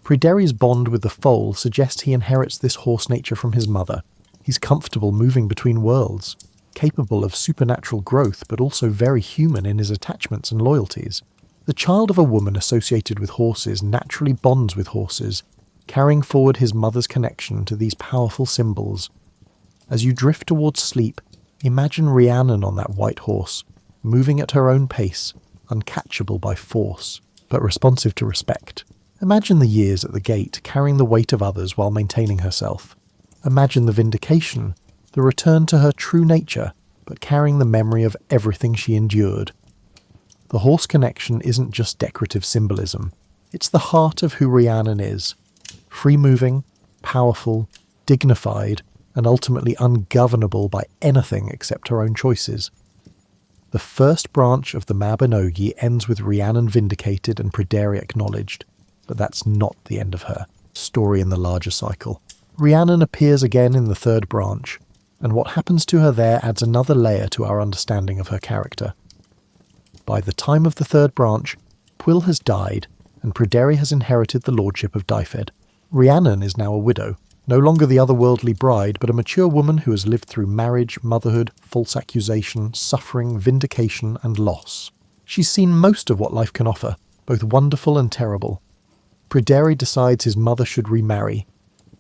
Pryderi's bond with the foal suggests he inherits this horse nature from his mother. He's comfortable moving between worlds, capable of supernatural growth but also very human in his attachments and loyalties. The child of a woman associated with horses naturally bonds with horses, carrying forward his mother's connection to these powerful symbols. As you drift towards sleep, imagine Rhiannon on that white horse, moving at her own pace, uncatchable by force, but responsive to respect. Imagine the years at the gate, carrying the weight of others while maintaining herself. Imagine the vindication, the return to her true nature, but carrying the memory of everything she endured. The horse connection isn't just decorative symbolism. It's the heart of who Rhiannon is. Free-moving, powerful, dignified, and ultimately ungovernable by anything except her own choices. The first branch of the Mabinogi ends with Rhiannon vindicated and Pryderi acknowledged, but that's not the end of her story in the larger cycle. Rhiannon appears again in the third branch, and what happens to her there adds another layer to our understanding of her character. By the time of the third branch, Pwyll has died, and Pryderi has inherited the lordship of Dyfed. Rhiannon is now a widow, no longer the otherworldly bride, but a mature woman who has lived through marriage, motherhood, false accusation, suffering, vindication, and loss. She's seen most of what life can offer, both wonderful and terrible. Pryderi decides his mother should remarry,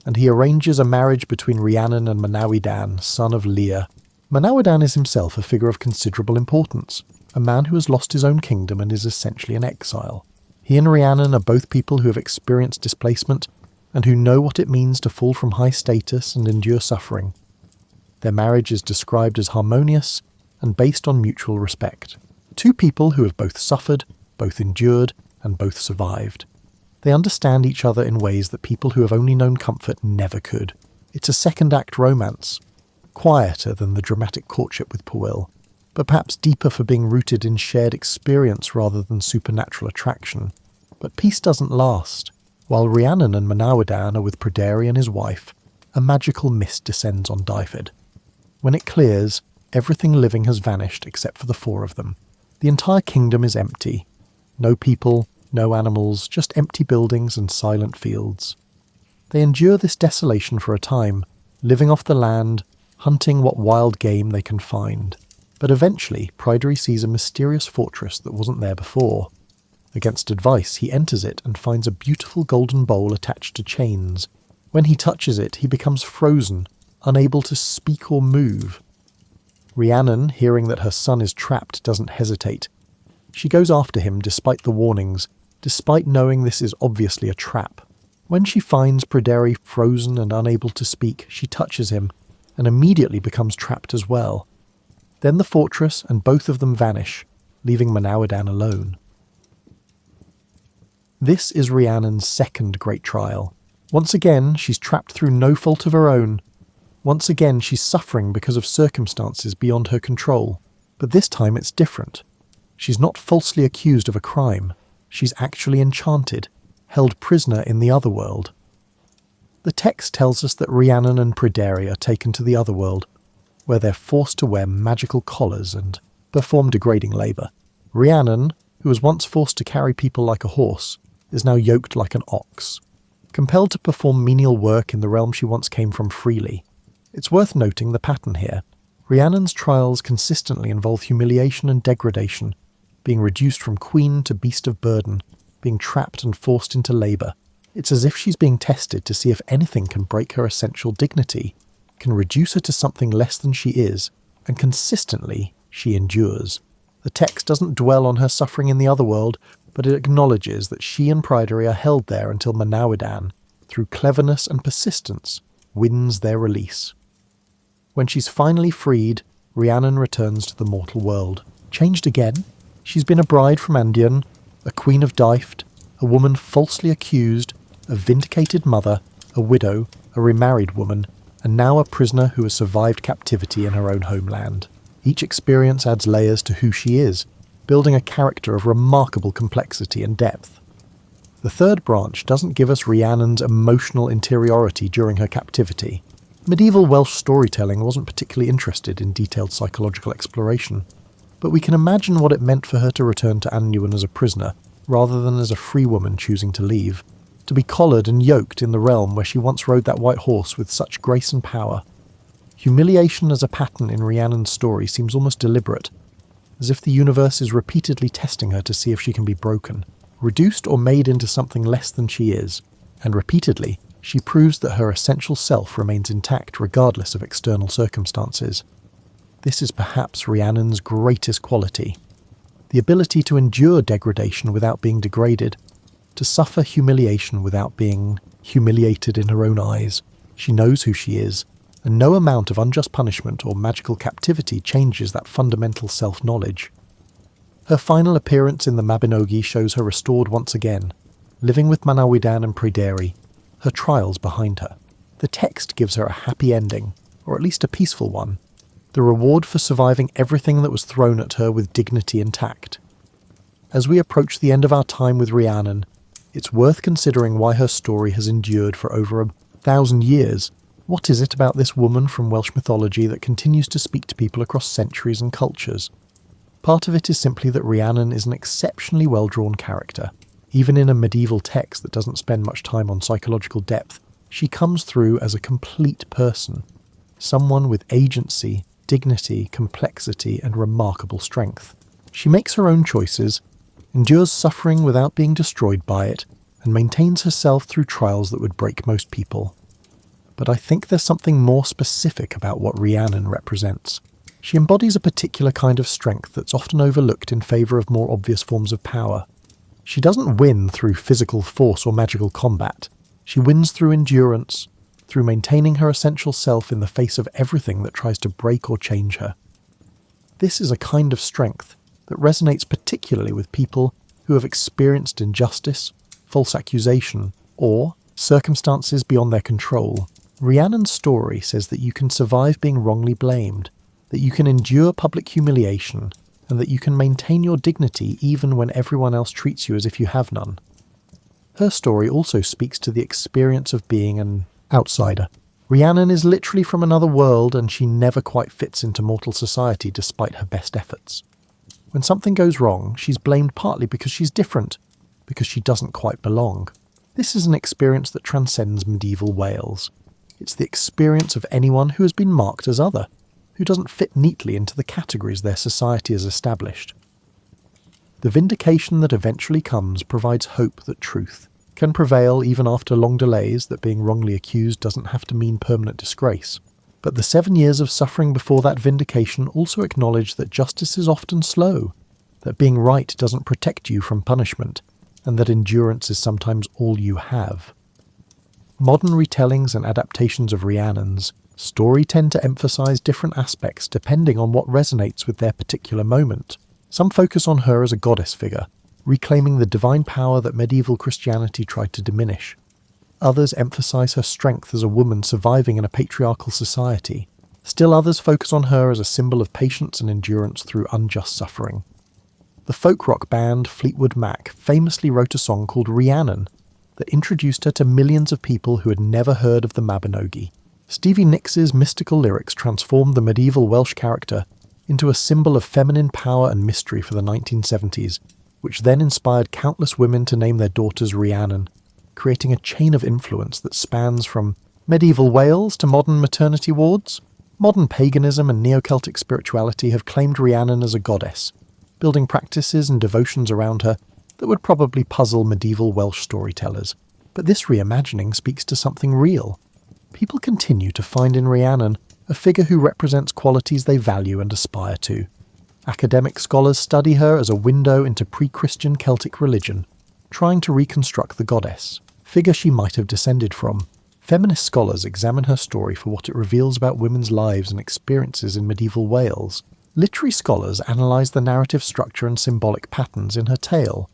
and he arranges a marriage between Rhiannon and Manawydan, son of Lir. Manawydan is himself a figure of considerable importance, a man who has lost his own kingdom and is essentially an exile. He and Rhiannon are both people who have experienced displacement and who know what it means to fall from high status and endure suffering. Their marriage is described as harmonious and based on mutual respect. Two people who have both suffered, both endured, and both survived. They understand each other in ways that people who have only known comfort never could. It's a second-act romance, quieter than the dramatic courtship with Pwyll, but perhaps deeper for being rooted in shared experience rather than supernatural attraction. But peace doesn't last. While Rhiannon and Manawydan are with Pryderi and his wife, a magical mist descends on Dyfed. When it clears, everything living has vanished except for the four of them. The entire kingdom is empty. No people, no animals, just empty buildings and silent fields. They endure this desolation for a time, living off the land, hunting what wild game they can find. But eventually, Pryderi sees a mysterious fortress that wasn't there before. Against advice, he enters it and finds a beautiful golden bowl attached to chains. When he touches it, he becomes frozen, unable to speak or move. Rhiannon, hearing that her son is trapped, doesn't hesitate. She goes after him despite the warnings, despite knowing this is obviously a trap. When she finds Pryderi frozen and unable to speak, she touches him, and immediately becomes trapped as well. Then the fortress and both of them vanish, leaving Manawydan alone. This is Rhiannon's second great trial. Once again, she's trapped through no fault of her own. Once again, she's suffering because of circumstances beyond her control. But this time it's different. She's not falsely accused of a crime. She's actually enchanted, held prisoner in the otherworld. The text tells us that Rhiannon and Pryderi are taken to the otherworld, where they're forced to wear magical collars and perform degrading labour. Rhiannon, who was once forced to carry people like a horse, is now yoked like an ox, compelled to perform menial work in the realm she once came from freely. It's worth noting the pattern here. Rhiannon's trials consistently involve humiliation and degradation, being reduced from queen to beast of burden, being trapped and forced into labour. It's as if she's being tested to see if anything can break her essential dignity, can reduce her to something less than she is, and consistently she endures. The text doesn't dwell on her suffering in the otherworld, but it acknowledges that she and Pryderi are held there until Manawydan, through cleverness and persistence, wins their release. When she's finally freed, Rhiannon returns to the mortal world. Changed again? She's been a bride from Andion, a queen of Dyft, a woman falsely accused, a vindicated mother, a widow, a remarried woman, and now a prisoner who has survived captivity in her own homeland. Each experience adds layers to who she is, building a character of remarkable complexity and depth. The third branch doesn't give us Rhiannon's emotional interiority during her captivity. Medieval Welsh storytelling wasn't particularly interested in detailed psychological exploration, but we can imagine what it meant for her to return to Annwn as a prisoner, rather than as a free woman choosing to leave, to be collared and yoked in the realm where she once rode that white horse with such grace and power. Humiliation as a pattern in Rhiannon's story seems almost deliberate, as if the universe is repeatedly testing her to see if she can be broken, reduced or made into something less than she is, and repeatedly, she proves that her essential self remains intact regardless of external circumstances. This is perhaps Rhiannon's greatest quality, the ability to endure degradation without being degraded, to suffer humiliation without being humiliated in her own eyes. She knows who she is, and no amount of unjust punishment or magical captivity changes that fundamental self-knowledge. Her final appearance in the Mabinogi shows her restored once again, living with Manawydan and Pryderi, her trials behind her. The text gives her a happy ending, or at least a peaceful one, the reward for surviving everything that was thrown at her with dignity and tact. As we approach the end of our time with Rhiannon, it's worth considering why her story has endured for over 1,000 years. What is it about this woman from Welsh mythology that continues to speak to people across centuries and cultures? Part of it is simply that Rhiannon is an exceptionally well-drawn character. Even in a medieval text that doesn't spend much time on psychological depth, she comes through as a complete person, someone with agency, dignity, complexity, and remarkable strength. She makes her own choices, endures suffering without being destroyed by it, and maintains herself through trials that would break most people. But I think there's something more specific about what Rhiannon represents. She embodies a particular kind of strength that's often overlooked in favour of more obvious forms of power. She doesn't win through physical force or magical combat. She wins through endurance, through maintaining her essential self in the face of everything that tries to break or change her. This is a kind of strength that resonates particularly with people who have experienced injustice, false accusation, or circumstances beyond their control. Rhiannon's story says that you can survive being wrongly blamed, that you can endure public humiliation, and that you can maintain your dignity even when everyone else treats you as if you have none. Her story also speaks to the experience of being an outsider. Rhiannon is literally from another world, and she never quite fits into mortal society despite her best efforts. When something goes wrong, she's blamed partly because she's different, because she doesn't quite belong. This is an experience that transcends medieval Wales. It's the experience of anyone who has been marked as other, who doesn't fit neatly into the categories their society has established. The vindication that eventually comes provides hope that truth can prevail even after long delays, that being wrongly accused doesn't have to mean permanent disgrace. But the 7 years of suffering before that vindication also acknowledge that justice is often slow, that being right doesn't protect you from punishment, and that endurance is sometimes all you have. Modern retellings and adaptations of Rhiannon's story tend to emphasise different aspects depending on what resonates with their particular moment. Some focus on her as a goddess figure, reclaiming the divine power that medieval Christianity tried to diminish. Others emphasise her strength as a woman surviving in a patriarchal society. Still others focus on her as a symbol of patience and endurance through unjust suffering. The folk rock band Fleetwood Mac famously wrote a song called Rhiannon that introduced her to millions of people who had never heard of the Mabinogi. Stevie Nicks' mystical lyrics transformed the medieval Welsh character into a symbol of feminine power and mystery for the 1970s, which then inspired countless women to name their daughters Rhiannon, creating a chain of influence that spans from medieval Wales to modern maternity wards. Modern paganism and neo-Celtic spirituality have claimed Rhiannon as a goddess, building practices and devotions around her that would probably puzzle medieval Welsh storytellers. But this reimagining speaks to something real. People continue to find in Rhiannon a figure who represents qualities they value and aspire to. Academic scholars study her as a window into pre-Christian Celtic religion, trying to reconstruct the goddess. figure she might have descended from. Feminist scholars examine her story for what it reveals about women's lives and experiences in medieval Wales. Literary scholars analyse the narrative structure and symbolic patterns in her tale.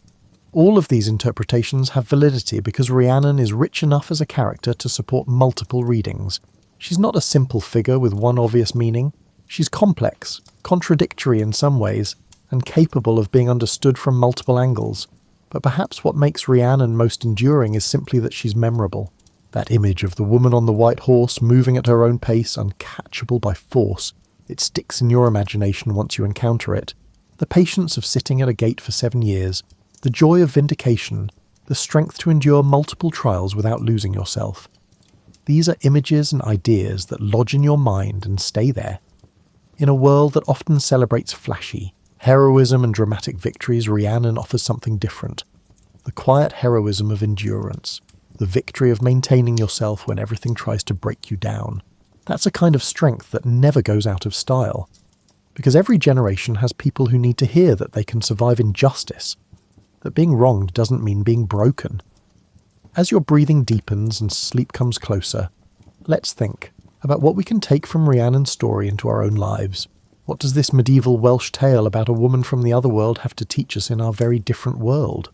All of these interpretations have validity because Rhiannon is rich enough as a character to support multiple readings. She's not a simple figure with one obvious meaning. She's complex, contradictory in some ways, and capable of being understood from multiple angles. But perhaps what makes Rhiannon most enduring is simply that she's memorable. That image of the woman on the white horse moving at her own pace, uncatchable by force, it sticks in your imagination once you encounter it. The patience of sitting at a gate for 7 years, the joy of vindication, the strength to endure multiple trials without losing yourself. These are images and ideas that lodge in your mind and stay there. In a world that often celebrates flashy heroism and dramatic victories, Rhiannon offers something different. The quiet heroism of endurance, the victory of maintaining yourself when everything tries to break you down. That's a kind of strength that never goes out of style. Because every generation has people who need to hear that they can survive injustice, that being wronged doesn't mean being broken. As your breathing deepens and sleep comes closer, let's think about what we can take from Rhiannon's story into our own lives. What does this medieval Welsh tale about a woman from the other world have to teach us in our very different world?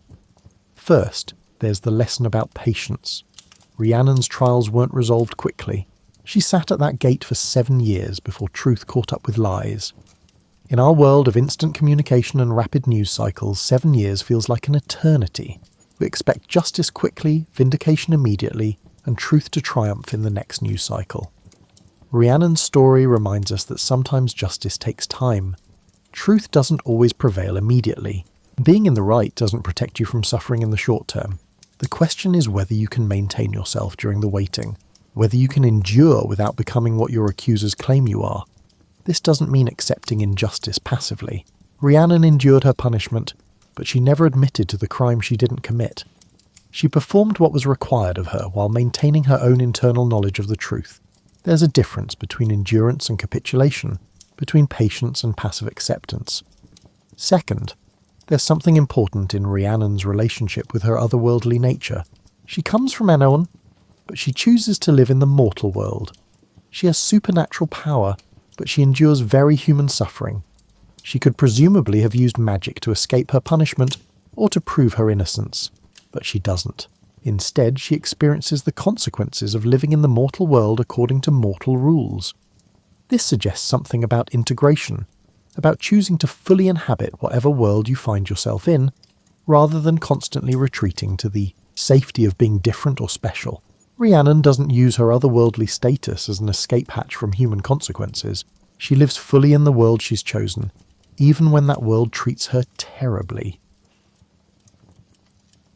First, there's the lesson about patience. Rhiannon's trials weren't resolved quickly. She sat at that gate for 7 years before truth caught up with lies. In our world of instant communication and rapid news cycles, 7 years feels like an eternity. We expect justice quickly, vindication immediately, and truth to triumph in the next news cycle. Rhiannon's story reminds us that sometimes justice takes time. Truth doesn't always prevail immediately. Being in the right doesn't protect you from suffering in the short term. The question is whether you can maintain yourself during the waiting, whether you can endure without becoming what your accusers claim you are. This doesn't mean accepting injustice passively. Rhiannon endured her punishment, but she never admitted to the crime she didn't commit. She performed what was required of her while maintaining her own internal knowledge of the truth. There's a difference between endurance and capitulation, between patience and passive acceptance. Second, there's something important in Rhiannon's relationship with her otherworldly nature. She comes from Annwn, but she chooses to live in the mortal world. She has supernatural power, but she endures very human suffering. She could presumably have used magic to escape her punishment or to prove her innocence, but she doesn't. Instead, she experiences the consequences of living in the mortal world according to mortal rules. This suggests something about integration, about choosing to fully inhabit whatever world you find yourself in, rather than constantly retreating to the safety of being different or special. Rhiannon doesn't use her otherworldly status as an escape hatch from human consequences. She lives fully in the world she's chosen, even when that world treats her terribly.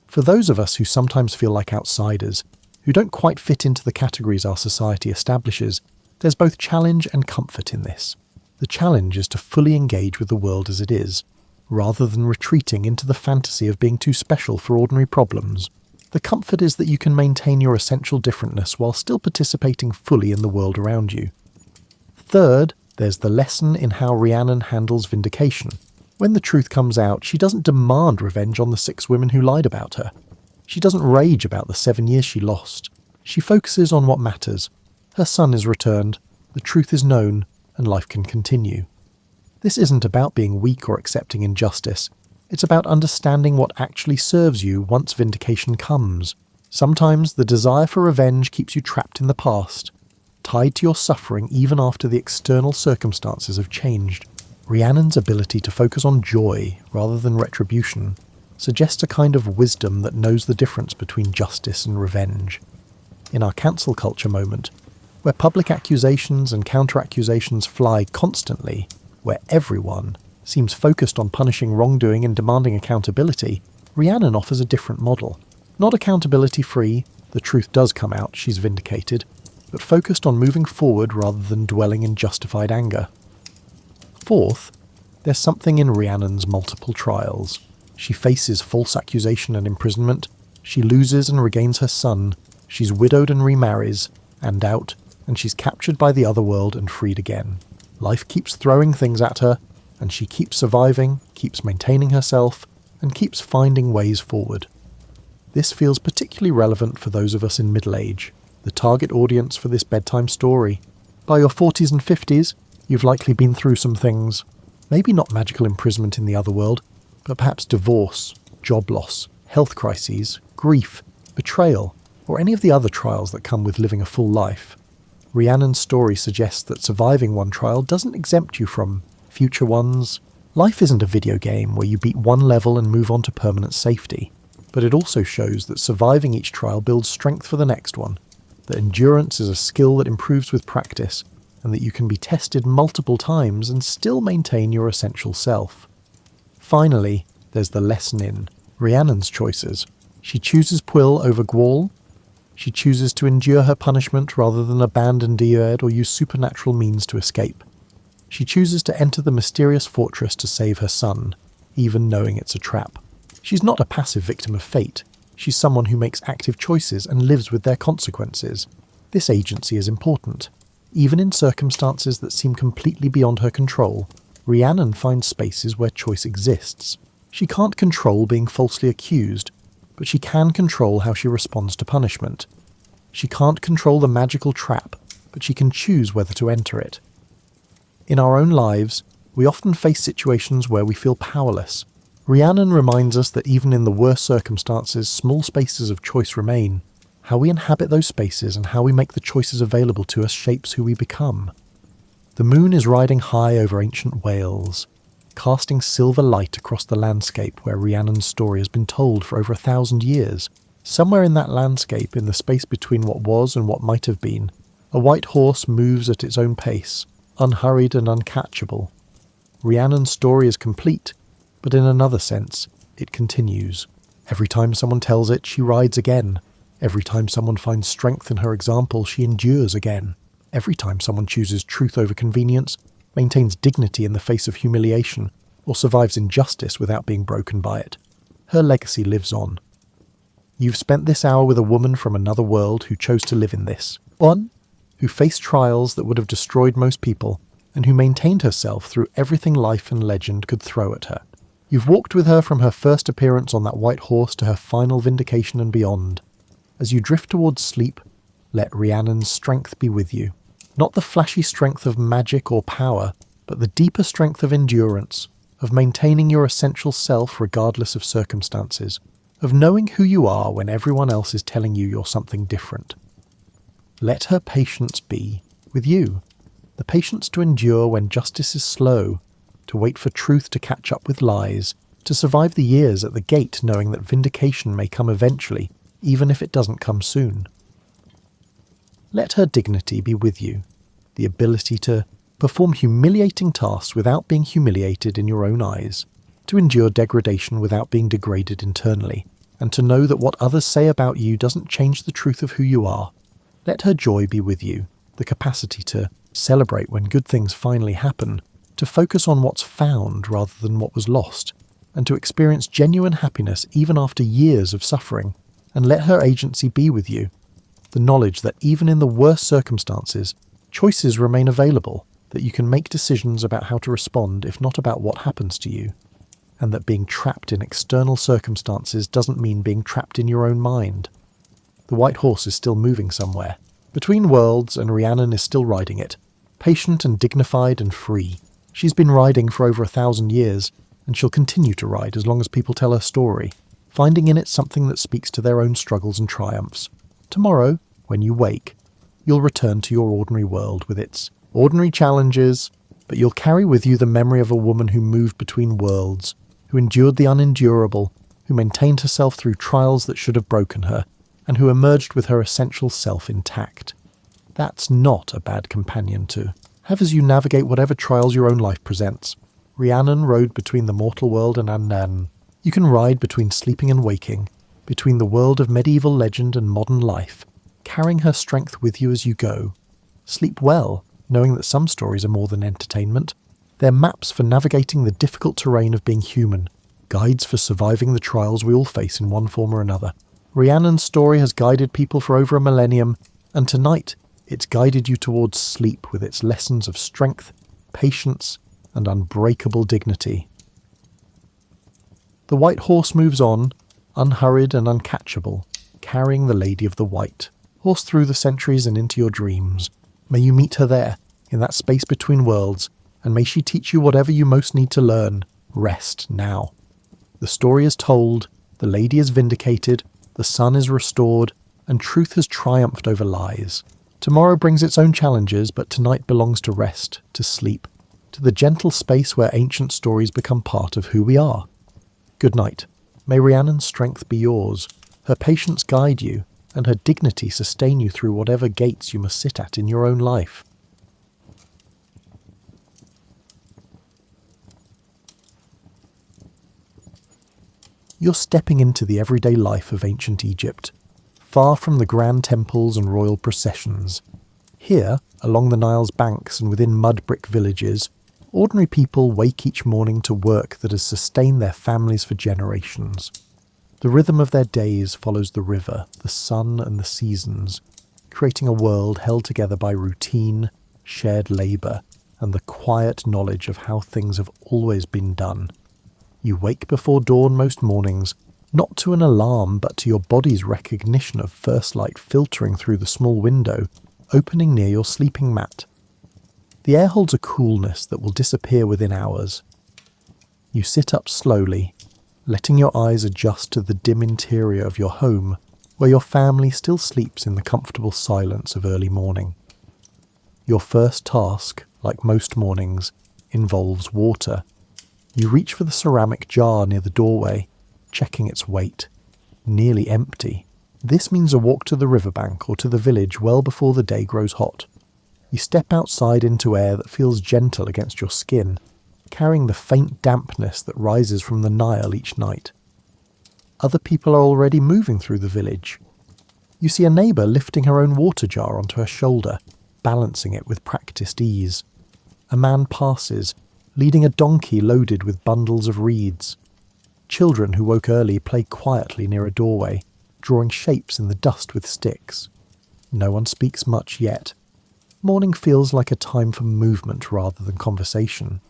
For those of us who sometimes feel like outsiders, who don't quite fit into the categories our society establishes, there's both challenge and comfort in this. The challenge is to fully engage with the world as it is, rather than retreating into the fantasy of being too special for ordinary problems. The comfort is that you can maintain your essential differentness while still participating fully in the world around you. Third, there's the lesson in how Rhiannon handles vindication. When the truth comes out, she doesn't demand revenge on the 6 women who lied about her. She doesn't rage about the 7 years she lost. She focuses on what matters. Her son is returned, the truth is known, and life can continue. This isn't about being weak or accepting injustice. It's about understanding what actually serves you once vindication comes. Sometimes the desire for revenge keeps you trapped in the past, tied to your suffering even after the external circumstances have changed. Rhiannon's ability to focus on joy rather than retribution suggests a kind of wisdom that knows the difference between justice and revenge. In our cancel culture moment, where public accusations and counter-accusations fly constantly, where everyone seems focused on punishing wrongdoing and demanding accountability, Rhiannon offers a different model. Not accountability-free, the truth does come out, she's vindicated, but focused on moving forward rather than dwelling in justified anger. Fourth, there's something in Rhiannon's multiple trials. She faces false accusation and imprisonment, she loses and regains her son, she's widowed and remarries, and out, and she's captured by the otherworld and freed again. Life keeps throwing things at her, and she keeps surviving, keeps maintaining herself, and keeps finding ways forward. This feels particularly relevant for those of us in middle age, the target audience for this bedtime story. By your 40s and 50s, you've likely been through some things. Maybe not magical imprisonment in the other world, but perhaps divorce, job loss, health crises, grief, betrayal, or any of the other trials that come with living a full life. Rhiannon's story suggests that surviving one trial doesn't exempt you from future ones. Life isn't a video game where you beat one level and move on to permanent safety, but it also shows that surviving each trial builds strength for the next one, that endurance is a skill that improves with practice, and that you can be tested multiple times and still maintain your essential self. Finally, there's the lesson in Rhiannon's choices. She chooses Pwyll over Gwall. She chooses to endure her punishment rather than abandon Dioed or use supernatural means to escape. She chooses to enter the mysterious fortress to save her son, even knowing it's a trap. She's not a passive victim of fate. She's someone who makes active choices and lives with their consequences. This agency is important. Even in circumstances that seem completely beyond her control, Rhiannon finds spaces where choice exists. She can't control being falsely accused, but she can control how she responds to punishment. She can't control the magical trap, but she can choose whether to enter it. In our own lives, we often face situations where we feel powerless. Rhiannon reminds us that even in the worst circumstances, small spaces of choice remain. How we inhabit those spaces and how we make the choices available to us shapes who we become. The moon is riding high over ancient Wales, casting silver light across the landscape where Rhiannon's story has been told for over 1,000 years. Somewhere in that landscape, in the space between what was and what might have been, a white horse moves at its own pace, unhurried and uncatchable. Rhiannon's story is complete, but in another sense, it continues. Every time someone tells it, she rides again. Every time someone finds strength in her example, she endures again. Every time someone chooses truth over convenience, maintains dignity in the face of humiliation, or survives injustice without being broken by it, her legacy lives on. You've spent this hour with a woman from another world who chose to live in this. One who faced trials that would have destroyed most people, and who maintained herself through everything life and legend could throw at her. You've walked with her from her first appearance on that white horse to her final vindication and beyond. As you drift towards sleep, let Rhiannon's strength be with you. Not the flashy strength of magic or power, but the deeper strength of endurance, of maintaining your essential self regardless of circumstances, of knowing who you are when everyone else is telling you you're something different. Let her patience be with you. The patience to endure when justice is slow, to wait for truth to catch up with lies, to survive the years at the gate knowing that vindication may come eventually, even if it doesn't come soon. Let her dignity be with you, the ability to perform humiliating tasks without being humiliated in your own eyes, to endure degradation without being degraded internally, and to know that what others say about you doesn't change the truth of who you are. Let her joy be with you, the capacity to celebrate when good things finally happen, to focus on what's found rather than what was lost, and to experience genuine happiness even after years of suffering. And let her agency be with you, the knowledge that even in the worst circumstances, choices remain available, that you can make decisions about how to respond if not about what happens to you, and that being trapped in external circumstances doesn't mean being trapped in your own mind. The white horse is still moving somewhere, between worlds, and Rhiannon is still riding it, patient and dignified and free. She's been riding for over 1,000 years, and she'll continue to ride as long as people tell her story, finding in it something that speaks to their own struggles and triumphs. Tomorrow, when you wake, you'll return to your ordinary world with its ordinary challenges, but you'll carry with you the memory of a woman who moved between worlds, who endured the unendurable, who maintained herself through trials that should have broken her, and who emerged with her essential self intact. That's not a bad companion to have as you navigate whatever trials your own life presents. Rhiannon rode between the mortal world and Annan. You can ride between sleeping and waking, between the world of medieval legend and modern life, carrying her strength with you as you go. Sleep well, knowing that some stories are more than entertainment. They're maps for navigating the difficult terrain of being human, guides for surviving the trials we all face in one form or another. Rhiannon's story has guided people for over a millennium, and tonight it's guided you towards sleep with its lessons of strength, patience, and unbreakable dignity. The white horse moves on, unhurried and uncatchable, carrying the Lady of the White, horse through the centuries and into your dreams. May you meet her there, in that space between worlds, and may she teach you whatever you most need to learn. Rest now. The story is told, the lady is vindicated, the sun is restored, and truth has triumphed over lies. Tomorrow brings its own challenges, but tonight belongs to rest, to sleep, to the gentle space where ancient stories become part of who we are. Good night. May Rhiannon's strength be yours, her patience guide you, and her dignity sustain you through whatever gates you must sit at in your own life. You're stepping into the everyday life of ancient Egypt, far from the grand temples and royal processions. Here, along the Nile's banks and within mud brick villages, ordinary people wake each morning to work that has sustained their families for generations. The rhythm of their days follows the river, the sun and the seasons, creating a world held together by routine, shared labour, and the quiet knowledge of how things have always been done. You wake before dawn most mornings, not to an alarm but to your body's recognition of first light filtering through the small window, opening near your sleeping mat. The air holds a coolness that will disappear within hours. You sit up slowly, letting your eyes adjust to the dim interior of your home, where your family still sleeps in the comfortable silence of early morning. Your first task, like most mornings, involves water. You reach for the ceramic jar near the doorway, checking its weight. Nearly empty. This means a walk to the riverbank or to the village well before the day grows hot. You step outside into air that feels gentle against your skin, carrying the faint dampness that rises from the Nile each night. Other people are already moving through the village. You see a neighbour lifting her own water jar onto her shoulder, balancing it with practiced ease. A man passes, leading a donkey loaded with bundles of reeds. Children who woke early play quietly near a doorway, drawing shapes in the dust with sticks. No one speaks much yet. Morning feels like a time for movement rather than conversation.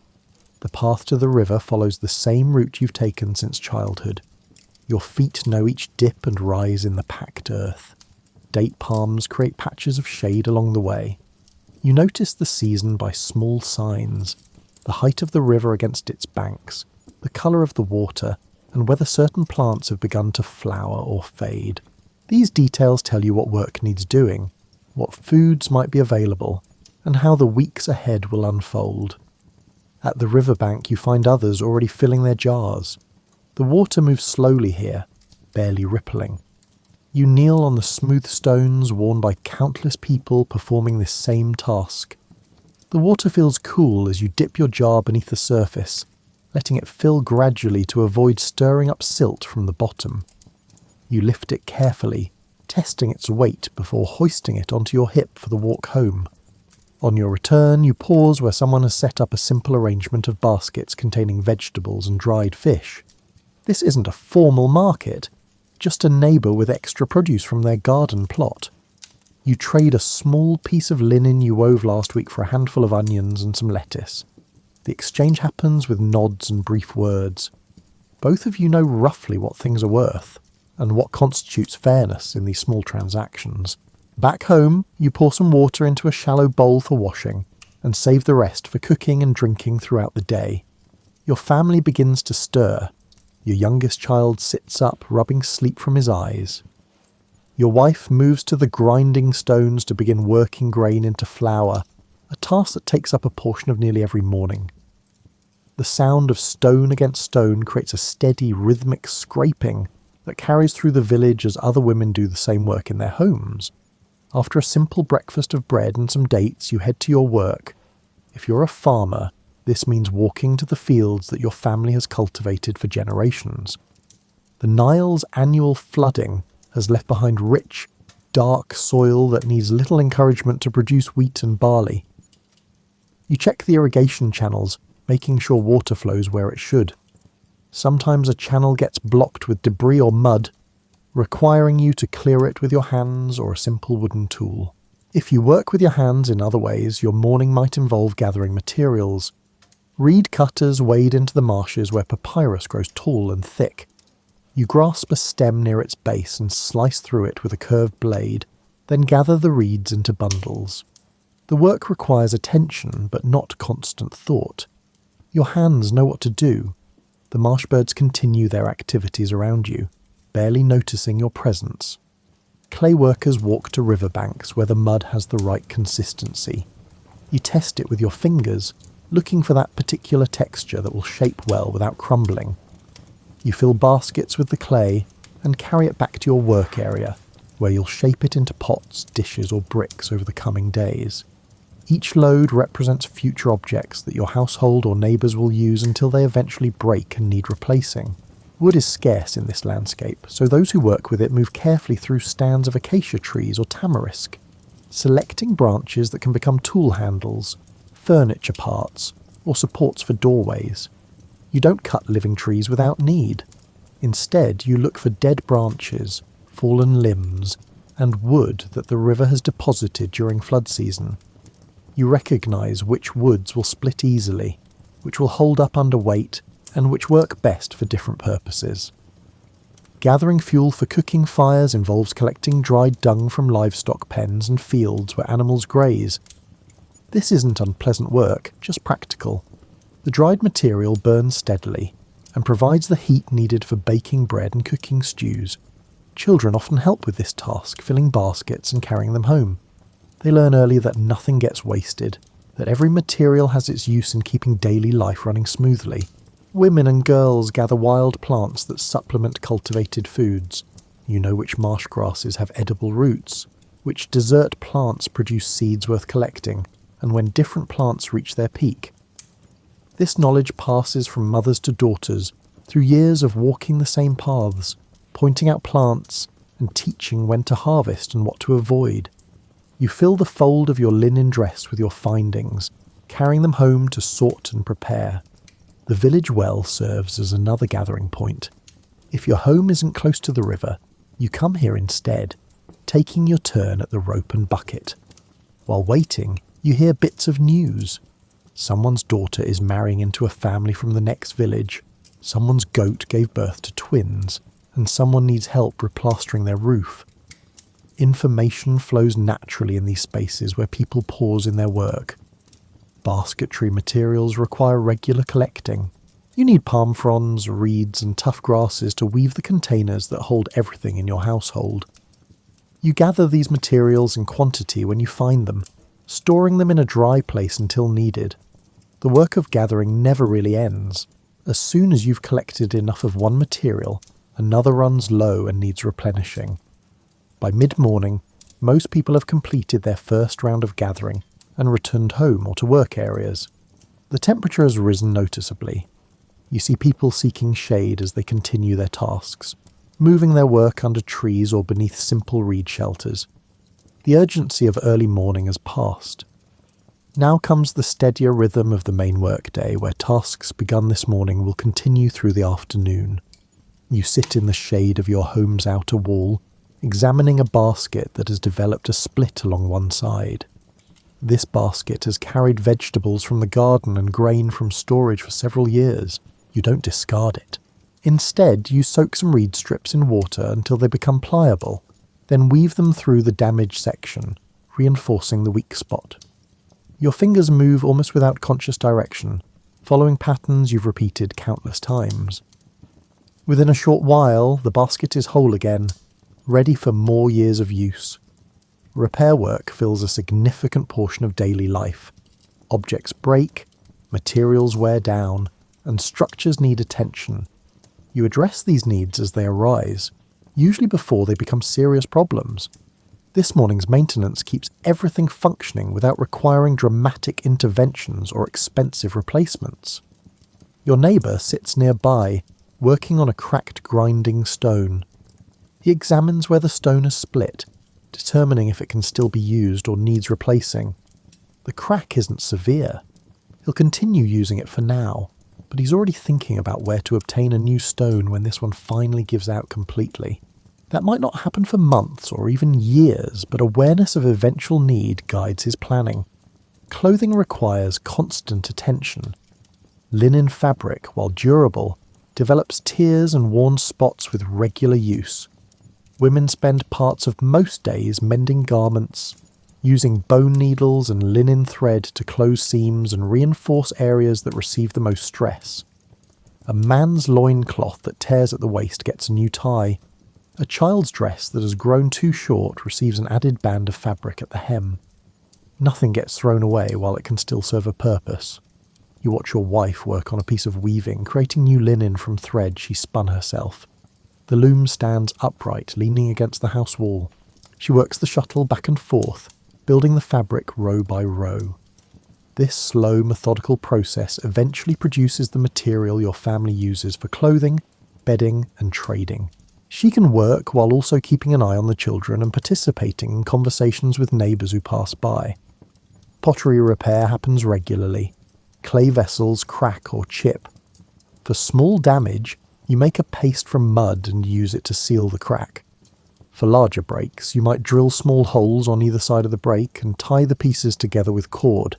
The path to the river follows the same route you've taken since childhood. Your feet know each dip and rise in the packed earth. Date palms create patches of shade along the way. You notice the season by small signs, the height of the river against its banks, the colour of the water, and whether certain plants have begun to flower or fade. These details tell you what work needs doing, what foods might be available, and how the weeks ahead will unfold. At the riverbank you find others already filling their jars. The water moves slowly here, barely rippling. You kneel on the smooth stones worn by countless people performing this same task. The water feels cool as you dip your jar beneath the surface, letting it fill gradually to avoid stirring up silt from the bottom. You lift it carefully, testing its weight before hoisting it onto your hip for the walk home. On your return, you pause where someone has set up a simple arrangement of baskets containing vegetables and dried fish. This isn't a formal market, just a neighbour with extra produce from their garden plot. You trade a small piece of linen you wove last week for a handful of onions and some lettuce. The exchange happens with nods and brief words. Both of you know roughly what things are worth, and what constitutes fairness in these small transactions. Back home, you pour some water into a shallow bowl for washing, and save the rest for cooking and drinking throughout the day. Your family begins to stir. Your youngest child sits up, rubbing sleep from his eyes. Your wife moves to the grinding stones to begin working grain into flour, a task that takes up a portion of nearly every morning. The sound of stone against stone creates a steady, rhythmic scraping that carries through the village as other women do the same work in their homes. After a simple breakfast of bread and some dates, you head to your work. If you're a farmer, this means walking to the fields that your family has cultivated for generations. The Nile's annual flooding has left behind rich, dark soil that needs little encouragement to produce wheat and barley. You check the irrigation channels, making sure water flows where it should. Sometimes a channel gets blocked with debris or mud, requiring you to clear it with your hands or a simple wooden tool. If you work with your hands in other ways, your morning might involve gathering materials. Reed cutters wade into the marshes where papyrus grows tall and thick. You grasp a stem near its base and slice through it with a curved blade, then gather the reeds into bundles. The work requires attention, but not constant thought. Your hands know what to do. The marsh birds continue their activities around you, barely noticing your presence. Clay workers walk to riverbanks where the mud has the right consistency. You test it with your fingers, looking for that particular texture that will shape well without crumbling. You fill baskets with the clay and carry it back to your work area, where you'll shape it into pots, dishes or bricks over the coming days. Each load represents future objects that your household or neighbours will use until they eventually break and need replacing. Wood is scarce in this landscape, so those who work with it move carefully through stands of acacia trees or tamarisk, selecting branches that can become tool handles, furniture parts, or supports for doorways. You don't cut living trees without need. Instead, you look for dead branches, fallen limbs, and wood that the river has deposited during flood season. You recognise which woods will split easily, which will hold up under weight, and which work best for different purposes. Gathering fuel for cooking fires involves collecting dried dung from livestock pens and fields where animals graze. This isn't unpleasant work, just practical. The dried material burns steadily and provides the heat needed for baking bread and cooking stews. Children often help with this task, filling baskets and carrying them home. They learn early that nothing gets wasted, that every material has its use in keeping daily life running smoothly. Women and girls gather wild plants that supplement cultivated foods. You know which marsh grasses have edible roots, which desert plants produce seeds worth collecting, and when different plants reach their peak. This knowledge passes from mothers to daughters through years of walking the same paths, pointing out plants and teaching when to harvest and what to avoid. You fill the fold of your linen dress with your findings, carrying them home to sort and prepare. The village well serves as another gathering point. If your home isn't close to the river, you come here instead, taking your turn at the rope and bucket. While waiting, you hear bits of news. Someone's daughter is marrying into a family from the next village, someone's goat gave birth to twins, and someone needs help replastering their roof. Information flows naturally in these spaces where people pause in their work. Basketry materials require regular collecting. You need palm fronds, reeds and tough grasses to weave the containers that hold everything in your household. You gather these materials in quantity when you find them, storing them in a dry place until needed. The work of gathering never really ends. As soon as you've collected enough of one material, another runs low and needs replenishing. By mid-morning, most people have completed their first round of gathering and returned home or to work areas. The temperature has risen noticeably. You see people seeking shade as they continue their tasks, moving their work under trees or beneath simple reed shelters. The urgency of early morning has passed. Now comes the steadier rhythm of the main workday, where tasks begun this morning will continue through the afternoon. You sit in the shade of your home's outer wall, examining a basket that has developed a split along one side. This basket has carried vegetables from the garden and grain from storage for several years. You don't discard it. Instead, you soak some reed strips in water until they become pliable, then weave them through the damaged section, reinforcing the weak spot. Your fingers move almost without conscious direction, following patterns you've repeated countless times. Within a short while, the basket is whole again, ready for more years of use. Repair work fills a significant portion of daily life. Objects break, materials wear down, and structures need attention. You address these needs as they arise, usually before they become serious problems. This morning's maintenance keeps everything functioning without requiring dramatic interventions or expensive replacements. Your neighbour sits nearby, working on a cracked grinding stone. He examines where the stone has split, determining if it can still be used or needs replacing. The crack isn't severe. He'll continue using it for now, but he's already thinking about where to obtain a new stone when this one finally gives out completely. That might not happen for months or even years, but awareness of eventual need guides his planning. Clothing requires constant attention. Linen fabric, while durable, develops tears and worn spots with regular use. Women spend parts of most days mending garments, using bone needles and linen thread to close seams and reinforce areas that receive the most stress. A man's loincloth that tears at the waist gets a new tie. A child's dress that has grown too short receives an added band of fabric at the hem. Nothing gets thrown away while it can still serve a purpose. You watch your wife work on a piece of weaving, creating new linen from thread she spun herself. The loom stands upright, leaning against the house wall. She works the shuttle back and forth, building the fabric row by row. This slow, methodical process eventually produces the material your family uses for clothing, bedding, and trading. She can work while also keeping an eye on the children and participating in conversations with neighbours who pass by. Pottery repair happens regularly. Clay vessels crack or chip. For small damage, you make a paste from mud and use it to seal the crack. For larger breaks, you might drill small holes on either side of the break and tie the pieces together with cord.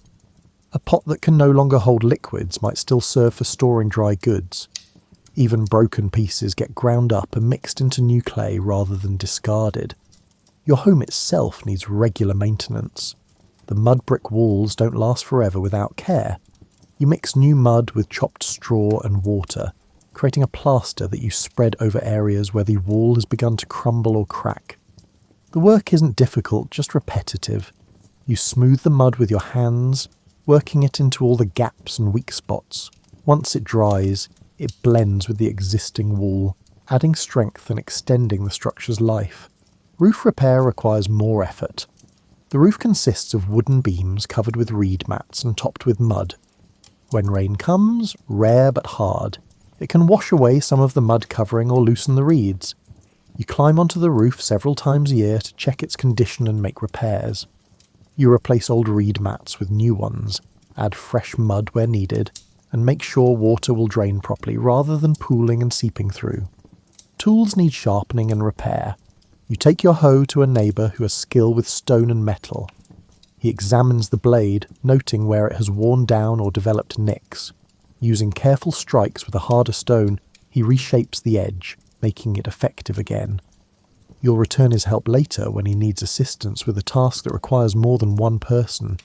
A pot that can no longer hold liquids might still serve for storing dry goods. Even broken pieces get ground up and mixed into new clay rather than discarded. Your home itself needs regular maintenance. The mud brick walls don't last forever without care. You mix new mud with chopped straw and water, creating a plaster that you spread over areas where the wall has begun to crumble or crack. The work isn't difficult, just repetitive. You smooth the mud with your hands, working it into all the gaps and weak spots. Once it dries, it blends with the existing wall, adding strength and extending the structure's life. Roof repair requires more effort. The roof consists of wooden beams covered with reed mats and topped with mud. When rain comes, rare but hard, it can wash away some of the mud covering or loosen the reeds. You climb onto the roof several times a year to check its condition and make repairs. You replace old reed mats with new ones, add fresh mud where needed, and make sure water will drain properly rather than pooling and seeping through. Tools need sharpening and repair. You take your hoe to a neighbour who has skill with stone and metal. He examines the blade, noting where it has worn down or developed nicks. Using careful strikes with a harder stone, he reshapes the edge, making it effective again. You'll return his help later when he needs assistance with a task that requires more than one person.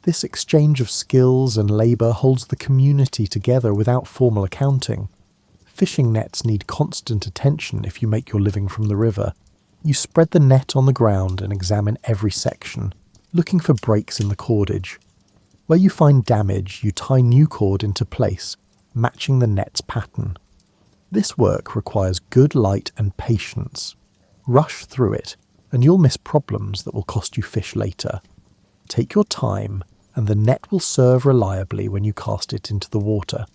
This exchange of skills and labour holds the community together without formal accounting. Fishing nets need constant attention if you make your living from the river. You spread the net on the ground and examine every section, looking for breaks in the cordage. Where you find damage, you tie new cord into place, matching the net's pattern. This work requires good light and patience. Rush through it, and you'll miss problems that will cost you fish later. Take your time, and the net will serve reliably when you cast it into the water.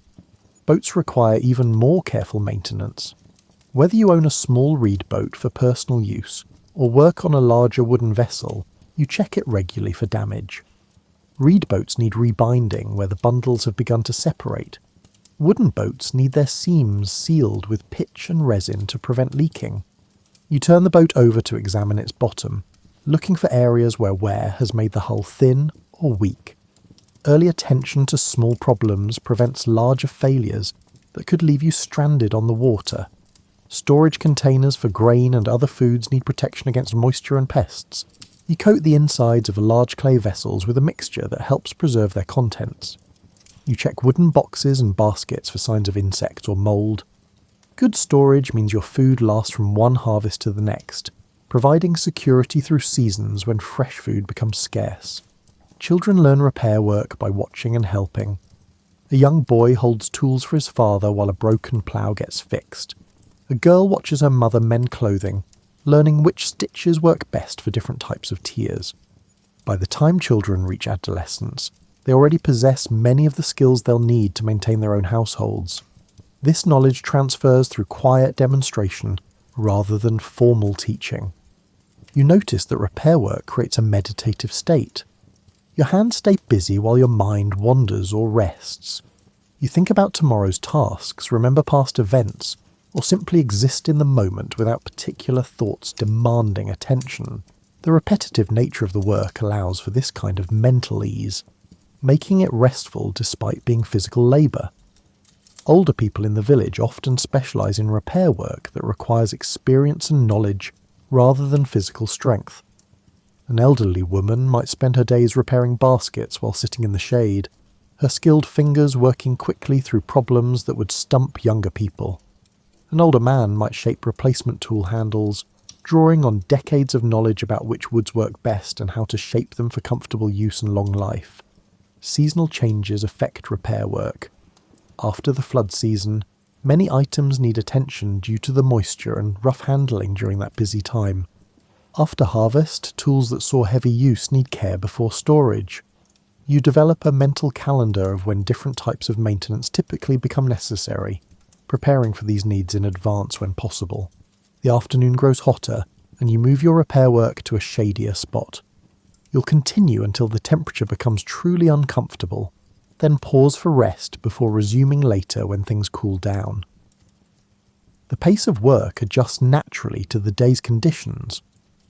Boats require even more careful maintenance. Whether you own a small reed boat for personal use, or work on a larger wooden vessel, you check it regularly for damage. Reed boats need rebinding where the bundles have begun to separate. Wooden boats need their seams sealed with pitch and resin to prevent leaking. You turn the boat over to examine its bottom, looking for areas where wear has made the hull thin or weak. Early attention to small problems prevents larger failures that could leave you stranded on the water. Storage containers for grain and other foods need protection against moisture and pests. You coat the insides of large clay vessels with a mixture that helps preserve their contents. You check wooden boxes and baskets for signs of insect or mould. Good storage means your food lasts from one harvest to the next, providing security through seasons when fresh food becomes scarce. Children learn repair work by watching and helping. A young boy holds tools for his father while a broken plough gets fixed. A girl watches her mother mend clothing, learning which stitches work best for different types of tears. By the time children reach adolescence, they already possess many of the skills they'll need to maintain their own households. This knowledge transfers through quiet demonstration rather than formal teaching. You notice that repair work creates a meditative state. Your hands stay busy while your mind wanders or rests. You think about tomorrow's tasks, remember past events, or simply exist in the moment without particular thoughts demanding attention. The repetitive nature of the work allows for this kind of mental ease, making it restful despite being physical labour. Older people in the village often specialise in repair work that requires experience and knowledge rather than physical strength. An elderly woman might spend her days repairing baskets while sitting in the shade, her skilled fingers working quickly through problems that would stump younger people. An older man might shape replacement tool handles, drawing on decades of knowledge about which woods work best and how to shape them for comfortable use and long life. Seasonal changes affect repair work. After the flood season, many items need attention due to the moisture and rough handling during that busy time. After harvest, tools that saw heavy use need care before storage. You develop a mental calendar of when different types of maintenance typically become necessary, preparing for these needs in advance when possible. The afternoon grows hotter, and you move your repair work to a shadier spot. You'll continue until the temperature becomes truly uncomfortable, then pause for rest before resuming later when things cool down. The pace of work adjusts naturally to the day's conditions.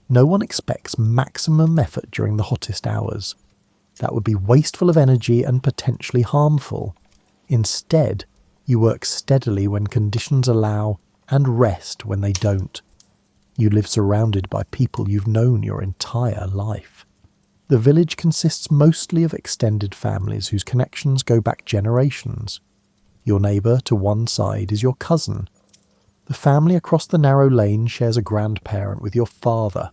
No one expects maximum effort during the hottest hours. That would be wasteful of energy and potentially harmful. Instead, you work steadily when conditions allow and rest when they don't. You live surrounded by people you've known your entire life. The village consists mostly of extended families whose connections go back generations. Your neighbour to one side is your cousin. The family across the narrow lane shares a grandparent with your father.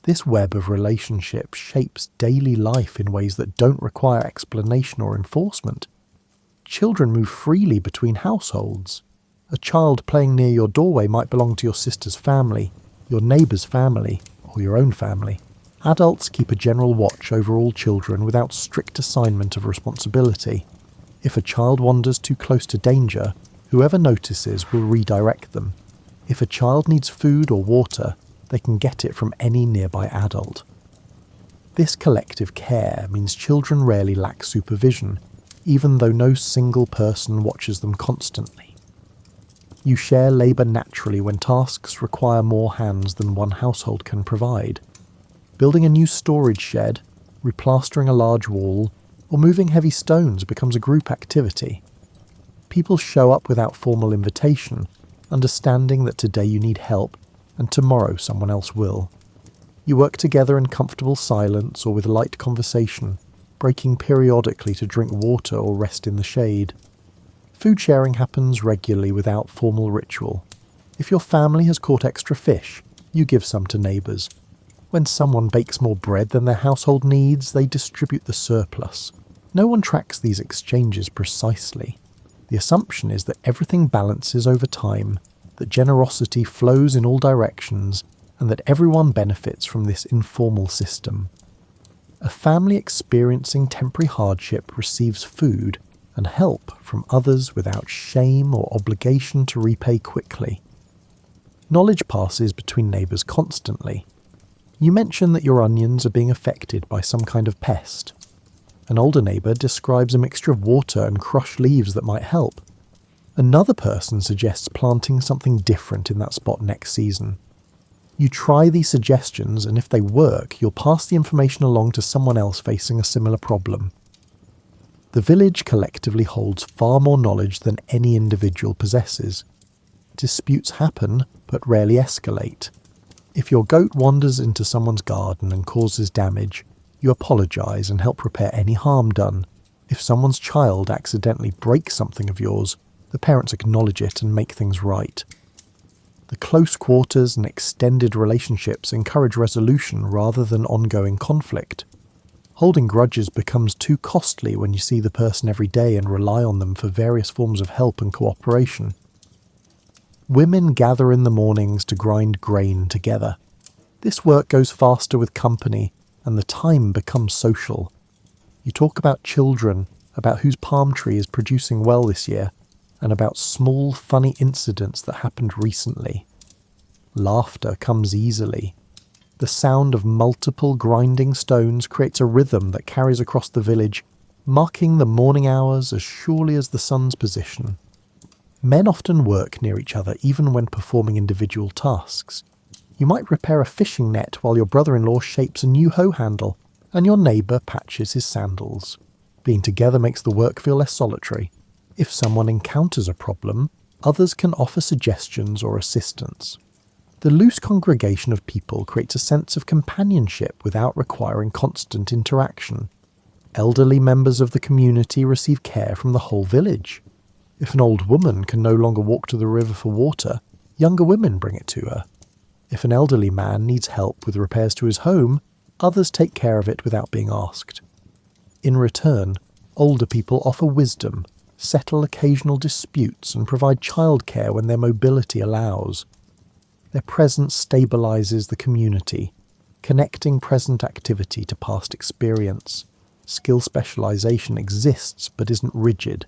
This web of relationships shapes daily life in ways that don't require explanation or enforcement. Children move freely between households. A child playing near your doorway might belong to your sister's family, your neighbour's family, or your own family. Adults keep a general watch over all children without strict assignment of responsibility. If a child wanders too close to danger, whoever notices will redirect them. If a child needs food or water, they can get it from any nearby adult. This collective care means children rarely lack supervision, even though no single person watches them constantly. You share labour naturally when tasks require more hands than one household can provide. Building a new storage shed, replastering a large wall, or moving heavy stones becomes a group activity. People show up without formal invitation, understanding that today you need help and tomorrow someone else will. You work together in comfortable silence or with light conversation, breaking periodically to drink water or rest in the shade. Food sharing happens regularly without formal ritual. If your family has caught extra fish, you give some to neighbours. When someone bakes more bread than their household needs, they distribute the surplus. No one tracks these exchanges precisely. The assumption is that everything balances over time, that generosity flows in all directions, and that everyone benefits from this informal system. A family experiencing temporary hardship receives food and help from others without shame or obligation to repay quickly. Knowledge passes between neighbours constantly. You mention that your onions are being affected by some kind of pest. An older neighbour describes a mixture of water and crushed leaves that might help. Another person suggests planting something different in that spot next season. You try these suggestions, and if they work, you'll pass the information along to someone else facing a similar problem. The village collectively holds far more knowledge than any individual possesses. Disputes happen, but rarely escalate. If your goat wanders into someone's garden and causes damage, you apologise and help repair any harm done. If someone's child accidentally breaks something of yours, the parents acknowledge it and make things right. The close quarters and extended relationships encourage resolution rather than ongoing conflict. Holding grudges becomes too costly when you see the person every day and rely on them for various forms of help and cooperation. Women gather in the mornings to grind grain together. This work goes faster with company, and the time becomes social. You talk about children, about whose palm tree is producing well this year, and about small, funny incidents that happened recently. Laughter comes easily. The sound of multiple grinding stones creates a rhythm that carries across the village, marking the morning hours as surely as the sun's position. Men often work near each other even when performing individual tasks. You might repair a fishing net while your brother-in-law shapes a new hoe handle, and your neighbour patches his sandals. Being together makes the work feel less solitary. If someone encounters a problem, others can offer suggestions or assistance. The loose congregation of people creates a sense of companionship without requiring constant interaction. Elderly members of the community receive care from the whole village. If an old woman can no longer walk to the river for water, younger women bring it to her. If an elderly man needs help with repairs to his home, others take care of it without being asked. In return, older people offer wisdom, settle occasional disputes, and provide childcare when their mobility allows. Their presence stabilizes the community, connecting present activity to past experience. Skill specialization exists but isn't rigid.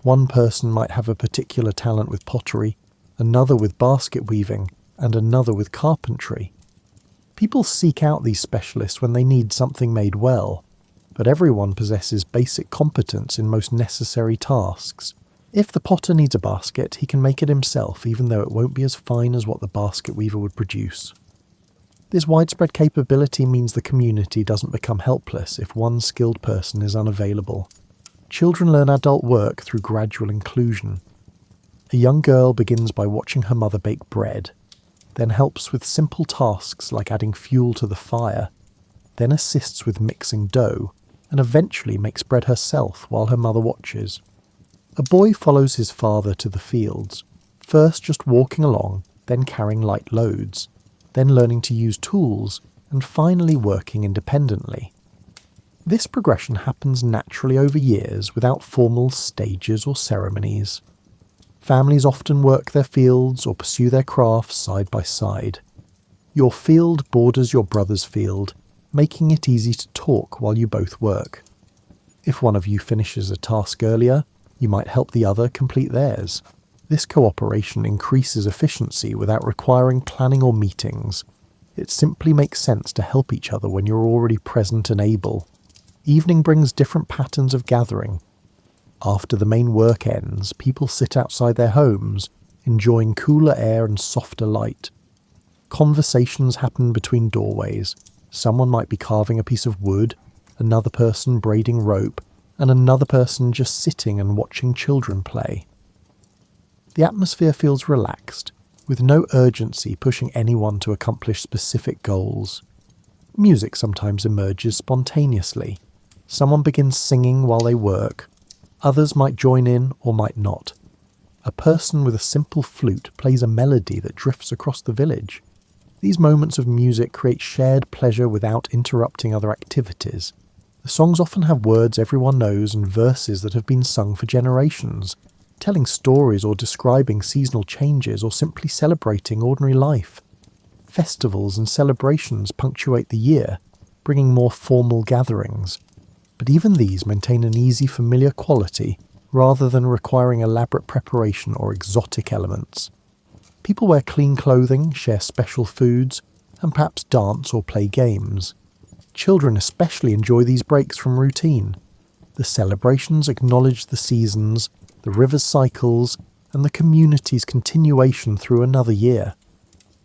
One person might have a particular talent with pottery, another with basket weaving, and another with carpentry. People seek out these specialists when they need something made well, but everyone possesses basic competence in most necessary tasks. If the potter needs a basket, he can make it himself, even though it won't be as fine as what the basket weaver would produce. This widespread capability means the community doesn't become helpless if one skilled person is unavailable. Children learn adult work through gradual inclusion. A young girl begins by watching her mother bake bread, then helps with simple tasks like adding fuel to the fire, then assists with mixing dough, and eventually makes bread herself while her mother watches. A boy follows his father to the fields, first just walking along, then carrying light loads, then learning to use tools, and finally working independently. This progression happens naturally over years without formal stages or ceremonies. Families often work their fields or pursue their crafts side by side. Your field borders your brother's field, making it easy to talk while you both work. If one of you finishes a task earlier, you might help the other complete theirs. This cooperation increases efficiency without requiring planning or meetings. It simply makes sense to help each other when you're already present and able. Evening brings different patterns of gathering. After the main work ends, people sit outside their homes, enjoying cooler air and softer light. Conversations happen between doorways. Someone might be carving a piece of wood, another person braiding rope, and another person just sitting and watching children play. The atmosphere feels relaxed, with no urgency pushing anyone to accomplish specific goals. Music sometimes emerges spontaneously. Someone begins singing while they work. Others might join in or might not. A person with a simple flute plays a melody that drifts across the village. These moments of music create shared pleasure without interrupting other activities. The songs often have words everyone knows and verses that have been sung for generations, telling stories or describing seasonal changes or simply celebrating ordinary life. Festivals and celebrations punctuate the year, bringing more formal gatherings. But even these maintain an easy, familiar quality rather than requiring elaborate preparation or exotic elements. People wear clean clothing, share special foods, and perhaps dance or play games. Children especially enjoy these breaks from routine. The celebrations acknowledge the seasons, the river's cycles, and the community's continuation through another year.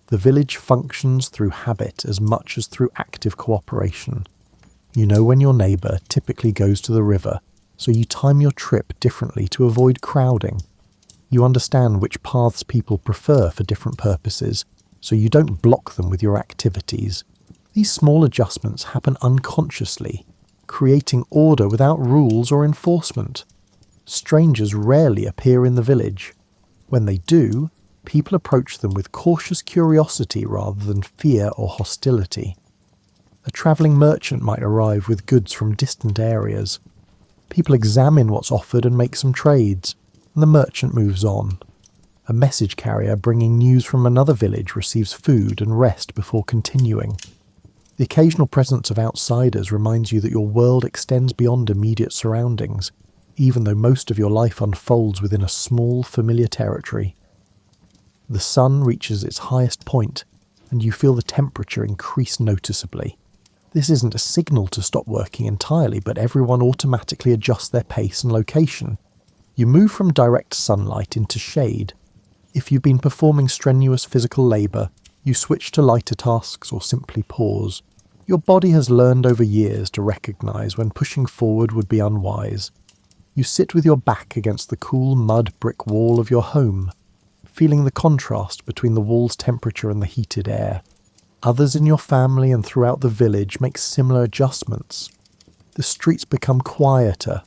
The village functions through habit as much as through active cooperation. You know when your neighbour typically goes to the river, so you time your trip differently to avoid crowding. You understand which paths people prefer for different purposes, so you don't block them with your activities. These small adjustments happen unconsciously, creating order without rules or enforcement. Strangers rarely appear in the village. When they do, people approach them with cautious curiosity rather than fear or hostility. A travelling merchant might arrive with goods from distant areas. People examine what's offered and make some trades, and the merchant moves on. A message carrier bringing news from another village receives food and rest before continuing. The occasional presence of outsiders reminds you that your world extends beyond immediate surroundings, even though most of your life unfolds within a small, familiar territory. The sun reaches its highest point, and you feel the temperature increase noticeably. This isn't a signal to stop working entirely, but everyone automatically adjusts their pace and location. You move from direct sunlight into shade. If you've been performing strenuous physical labour, you switch to lighter tasks or simply pause. Your body has learned over years to recognise when pushing forward would be unwise. You sit with your back against the cool mud brick wall of your home, feeling the contrast between the wall's temperature and the heated air. Others in your family and throughout the village make similar adjustments. The streets become quieter.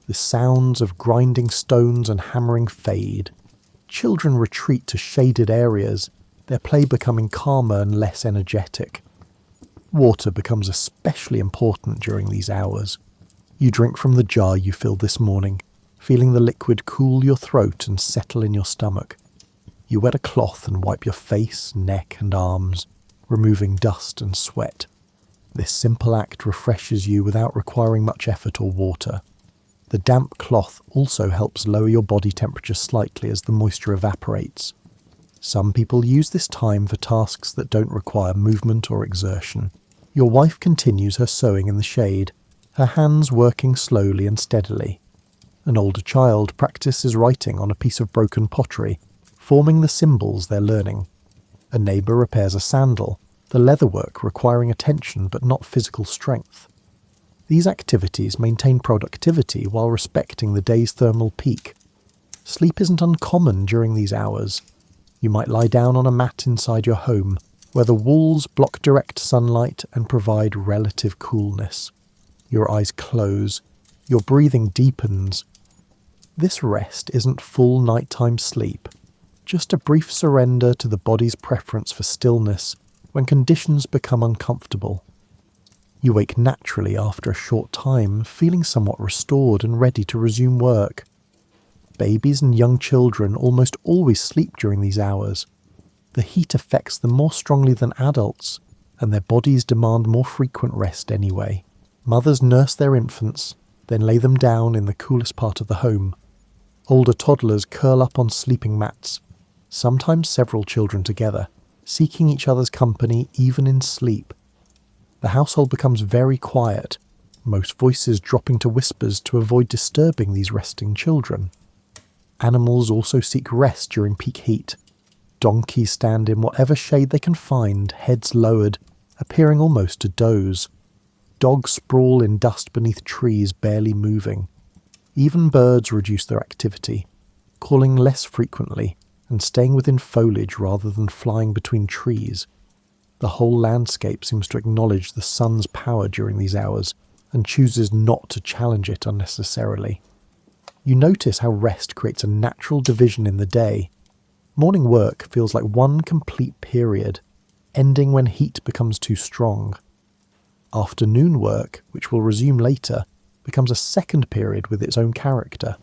The sounds of grinding stones and hammering fade. Children retreat to shaded areas, their play becoming calmer and less energetic. Water becomes especially important during these hours. You drink from the jar you filled this morning, feeling the liquid cool your throat and settle in your stomach. You wet a cloth and wipe your face, neck and arms, removing dust and sweat. This simple act refreshes you without requiring much effort or water. The damp cloth also helps lower your body temperature slightly as the moisture evaporates. Some people use this time for tasks that don't require movement or exertion. Your wife continues her sewing in the shade, her hands working slowly and steadily. An older child practices writing on a piece of broken pottery, forming the symbols they're learning. A neighbour repairs a sandal, the leatherwork requiring attention but not physical strength. These activities maintain productivity while respecting the day's thermal peak. Sleep isn't uncommon during these hours. You might lie down on a mat inside your home, where the walls block direct sunlight and provide relative coolness. Your eyes close, your breathing deepens. This rest isn't full nighttime sleep, just a brief surrender to the body's preference for stillness when conditions become uncomfortable. You wake naturally after a short time, feeling somewhat restored and ready to resume work. Babies and young children almost always sleep during these hours. The heat affects them more strongly than adults, and their bodies demand more frequent rest anyway. Mothers nurse their infants, then lay them down in the coolest part of the home. Older toddlers curl up on sleeping mats, sometimes several children together, seeking each other's company even in sleep. The household becomes very quiet, most voices dropping to whispers to avoid disturbing these resting children. Animals also seek rest during peak heat. Donkeys stand in whatever shade they can find, heads lowered, appearing almost to doze. Dogs sprawl in dust beneath trees, barely moving. Even birds reduce their activity, calling less frequently and staying within foliage rather than flying between trees. The whole landscape seems to acknowledge the sun's power during these hours and chooses not to challenge it unnecessarily. You notice how rest creates a natural division in the day. Morning work feels like one complete period, ending when heat becomes too strong. Afternoon work, which will resume later, becomes a second period with its own character.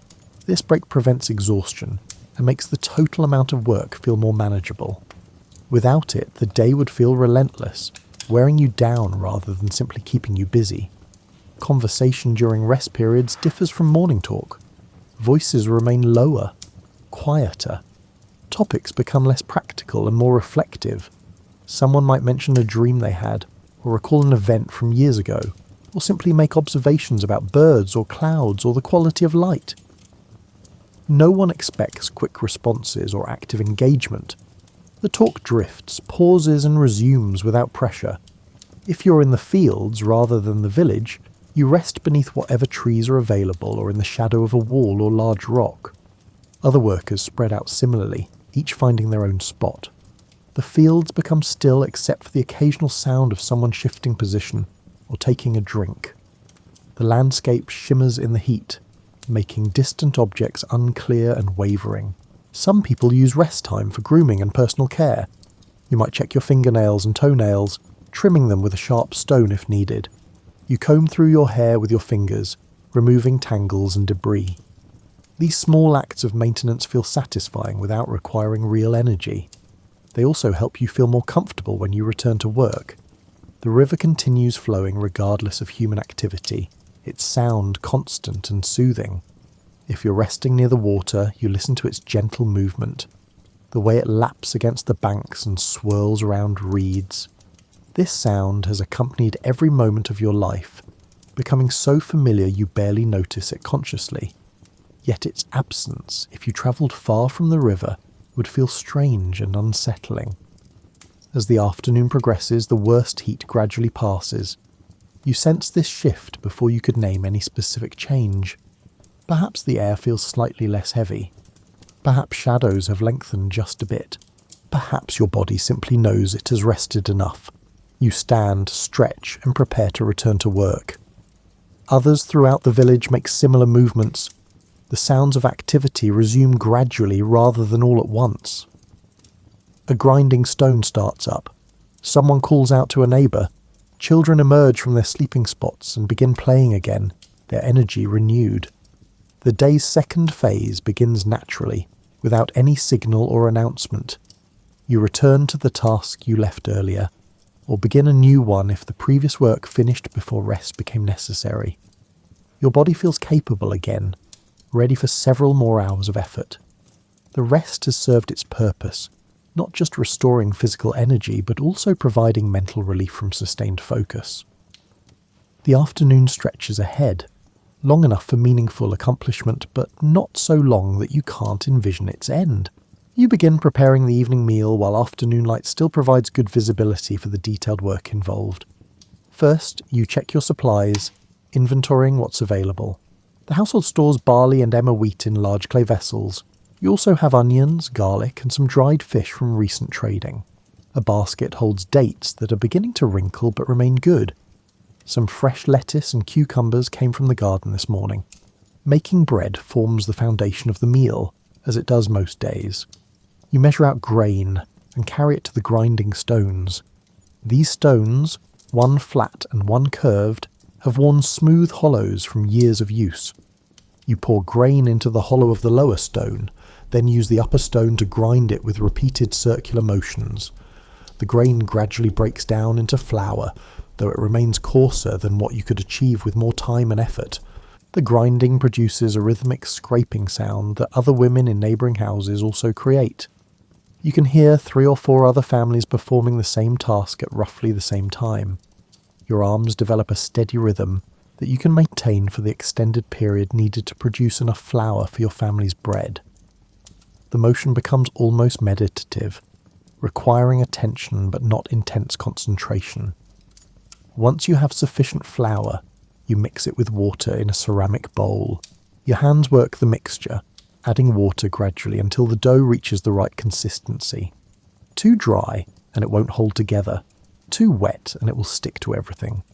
This break prevents exhaustion and makes the total amount of work feel more manageable. Without it, the day would feel relentless, wearing you down rather than simply keeping you busy. Conversation during rest periods differs from morning talk. Voices remain lower, quieter. Topics become less practical and more reflective. Someone might mention a dream they had, or recall an event from years ago, or simply make observations about birds or clouds or the quality of light. No one expects quick responses or active engagement. The talk drifts, pauses and resumes without pressure. If you're in the fields rather than the village, you rest beneath whatever trees are available or in the shadow of a wall or large rock. Other workers spread out similarly, each finding their own spot. The fields become still except for the occasional sound of someone shifting position or taking a drink. The landscape shimmers in the heat, making distant objects unclear and wavering. Some people use rest time for grooming and personal care. You might check your fingernails and toenails, trimming them with a sharp stone if needed. You comb through your hair with your fingers, removing tangles and debris. These small acts of maintenance feel satisfying without requiring real energy. They also help you feel more comfortable when you return to work. The river continues flowing regardless of human activity, its sound constant and soothing. If you're resting near the water, you listen to its gentle movement, the way it laps against the banks and swirls around reeds. This sound has accompanied every moment of your life, becoming so familiar you barely notice it consciously. Yet its absence, if you travelled far from the river, would feel strange and unsettling. As the afternoon progresses, the worst heat gradually passes. You sense this shift before you could name any specific change. Perhaps the air feels slightly less heavy. Perhaps shadows have lengthened just a bit. Perhaps your body simply knows it has rested enough. You stand, stretch, and prepare to return to work. Others throughout the village make similar movements. The sounds of activity resume gradually rather than all at once. A grinding stone starts up. Someone calls out to a neighbour. Children emerge from their sleeping spots and begin playing again, their energy renewed. The day's second phase begins naturally, without any signal or announcement. You return to the task you left earlier, or begin a new one if the previous work finished before rest became necessary. Your body feels capable again, ready for several more hours of effort. The rest has served its purpose, not just restoring physical energy, but also providing mental relief from sustained focus. The afternoon stretches ahead, long enough for meaningful accomplishment, but not so long that you can't envision its end. You begin preparing the evening meal while afternoon light still provides good visibility for the detailed work involved. First, you check your supplies, inventorying what's available. The household stores barley and emmer wheat in large clay vessels. You also have onions, garlic, and some dried fish from recent trading. A basket holds dates that are beginning to wrinkle but remain good. Some fresh lettuce and cucumbers came from the garden this morning. Making bread forms the foundation of the meal, as it does most days. You measure out grain and carry it to the grinding stones. These stones, one flat and one curved, have worn smooth hollows from years of use. You pour grain into the hollow of the lower stone, then use the upper stone to grind it with repeated circular motions. The grain gradually breaks down into flour, though it remains coarser than what you could achieve with more time and effort. The grinding produces a rhythmic scraping sound that other women in neighbouring houses also create. You can hear 3 or 4 other families performing the same task at roughly the same time. Your arms develop a steady rhythm that you can maintain for the extended period needed to produce enough flour for your family's bread. The motion becomes almost meditative, requiring attention but not intense concentration. Once you have sufficient flour, you mix it with water in a ceramic bowl. Your hands work the mixture, adding water gradually until the dough reaches the right consistency. Too dry and it won't hold together. Too wet and it will stick to everything.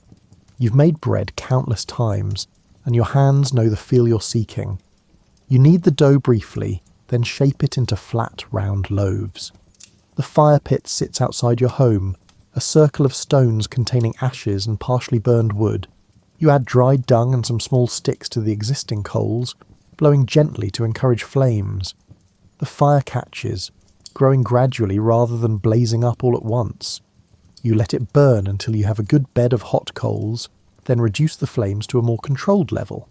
You've made bread countless times, and your hands know the feel you're seeking. You knead the dough briefly, then shape it into flat, round loaves. The fire pit sits outside your home, a circle of stones containing ashes and partially burned wood. You add dried dung and some small sticks to the existing coals, blowing gently to encourage flames. The fire catches, growing gradually rather than blazing up all at once. You let it burn until you have a good bed of hot coals, then reduce the flames to a more controlled level.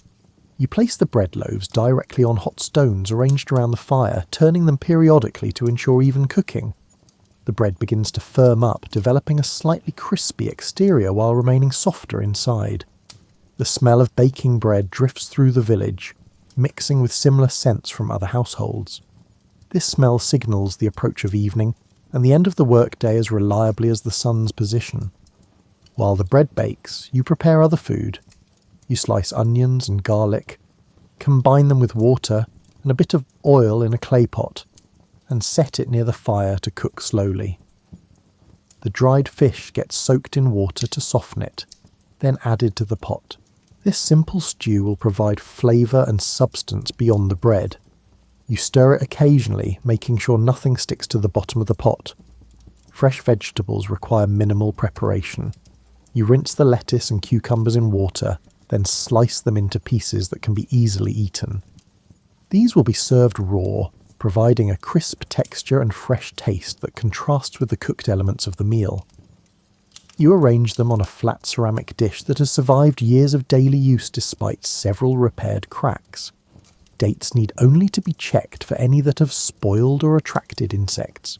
You place the bread loaves directly on hot stones arranged around the fire, turning them periodically to ensure even cooking. The bread begins to firm up, developing a slightly crispy exterior while remaining softer inside. The smell of baking bread drifts through the village, mixing with similar scents from other households. This smell signals the approach of evening and the end of the workday as reliably as the sun's position. While the bread bakes, you prepare other food. You slice onions and garlic, combine them with water and a bit of oil in a clay pot, and set it near the fire to cook slowly. The dried fish gets soaked in water to soften it, then added to the pot. This simple stew will provide flavour and substance beyond the bread. You stir it occasionally, making sure nothing sticks to the bottom of the pot. Fresh vegetables require minimal preparation. You rinse the lettuce and cucumbers in water, then slice them into pieces that can be easily eaten. These will be served raw, providing a crisp texture and fresh taste that contrasts with the cooked elements of the meal. You arrange them on a flat ceramic dish that has survived years of daily use despite several repaired cracks. Dates need only to be checked for any that have spoiled or attracted insects.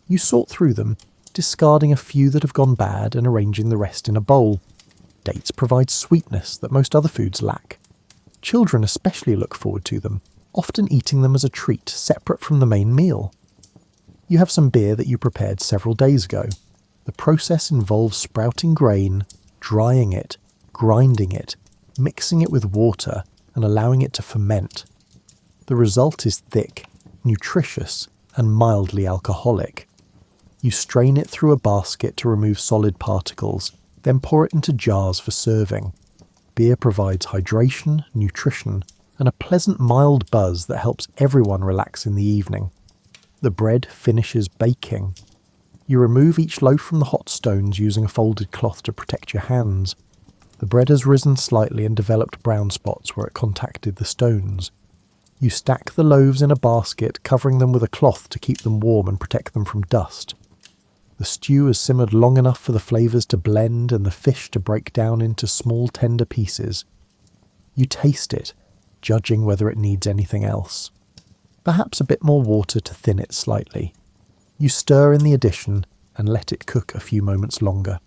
You sort through them, discarding a few that have gone bad and arranging the rest in a bowl. Dates provide sweetness that most other foods lack. Children especially look forward to them, often eating them as a treat separate from the main meal. You have some beer that you prepared several days ago. The process involves sprouting grain, drying it, grinding it, mixing it with water, and allowing it to ferment. The result is thick, nutritious, and mildly alcoholic. You strain it through a basket to remove solid particles, then pour it into jars for serving. Beer provides hydration, nutrition, and a pleasant mild buzz that helps everyone relax in the evening. The bread finishes baking. You remove each loaf from the hot stones using a folded cloth to protect your hands. The bread has risen slightly and developed brown spots where it contacted the stones. You stack the loaves in a basket, covering them with a cloth to keep them warm and protect them from dust. The stew has simmered long enough for the flavours to blend and the fish to break down into small tender pieces. You taste it, judging whether it needs anything else. Perhaps a bit more water to thin it slightly. You stir in the addition and let it cook a few moments longer.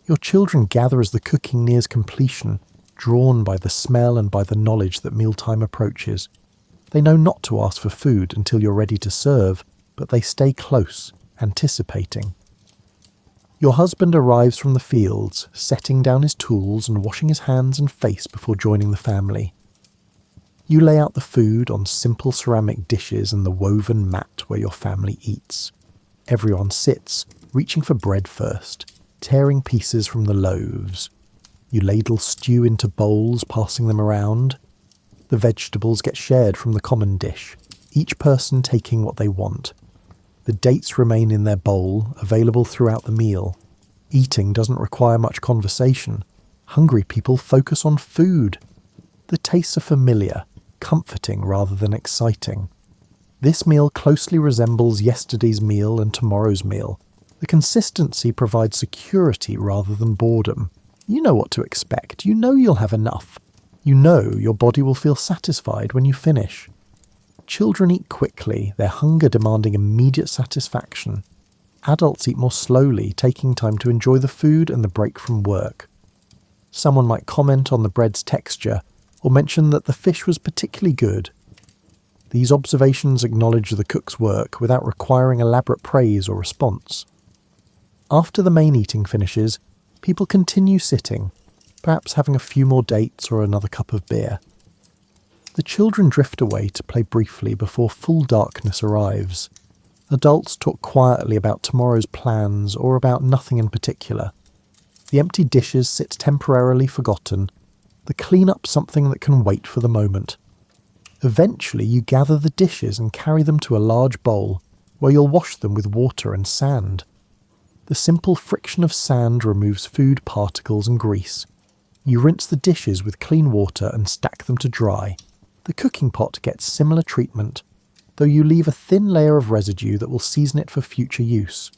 Your children gather as the cooking nears completion, drawn by the smell and by the knowledge that mealtime approaches. They know not to ask for food until you're ready to serve, but they stay close, anticipating. Your husband arrives from the fields, setting down his tools and washing his hands and face before joining the family. You lay out the food on simple ceramic dishes and the woven mat where your family eats. Everyone sits, reaching for bread first, tearing pieces from the loaves. You ladle stew into bowls, passing them around. The vegetables get shared from the common dish, each person taking what they want. The dates remain in their bowl, available throughout the meal. Eating doesn't require much conversation. Hungry people focus on food. The tastes are familiar, comforting rather than exciting. This meal closely resembles yesterday's meal and tomorrow's meal. The consistency provides security rather than boredom. You know what to expect. You know you'll have enough. You know your body will feel satisfied when you finish. Children eat quickly, their hunger demanding immediate satisfaction. Adults eat more slowly, taking time to enjoy the food and the break from work. Someone might comment on the bread's texture, or mention that the fish was particularly good. These observations acknowledge the cook's work without requiring elaborate praise or response. After the main eating finishes, people continue sitting, perhaps having a few more dates or another cup of beer. The children drift away to play briefly before full darkness arrives. Adults talk quietly about tomorrow's plans or about nothing in particular. The empty dishes sit temporarily forgotten, the clean-up something that can wait for the moment. Eventually you gather the dishes and carry them to a large bowl, where you'll wash them with water and sand. The simple friction of sand removes food particles and grease. You rinse the dishes with clean water and stack them to dry. The cooking pot gets similar treatment, though you leave a thin layer of residue that will season it for future use.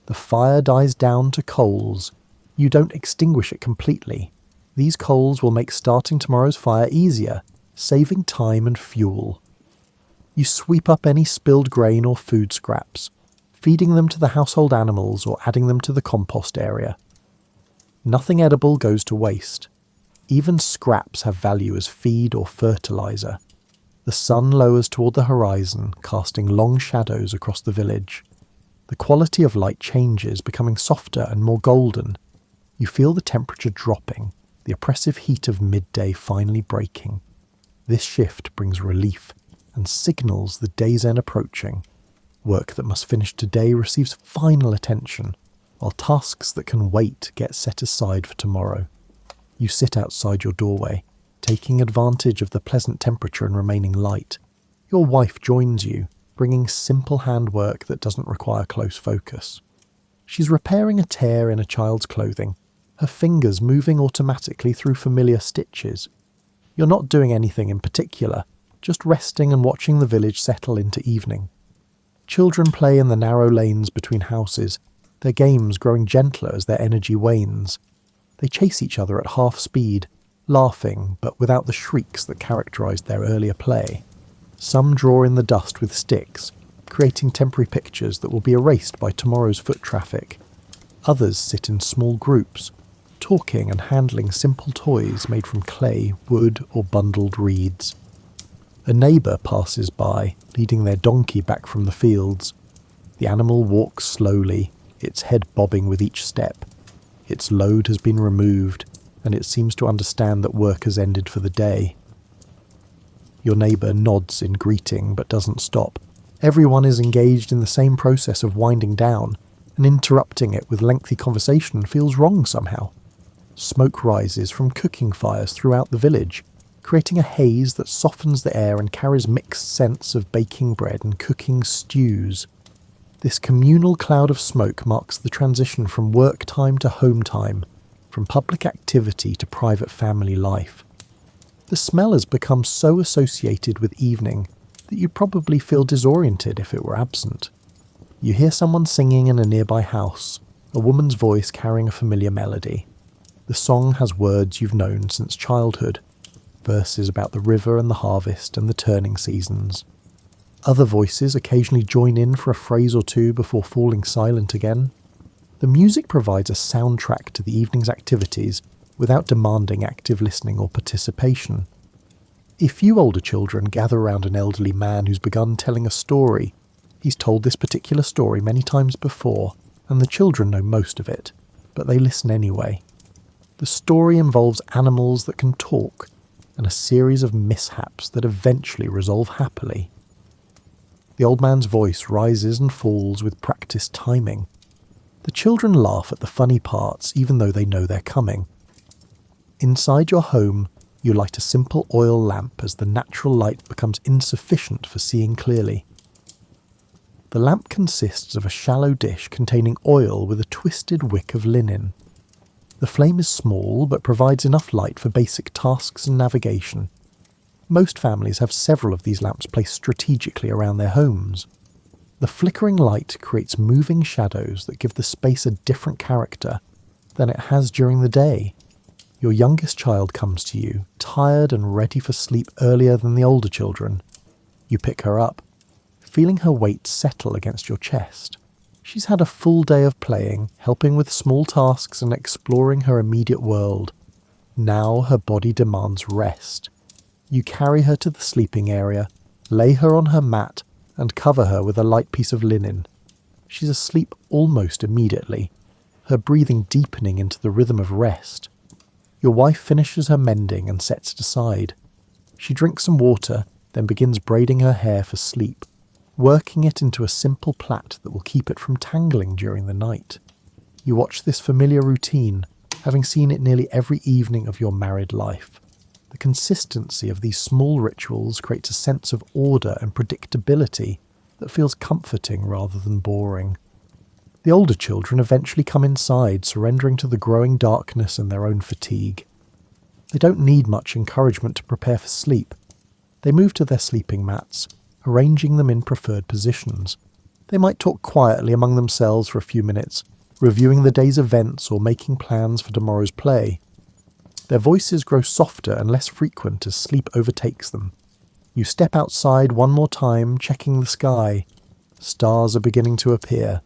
The fire dies down to coals. You don't extinguish it completely. These coals will make starting tomorrow's fire easier, saving time and fuel. You sweep up any spilled grain or food scraps, feeding them to the household animals or adding them to the compost area. Nothing edible goes to waste. Even scraps have value as feed or fertilizer. The sun lowers toward the horizon, casting long shadows across the village. The quality of light changes, becoming softer and more golden. You feel the temperature dropping, the oppressive heat of midday finally breaking. This shift brings relief and signals the day's end approaching. Work that must finish today receives final attention, while tasks that can wait get set aside for tomorrow. You sit outside your doorway, taking advantage of the pleasant temperature and remaining light. Your wife joins you, bringing simple handwork that doesn't require close focus. She's repairing a tear in a child's clothing, her fingers moving automatically through familiar stitches. You're not doing anything in particular, just resting and watching the village settle into evening. Children play in the narrow lanes between houses, their games growing gentler as their energy wanes. They chase each other at half speed, laughing but without the shrieks that characterised their earlier play. Some draw in the dust with sticks, creating temporary pictures that will be erased by tomorrow's foot traffic. Others sit in small groups, talking and handling simple toys made from clay, wood or bundled reeds. A neighbour passes by, leading their donkey back from the fields. The animal walks slowly, its head bobbing with each step. Its load has been removed, and it seems to understand that work has ended for the day. Your neighbour nods in greeting but doesn't stop. Everyone is engaged in the same process of winding down, and interrupting it with lengthy conversation feels wrong somehow. Smoke rises from cooking fires throughout the village, creating a haze that softens the air and carries mixed scents of baking bread and cooking stews. This communal cloud of smoke marks the transition from work time to home time, from public activity to private family life. The smell has become so associated with evening that you'd probably feel disoriented if it were absent. You hear someone singing in a nearby house, a woman's voice carrying a familiar melody. The song has words you've known since childhood, verses about the river and the harvest and the turning seasons. Other voices occasionally join in for a phrase or two before falling silent again. The music provides a soundtrack to the evening's activities without demanding active listening or participation. A few older children gather around an elderly man who's begun telling a story. He's told this particular story many times before, and the children know most of it, but they listen anyway. The story involves animals that can talk, and a series of mishaps that eventually resolve happily. The old man's voice rises and falls with practiced timing. The children laugh at the funny parts even though they know they're coming. Inside your home, you light a simple oil lamp as the natural light becomes insufficient for seeing clearly. The lamp consists of a shallow dish containing oil with a twisted wick of linen. The flame is small but provides enough light for basic tasks and navigation. Most families have several of these lamps placed strategically around their homes. The flickering light creates moving shadows that give the space a different character than it has during the day. Your youngest child comes to you, tired and ready for sleep earlier than the older children. You pick her up, feeling her weight settle against your chest. She's had a full day of playing, helping with small tasks and exploring her immediate world. Now her body demands rest. You carry her to the sleeping area, lay her on her mat, and cover her with a light piece of linen. She's asleep almost immediately, her breathing deepening into the rhythm of rest. Your wife finishes her mending and sets it aside. She drinks some water, then begins braiding her hair for sleep, working it into a simple plait that will keep it from tangling during the night. You watch this familiar routine, having seen it nearly every evening of your married life. The consistency of these small rituals creates a sense of order and predictability that feels comforting rather than boring. The older children eventually come inside, surrendering to the growing darkness and their own fatigue. They don't need much encouragement to prepare for sleep. They move to their sleeping mats, arranging them in preferred positions. They might talk quietly among themselves for a few minutes, reviewing the day's events or making plans for tomorrow's play. Their voices grow softer and less frequent as sleep overtakes them. You step outside one more time, checking the sky. Stars are beginning to appear,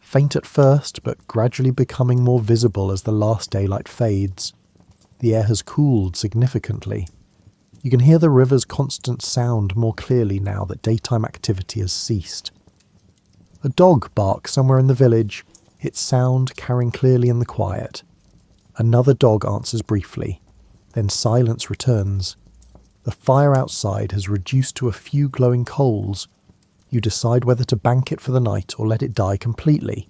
faint at first but gradually becoming more visible as the last daylight fades. The air has cooled significantly. You can hear the river's constant sound more clearly now that daytime activity has ceased. A dog barks somewhere in the village, its sound carrying clearly in the quiet. Another dog answers briefly, then silence returns. The fire outside has reduced to a few glowing coals. You decide whether to bank it for the night or let it die completely.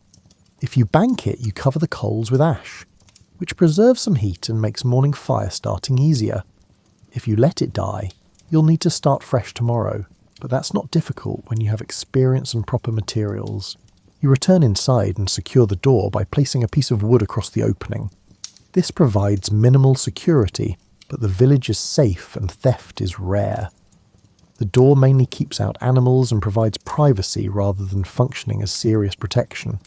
If you bank it, you cover the coals with ash, which preserves some heat and makes morning fire starting easier. If you let it die, you'll need to start fresh tomorrow, but that's not difficult when you have experience and proper materials. You return inside and secure the door by placing a piece of wood across the opening. This provides minimal security, but the village is safe and theft is rare. The door mainly keeps out animals and provides privacy rather than functioning as serious protection.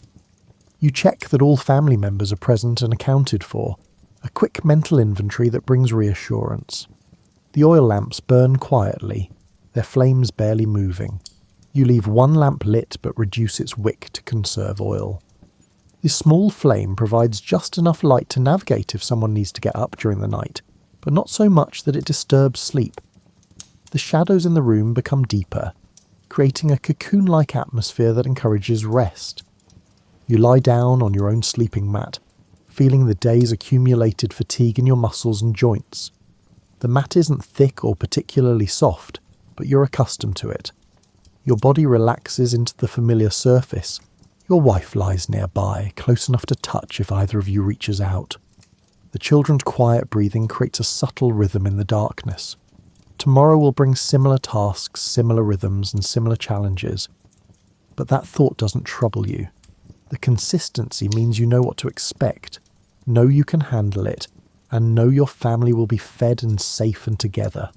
You check that all family members are present and accounted for, a quick mental inventory that brings reassurance. The oil lamps burn quietly, their flames barely moving. You leave one lamp lit but reduce its wick to conserve oil. This small flame provides just enough light to navigate if someone needs to get up during the night, but not so much that it disturbs sleep. The shadows in the room become deeper, creating a cocoon-like atmosphere that encourages rest. You lie down on your own sleeping mat, feeling the day's accumulated fatigue in your muscles and joints. The mat isn't thick or particularly soft, but you're accustomed to it. Your body relaxes into the familiar surface. Your wife lies nearby, close enough to touch if either of you reaches out. The children's quiet breathing creates a subtle rhythm in the darkness. Tomorrow will bring similar tasks, similar rhythms, and similar challenges. But that thought doesn't trouble you. The consistency means you know what to expect, know you can handle it, and know your family will be fed and safe and together.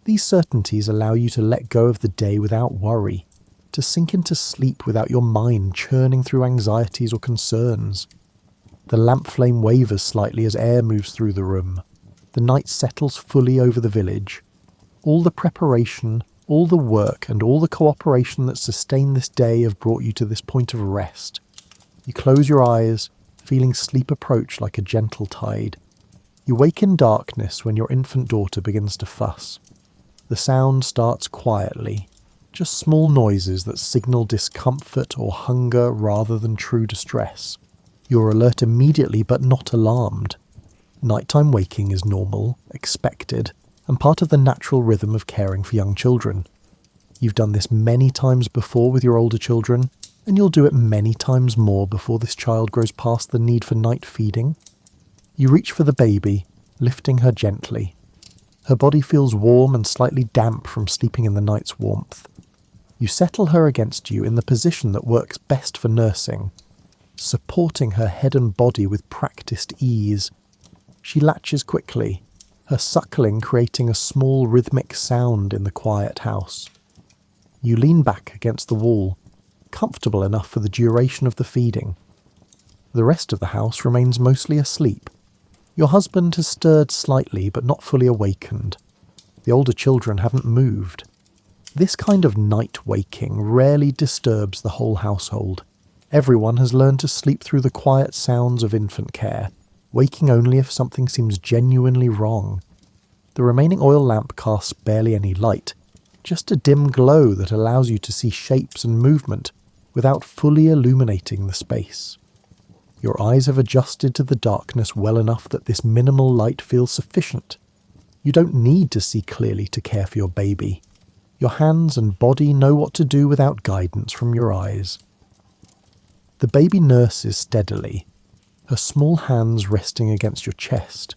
These certainties allow you to let go of the day without worry, to sink into sleep without your mind churning through anxieties or concerns. The lamp flame wavers slightly as air moves through the room. The night settles fully over the village. All the preparation, all the work, and all the cooperation that sustained this day have brought you to this point of rest. You close your eyes, feeling sleep approach like a gentle tide. You wake in darkness when your infant daughter begins to fuss. The sound starts quietly, just small noises that signal discomfort or hunger rather than true distress. You're alert immediately but not alarmed. Nighttime waking is normal, expected, and part of the natural rhythm of caring for young children. You've done this many times before with your older children, and you'll do it many times more before this child grows past the need for night feeding. You reach for the baby, lifting her gently. Her body feels warm and slightly damp from sleeping in the night's warmth. You settle her against you in the position that works best for nursing, supporting her head and body with practiced ease. She latches quickly, her suckling creating a small rhythmic sound in the quiet house. You lean back against the wall, comfortable enough for the duration of the feeding. The rest of the house remains mostly asleep. Your husband has stirred slightly but not fully awakened. The older children haven't moved. This kind of night waking rarely disturbs the whole household. Everyone has learned to sleep through the quiet sounds of infant care, waking only if something seems genuinely wrong. The remaining oil lamp casts barely any light, just a dim glow that allows you to see shapes and movement without fully illuminating the space. Your eyes have adjusted to the darkness well enough that this minimal light feels sufficient. You don't need to see clearly to care for your baby. Your hands and body know what to do without guidance from your eyes. The baby nurses steadily, her small hands resting against your chest.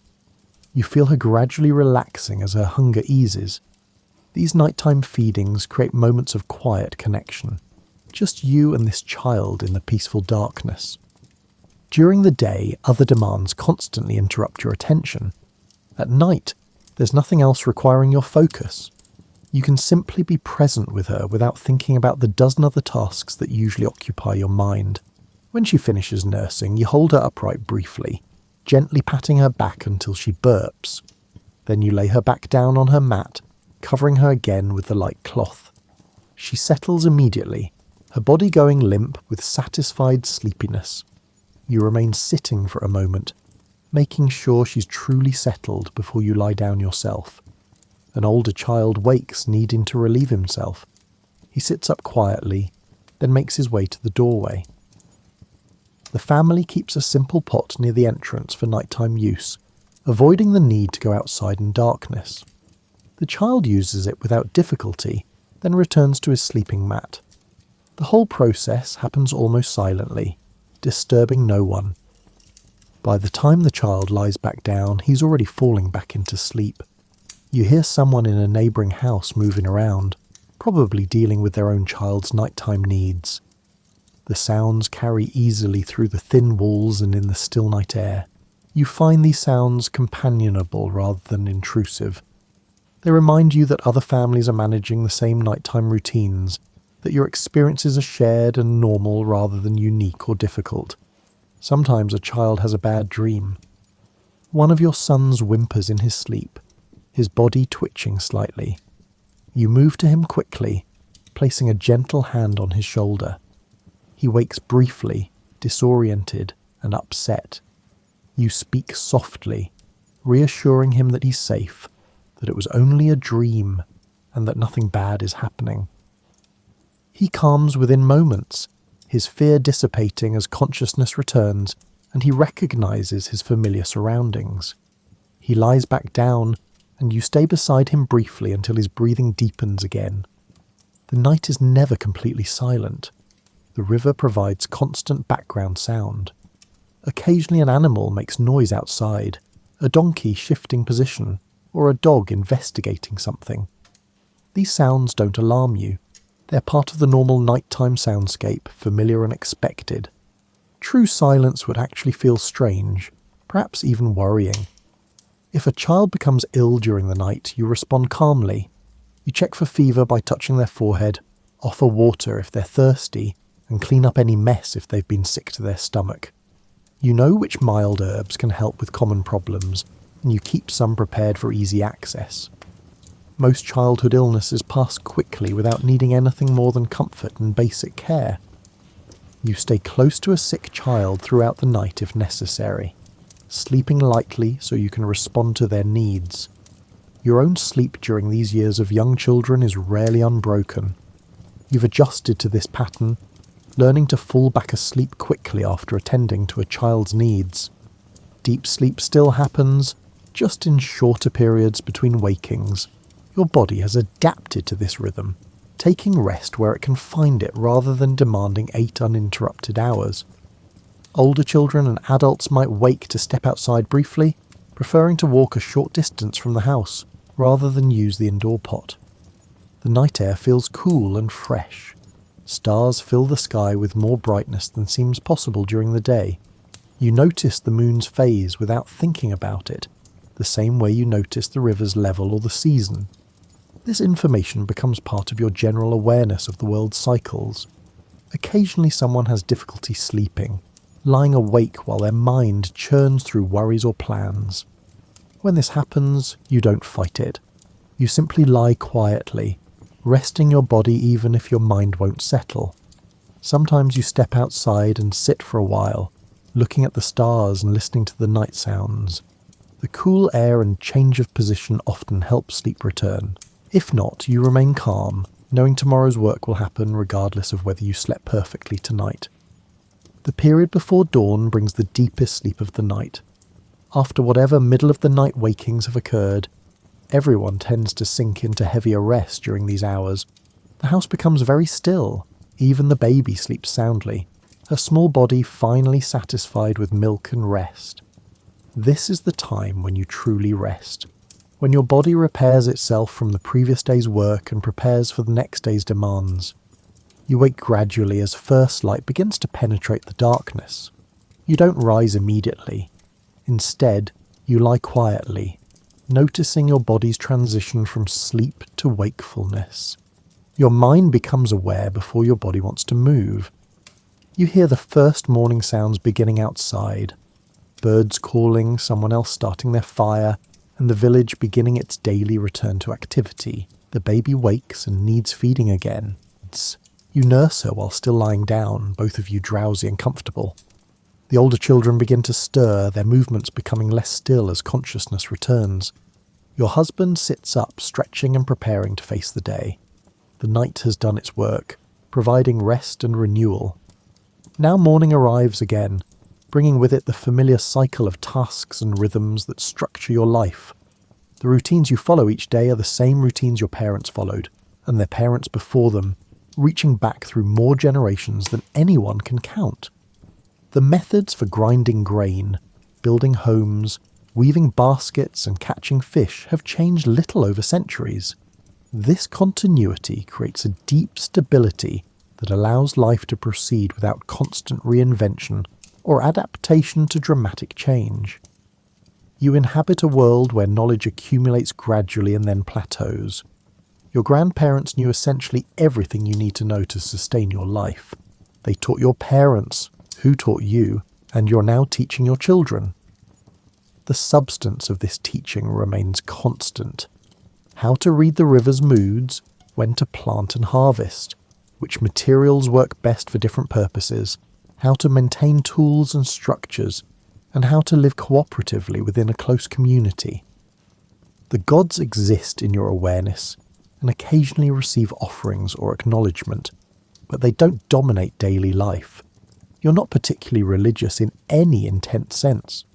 You feel her gradually relaxing as her hunger eases. These nighttime feedings create moments of quiet connection, just you and this child in the peaceful darkness. During the day, other demands constantly interrupt your attention. At night, there's nothing else requiring your focus. You can simply be present with her without thinking about the dozen other tasks that usually occupy your mind. When she finishes nursing, you hold her upright briefly, gently patting her back until she burps. Then you lay her back down on her mat, covering her again with the light cloth. She settles immediately, her body going limp with satisfied sleepiness. You remain sitting for a moment, making sure she's truly settled before you lie down yourself. An older child wakes, needing to relieve himself. He sits up quietly, then makes his way to the doorway. The family keeps a simple pot near the entrance for nighttime use, avoiding the need to go outside in darkness. The child uses it without difficulty, then returns to his sleeping mat. The whole process happens almost silently, disturbing no one. By the time the child lies back down, he's already falling back into sleep. You hear someone in a neighbouring house moving around, probably dealing with their own child's nighttime needs. The sounds carry easily through the thin walls and in the still night air. You find these sounds companionable rather than intrusive. They remind you that other families are managing the same nighttime routines, that your experiences are shared and normal rather than unique or difficult. Sometimes a child has a bad dream. One of your sons whimpers in his sleep, his body twitching slightly. You move to him quickly, placing a gentle hand on his shoulder. He wakes briefly, disoriented and upset. You speak softly, reassuring him that he's safe, that it was only a dream, and that nothing bad is happening. He calms within moments, his fear dissipating as consciousness returns, and he recognizes his familiar surroundings. He lies back down, and you stay beside him briefly until his breathing deepens again. The night is never completely silent. The river provides constant background sound. Occasionally an animal makes noise outside, a donkey shifting position, or a dog investigating something. These sounds don't alarm you. They're part of the normal nighttime soundscape, familiar and expected. True silence would actually feel strange, perhaps even worrying. If a child becomes ill during the night, you respond calmly. You check for fever by touching their forehead, offer water if they're thirsty, and clean up any mess if they've been sick to their stomach. You know which mild herbs can help with common problems, and you keep some prepared for easy access. Most childhood illnesses pass quickly without needing anything more than comfort and basic care. You stay close to a sick child throughout the night if necessary, sleeping lightly so you can respond to their needs. Your own sleep during these years of young children is rarely unbroken. You've adjusted to this pattern, learning to fall back asleep quickly after attending to a child's needs. Deep sleep still happens, just in shorter periods between wakings. Your body has adapted to this rhythm, taking rest where it can find it rather than demanding 8 uninterrupted hours. Older children and adults might wake to step outside briefly, preferring to walk a short distance from the house rather than use the indoor pot. The night air feels cool and fresh. Stars fill the sky with more brightness than seems possible during the day. You notice the moon's phase without thinking about it, the same way you notice the river's level or the season. This information becomes part of your general awareness of the world's cycles. Occasionally someone has difficulty sleeping, lying awake while their mind churns through worries or plans. When this happens, you don't fight it. You simply lie quietly, resting your body even if your mind won't settle. Sometimes you step outside and sit for a while, looking at the stars and listening to the night sounds. The cool air and change of position often help sleep return. If not, you remain calm, knowing tomorrow's work will happen regardless of whether you slept perfectly tonight. The period before dawn brings the deepest sleep of the night. After whatever middle-of-the-night wakings have occurred, everyone tends to sink into heavier rest during these hours. The house becomes very still. Even the baby sleeps soundly, her small body finally satisfied with milk and rest. This is the time when you truly rest, when your body repairs itself from the previous day's work and prepares for the next day's demands. You wake gradually as first light begins to penetrate the darkness. You don't rise immediately. Instead, you lie quietly, noticing your body's transition from sleep to wakefulness. Your mind becomes aware before your body wants to move. You hear the first morning sounds beginning outside, birds calling, someone else starting their fire, and the village beginning its daily return to activity. The baby wakes and needs feeding again. You nurse her while still lying down, both of you drowsy and comfortable. The older children begin to stir, their movements becoming less still as consciousness returns. Your husband sits up, stretching and preparing to face the day. The night has done its work, providing rest and renewal. Now morning arrives again, bringing with it the familiar cycle of tasks and rhythms that structure your life. The routines you follow each day are the same routines your parents followed, and their parents before them, reaching back through more generations than anyone can count. The methods for grinding grain, building homes, weaving baskets and catching fish have changed little over centuries. This continuity creates a deep stability that allows life to proceed without constant reinvention or adaptation to dramatic change. You inhabit a world where knowledge accumulates gradually and then plateaus. Your grandparents knew essentially everything you need to know to sustain your life. They taught your parents, who taught you, and you're now teaching your children. The substance of this teaching remains constant. How to read the river's moods, when to plant and harvest, which materials work best for different purposes, how to maintain tools and structures, and how to live cooperatively within a close community. The gods exist in your awareness and occasionally receive offerings or acknowledgement, but they don't dominate daily life. You're not particularly religious in any intense sense.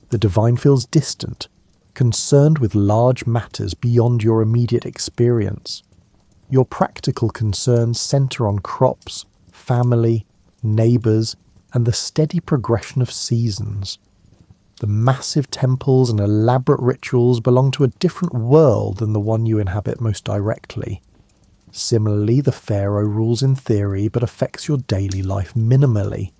The divine feels distant. concerned with large matters beyond your immediate experience. Your practical concerns centre on crops, family, neighbours, and the steady progression of seasons. The massive temples and elaborate rituals belong to a different world than the one you inhabit most directly. Similarly, the pharaoh rules in theory but affects your daily life minimally.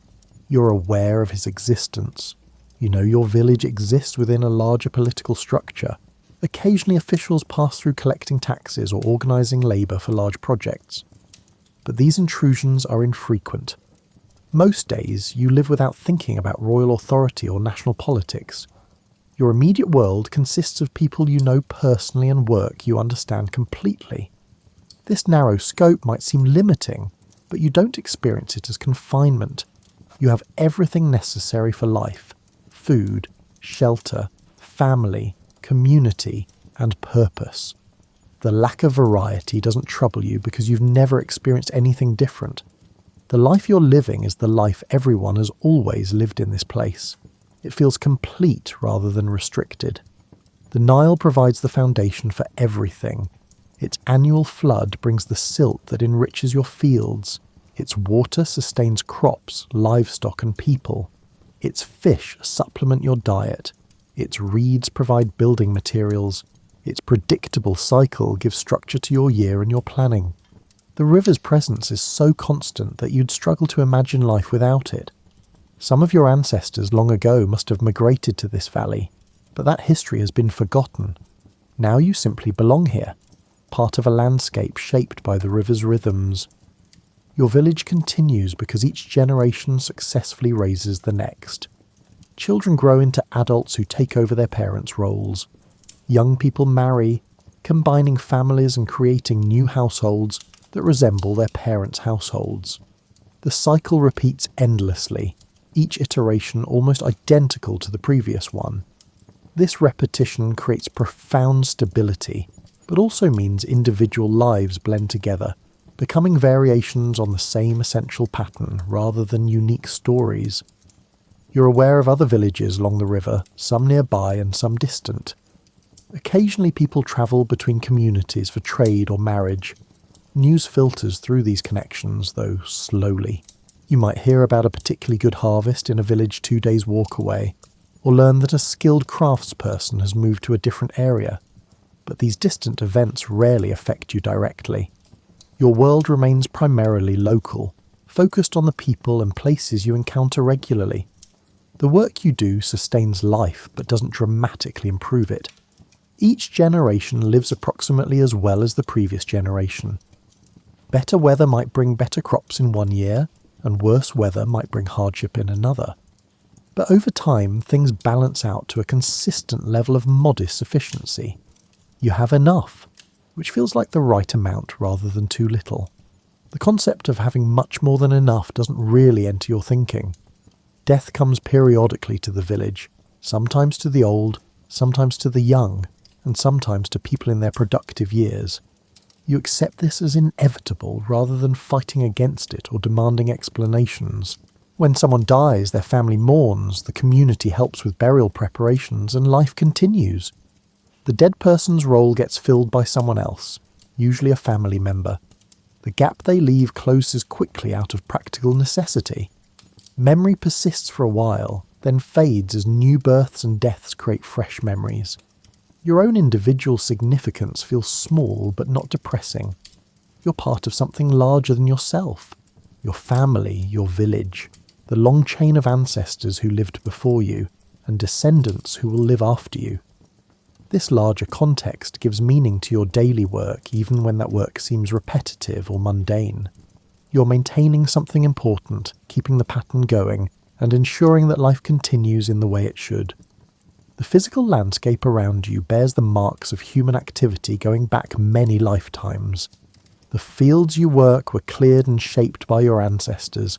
You're aware of his existence. You know your village exists within a larger political structure. Occasionally officials pass through collecting taxes or organising labour for large projects. But these intrusions are infrequent. Most days you live without thinking about royal authority or national politics. Your immediate world consists of people you know personally and work you understand completely. This narrow scope might seem limiting, but you don't experience it as confinement. You have everything necessary for life: food, shelter, family, community, and purpose. The lack of variety doesn't trouble you because you've never experienced anything different. The life you're living is the life everyone has always lived in this place. It feels complete rather than restricted. The Nile provides the foundation for everything. Its annual flood brings the silt that enriches your fields. Its water sustains crops, livestock, and people. Its fish supplement your diet. Its reeds provide building materials. Its predictable cycle gives structure to your year and your planning. The river's presence is so constant that you'd struggle to imagine life without it. Some of your ancestors long ago must have migrated to this valley, but that history has been forgotten. Now you simply belong here, part of a landscape shaped by the river's rhythms. Your village continues because each generation successfully raises the next. Children grow into adults who take over their parents' roles. Young people marry, combining families and creating new households that resemble their parents' households. The cycle repeats endlessly, each iteration almost identical to the previous one. This repetition creates profound stability, but also means individual lives blend together, becoming variations on the same essential pattern rather than unique stories. You're aware of other villages along the river, some nearby and some distant. Occasionally people travel between communities for trade or marriage. News filters through these connections, though slowly. You might hear about a particularly good harvest in a village 2 days' walk away, or learn that a skilled craftsperson has moved to a different area. But these distant events rarely affect you directly. Your world remains primarily local, focused on the people and places you encounter regularly. The work you do sustains life but doesn't dramatically improve it. Each generation lives approximately as well as the previous generation. Better weather might bring better crops in one year, and worse weather might bring hardship in another. But over time, things balance out to a consistent level of modest sufficiency. You have enough, which feels like the right amount rather than too little. The concept of having much more than enough doesn't really enter your thinking. Death comes periodically to the village, sometimes to the old, sometimes to the young, and sometimes to people in their productive years. You accept this as inevitable rather than fighting against it or demanding explanations. When someone dies, their family mourns, the community helps with burial preparations, and life continues. The dead person's role gets filled by someone else, usually a family member. The gap they leave closes quickly out of practical necessity. Memory persists for a while, then fades as new births and deaths create fresh memories. Your own individual significance feels small but not depressing. You're part of something larger than yourself. Your family, your village, the long chain of ancestors who lived before you, and descendants who will live after you. This larger context gives meaning to your daily work even when that work seems repetitive or mundane. You're maintaining something important, keeping the pattern going, and ensuring that life continues in the way it should. The physical landscape around you bears the marks of human activity going back many lifetimes. The fields you work were cleared and shaped by your ancestors.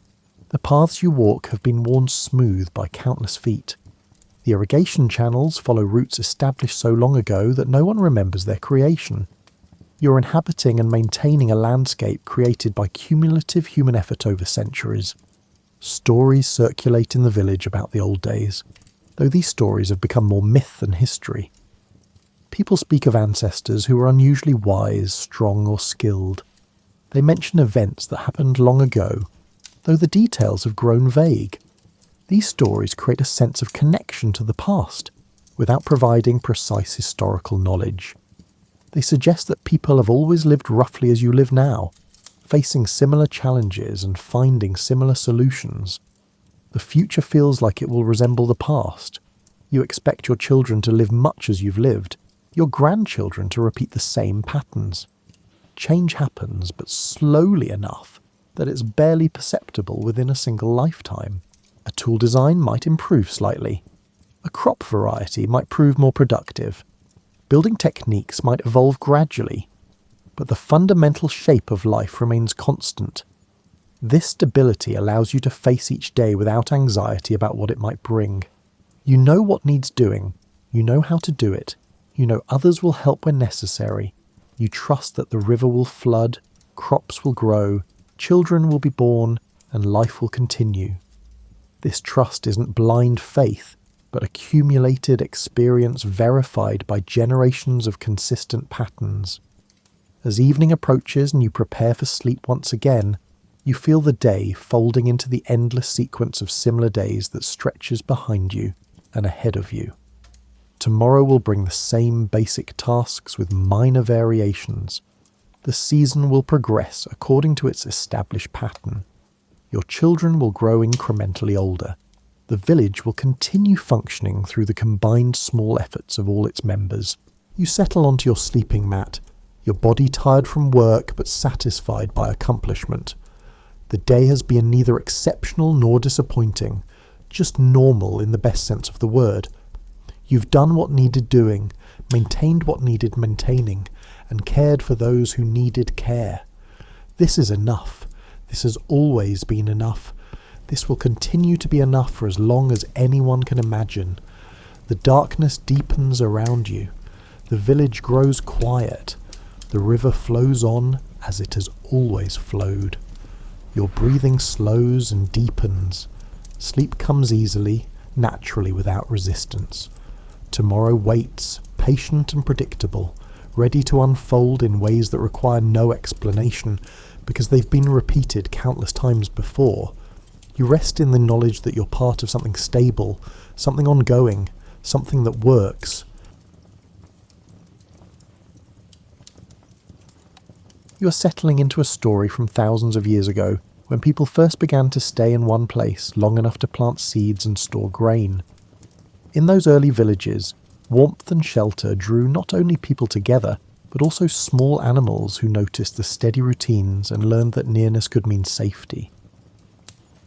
The paths you walk have been worn smooth by countless feet. The irrigation channels follow routes established so long ago that no one remembers their creation. You're inhabiting and maintaining a landscape created by cumulative human effort over centuries. Stories circulate in the village about the old days, though these stories have become more myth than history. People speak of ancestors who are unusually wise, strong or skilled. They mention events that happened long ago, though the details have grown vague. These stories create a sense of connection to the past, without providing precise historical knowledge. They suggest that people have always lived roughly as you live now, facing similar challenges and finding similar solutions. The future feels like it will resemble the past. You expect your children to live much as you've lived, your grandchildren to repeat the same patterns. Change happens, but slowly enough that it's barely perceptible within a single lifetime. A tool design might improve slightly. A crop variety might prove more productive. Building techniques might evolve gradually, but the fundamental shape of life remains constant. This stability allows you to face each day without anxiety about what it might bring. You know what needs doing, you know how to do it, you know others will help when necessary, you trust that the river will flood, crops will grow, children will be born, and life will continue. This trust isn't blind faith, but accumulated experience verified by generations of consistent patterns. As evening approaches and you prepare for sleep once again, you feel the day folding into the endless sequence of similar days that stretches behind you and ahead of you. Tomorrow will bring the same basic tasks with minor variations. The season will progress according to its established pattern. Your children will grow incrementally older. The village will continue functioning through the combined small efforts of all its members. You settle onto your sleeping mat, your body tired from work but satisfied by accomplishment. The day has been neither exceptional nor disappointing, just normal in the best sense of the word. You've done what needed doing, maintained what needed maintaining, and cared for those who needed care. This is enough. This has always been enough. This will continue to be enough for as long as anyone can imagine. The darkness deepens around you. The village grows quiet. The river flows on as it has always flowed. Your breathing slows and deepens. Sleep comes easily, naturally without resistance. Tomorrow waits, patient and predictable, ready to unfold in ways that require no explanation, because they've been repeated countless times before. You rest in the knowledge that you're part of something stable, something ongoing, something that works. You are settling into a story from thousands of years ago, when people first began to stay in one place long enough to plant seeds and store grain. In those early villages, warmth and shelter drew not only people together, but also small animals who noticed the steady routines and learned that nearness could mean safety.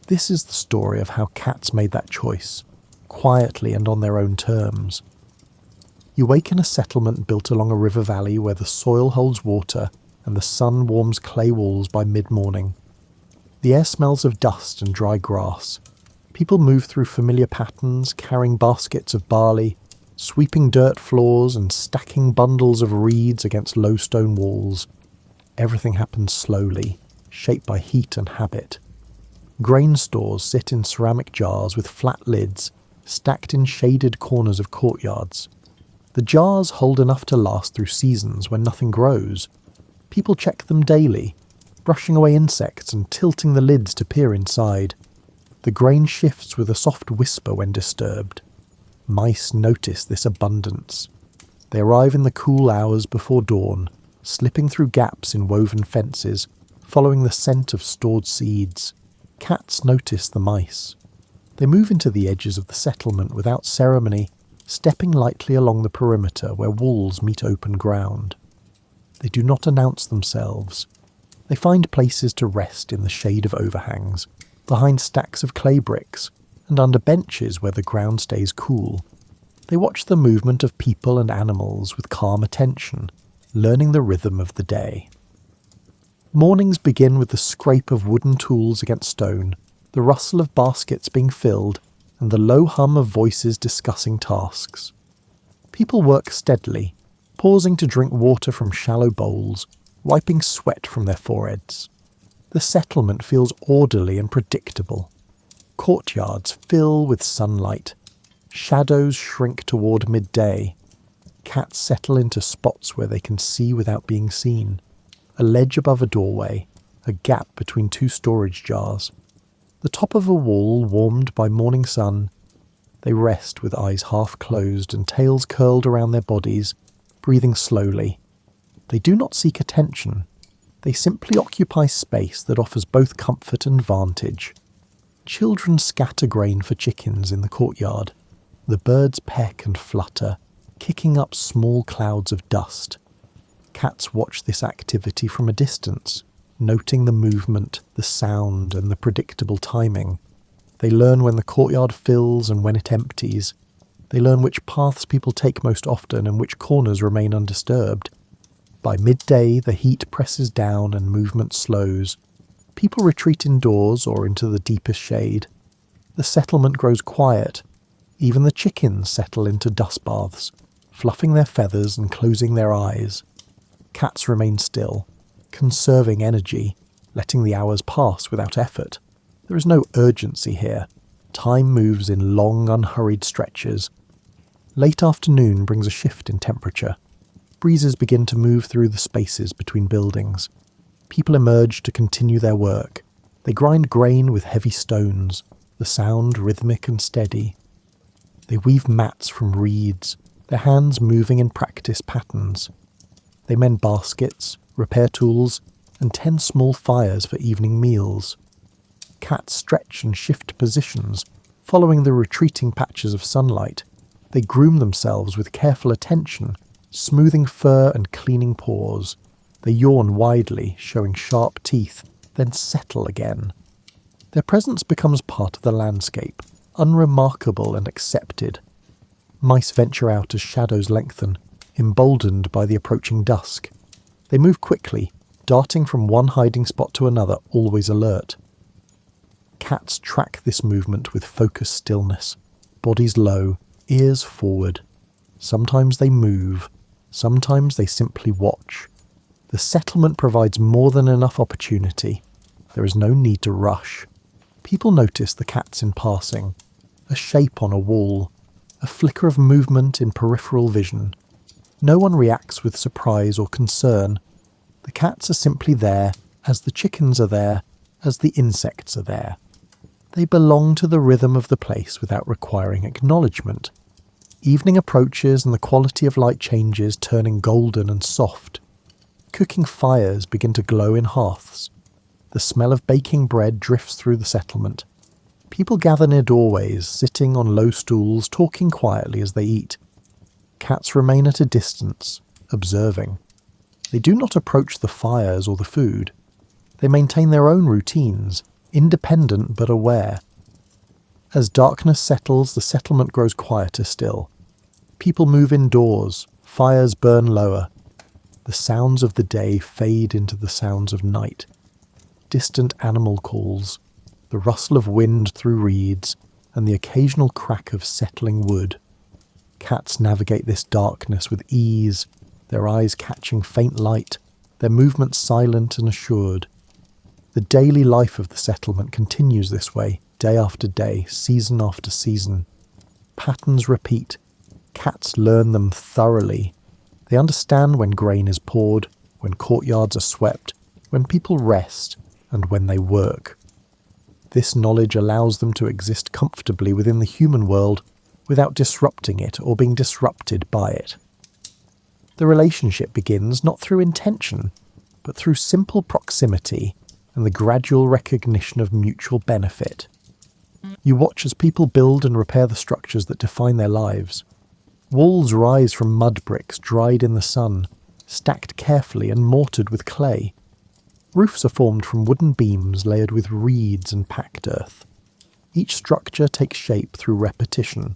This is the story of how cats made that choice, quietly and on their own terms. You wake in a settlement built along a river valley where the soil holds water and the sun warms clay walls by mid-morning. The air smells of dust and dry grass. People move through familiar patterns, carrying baskets of barley, sweeping dirt floors and stacking bundles of reeds against low stone walls. Everything happens slowly, shaped by heat and habit. Grain stores sit in ceramic jars with flat lids, stacked in shaded corners of courtyards. The jars hold enough to last through seasons when nothing grows. People check them daily, brushing away insects and tilting the lids to peer inside. The grain shifts with a soft whisper when disturbed. Mice notice this abundance. They arrive in the cool hours before dawn, slipping through gaps in woven fences, following the scent of stored seeds. Cats notice the mice. They move into the edges of the settlement without ceremony, stepping lightly along the perimeter where walls meet open ground. They do not announce themselves. They find places to rest in the shade of overhangs, behind stacks of clay bricks, and under benches where the ground stays cool. They watch the movement of people and animals with calm attention, learning the rhythm of the day. Mornings begin with the scrape of wooden tools against stone, the rustle of baskets being filled, and the low hum of voices discussing tasks. People work steadily, pausing to drink water from shallow bowls, wiping sweat from their foreheads. The settlement feels orderly and predictable. Courtyards fill with sunlight. Shadows shrink toward midday. Cats settle into spots where they can see without being seen. A ledge above a doorway, a gap between two storage jars. The top of a wall warmed by morning sun. They rest with eyes half closed and tails curled around their bodies, breathing slowly. They do not seek attention. They simply occupy space that offers both comfort and vantage. Children scatter grain for chickens in the courtyard. The birds peck and flutter, kicking up small clouds of dust. Cats watch this activity from a distance, noting the movement, the sound, and the predictable timing. They learn when the courtyard fills and when it empties. They learn which paths people take most often and which corners remain undisturbed. By midday, the heat presses down and movement slows. People retreat indoors or into the deepest shade. The settlement grows quiet. Even the chickens settle into dust baths, fluffing their feathers and closing their eyes. Cats remain still, conserving energy, letting the hours pass without effort. There is no urgency here. Time moves in long, unhurried stretches. Late afternoon brings a shift in temperature. Breezes begin to move through the spaces between buildings. People emerge to continue their work. They grind grain with heavy stones, the sound rhythmic and steady. They weave mats from reeds, their hands moving in practice patterns. They mend baskets, repair tools, and tend small fires for evening meals. Cats stretch and shift positions, following the retreating patches of sunlight. They groom themselves with careful attention, smoothing fur and cleaning paws. They yawn widely, showing sharp teeth, then settle again. Their presence becomes part of the landscape, unremarkable and accepted. Mice venture out as shadows lengthen, emboldened by the approaching dusk. They move quickly, darting from one hiding spot to another, always alert. Cats track this movement with focused stillness, bodies low, ears forward. Sometimes they move, sometimes they simply watch. The settlement provides more than enough opportunity. There is no need to rush. People notice the cats in passing, a shape on a wall, a flicker of movement in peripheral vision. No one reacts with surprise or concern. The cats are simply there, as the chickens are there, as the insects are there. They belong to the rhythm of the place without requiring acknowledgement. Evening approaches and the quality of light changes, turning golden and soft. Cooking fires begin to glow in hearths. The smell of baking bread drifts through the settlement. People gather near doorways, sitting on low stools, talking quietly as they eat. Cats remain at a distance, observing. They do not approach the fires or the food. They maintain their own routines, independent but aware. As darkness settles, the settlement grows quieter still. People move indoors, fires burn lower. The sounds of the day fade into the sounds of night. Distant animal calls, the rustle of wind through reeds, and the occasional crack of settling wood. Cats navigate this darkness with ease, their eyes catching faint light, their movements silent and assured. The daily life of the settlement continues this way, day after day, season after season. Patterns repeat. Cats learn them thoroughly. They understand when grain is poured, when courtyards are swept, when people rest, and when they work. This knowledge allows them to exist comfortably within the human world without disrupting it or being disrupted by it. The relationship begins not through intention, but through simple proximity and the gradual recognition of mutual benefit. You watch as people build and repair the structures that define their lives. Walls rise from mud bricks dried in the sun, stacked carefully and mortared with clay. Roofs are formed from wooden beams layered with reeds and packed earth. Each structure takes shape through repetition,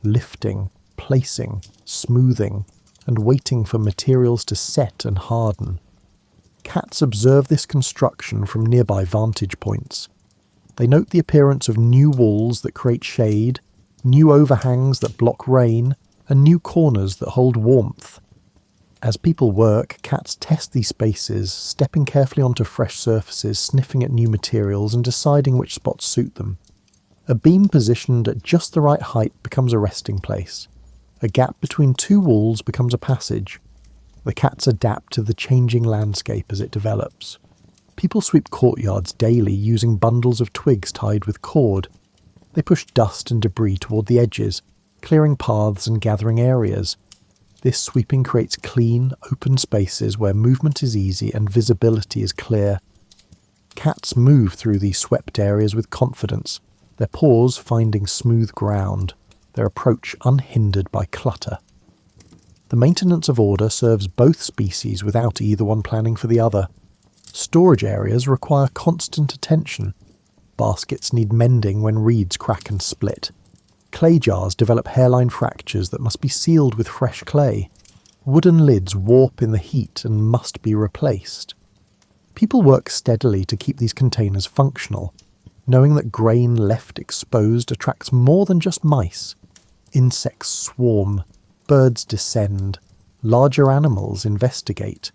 lifting, placing, smoothing, and waiting for materials to set and harden. Cats observe this construction from nearby vantage points. They note the appearance of new walls that create shade, new overhangs that block rain, and new corners that hold warmth. As people work, cats test these spaces, stepping carefully onto fresh surfaces, sniffing at new materials and deciding which spots suit them. A beam positioned at just the right height becomes a resting place. A gap between two walls becomes a passage. The cats adapt to the changing landscape as it develops. People sweep courtyards daily using bundles of twigs tied with cord. They push dust and debris toward the edges, clearing paths and gathering areas. This sweeping creates clean, open spaces where movement is easy and visibility is clear. Cats move through these swept areas with confidence, their paws finding smooth ground, their approach unhindered by clutter. The maintenance of order serves both species without either one planning for the other. Storage areas require constant attention. Baskets need mending when reeds crack and split. Clay jars develop hairline fractures that must be sealed with fresh clay. Wooden lids warp in the heat and must be replaced. People work steadily to keep these containers functional, knowing that grain left exposed attracts more than just mice. Insects swarm, birds descend, larger animals investigate.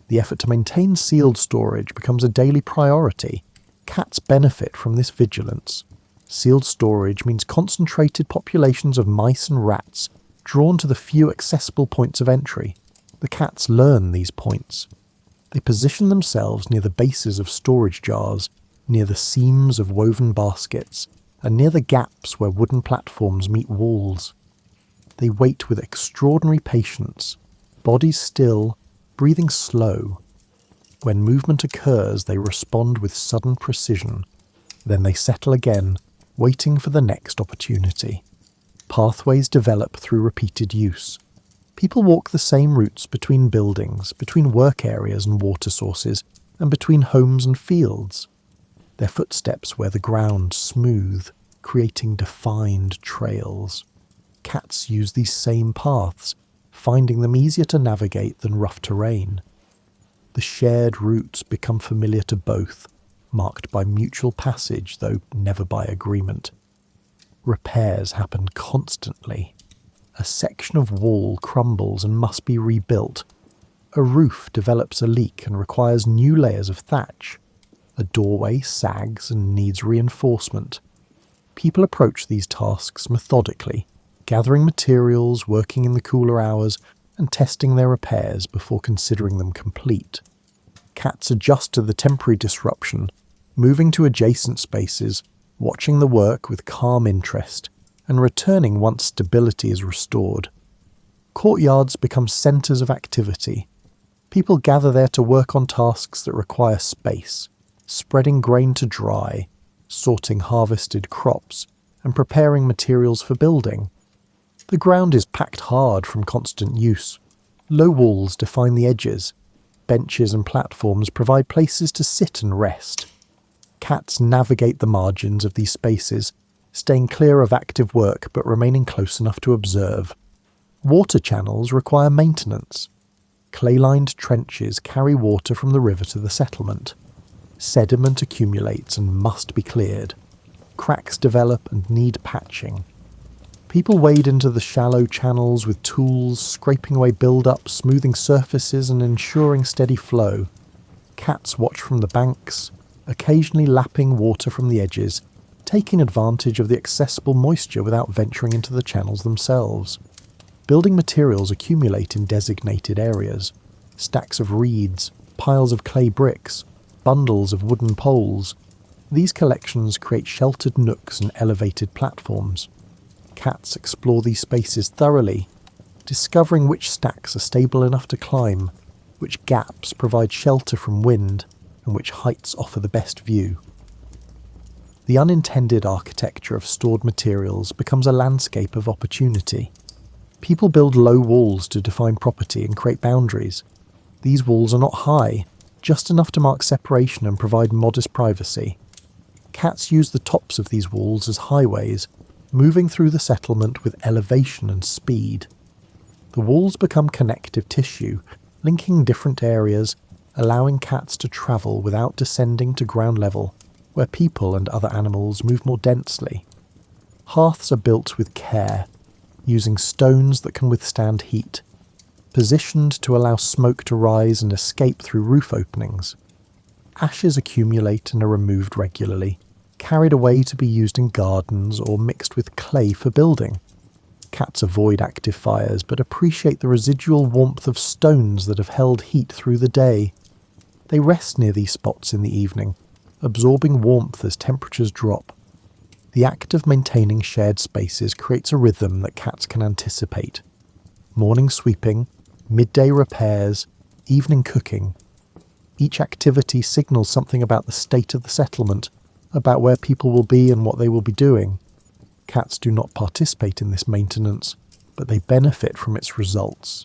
The effort to maintain sealed storage becomes a daily priority. Cats benefit from this vigilance. Sealed storage means concentrated populations of mice and rats drawn to the few accessible points of entry. The cats learn these points. They position themselves near the bases of storage jars, near the seams of woven baskets, and near the gaps where wooden platforms meet walls. They wait with extraordinary patience, bodies still, breathing slow. When movement occurs, they respond with sudden precision. Then they settle again, waiting for the next opportunity. Pathways develop through repeated use. People walk the same routes between buildings, between work areas and water sources, and between homes and fields. Their footsteps wear the ground smooth, creating defined trails. Cats use these same paths, finding them easier to navigate than rough terrain. The shared routes become familiar to both, marked by mutual passage, though never by agreement. Repairs happen constantly. A section of wall crumbles and must be rebuilt. A roof develops a leak and requires new layers of thatch. A doorway sags and needs reinforcement. People approach these tasks methodically, gathering materials, working in the cooler hours, and testing their repairs before considering them complete. Cats adjust to the temporary disruption, moving to adjacent spaces, watching the work with calm interest, and returning once stability is restored. Courtyards become centres of activity. People gather there to work on tasks that require space, spreading grain to dry, sorting harvested crops, and preparing materials for building. The ground is packed hard from constant use. Low walls define the edges. Benches and platforms provide places to sit and rest. Cats navigate the margins of these spaces, staying clear of active work but remaining close enough to observe. Water channels require maintenance. Clay-lined trenches carry water from the river to the settlement. Sediment accumulates and must be cleared. Cracks develop and need patching. People wade into the shallow channels with tools, scraping away build-up, smoothing surfaces and ensuring steady flow. Cats watch from the banks, occasionally lapping water from the edges, taking advantage of the accessible moisture without venturing into the channels themselves. Building materials accumulate in designated areas. Stacks of reeds, piles of clay bricks, bundles of wooden poles. These collections create sheltered nooks and elevated platforms. Cats explore these spaces thoroughly, discovering which stacks are stable enough to climb, which gaps provide shelter from wind, and which heights offer the best view. The unintended architecture of stored materials becomes a landscape of opportunity. People build low walls to define property and create boundaries. These walls are not high, just enough to mark separation and provide modest privacy. Cats use the tops of these walls as highways, moving through the settlement with elevation and speed. The walls become connective tissue, linking different areas, allowing cats to travel without descending to ground level, where people and other animals move more densely. Hearths are built with care, using stones that can withstand heat, positioned to allow smoke to rise and escape through roof openings. Ashes accumulate and are removed regularly, carried away to be used in gardens or mixed with clay for building. Cats avoid active fires, but appreciate the residual warmth of stones that have held heat through the day. They rest near these spots in the evening, absorbing warmth as temperatures drop. The act of maintaining shared spaces creates a rhythm that cats can anticipate. Morning sweeping, midday repairs, evening cooking. Each activity signals something about the state of the settlement, about where people will be and what they will be doing. Cats do not participate in this maintenance, but they benefit from its results.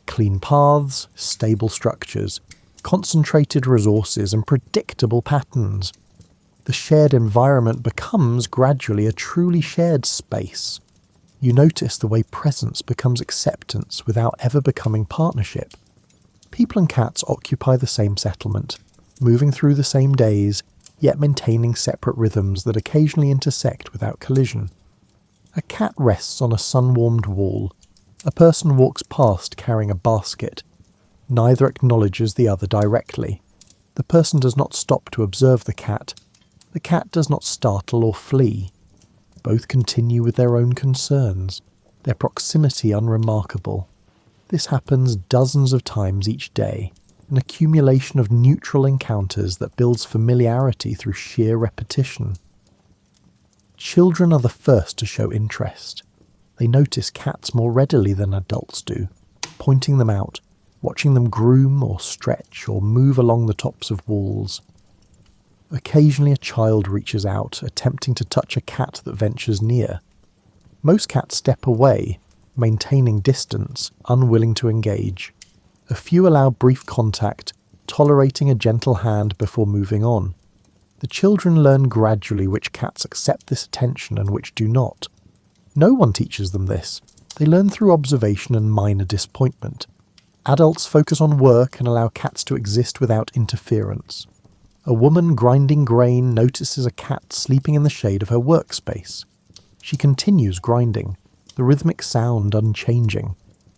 Clean paths, stable structures, concentrated resources and predictable patterns. The shared environment becomes gradually a truly shared space. You notice the way presence becomes acceptance without ever becoming partnership. People and cats occupy the same settlement, moving through the same days, yet maintaining separate rhythms that occasionally intersect without collision. A cat rests on a sun-warmed wall. A person walks past carrying a basket. Neither acknowledges the other directly. The person does not stop to observe the cat. The cat does not startle or flee. Both continue with their own concerns, their proximity unremarkable. This happens dozens of times each day, an accumulation of neutral encounters that builds familiarity through sheer repetition. Children are the first to show interest. They notice cats more readily than adults do, pointing them out, watching them groom or stretch or move along the tops of walls. Occasionally a child reaches out, attempting to touch a cat that ventures near. Most cats step away, maintaining distance, unwilling to engage. A few allow brief contact, tolerating a gentle hand before moving on. The children learn gradually which cats accept this attention and which do not. No one teaches them this. They learn through observation and minor disappointment. Adults focus on work and allow cats to exist without interference. A woman grinding grain notices a cat sleeping in the shade of her workspace. She continues grinding, the rhythmic sound unchanging.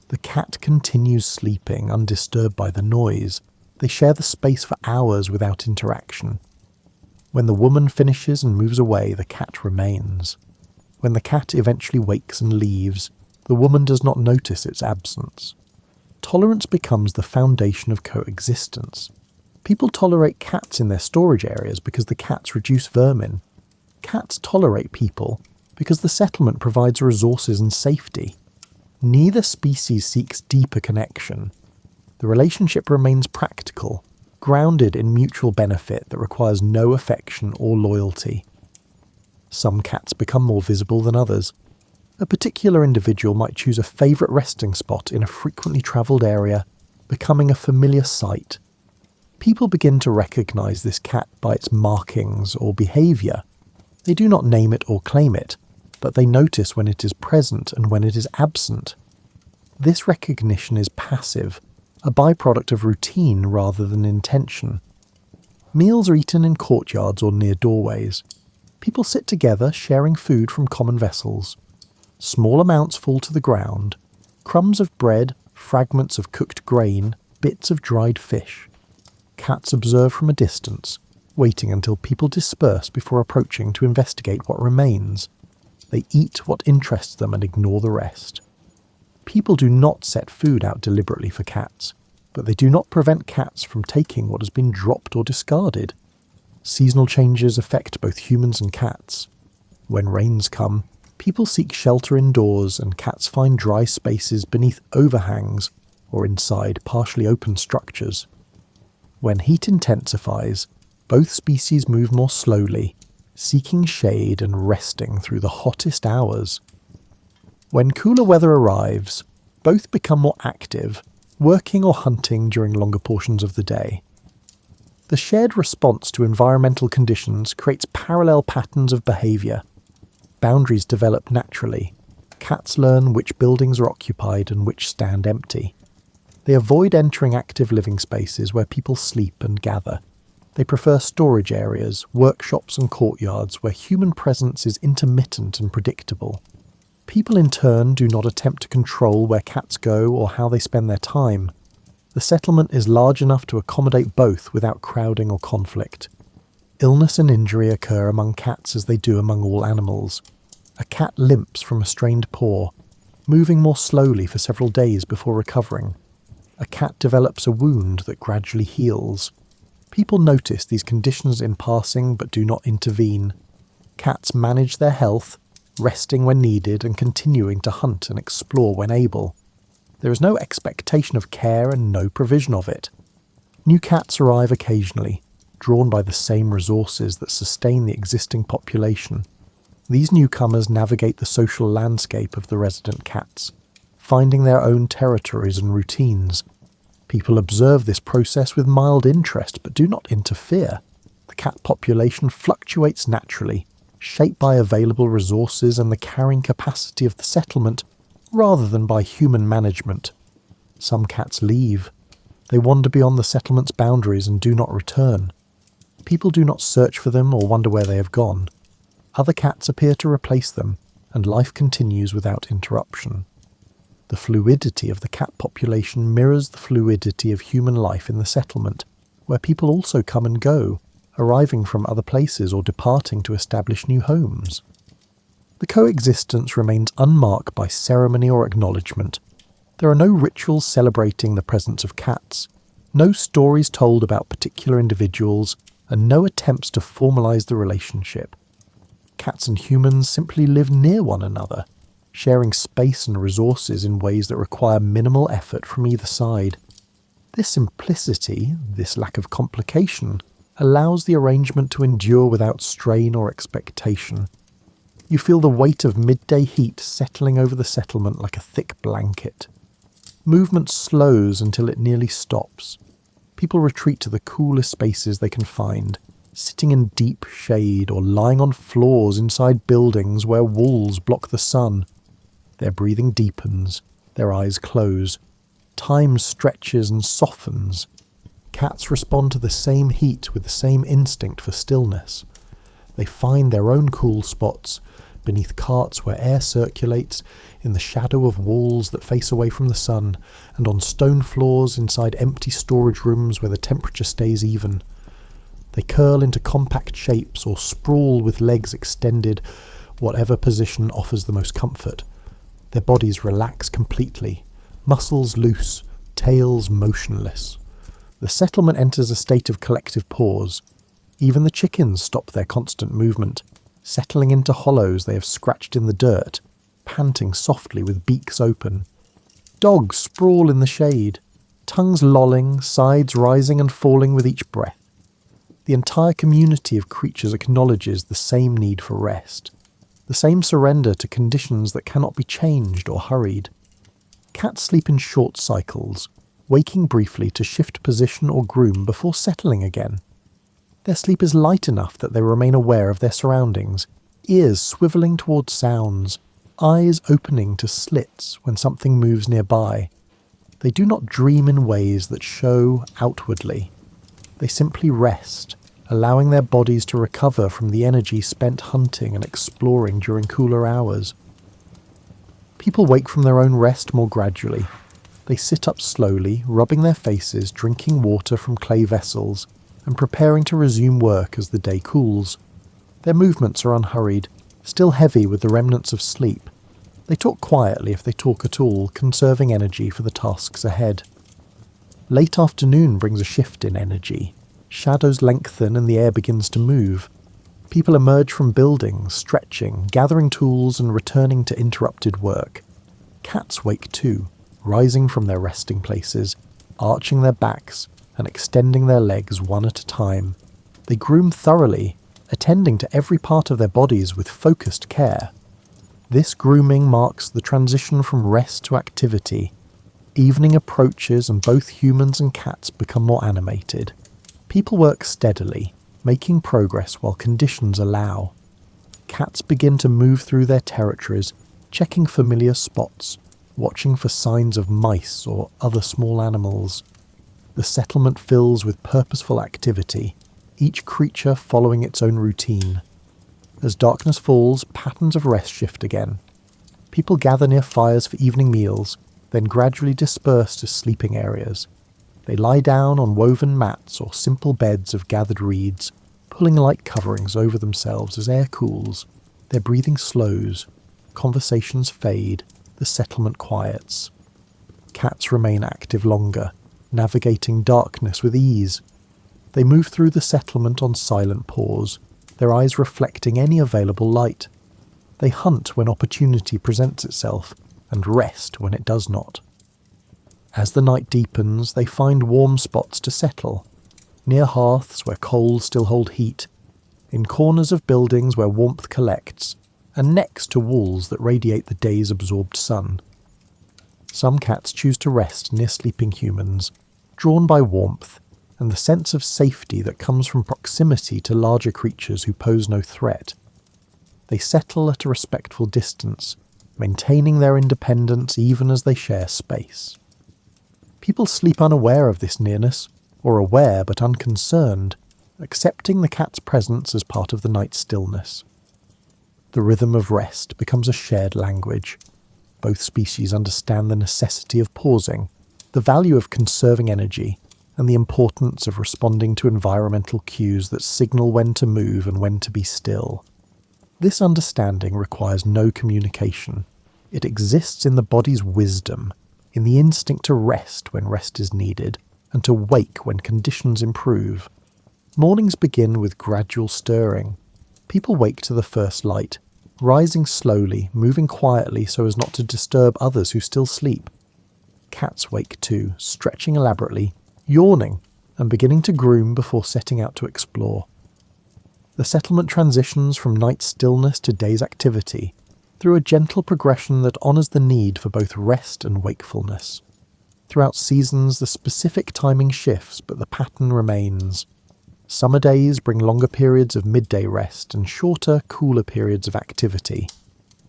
The cat continues sleeping, undisturbed by the noise. They share the space for hours without interaction. When the woman finishes and moves away, the cat remains. When the cat eventually wakes and leaves, the woman does not notice its absence. Tolerance becomes the foundation of coexistence. People tolerate cats in their storage areas because the cats reduce vermin. Cats tolerate people because the settlement provides resources and safety. Neither species seeks deeper connection. The relationship remains practical, grounded in mutual benefit that requires no affection or loyalty. Some cats become more visible than others. A particular individual might choose a favourite resting spot in a frequently travelled area, becoming a familiar sight. People begin to recognise this cat by its markings or behaviour. They do not name it or claim it, but they notice when it is present and when it is absent. This recognition is passive, a byproduct of routine rather than intention. Meals are eaten in courtyards or near doorways. People sit together, sharing food from common vessels. Small amounts fall to the ground. Crumbs of bread, fragments of cooked grain, bits of dried fish. Cats observe from a distance, waiting until people disperse before approaching to investigate what remains. They eat what interests them and ignore the rest. People do not set food out deliberately for cats, but they do not prevent cats from taking what has been dropped or discarded. Seasonal changes affect both humans and cats. When rains come, people seek shelter indoors and cats find dry spaces beneath overhangs or inside partially open structures. When heat intensifies, both species move more slowly, seeking shade and resting through the hottest hours. When cooler weather arrives, both become more active, working or hunting during longer portions of the day. The shared response to environmental conditions creates parallel patterns of behaviour. Boundaries develop naturally. Cats learn which buildings are occupied and which stand empty. They avoid entering active living spaces where people sleep and gather. They prefer storage areas, workshops and courtyards where human presence is intermittent and predictable. People in turn do not attempt to control where cats go or how they spend their time. The settlement is large enough to accommodate both without crowding or conflict. Illness and injury occur among cats as they do among all animals. A cat limps from a strained paw. moving more slowly for several days before recovering. A cat develops a wound that gradually heals. People notice these conditions in passing but do not intervene. Cats manage their health, resting when needed and continuing to hunt and explore when able. There is no expectation of care and no provision of it. New cats arrive occasionally, drawn by the same resources that sustain the existing population. These newcomers navigate the social landscape of the resident cats, finding their own territories and routines. People observe this process with mild interest but do not interfere. The cat population fluctuates naturally, shaped by available resources and the carrying capacity of the settlement, rather than by human management. Some cats leave. They wander beyond the settlement's boundaries and do not return. People do not search for them or wonder where they have gone. Other cats appear to replace them, and life continues without interruption. The fluidity of the cat population mirrors the fluidity of human life in the settlement, where people also come and go, arriving from other places or departing to establish new homes. The coexistence remains unmarked by ceremony or acknowledgement. There are no rituals celebrating the presence of cats, no stories told about particular individuals, and no attempts to formalize the relationship. Cats and humans simply live near one another, sharing space and resources in ways that require minimal effort from either side. This simplicity, this lack of complication, allows the arrangement to endure without strain or expectation. You feel the weight of midday heat settling over the settlement like a thick blanket. Movement slows until it nearly stops. People retreat to the coolest spaces they can find, sitting in deep shade or lying on floors inside buildings where walls block the sun. Their breathing deepens, their eyes close. Time stretches and softens. Cats respond to the same heat with the same instinct for stillness. They find their own cool spots, beneath carts where air circulates, in the shadow of walls that face away from the sun, and on stone floors inside empty storage rooms where the temperature stays even. They curl into compact shapes or sprawl with legs extended, whatever position offers the most comfort. Their bodies relax completely, muscles loose, tails motionless. The settlement enters a state of collective pause. Even the chickens stop their constant movement, settling into hollows they have scratched in the dirt, panting softly with beaks open. Dogs sprawl in the shade, tongues lolling, sides rising and falling with each breath. The entire community of creatures acknowledges the same need for rest, the same surrender to conditions that cannot be changed or hurried. Cats sleep in short cycles, waking briefly to shift position or groom before settling again. Their sleep is light enough that they remain aware of their surroundings, ears swivelling towards sounds, eyes opening to slits when something moves nearby. They do not dream in ways that show outwardly. They simply rest, allowing their bodies to recover from the energy spent hunting and exploring during cooler hours. People wake from their own rest more gradually. They sit up slowly, rubbing their faces, drinking water from clay vessels, and preparing to resume work as the day cools. Their movements are unhurried, still heavy with the remnants of sleep. They talk quietly if they talk at all, conserving energy for the tasks ahead. Late afternoon brings a shift in energy. Shadows lengthen and the air begins to move. People emerge from buildings, stretching, gathering tools and returning to interrupted work. Cats wake too, rising from their resting places, arching their backs, and extending their legs one at a time. They groom thoroughly, attending to every part of their bodies with focused care. This grooming marks the transition from rest to activity. Evening approaches and both humans and cats become more animated. People work steadily, making progress while conditions allow. Cats begin to move through their territories, checking familiar spots, watching for signs of mice or other small animals. The settlement fills with purposeful activity, each creature following its own routine. As darkness falls, patterns of rest shift again. People gather near fires for evening meals, then gradually disperse to sleeping areas. They lie down on woven mats or simple beds of gathered reeds, pulling light coverings over themselves as air cools. Their breathing slows, conversations fade, the settlement quiets. Cats remain active longer, navigating darkness with ease. They move through the settlement on silent paws, their eyes reflecting any available light. They hunt when opportunity presents itself, and rest when it does not. As the night deepens, they find warm spots to settle, near hearths where coals still hold heat, in corners of buildings where warmth collects, and next to walls that radiate the day's absorbed sun. Some cats choose to rest near sleeping humans, drawn by warmth and the sense of safety that comes from proximity to larger creatures who pose no threat. They settle at a respectful distance, maintaining their independence even as they share space. People sleep unaware of this nearness, or aware but unconcerned, accepting the cat's presence as part of the night's stillness. The rhythm of rest becomes a shared language. Both species understand the necessity of pausing, the value of conserving energy, and the importance of responding to environmental cues that signal when to move and when to be still. This understanding requires no communication. It exists in the body's wisdom, in the instinct to rest when rest is needed, and to wake when conditions improve. Mornings begin with gradual stirring. People wake to the first light, rising slowly, moving quietly so as not to disturb others who still sleep. Cats wake too, stretching elaborately, yawning, and beginning to groom before setting out to explore. The settlement transitions from night stillness to day's activity, through a gentle progression that honours the need for both rest and wakefulness. Throughout seasons, the specific timing shifts, but the pattern remains. Summer days bring longer periods of midday rest and shorter, cooler periods of activity.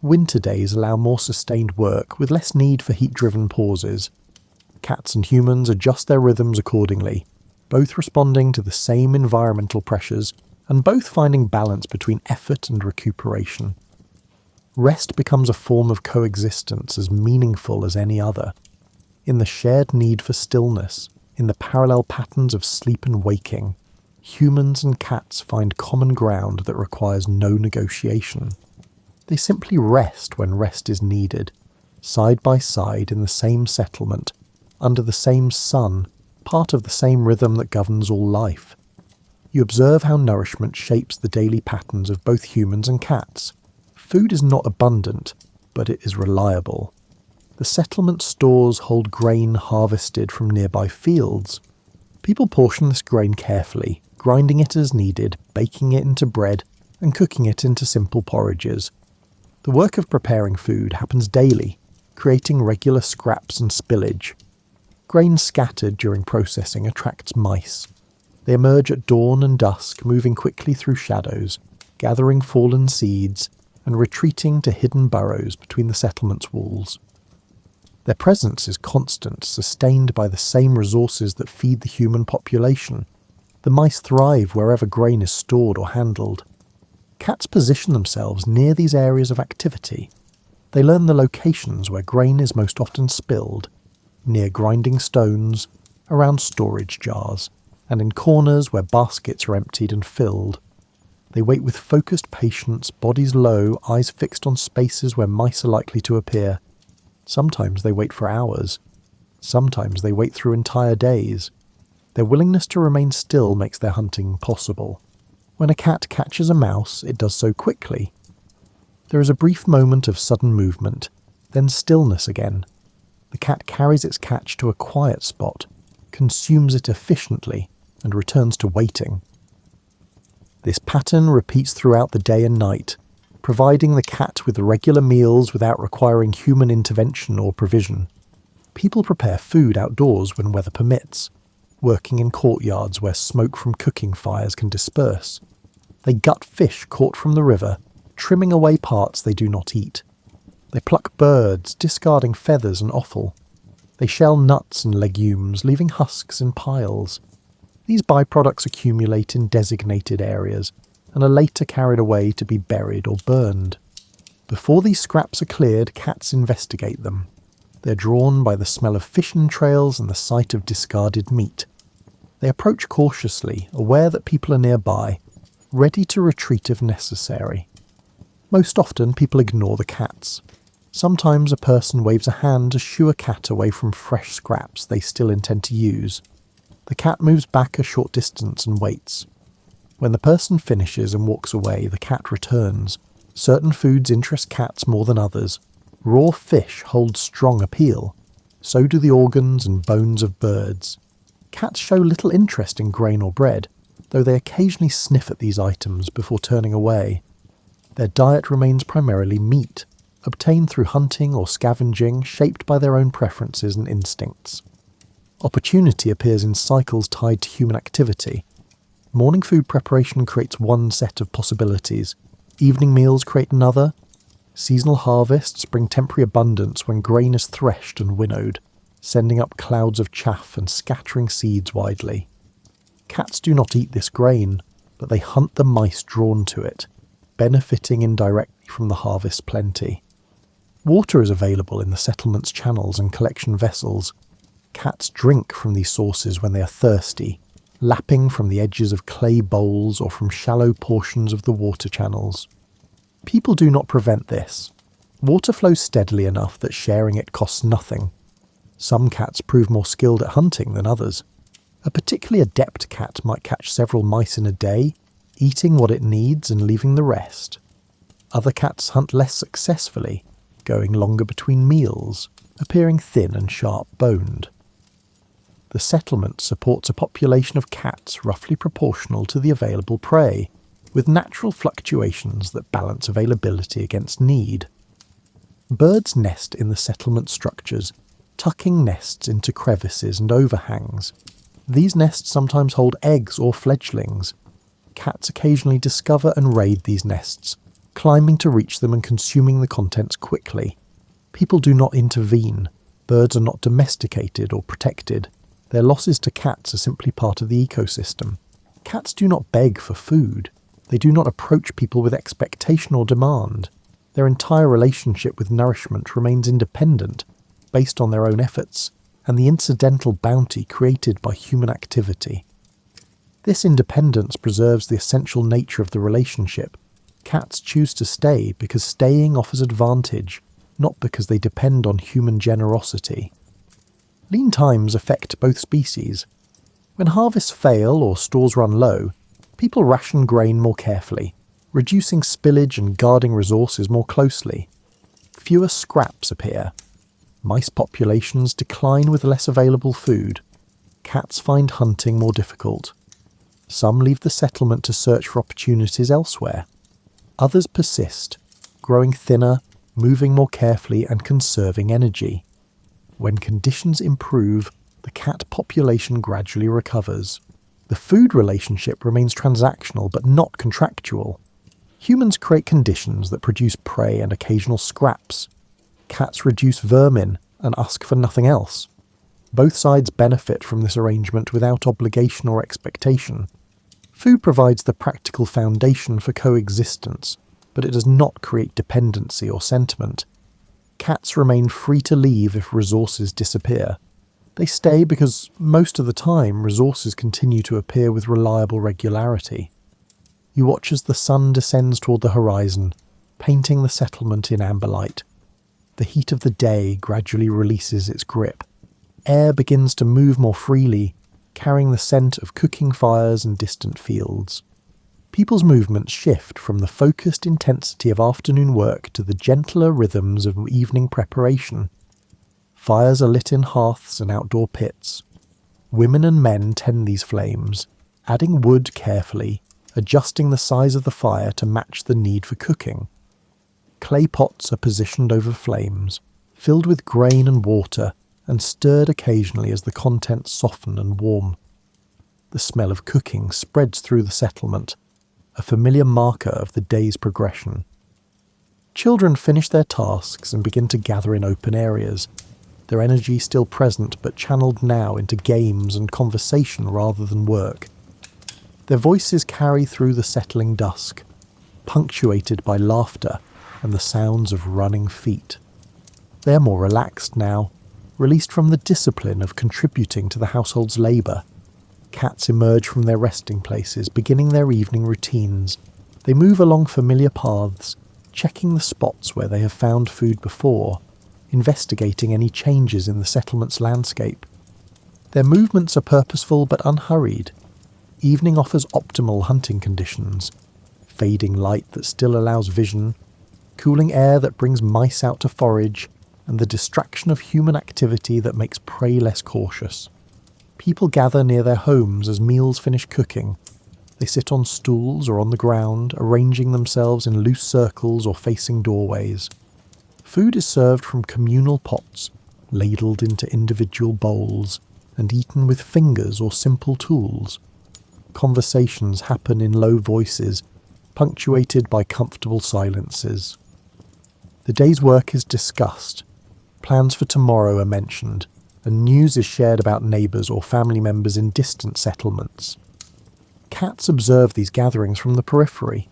Winter days allow more sustained work, with less need for heat-driven pauses. Cats and humans adjust their rhythms accordingly, both responding to the same environmental pressures, and both finding balance between effort and recuperation. Rest becomes a form of coexistence as meaningful as any other. In the shared need for stillness, in the parallel patterns of sleep and waking, humans and cats find common ground that requires no negotiation. They simply rest when rest is needed, side by side in the same settlement, under the same sun, part of the same rhythm that governs all life. You observe how nourishment shapes the daily patterns of both humans and cats. Food is not abundant, but it is reliable. The settlement stores hold grain harvested from nearby fields. People portion this grain carefully, grinding it as needed, baking it into bread, and cooking it into simple porridges. The work of preparing food happens daily, creating regular scraps and spillage. Grain scattered during processing attracts mice. They emerge at dawn and dusk, moving quickly through shadows, gathering fallen seeds, and retreating to hidden burrows between the settlement's walls. Their presence is constant, sustained by the same resources that feed the human population. The mice thrive wherever grain is stored or handled. Cats position themselves near these areas of activity. They learn the locations where grain is most often spilled, near grinding stones, around storage jars, and in corners where baskets are emptied and filled. They wait with focused patience, bodies low, eyes fixed on spaces where mice are likely to appear. Sometimes they wait for hours. Sometimes they wait through entire days. Their willingness to remain still makes their hunting possible. When a cat catches a mouse, it does so quickly. There is a brief moment of sudden movement, then stillness again. The cat carries its catch to a quiet spot, consumes it efficiently, and returns to waiting. This pattern repeats throughout the day and night, providing the cat with regular meals without requiring human intervention or provision. People prepare food outdoors when weather permits, working in courtyards where smoke from cooking fires can disperse. They gut fish caught from the river, trimming away parts they do not eat. They pluck birds, discarding feathers and offal. They shell nuts and legumes, leaving husks in piles. These byproducts accumulate in designated areas and are later carried away to be buried or burned. Before these scraps are cleared, cats investigate them. They're drawn by the smell of fish entrails and the sight of discarded meat. They approach cautiously, aware that people are nearby, ready to retreat if necessary. Most often, people ignore the cats. Sometimes a person waves a hand to shoo a cat away from fresh scraps they still intend to use. The cat moves back a short distance and waits. When the person finishes and walks away, the cat returns. Certain foods interest cats more than others. Raw fish hold strong appeal. So do the organs and bones of birds. Cats show little interest in grain or bread, though they occasionally sniff at these items before turning away. Their diet remains primarily meat, obtained through hunting or scavenging, shaped by their own preferences and instincts. Opportunity appears in cycles tied to human activity. Morning food preparation creates one set of possibilities. Evening meals create another. Seasonal harvests bring temporary abundance when grain is threshed and winnowed, sending up clouds of chaff and scattering seeds widely. Cats do not eat this grain, but they hunt the mice drawn to it, benefiting indirectly from the harvest's plenty. Water is available in the settlement's channels and collection vessels. Cats drink from these sources when they are thirsty, lapping from the edges of clay bowls or from shallow portions of the water channels. People do not prevent this. Water flows steadily enough that sharing it costs nothing. Some cats prove more skilled at hunting than others. A particularly adept cat might catch several mice in a day, eating what it needs and leaving the rest. Other cats hunt less successfully, going longer between meals, appearing thin and sharp-boned. The settlement supports a population of cats roughly proportional to the available prey, with natural fluctuations that balance availability against need. Birds nest in the settlement structures, tucking nests into crevices and overhangs. These nests sometimes hold eggs or fledglings. Cats occasionally discover and raid these nests, climbing to reach them and consuming the contents quickly. People do not intervene. Birds are not domesticated or protected. Their losses to cats are simply part of the ecosystem. Cats do not beg for food. They do not approach people with expectation or demand. Their entire relationship with nourishment remains independent, based on their own efforts, and the incidental bounty created by human activity. This independence preserves the essential nature of the relationship. Cats choose to stay because staying offers advantage, not because they depend on human generosity. Lean times affect both species. When harvests fail or stores run low, people ration grain more carefully, reducing spillage and guarding resources more closely. Fewer scraps appear. Mice populations decline with less available food. Cats find hunting more difficult. Some leave the settlement to search for opportunities elsewhere. Others persist, growing thinner, moving more carefully and conserving energy. When conditions improve, the cat population gradually recovers. The food relationship remains transactional but not contractual. Humans create conditions that produce prey and occasional scraps. Cats reduce vermin and ask for nothing else. Both sides benefit from this arrangement without obligation or expectation. Food provides the practical foundation for coexistence, but it does not create dependency or sentiment. Cats remain free to leave if resources disappear. They stay because most of the time resources continue to appear with reliable regularity. You watch as the sun descends toward the horizon, painting the settlement in amber light. The heat of the day gradually releases its grip. Air begins to move more freely, carrying the scent of cooking fires and distant fields. People's movements shift from the focused intensity of afternoon work to the gentler rhythms of evening preparation. Fires are lit in hearths and outdoor pits. Women and men tend these flames, adding wood carefully, adjusting the size of the fire to match the need for cooking. Clay pots are positioned over flames, filled with grain and water, and stirred occasionally as the contents soften and warm. The smell of cooking spreads through the settlement, a familiar marker of the day's progression. Children finish their tasks and begin to gather in open areas, their energy still present but channeled now into games and conversation rather than work. Their voices carry through the settling dusk, punctuated by laughter and the sounds of running feet. They are more relaxed now, released from the discipline of contributing to the household's labour. Cats emerge from their resting places, beginning their evening routines. They move along familiar paths, checking the spots where they have found food before, investigating any changes in the settlement's landscape. Their movements are purposeful but unhurried. Evening offers optimal hunting conditions, fading light that still allows vision, cooling air that brings mice out to forage, and the distraction of human activity that makes prey less cautious. People gather near their homes as meals finish cooking. They sit on stools or on the ground, arranging themselves in loose circles or facing doorways. Food is served from communal pots, ladled into individual bowls, and eaten with fingers or simple tools. Conversations happen in low voices, punctuated by comfortable silences. The day's work is discussed. Plans for tomorrow are mentioned, and news is shared about neighbours or family members in distant settlements. Cats observe these gatherings from the periphery.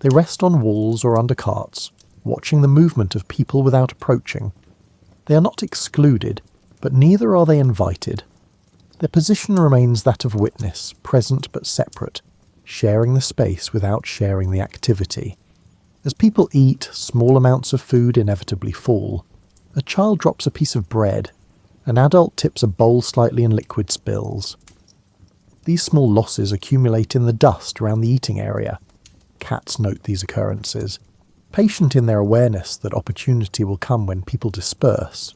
They rest on walls or under carts, watching the movement of people without approaching. They are not excluded, but neither are they invited. Their position remains that of witness, present but separate, sharing the space without sharing the activity. As people eat, small amounts of food inevitably fall. A child drops a piece of bread. An adult tips a bowl slightly and liquid spills. These small losses accumulate in the dust around the eating area. Cats note these occurrences, patient in their awareness that opportunity will come when people disperse.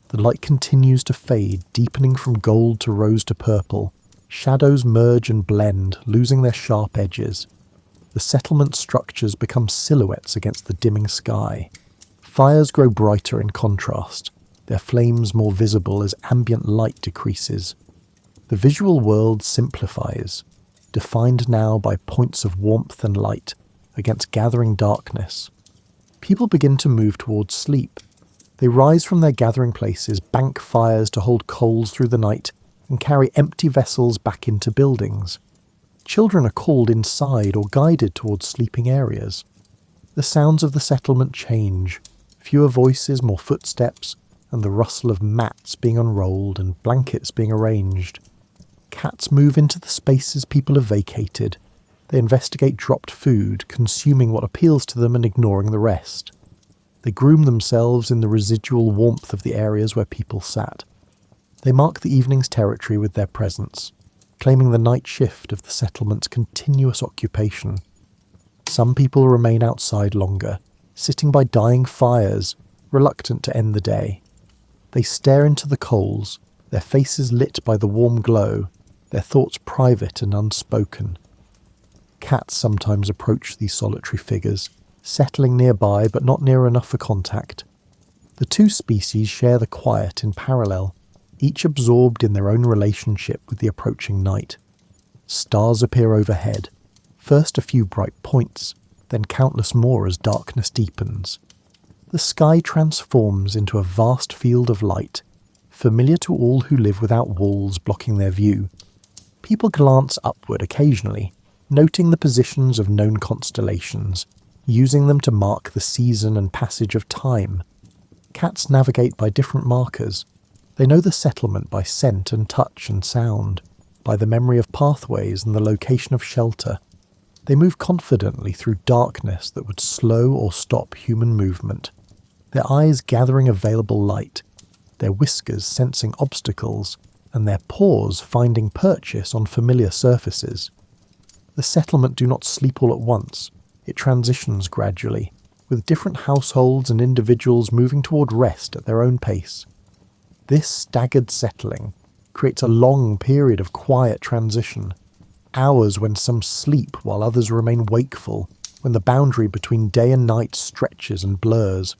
The light continues to fade, deepening from gold to rose to purple. Shadows merge and blend, losing their sharp edges. The settlement structures become silhouettes against the dimming sky. Fires grow brighter in contrast, their flames more visible as ambient light decreases. The visual world simplifies, defined now by points of warmth and light against gathering darkness. People begin to move towards sleep. They rise from their gathering places, bank fires to hold coals through the night, and carry empty vessels back into buildings. Children are called inside or guided towards sleeping areas. The sounds of the settlement change, fewer voices, more footsteps, and the rustle of mats being unrolled and blankets being arranged. Cats move into the spaces people have vacated. They investigate dropped food, consuming what appeals to them and ignoring the rest. They groom themselves in the residual warmth of the areas where people sat. They mark the evening's territory with their presence, claiming the night shift of the settlement's continuous occupation. Some people remain outside longer, sitting by dying fires, reluctant to end the day. They stare into the coals, their faces lit by the warm glow, their thoughts private and unspoken. Cats sometimes approach these solitary figures, settling nearby but not near enough for contact. The two species share the quiet in parallel, each absorbed in their own relationship with the approaching night. Stars appear overhead, first a few bright points, then countless more as darkness deepens. The sky transforms into a vast field of light, familiar to all who live without walls blocking their view. People glance upward occasionally, noting the positions of known constellations, using them to mark the season and passage of time. Cats navigate by different markers. They know the settlement by scent and touch and sound, by the memory of pathways and the location of shelter. They move confidently through darkness that would slow or stop human movement, their eyes gathering available light, their whiskers sensing obstacles, and their paws finding purchase on familiar surfaces. The settlement do not sleep all at once. It transitions gradually, with different households and individuals moving toward rest at their own pace. This staggered settling creates a long period of quiet transition, hours when some sleep while others remain wakeful, when the boundary between day and night stretches and blurs.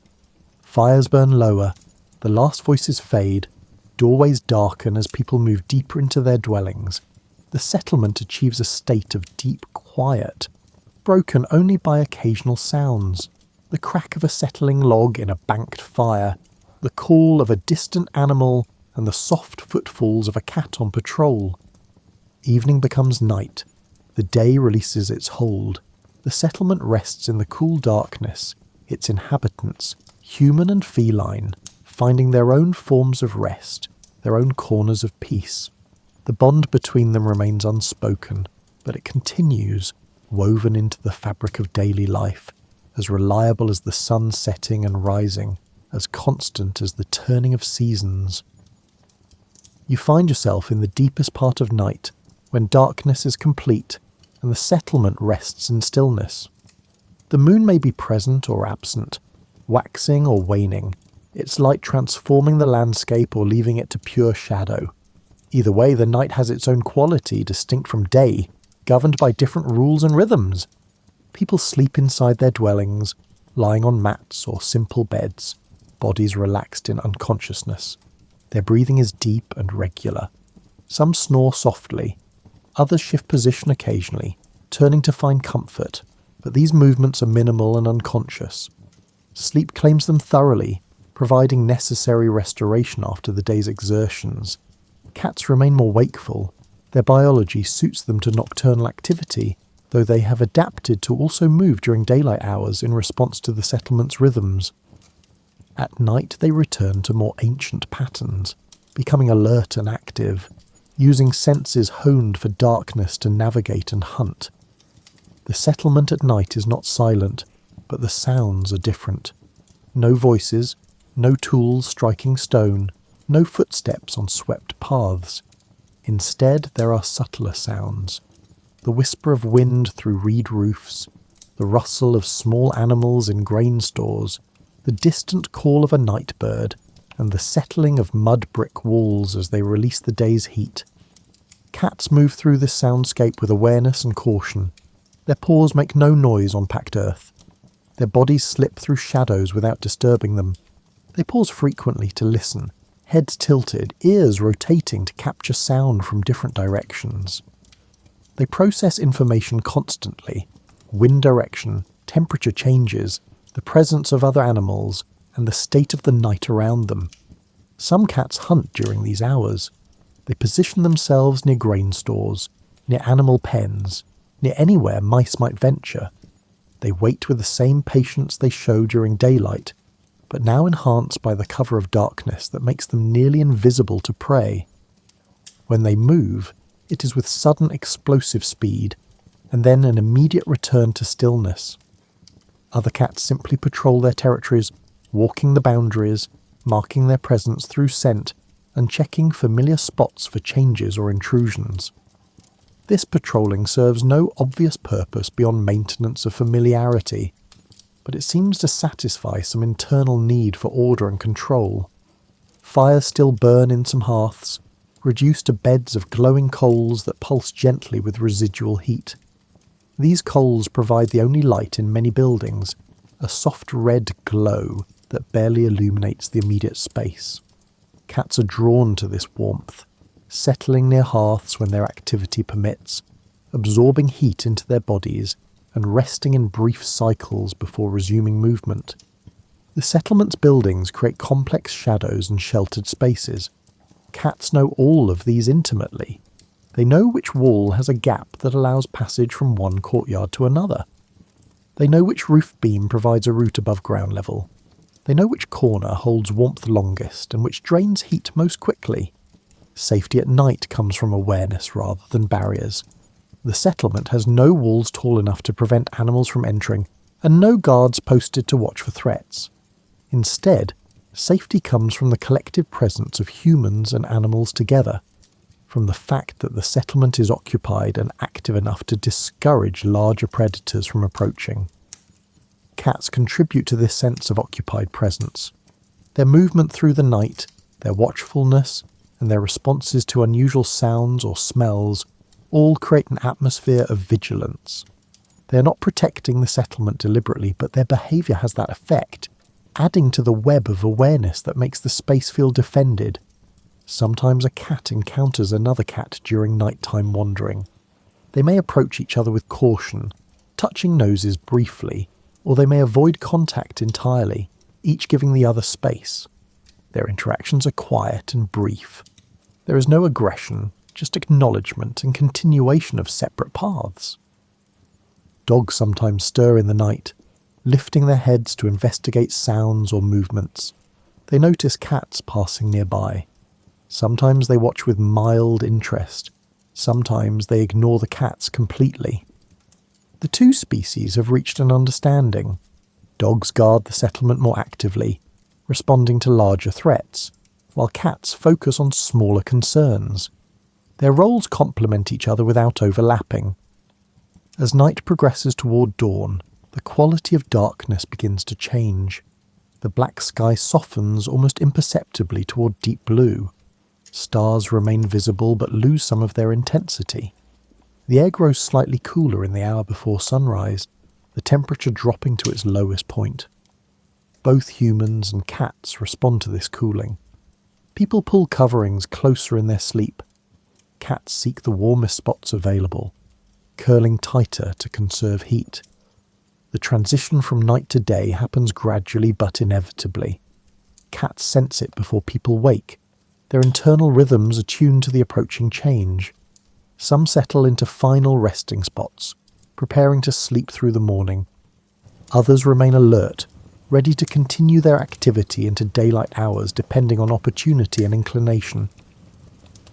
Fires burn lower, the last voices fade, doorways darken as people move deeper into their dwellings. The settlement achieves a state of deep quiet, broken only by occasional sounds, the crack of a settling log in a banked fire, the call of a distant animal, and the soft footfalls of a cat on patrol. Evening becomes night. The day releases its hold. The settlement rests in the cool darkness, its inhabitants, human and feline, finding their own forms of rest, their own corners of peace. The bond between them remains unspoken, but it continues, woven into the fabric of daily life, as reliable as the sun setting and rising, as constant as the turning of seasons. You find yourself in the deepest part of night, when darkness is complete and the settlement rests in stillness. The moon may be present or absent, waxing or waning, its light transforming the landscape or leaving it to pure shadow. Either way, the night has its own quality distinct from day, governed by different rules and rhythms. People sleep inside their dwellings, lying on mats or simple beds, bodies relaxed in unconsciousness. Their breathing is deep and regular. Some snore softly, others shift position occasionally, turning to find comfort, but these movements are minimal and unconscious. Sleep claims them thoroughly, providing necessary restoration after the day's exertions. Cats remain more wakeful. Their biology suits them to nocturnal activity, though they have adapted to also move during daylight hours in response to the settlement's rhythms. At night they return to more ancient patterns, becoming alert and active, using senses honed for darkness to navigate and hunt. The settlement at night is not silent, but the sounds are different. No voices, no tools striking stone, no footsteps on swept paths. Instead, there are subtler sounds. The whisper of wind through reed roofs, the rustle of small animals in grain stores, the distant call of a night bird, and the settling of mud brick walls as they release the day's heat. Cats move through this soundscape with awareness and caution. Their paws make no noise on packed earth. Their bodies slip through shadows without disturbing them. They pause frequently to listen, heads tilted, ears rotating to capture sound from different directions. They process information constantly: wind direction, temperature changes, the presence of other animals, and the state of the night around them. Some cats hunt during these hours. They position themselves near grain stores, near animal pens, near anywhere mice might venture. They wait with the same patience they show during daylight, but now enhanced by the cover of darkness that makes them nearly invisible to prey. When they move, it is with sudden explosive speed, and then an immediate return to stillness. Other cats simply patrol their territories, walking the boundaries, marking their presence through scent, and checking familiar spots for changes or intrusions. This patrolling serves no obvious purpose beyond maintenance of familiarity, but it seems to satisfy some internal need for order and control. Fires still burn in some hearths, reduced to beds of glowing coals that pulse gently with residual heat. These coals provide the only light in many buildings, a soft red glow that barely illuminates the immediate space. Cats are drawn to this warmth, settling near hearths when their activity permits, absorbing heat into their bodies and resting in brief cycles before resuming movement. The settlement's buildings create complex shadows and sheltered spaces. Cats know all of these intimately. They know which wall has a gap that allows passage from one courtyard to another. They know which roof beam provides a route above ground level. They know which corner holds warmth longest and which drains heat most quickly. Safety at night comes from awareness rather than barriers. The settlement has no walls tall enough to prevent animals from entering, and no guards posted to watch for threats. Instead, safety comes from the collective presence of humans and animals together, from the fact that the settlement is occupied and active enough to discourage larger predators from approaching. Cats contribute to this sense of occupied presence. Their movement through the night, their watchfulness, and their responses to unusual sounds or smells all create an atmosphere of vigilance. They are not protecting the settlement deliberately, but their behaviour has that effect, adding to the web of awareness that makes the space feel defended. Sometimes a cat encounters another cat during nighttime wandering. They may approach each other with caution, touching noses briefly, or they may avoid contact entirely, each giving the other space. Their interactions are quiet and brief. There is no aggression, just acknowledgement and continuation of separate paths. Dogs sometimes stir in the night, lifting their heads to investigate sounds or movements. They notice cats passing nearby. Sometimes they watch with mild interest. Sometimes they ignore the cats completely. The two species have reached an understanding. Dogs guard the settlement more actively, responding to larger threats, while cats focus on smaller concerns. Their roles complement each other without overlapping. As night progresses toward dawn, the quality of darkness begins to change. The black sky softens almost imperceptibly toward deep blue. Stars remain visible but lose some of their intensity. The air grows slightly cooler in the hour before sunrise, the temperature dropping to its lowest point. Both humans and cats respond to this cooling. People pull coverings closer in their sleep. Cats seek the warmest spots available, curling tighter to conserve heat. The transition from night to day happens gradually but inevitably. Cats sense it before people wake. Their internal rhythms attune to the approaching change. Some settle into final resting spots, preparing to sleep through the morning. Others remain alert, ready to continue their activity into daylight hours depending on opportunity and inclination.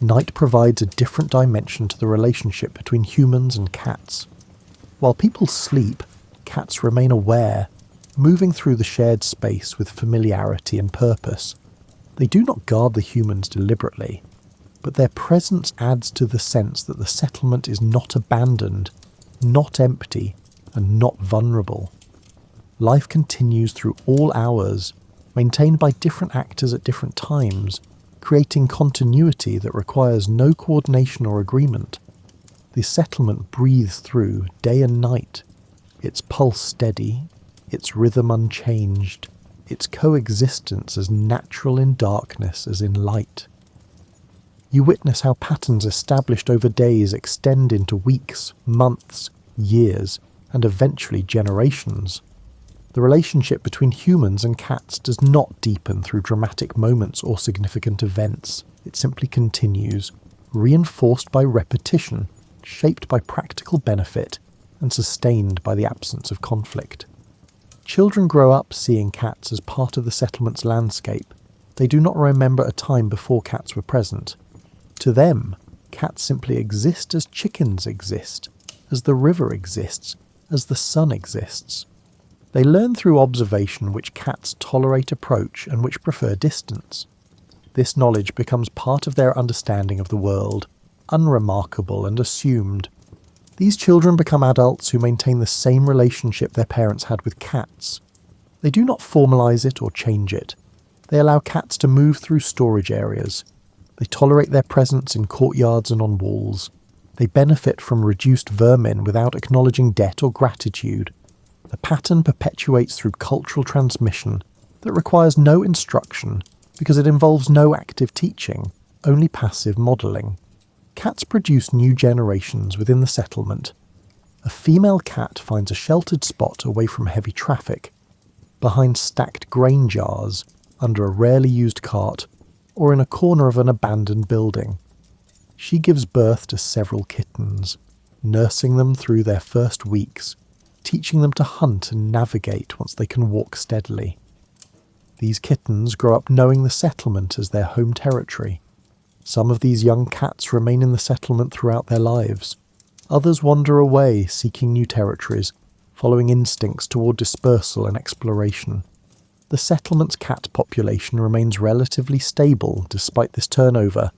Night provides a different dimension to the relationship between humans and cats. While people sleep, cats remain aware, moving through the shared space with familiarity and purpose. They do not guard the humans deliberately, but their presence adds to the sense that the settlement is not abandoned, not empty, and not vulnerable. Life continues through all hours, maintained by different actors at different times, creating continuity that requires no coordination or agreement. The settlement breathes through day and night, its pulse steady, its rhythm unchanged, its coexistence as natural in darkness as in light. You witness how patterns established over days extend into weeks, months, years, and eventually generations. The relationship between humans and cats does not deepen through dramatic moments or significant events. It simply continues, reinforced by repetition, shaped by practical benefit, and sustained by the absence of conflict. Children grow up seeing cats as part of the settlement's landscape. They do not remember a time before cats were present. To them, cats simply exist as chickens exist, as the river exists, as the sun exists. They learn through observation which cats tolerate approach and which prefer distance. This knowledge becomes part of their understanding of the world, unremarkable and assumed. These children become adults who maintain the same relationship their parents had with cats. They do not formalize it or change it. They allow cats to move through storage areas. They tolerate their presence in courtyards and on walls. They benefit from reduced vermin without acknowledging debt or gratitude. The pattern perpetuates through cultural transmission that requires no instruction because it involves no active teaching, only passive modelling. Cats produce new generations within the settlement. A female cat finds a sheltered spot away from heavy traffic, behind stacked grain jars, under a rarely used cart, or in a corner of an abandoned building. She gives birth to several kittens, nursing them through their first weeks, teaching them to hunt and navigate once they can walk steadily. These kittens grow up knowing the settlement as their home territory. Some of these young cats remain in the settlement throughout their lives. Others wander away, seeking new territories, following instincts toward dispersal and exploration. The settlement's cat population remains relatively stable despite this turnover,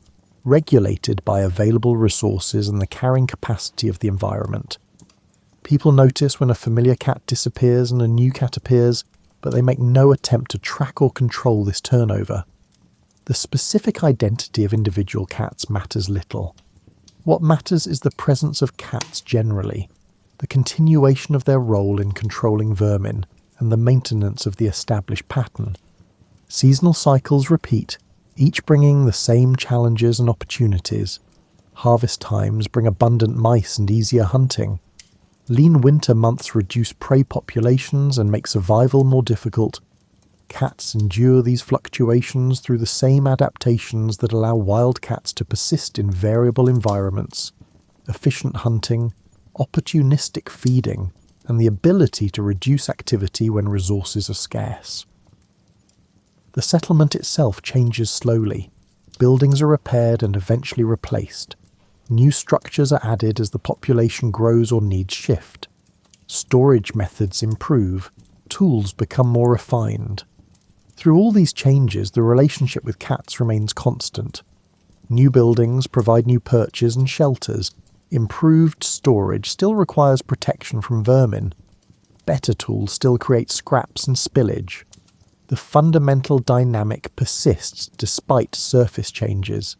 regulated by available resources and the carrying capacity of the environment. People notice when a familiar cat disappears and a new cat appears, but they make no attempt to track or control this turnover. The specific identity of individual cats matters little. What matters is the presence of cats generally, the continuation of their role in controlling vermin, and the maintenance of the established pattern. Seasonal cycles repeat, each bringing the same challenges and opportunities. Harvest times bring abundant mice and easier hunting. Lean winter months reduce prey populations and make survival more difficult. Cats endure these fluctuations through the same adaptations that allow wild cats to persist in variable environments: efficient hunting, opportunistic feeding, and the ability to reduce activity when resources are scarce. The settlement itself changes slowly. Buildings are repaired and eventually replaced. New structures are added as the population grows or needs shift. Storage methods improve. Tools become more refined. Through all these changes, the relationship with cats remains constant. New buildings provide new perches and shelters. Improved storage still requires protection from vermin. Better tools still create scraps and spillage. The fundamental dynamic persists despite surface changes.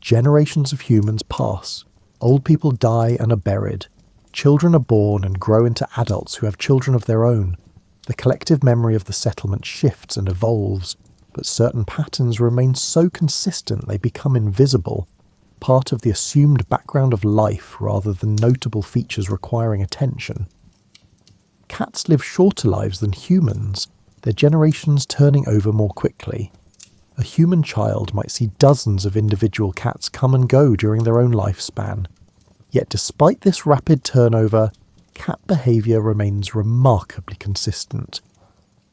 Generations of humans pass. Old people die and are buried. Children are born and grow into adults who have children of their own. The collective memory of the settlement shifts and evolves, but certain patterns remain so consistent they become invisible, part of the assumed background of life rather than notable features requiring attention. Cats live shorter lives than humans, their generations turning over more quickly. A human child might see dozens of individual cats come and go during their own lifespan. Yet despite this rapid turnover, cat behaviour remains remarkably consistent.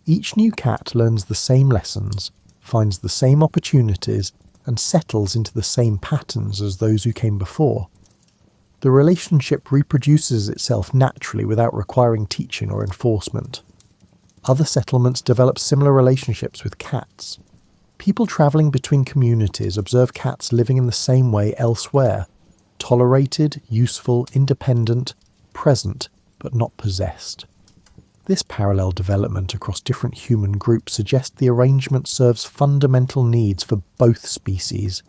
Each new cat learns the same lessons, finds the same opportunities, and settles into the same patterns as those who came before. The relationship reproduces itself naturally without requiring teaching or enforcement. Other settlements develop similar relationships with cats. People travelling between communities observe cats living in the same way elsewhere, tolerated, useful, independent, present, but not possessed. This parallel development across different human groups suggests the arrangement serves fundamental needs for both species,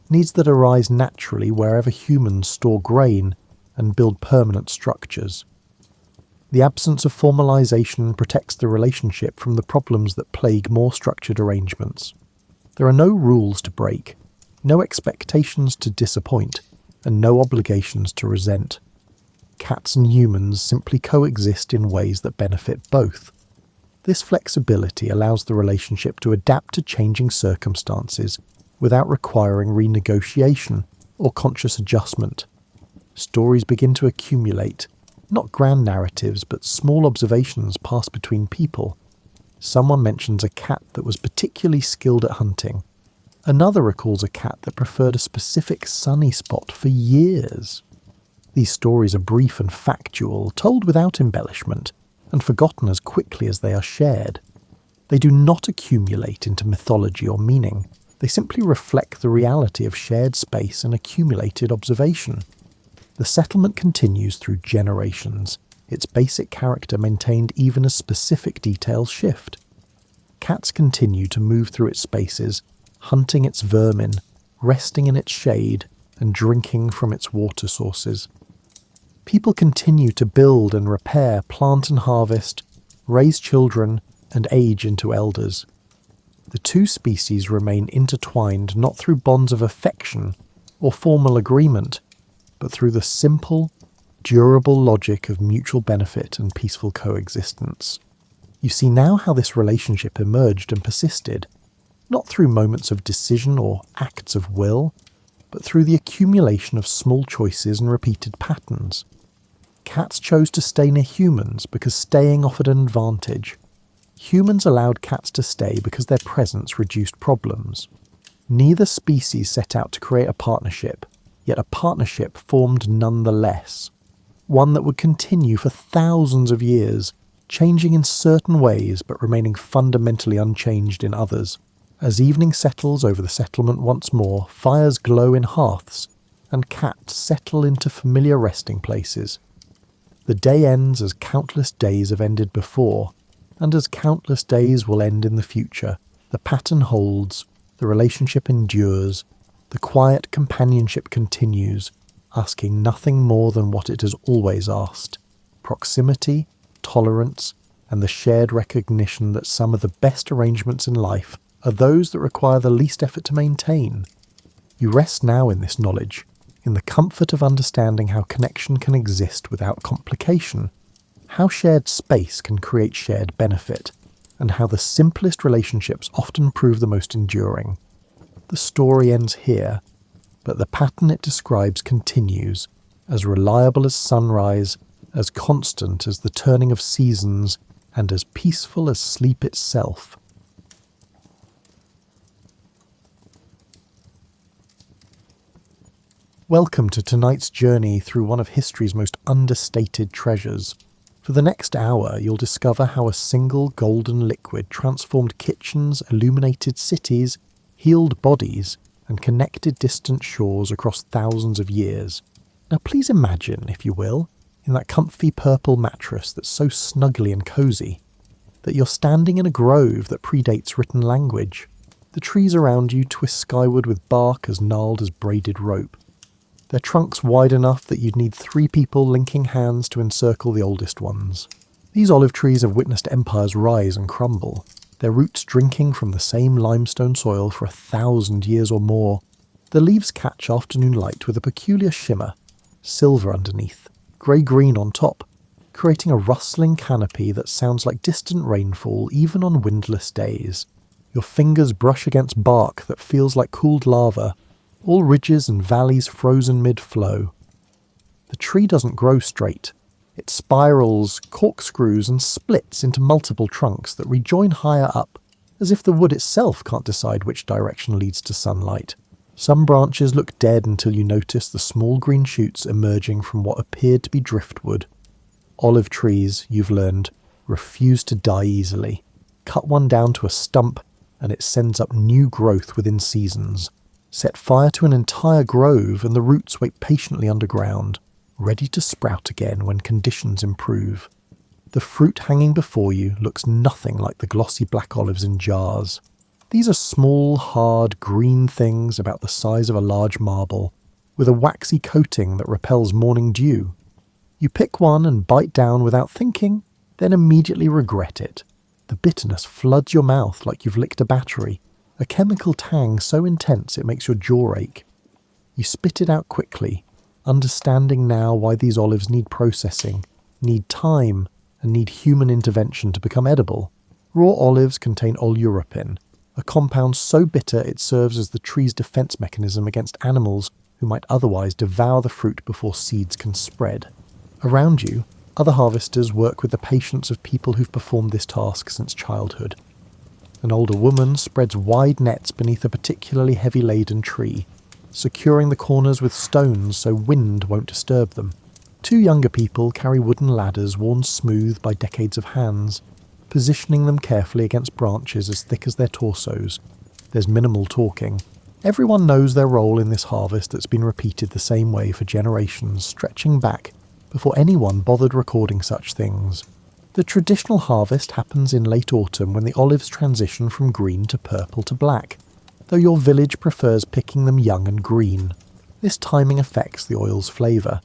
needs that arise naturally wherever humans store grain and build permanent structures. The absence of formalization protects the relationship from the problems that plague more structured arrangements. There are no rules to break, no expectations to disappoint, and no obligations to resent. Cats and humans simply coexist in ways that benefit both. This flexibility allows the relationship to adapt to changing circumstances without requiring renegotiation or conscious adjustment. Stories begin to accumulate, not grand narratives but small observations passed between people. Someone mentions a cat that was particularly skilled at hunting. Another recalls a cat that preferred a specific sunny spot for years. These stories are brief and factual, told without embellishment, and forgotten as quickly as they are shared. They do not accumulate into mythology or meaning. They simply reflect the reality of shared space and accumulated observation. The settlement continues through generations, its basic character maintained even as specific details shift. Cats continue to move through its spaces, hunting its vermin, resting in its shade, and drinking from its water sources. People continue to build and repair, plant and harvest, raise children, and age into elders. The two species remain intertwined not through bonds of affection or formal agreement, but through the simple, durable logic of mutual benefit and peaceful coexistence. You see now how this relationship emerged and persisted, not through moments of decision or acts of will, but through the accumulation of small choices and repeated patterns. Cats chose to stay near humans because staying offered an advantage. Humans allowed cats to stay because their presence reduced problems. Neither species set out to create a partnership, yet a partnership formed nonetheless. One that would continue for thousands of years, changing in certain ways but remaining fundamentally unchanged in others. As evening settles over the settlement once more, fires glow in hearths, and cats settle into familiar resting places. The day ends as countless days have ended before, and as countless days will end in the future. The pattern holds, the relationship endures, the quiet companionship continues, asking nothing more than what it has always asked: proximity, tolerance, and the shared recognition that some of the best arrangements in life are those that require the least effort to maintain. You rest now in this knowledge, in the comfort of understanding how connection can exist without complication, how shared space can create shared benefit, and how the simplest relationships often prove the most enduring. The story ends here, but the pattern it describes continues, as reliable as sunrise, as constant as the turning of seasons, and as peaceful as sleep itself. Welcome to tonight's journey through one of history's most understated treasures. For the next hour, you'll discover how a single golden liquid transformed kitchens, illuminated cities, healed bodies, and connected distant shores across thousands of years. Now please imagine, if you will, in that comfy purple mattress that's so snuggly and cosy, that you're standing in a grove that predates written language. The trees around you twist skyward with bark as gnarled as braided rope. Their trunks wide enough that you'd need 3 people linking hands to encircle the oldest ones. These olive trees have witnessed empires rise and crumble, their roots drinking from the same limestone soil for 1,000 years or more. The leaves catch afternoon light with a peculiar shimmer, silver underneath, grey-green on top, creating a rustling canopy that sounds like distant rainfall even on windless days. Your fingers brush against bark that feels like cooled lava, all ridges and valleys frozen mid-flow. The tree doesn't grow straight. It spirals, corkscrews, and splits into multiple trunks that rejoin higher up, as if the wood itself can't decide which direction leads to sunlight. Some branches look dead until you notice the small green shoots emerging from what appeared to be driftwood. Olive trees, you've learned, refuse to die easily. Cut one down to a stump, and it sends up new growth within seasons. Set fire to an entire grove and the roots wait patiently underground, ready to sprout again when conditions improve. The fruit hanging before you looks nothing like the glossy black olives in jars. These are small, hard, green things about the size of a large marble, with a waxy coating that repels morning dew. You pick one and bite down without thinking, then immediately regret it. The bitterness floods your mouth like you've licked a battery, a chemical tang so intense it makes your jaw ache. You spit it out quickly, understanding now why these olives need processing, need time, and need human intervention to become edible. Raw olives contain oleuropein, a compound so bitter it serves as the tree's defense mechanism against animals who might otherwise devour the fruit before seeds can spread. Around you, other harvesters work with the patience of people who've performed this task since childhood. An older woman spreads wide nets beneath a particularly heavy-laden tree, securing the corners with stones so wind won't disturb them. 2 younger people carry wooden ladders worn smooth by decades of hands, positioning them carefully against branches as thick as their torsos. There's minimal talking. Everyone knows their role in this harvest that's been repeated the same way for generations, stretching back before anyone bothered recording such things. The traditional harvest happens in late autumn when the olives transition from green to purple to black, though your village prefers picking them young and green. This timing affects the oil's flavour.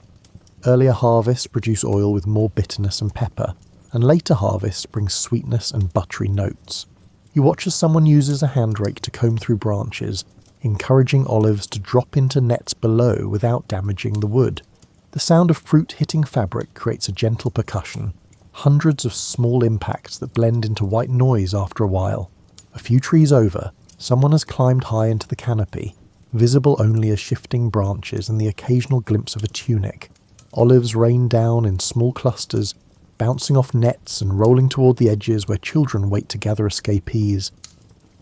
Earlier harvests produce oil with more bitterness and pepper, and later harvests bring sweetness and buttery notes. You watch as someone uses a hand rake to comb through branches, encouraging olives to drop into nets below without damaging the wood. The sound of fruit hitting fabric creates a gentle percussion, hundreds of small impacts that blend into white noise after a while. A few trees over, someone has climbed high into the canopy, visible only as shifting branches and the occasional glimpse of a tunic. Olives rain down in small clusters, bouncing off nets and rolling toward the edges where children wait to gather escapees.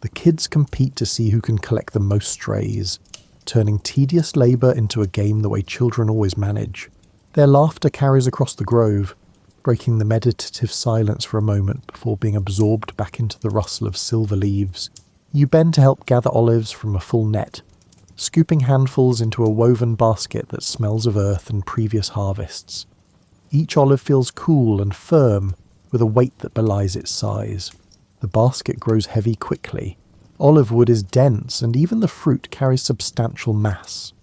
The kids compete to see who can collect the most strays, turning tedious labour into a game the way children always manage. Their laughter carries across the grove, breaking the meditative silence for a moment before being absorbed back into the rustle of silver leaves. You bend to help gather olives from a full net, scooping handfuls into a woven basket that smells of earth and previous harvests. Each olive feels cool and firm, with a weight that belies its size. The basket grows heavy quickly. Olive wood is dense, and even the fruit carries substantial mass.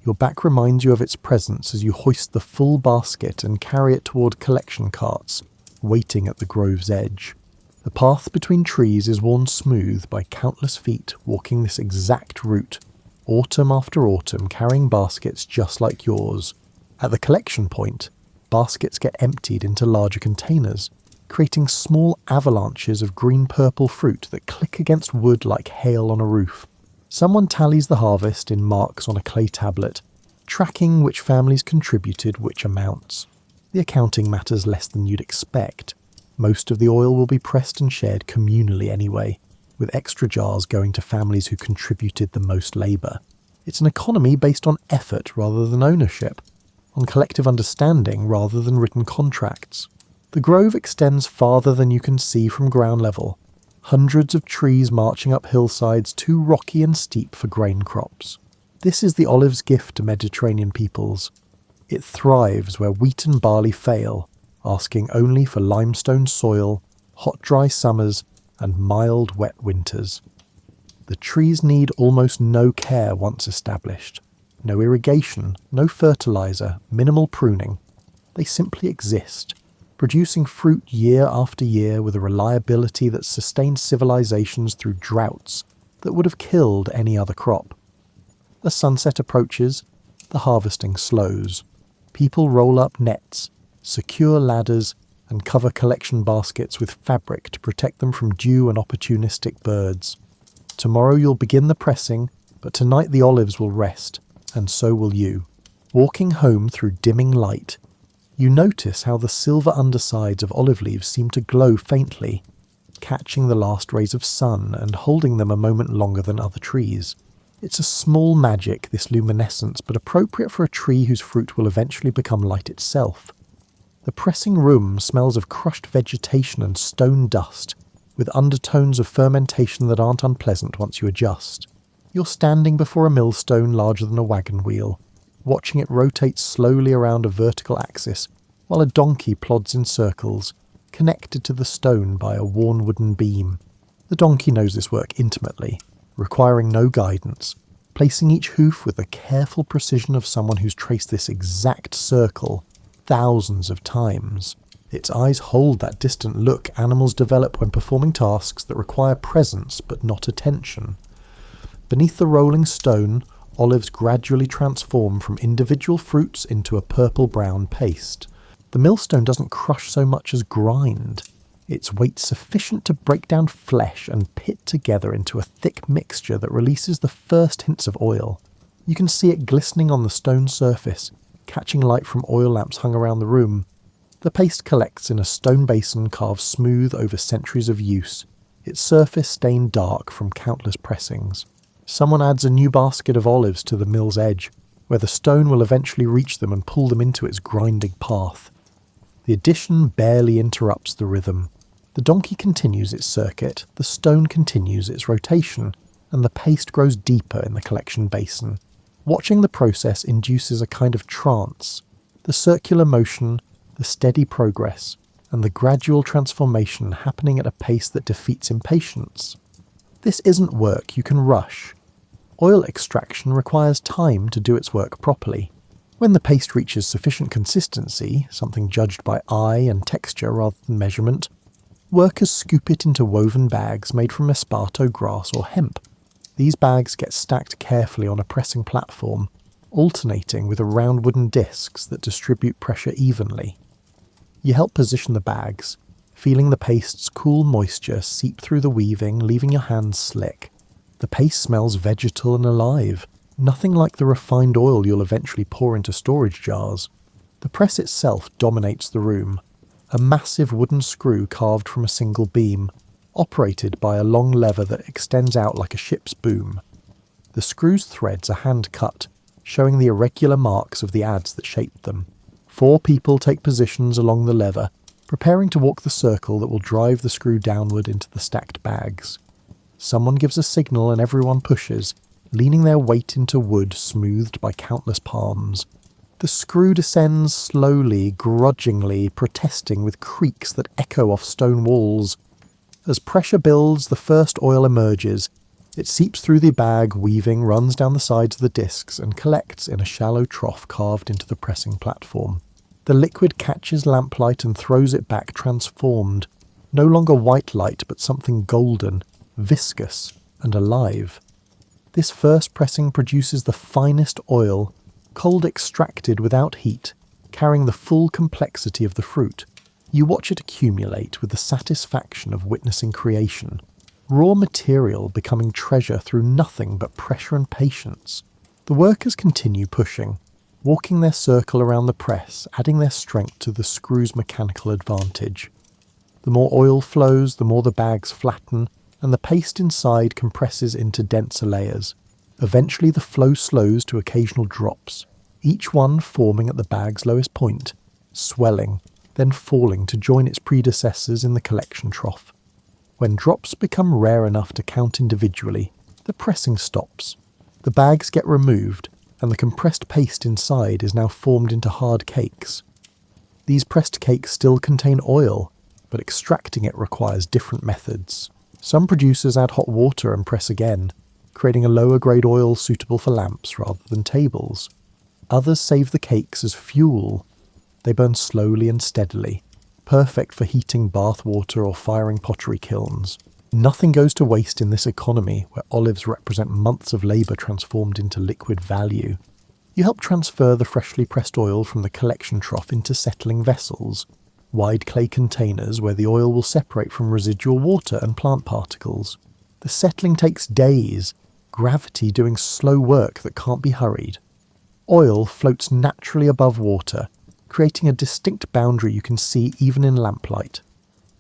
Your back reminds you of its presence as you hoist the full basket and carry it toward collection carts, waiting at the grove's edge. The path between trees is worn smooth by countless feet walking this exact route, autumn after autumn carrying baskets just like yours. At the collection point, baskets get emptied into larger containers, creating small avalanches of green-purple fruit that click against wood like hail on a roof. Someone tallies the harvest in marks on a clay tablet, tracking which families contributed which amounts. The accounting matters less than you'd expect. Most of the oil will be pressed and shared communally anyway, with extra jars going to families who contributed the most labour. It's an economy based on effort rather than ownership, on collective understanding rather than written contracts. The grove extends farther than you can see from ground level, hundreds of trees marching up hillsides too rocky and steep for grain crops. This is the olive's gift to Mediterranean peoples. It thrives where wheat and barley fail, asking only for limestone soil, hot dry summers, and mild wet winters. The trees need almost no care once established. No irrigation, no fertilizer, minimal pruning. They simply exist, producing fruit year after year with a reliability that sustained civilizations through droughts that would have killed any other crop. As sunset approaches, the harvesting slows. People roll up nets, secure ladders, and cover collection baskets with fabric to protect them from dew and opportunistic birds. Tomorrow you'll begin the pressing, but tonight the olives will rest, and so will you. Walking home through dimming light, you notice how the silver undersides of olive leaves seem to glow faintly, catching the last rays of sun and holding them a moment longer than other trees. It's a small magic, this luminescence, but appropriate for a tree whose fruit will eventually become light itself. The pressing room smells of crushed vegetation and stone dust, with undertones of fermentation that aren't unpleasant once you adjust. You're standing before a millstone larger than a wagon wheel, watching it rotate slowly around a vertical axis, while a donkey plods in circles, connected to the stone by a worn wooden beam. The donkey knows this work intimately, requiring no guidance, placing each hoof with the careful precision of someone who's traced this exact circle thousands of times. Its eyes hold that distant look animals develop when performing tasks that require presence but not attention. Beneath the rolling stone, olives gradually transform from individual fruits into a purple-brown paste. The millstone doesn't crush so much as grind. Its weight sufficient to break down flesh and pit together into a thick mixture that releases the first hints of oil. You can see it glistening on the stone surface, catching light from oil lamps hung around the room. The paste collects in a stone basin carved smooth over centuries of use, its surface stained dark from countless pressings. Someone adds a new basket of olives to the mill's edge, where the stone will eventually reach them and pull them into its grinding path. The addition barely interrupts the rhythm. The donkey continues its circuit, the stone continues its rotation, and the paste grows deeper in the collection basin. Watching the process induces a kind of trance. The circular motion, the steady progress, and the gradual transformation happening at a pace that defeats impatience. This isn't work you can rush. Oil extraction requires time to do its work properly. When the paste reaches sufficient consistency, something judged by eye and texture rather than measurement, workers scoop it into woven bags made from esparto grass or hemp. These bags get stacked carefully on a pressing platform, alternating with round wooden discs that distribute pressure evenly. You help position the bags, feeling the paste's cool moisture seep through the weaving, leaving your hands slick. The paste smells vegetal and alive, nothing like the refined oil you'll eventually pour into storage jars. The press itself dominates the room, a massive wooden screw carved from a single beam, operated by a long lever that extends out like a ship's boom. The screw's threads are hand-cut, showing the irregular marks of the adze that shaped them. 4 people take positions along the lever, preparing to walk the circle that will drive the screw downward into the stacked bags. Someone gives a signal and everyone pushes, leaning their weight into wood smoothed by countless palms. The screw descends slowly, grudgingly, protesting with creaks that echo off stone walls. As pressure builds, the first oil emerges. It seeps through the bag, weaving, runs down the sides of the discs, and collects in a shallow trough carved into the pressing platform. The liquid catches lamplight and throws it back transformed, no longer white light but something golden, viscous, and alive. This first pressing produces the finest oil, cold extracted without heat, carrying the full complexity of the fruit. You watch it accumulate with the satisfaction of witnessing creation. Raw material becoming treasure through nothing but pressure and patience. The workers continue pushing, walking their circle around the press, adding their strength to the screw's mechanical advantage. The more oil flows, the more the bags flatten, and the paste inside compresses into denser layers. Eventually the flow slows to occasional drops, each one forming at the bag's lowest point, swelling, then falling to join its predecessors in the collection trough. When drops become rare enough to count individually, the pressing stops. The bags get removed, and the compressed paste inside is now formed into hard cakes. These pressed cakes still contain oil, but extracting it requires different methods. Some producers add hot water and press again, creating a lower-grade oil suitable for lamps rather than tables. Others save the cakes as fuel. They burn slowly and steadily, perfect for heating bath water or firing pottery kilns. Nothing goes to waste in this economy where olives represent months of labour transformed into liquid value. You help transfer the freshly pressed oil from the collection trough into settling vessels, wide clay containers where the oil will separate from residual water and plant particles. The settling takes days, gravity doing slow work that can't be hurried. Oil floats naturally above water, creating a distinct boundary you can see even in lamplight.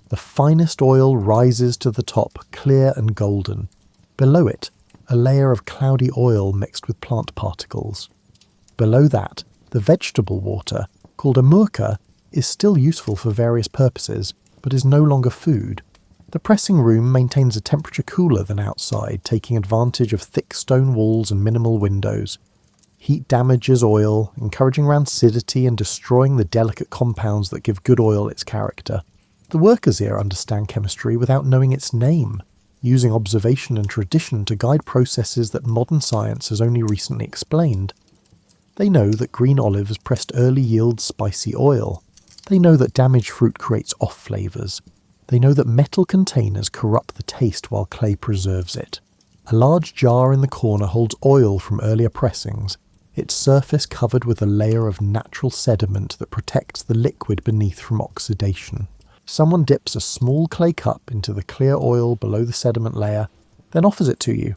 The finest oil rises to the top, clear and golden. Below it, a layer of cloudy oil mixed with plant particles. Below that, the vegetable water, called amurca, is still useful for various purposes, but is no longer food. The pressing room maintains a temperature cooler than outside, taking advantage of thick stone walls and minimal windows. Heat damages oil, encouraging rancidity and destroying the delicate compounds that give good oil its character. The workers here understand chemistry without knowing its name, using observation and tradition to guide processes that modern science has only recently explained. They know that green olives pressed early yield spicy oil. They know that damaged fruit creates off flavours. They know that metal containers corrupt the taste while clay preserves it. A large jar in the corner holds oil from earlier pressings, its surface covered with a layer of natural sediment that protects the liquid beneath from oxidation. Someone dips a small clay cup into the clear oil below the sediment layer, then offers it to you.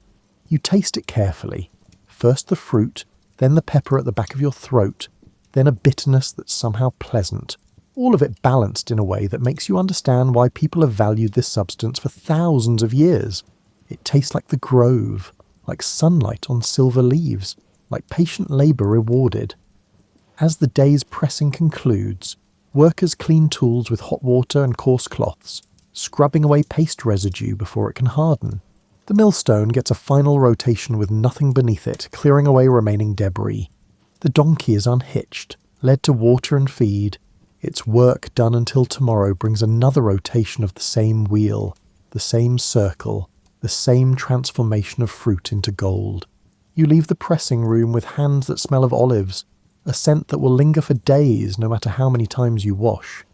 You taste it carefully. First the fruit, then the pepper at the back of your throat, then a bitterness that's somehow pleasant, all of it balanced in a way that makes you understand why people have valued this substance for thousands of years. It tastes like the grove, like sunlight on silver leaves, like patient labour rewarded. As the day's pressing concludes, workers clean tools with hot water and coarse cloths, scrubbing away paste residue before it can harden. The millstone gets a final rotation with nothing beneath it, clearing away remaining debris. The donkey is unhitched, led to water and feed. Its work done until tomorrow brings another rotation of the same wheel, the same circle, the same transformation of fruit into gold. You leave the pressing room with hands that smell of olives, a scent that will linger for days no matter how many times you wash.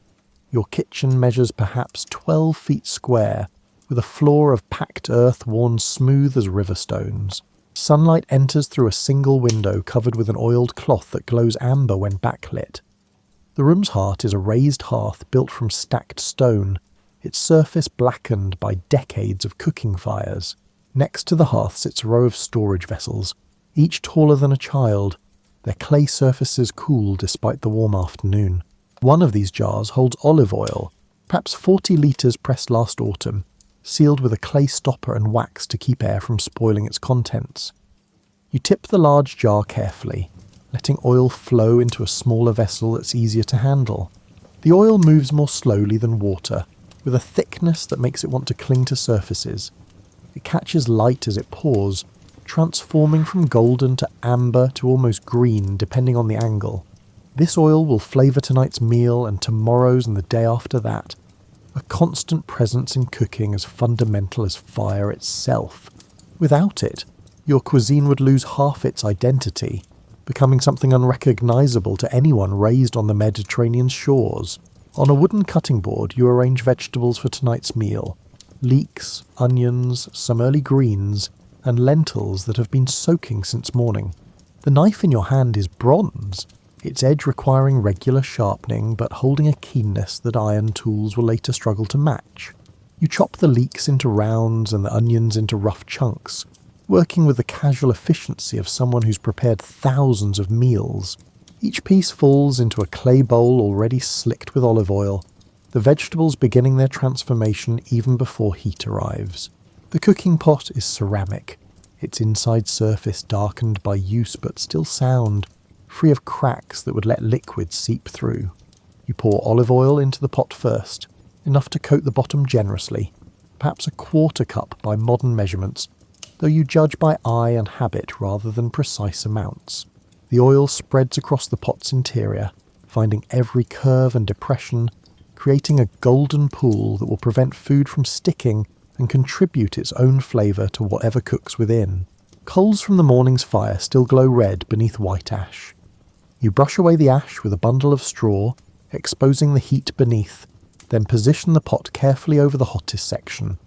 Your kitchen measures perhaps 12 feet square, with a floor of packed earth worn smooth as river stones. Sunlight enters through a single window covered with an oiled cloth that glows amber when backlit. The room's heart is a raised hearth built from stacked stone, its surface blackened by decades of cooking fires. Next to the hearth sits a row of storage vessels, each taller than a child, their clay surfaces cool despite the warm afternoon. One of these jars holds olive oil, perhaps 40 litres pressed last autumn, sealed with a clay stopper and wax to keep air from spoiling its contents. You tip the large jar carefully, letting oil flow into a smaller vessel that's easier to handle. The oil moves more slowly than water, with a thickness that makes it want to cling to surfaces. It catches light as it pours, transforming from golden to amber to almost green depending on the angle. This oil will flavour tonight's meal and tomorrow's and the day after that. A constant presence in cooking as fundamental as fire itself. Without it, your cuisine would lose half its identity, becoming something unrecognisable to anyone raised on the Mediterranean shores. On a wooden cutting board you arrange vegetables for tonight's meal. Leeks, onions, some early greens, and lentils that have been soaking since morning. The knife in your hand is bronze, its edge requiring regular sharpening but holding a keenness that iron tools will later struggle to match. You chop the leeks into rounds and the onions into rough chunks, working with the casual efficiency of someone who's prepared thousands of meals. Each piece falls into a clay bowl already slicked with olive oil, the vegetables beginning their transformation even before heat arrives. The cooking pot is ceramic, its inside surface darkened by use but still sound, free of cracks that would let liquid seep through. You pour olive oil into the pot first, enough to coat the bottom generously, perhaps a quarter cup by modern measurements, though you judge by eye and habit rather than precise amounts. The oil spreads across the pot's interior, finding every curve and depression, creating a golden pool that will prevent food from sticking and contribute its own flavour to whatever cooks within. Coals from the morning's fire still glow red beneath white ash. You brush away the ash with a bundle of straw, exposing the heat beneath, then position the pot carefully over the hottest section.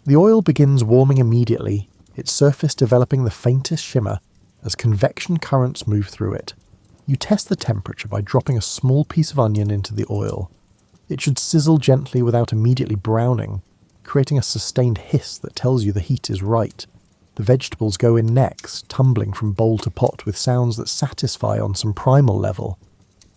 The oil begins warming immediately, its surface developing the faintest shimmer as convection currents move through it. You test the temperature by dropping a small piece of onion into the oil. It should sizzle gently without immediately browning, creating a sustained hiss that tells you the heat is right. The vegetables go in next, tumbling from bowl to pot with sounds that satisfy on some primal level.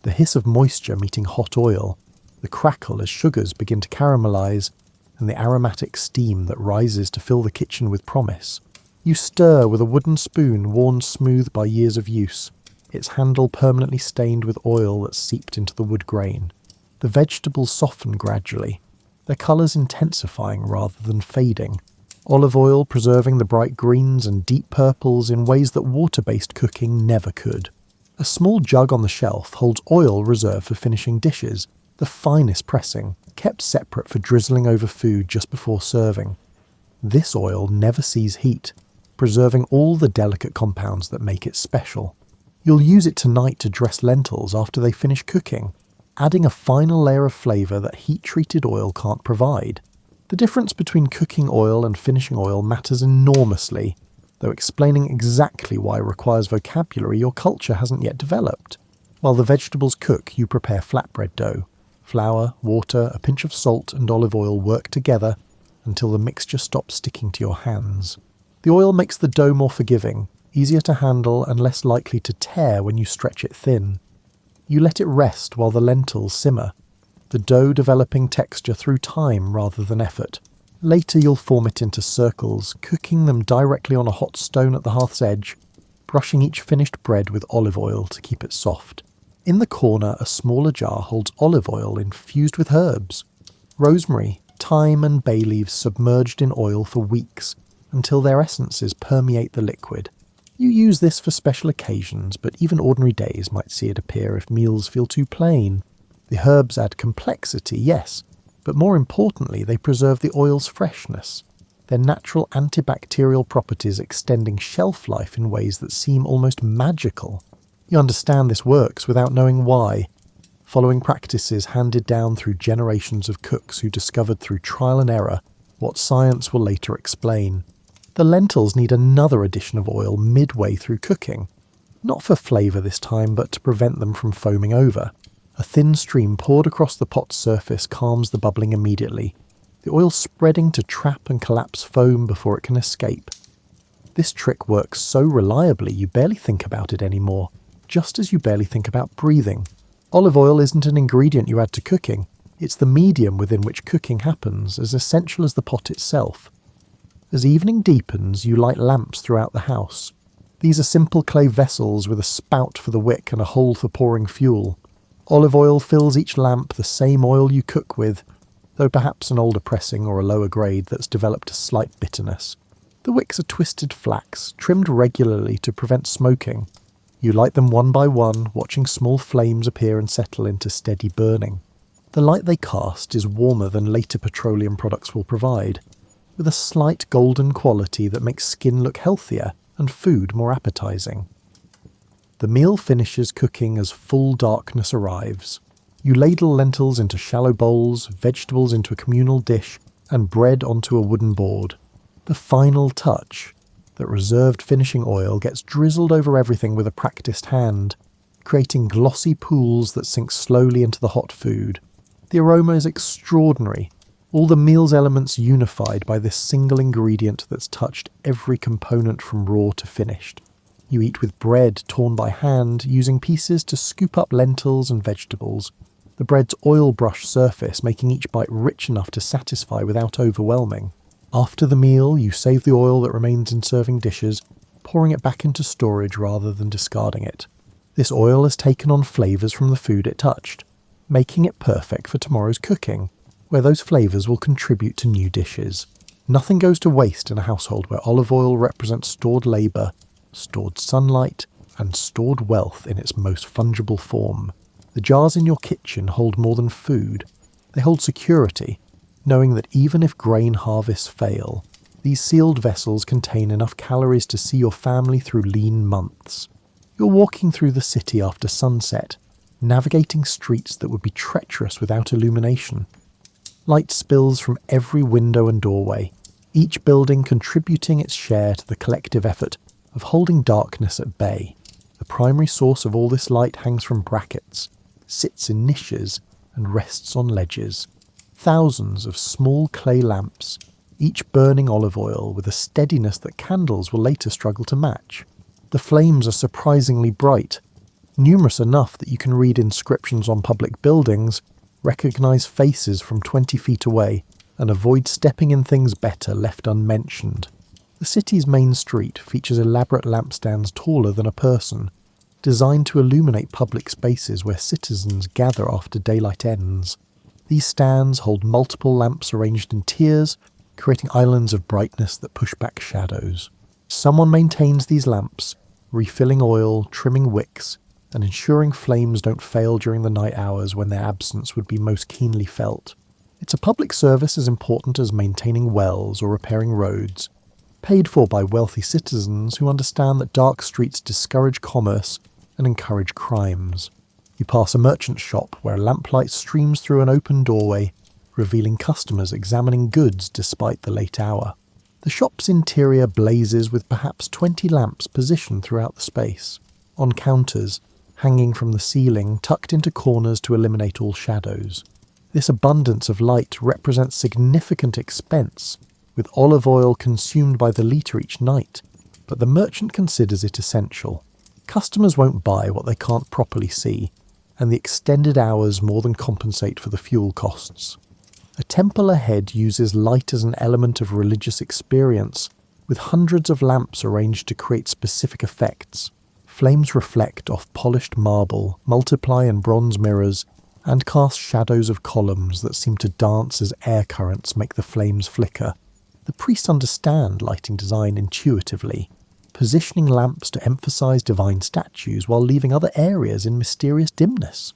The hiss of moisture meeting hot oil, the crackle as sugars begin to caramelize, and the aromatic steam that rises to fill the kitchen with promise. You stir with a wooden spoon worn smooth by years of use, its handle permanently stained with oil that's seeped into the wood grain. The vegetables soften gradually, their colours intensifying rather than fading, olive oil preserving the bright greens and deep purples in ways that water-based cooking never could. A small jug on the shelf holds oil reserved for finishing dishes, the finest pressing, kept separate for drizzling over food just before serving. This oil never sees heat, preserving all the delicate compounds that make it special. You'll use it tonight to dress lentils after they finish cooking, adding a final layer of flavour that heat-treated oil can't provide. The difference between cooking oil and finishing oil matters enormously, though explaining exactly why requires vocabulary your culture hasn't yet developed. While the vegetables cook, you prepare flatbread dough. Flour, water, a pinch of salt and olive oil work together until the mixture stops sticking to your hands. The oil makes the dough more forgiving, easier to handle and less likely to tear when you stretch it thin. You let it rest while the lentils simmer, the dough developing texture through time rather than effort. Later you'll form it into circles, cooking them directly on a hot stone at the hearth's edge, brushing each finished bread with olive oil to keep it soft. In the corner, a smaller jar holds olive oil infused with herbs. Rosemary, thyme and bay leaves submerged in oil for weeks, until their essences permeate the liquid. You use this for special occasions, but even ordinary days might see it appear if meals feel too plain. The herbs add complexity, yes, but more importantly they preserve the oil's freshness, their natural antibacterial properties extending shelf life in ways that seem almost magical. You understand this works without knowing why, following practices handed down through generations of cooks who discovered through trial and error what science will later explain. The lentils need another addition of oil midway through cooking, not for flavour this time, but to prevent them from foaming over. A thin stream poured across the pot's surface calms the bubbling immediately, the oil spreading to trap and collapse foam before it can escape. This trick works so reliably you barely think about it anymore, just as you barely think about breathing. Olive oil isn't an ingredient you add to cooking, it's the medium within which cooking happens, as essential as the pot itself. As evening deepens, you light lamps throughout the house. These are simple clay vessels with a spout for the wick and a hole for pouring fuel. Olive oil fills each lamp the same oil you cook with, though perhaps an older pressing or a lower grade that's developed a slight bitterness. The wicks are twisted flax, trimmed regularly to prevent smoking. You light them one by one, watching small flames appear and settle into steady burning. The light they cast is warmer than later petroleum products will provide, with a slight golden quality that makes skin look healthier and food more appetizing. The meal finishes cooking as full darkness arrives. You ladle lentils into shallow bowls, vegetables into a communal dish, and bread onto a wooden board. The final touch, that reserved finishing oil, gets drizzled over everything with a practiced hand, creating glossy pools that sink slowly into the hot food. The aroma is extraordinary, all the meal's elements unified by this single ingredient that's touched every component from raw to finished. You eat with bread torn by hand, using pieces to scoop up lentils and vegetables, the bread's oil-brushed surface making each bite rich enough to satisfy without overwhelming. After the meal, you save the oil that remains in serving dishes, pouring it back into storage rather than discarding it. This oil has taken on flavours from the food it touched. making it perfect for tomorrow's cooking, where those flavours will contribute to new dishes. Nothing goes to waste in a household where olive oil represents stored labour, stored sunlight, and stored wealth in its most fungible form. The jars in your kitchen hold more than food. They hold security, knowing that even if grain harvests fail, these sealed vessels contain enough calories to see your family through lean months. You're walking through the city after sunset, navigating streets that would be treacherous without illumination. Light spills from every window and doorway, each building contributing its share to the collective effort of holding darkness at bay. The primary source of all this light hangs from brackets, sits in niches, and rests on ledges. Thousands of small clay lamps, each burning olive oil with a steadiness that candles will later struggle to match. The flames are surprisingly bright, numerous enough that you can read inscriptions on public buildings, recognise faces from 20 feet away, and avoid stepping in things better left unmentioned. The city's main street features elaborate lampstands taller than a person, designed to illuminate public spaces where citizens gather after daylight ends. These stands hold multiple lamps arranged in tiers, creating islands of brightness that push back shadows. Someone maintains these lamps, refilling oil, trimming wicks, and ensuring flames don't fail during the night hours when their absence would be most keenly felt. It's a public service as important as maintaining wells or repairing roads, paid for by wealthy citizens who understand that dark streets discourage commerce and encourage crimes. You pass a merchant shop where lamplight streams through an open doorway, revealing customers examining goods despite the late hour. The shop's interior blazes with perhaps 20 lamps positioned throughout the space, on counters, hanging from the ceiling, tucked into corners to eliminate all shadows. This abundance of light represents significant expense, with olive oil consumed by the litre each night, but the merchant considers it essential. Customers won't buy what they can't properly see, and the extended hours more than compensate for the fuel costs. A temple ahead uses light as an element of religious experience, with hundreds of lamps arranged to create specific effects. Flames reflect off polished marble, multiply in bronze mirrors, and cast shadows of columns that seem to dance as air currents make the flames flicker. The priests understand lighting design intuitively, positioning lamps to emphasize divine statues while leaving other areas in mysterious dimness.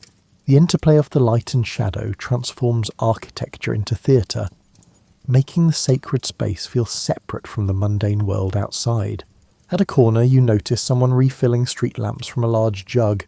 The interplay of the light and shadow transforms architecture into theatre, making the sacred space feel separate from the mundane world outside. At a corner, you notice someone refilling street lamps from a large jug,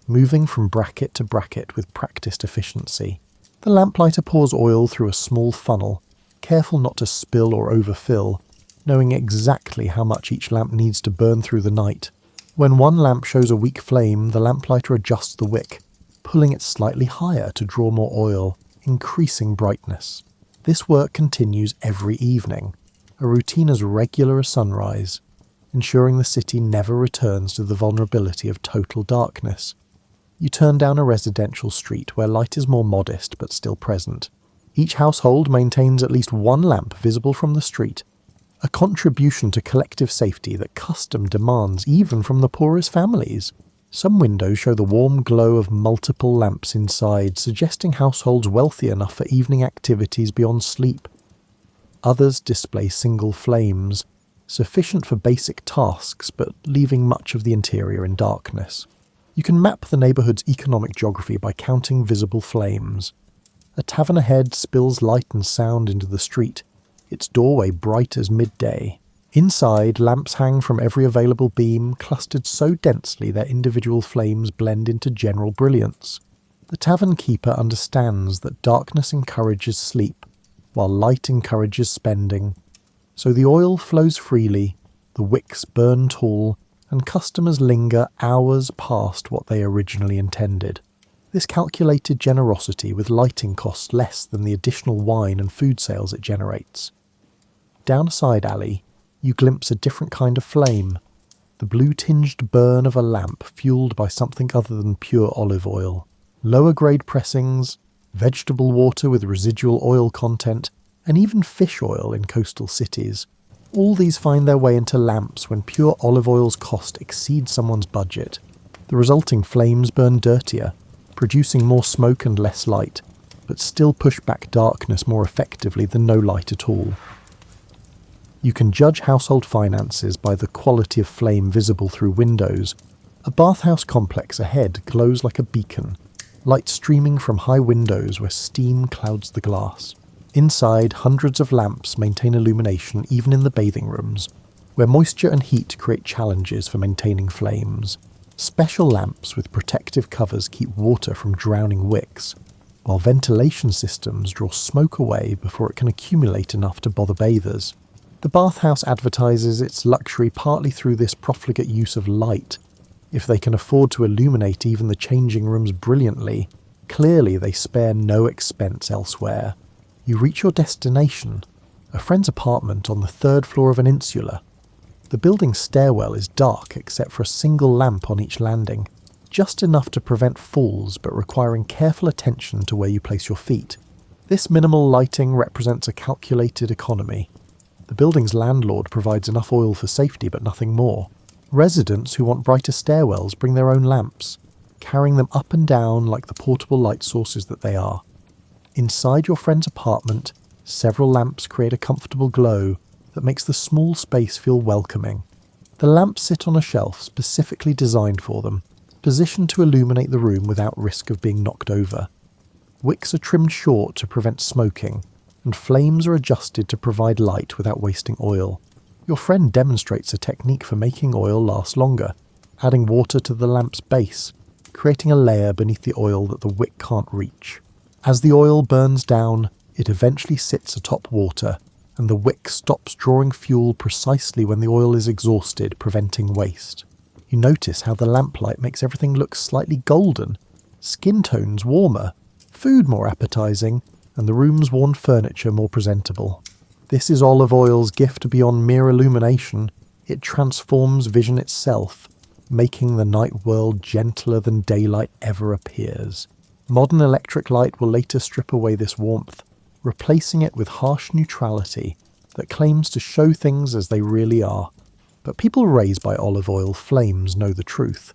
moving from bracket to bracket with practiced efficiency. The lamplighter pours oil through a small funnel, careful not to spill or overfill, knowing exactly how much each lamp needs to burn through the night. When one lamp shows a weak flame, the lamplighter adjusts the wick, pulling it slightly higher to draw more oil, increasing brightness. This work continues every evening, a routine as regular as sunrise, ensuring the city never returns to the vulnerability of total darkness. You turn down a residential street where light is more modest but still present. Each household maintains at least one lamp visible from the street, a contribution to collective safety that custom demands even from the poorest families. Some windows show the warm glow of multiple lamps inside, suggesting households wealthy enough for evening activities beyond sleep. Others display single flames, sufficient for basic tasks but leaving much of the interior in darkness. You can map the neighbourhood's economic geography by counting visible flames. A tavern ahead spills light and sound into the street, its doorway bright as midday. Inside, lamps hang from every available beam, clustered so densely their individual flames blend into general brilliance. The tavern keeper understands that darkness encourages sleep, while light encourages spending. So the oil flows freely, the wicks burn tall, and customers linger hours past what they originally intended. This calculated generosity with lighting costs less than the additional wine and food sales it generates. Down a side alley, you glimpse a different kind of flame, the blue-tinged burn of a lamp fueled by something other than pure olive oil. Lower-grade pressings, vegetable water with residual oil content, and even fish oil in coastal cities. All these find their way into lamps when pure olive oil's cost exceeds someone's budget. The resulting flames burn dirtier, producing more smoke and less light, but still push back darkness more effectively than no light at all. You can judge household finances by the quality of flame visible through windows. A bathhouse complex ahead glows like a beacon, light streaming from high windows where steam clouds the glass. Inside, hundreds of lamps maintain illumination even in the bathing rooms, where moisture and heat create challenges for maintaining flames. Special lamps with protective covers keep water from drowning wicks, while ventilation systems draw smoke away before it can accumulate enough to bother bathers. The bathhouse advertises its luxury partly through this profligate use of light. If they can afford to illuminate even the changing rooms brilliantly, clearly they spare no expense elsewhere. You reach your destination, a friend's apartment on the 3rd floor of an insula. The building's stairwell is dark except for a single lamp on each landing, just enough to prevent falls but requiring careful attention to where you place your feet. This minimal lighting represents a calculated economy. The building's landlord provides enough oil for safety but nothing more. Residents who want brighter stairwells bring their own lamps, carrying them up and down like the portable light sources that they are. Inside your friend's apartment, several lamps create a comfortable glow that makes the small space feel welcoming. The lamps sit on a shelf specifically designed for them, positioned to illuminate the room without risk of being knocked over. Wicks are trimmed short to prevent smoking, and flames are adjusted to provide light without wasting oil. Your friend demonstrates a technique for making oil last longer, adding water to the lamp's base, creating a layer beneath the oil that the wick can't reach. As the oil burns down, it eventually sits atop water, and the wick stops drawing fuel precisely when the oil is exhausted, preventing waste. You notice how the lamplight makes everything look slightly golden, skin tones warmer, food more appetizing, and the room's worn furniture more presentable. This is olive oil's gift beyond mere illumination. It transforms vision itself, making the night world gentler than daylight ever appears. Modern electric light will later strip away this warmth, replacing it with harsh neutrality that claims to show things as they really are. But people raised by olive oil flames know the truth.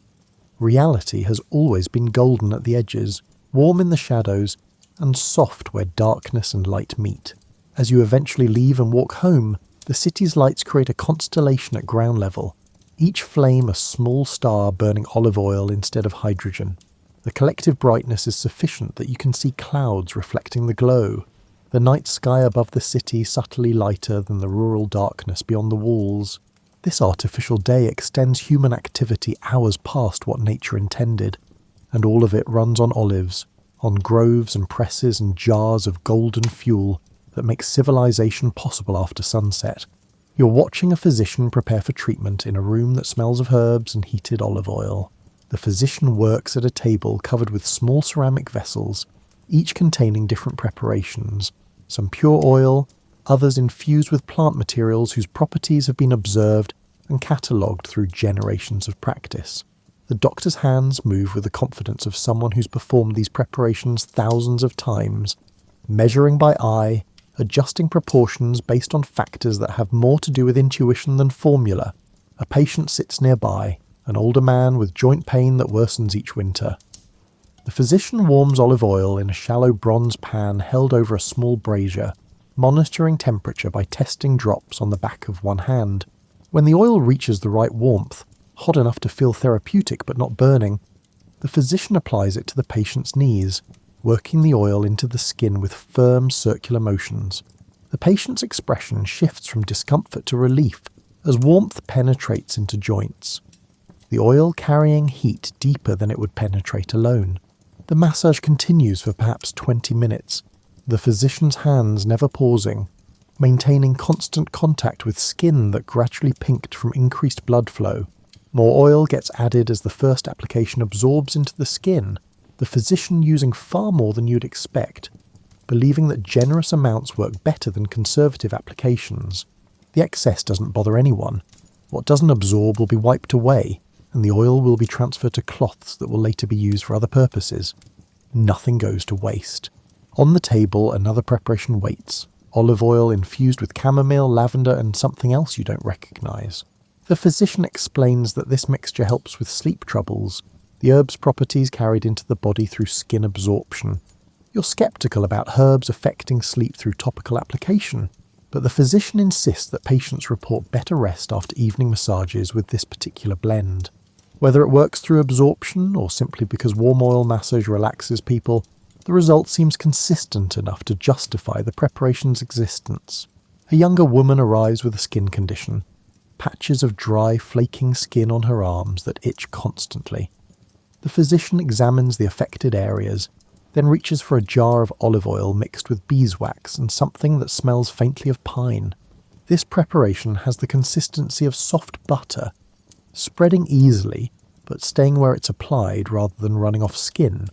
Reality has always been golden at the edges, warm in the shadows, and soft where darkness and light meet. As you eventually leave and walk home, the city's lights create a constellation at ground level, each flame a small star burning olive oil instead of hydrogen. The collective brightness is sufficient that you can see clouds reflecting the glow, the night sky above the city subtly lighter than the rural darkness beyond the walls. This artificial day extends human activity hours past what nature intended, and all of it runs on olives, on groves and presses and jars of golden fuel that make civilization possible after sunset. You're watching a physician prepare for treatment in a room that smells of herbs and heated olive oil. The physician works at a table covered with small ceramic vessels, each containing different preparations, some pure oil, others infused with plant materials whose properties have been observed and catalogued through generations of practice. The doctor's hands move with the confidence of someone who's performed these preparations thousands of times, measuring by eye, adjusting proportions based on factors that have more to do with intuition than formula. A patient sits nearby, an older man with joint pain that worsens each winter. The physician warms olive oil in a shallow bronze pan held over a small brazier, monitoring temperature by testing drops on the back of one hand. When the oil reaches the right warmth, hot enough to feel therapeutic but not burning, the physician applies it to the patient's knees, working the oil into the skin with firm circular motions. The patient's expression shifts from discomfort to relief as warmth penetrates into joints, the oil carrying heat deeper than it would penetrate alone. The massage continues for perhaps 20 minutes, the physician's hands never pausing, maintaining constant contact with skin that gradually pinked from increased blood flow. More oil gets added as the first application absorbs into the skin, the physician using far more than you'd expect, believing that generous amounts work better than conservative applications. The excess doesn't bother anyone. What doesn't absorb will be wiped away, and the oil will be transferred to cloths that will later be used for other purposes. Nothing goes to waste. On the table, another preparation waits, olive oil infused with chamomile, lavender, and something else you don't recognize. The physician explains that this mixture helps with sleep troubles, the herb's properties carried into the body through skin absorption. You're skeptical about herbs affecting sleep through topical application, but the physician insists that patients report better rest after evening massages with this particular blend. Whether it works through absorption or simply because warm oil massage relaxes people, the result seems consistent enough to justify the preparation's existence. A younger woman arrives with a skin condition, patches of dry, flaking skin on her arms that itch constantly. The physician examines the affected areas, then reaches for a jar of olive oil mixed with beeswax and something that smells faintly of pine. This preparation has the consistency of soft butter, spreading easily, but staying where it's applied rather than running off skin.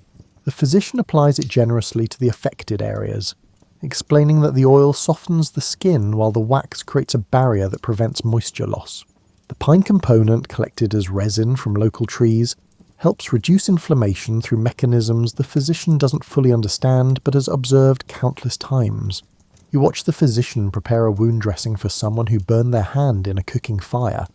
The physician applies it generously to the affected areas, explaining that the oil softens the skin while the wax creates a barrier that prevents moisture loss. The pine component, collected as resin from local trees, helps reduce inflammation through mechanisms the physician doesn't fully understand but has observed countless times. You watch the physician prepare a wound dressing for someone who burned their hand in a cooking fire.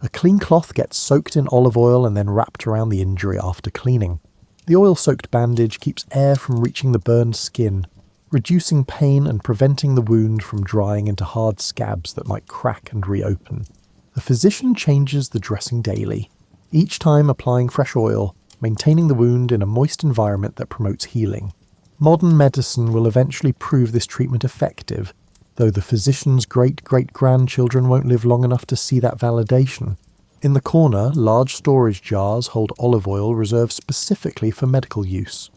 A clean cloth gets soaked in olive oil and then wrapped around the injury after cleaning. The oil-soaked bandage keeps air from reaching the burned skin, reducing pain and preventing the wound from drying into hard scabs that might crack and reopen. The physician changes the dressing daily, each time applying fresh oil, maintaining the wound in a moist environment that promotes healing. Modern medicine will eventually prove this treatment effective, though the physician's great-great-grandchildren won't live long enough to see that validation. In the corner, large storage jars hold olive oil reserved specifically for medical use.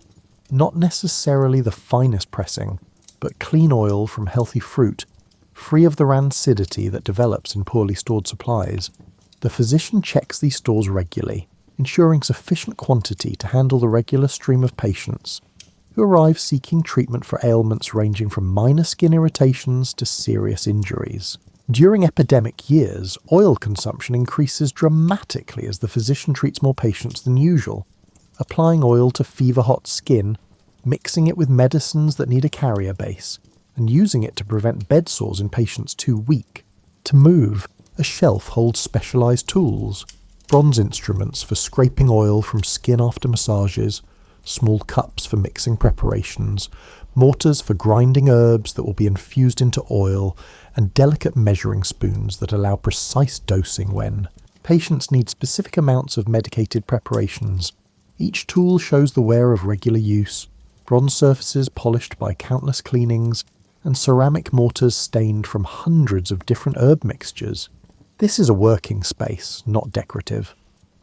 Not necessarily the finest pressing, but clean oil from healthy fruit, free of the rancidity that develops in poorly stored supplies. The physician checks these stores regularly, ensuring sufficient quantity to handle the regular stream of patients who arrive seeking treatment for ailments ranging from minor skin irritations to serious injuries. During epidemic years, oil consumption increases dramatically as the physician treats more patients than usual, applying oil to fever-hot skin, mixing it with medicines that need a carrier base, and using it to prevent bed sores in patients too weak. To move, a shelf holds specialized tools, bronze instruments for scraping oil from skin after massages, small cups for mixing preparations, mortars for grinding herbs that will be infused into oil, and delicate measuring spoons that allow precise dosing when patients need specific amounts of medicated preparations. Each tool shows the wear of regular use, bronze surfaces polished by countless cleanings, and ceramic mortars stained from hundreds of different herb mixtures. This is a working space, not decorative.